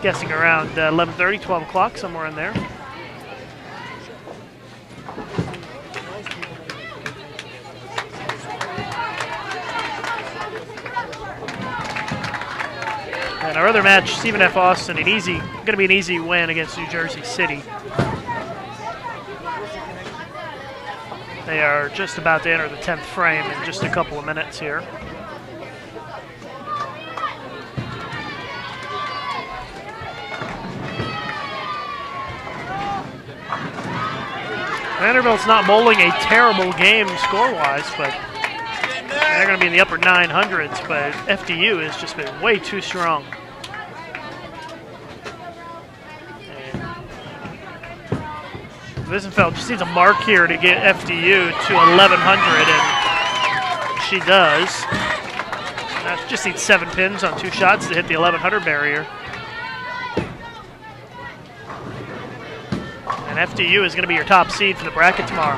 Guessing around 11:30, 12 o'clock, somewhere in there. And our other match, Stephen F. Austin, going to be an easy win against New Jersey City. They are just about to enter the 10th frame in just a couple of minutes here. Vanderbilt's not bowling a terrible game score-wise, but they're going to be in the upper 900s, but FDU has just been way too strong. Wiesenfeld just needs a mark here to get FDU to 1,100, and she does. That just needs 7 pins on 2 shots to hit the 1,100 barrier. And FDU is going to be your top seed for the bracket tomorrow.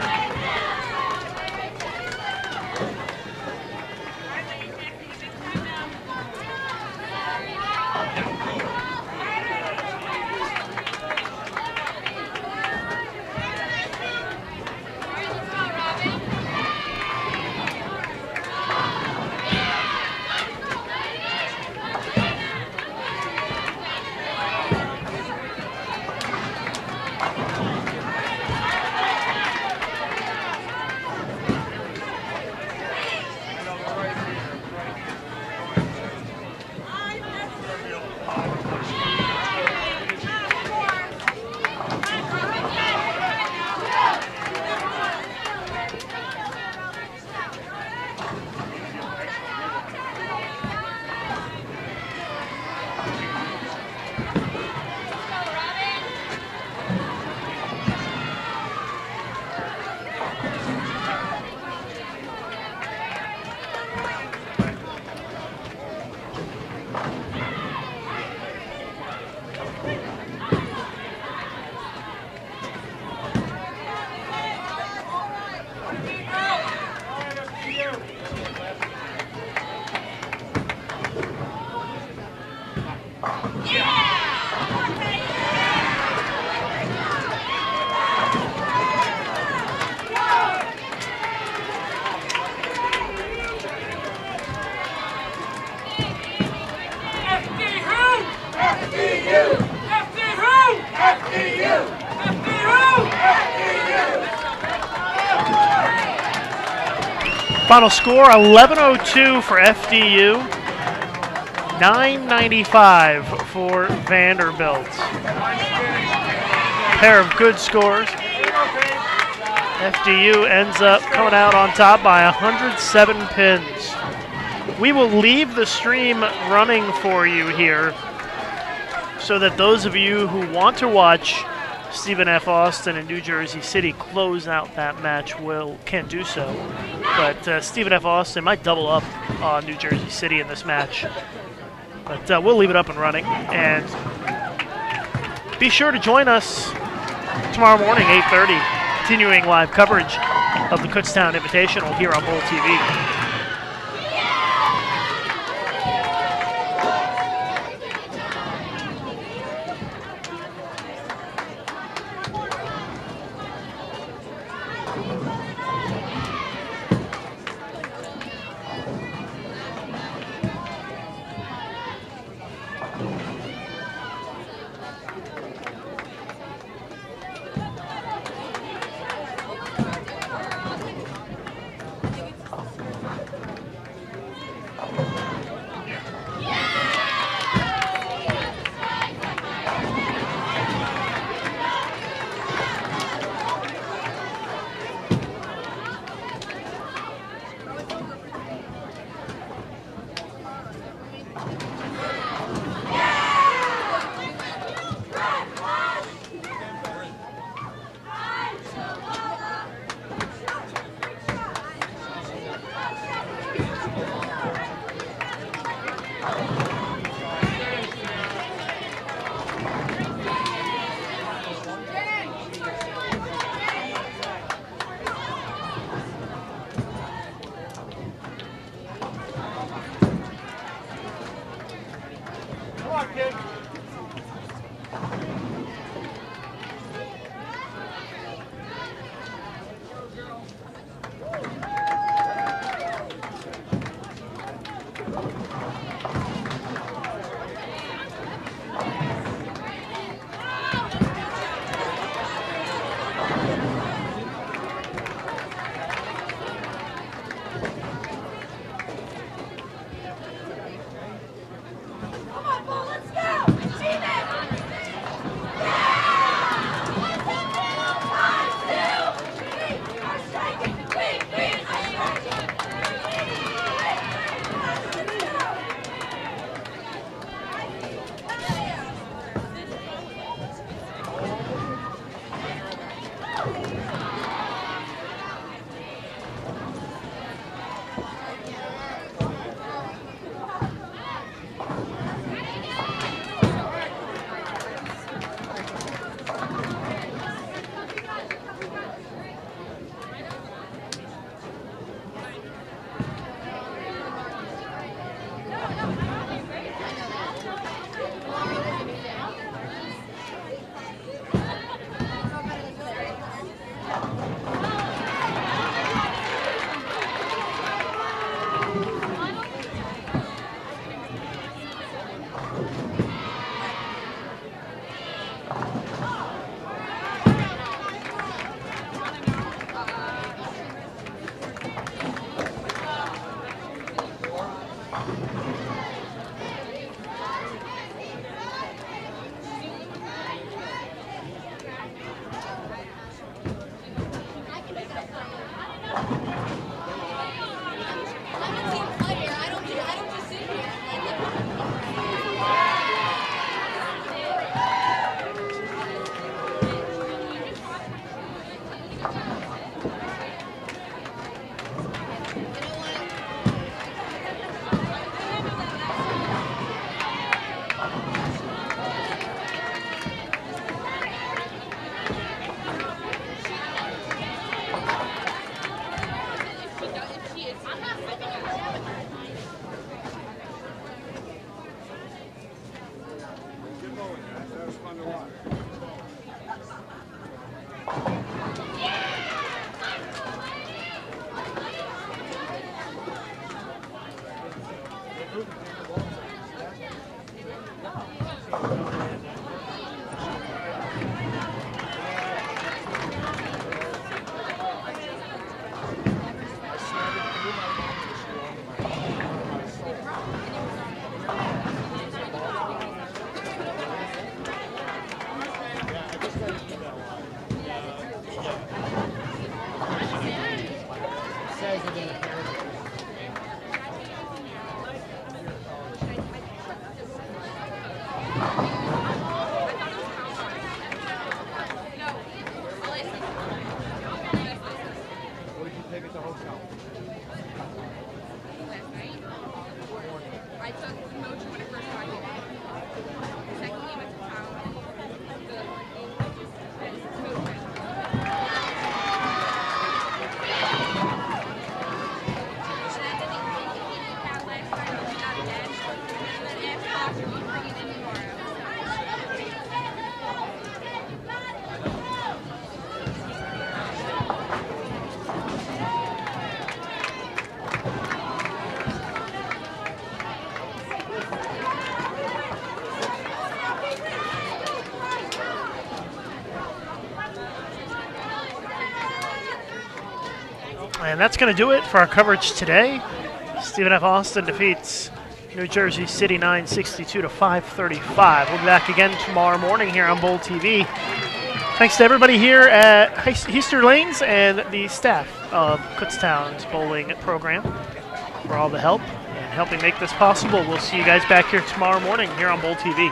Final score, 11:02 for FDU. 995 for Vanderbilt. Pair of good scores. FDU ends up coming out on top by 107 pins. We will leave the stream running for you here so that those of you who want to watch Stephen F. Austin and New Jersey City close out that match can do so. But Stephen F. Austin might double up on New Jersey City in this match. But we'll leave it up and running. And be sure to join us tomorrow morning, 8:30, continuing live coverage of the Kutztown Invitational here on Bowl TV. And that's going to do it for our coverage today. Stephen F. Austin defeats New Jersey City 962 to 535. We'll be back again tomorrow morning here on Bowl TV. Thanks to everybody here at Easter Lanes and the staff of Kutztown's bowling program for all the help and helping make this possible. We'll see you guys back here tomorrow morning here on Bowl TV.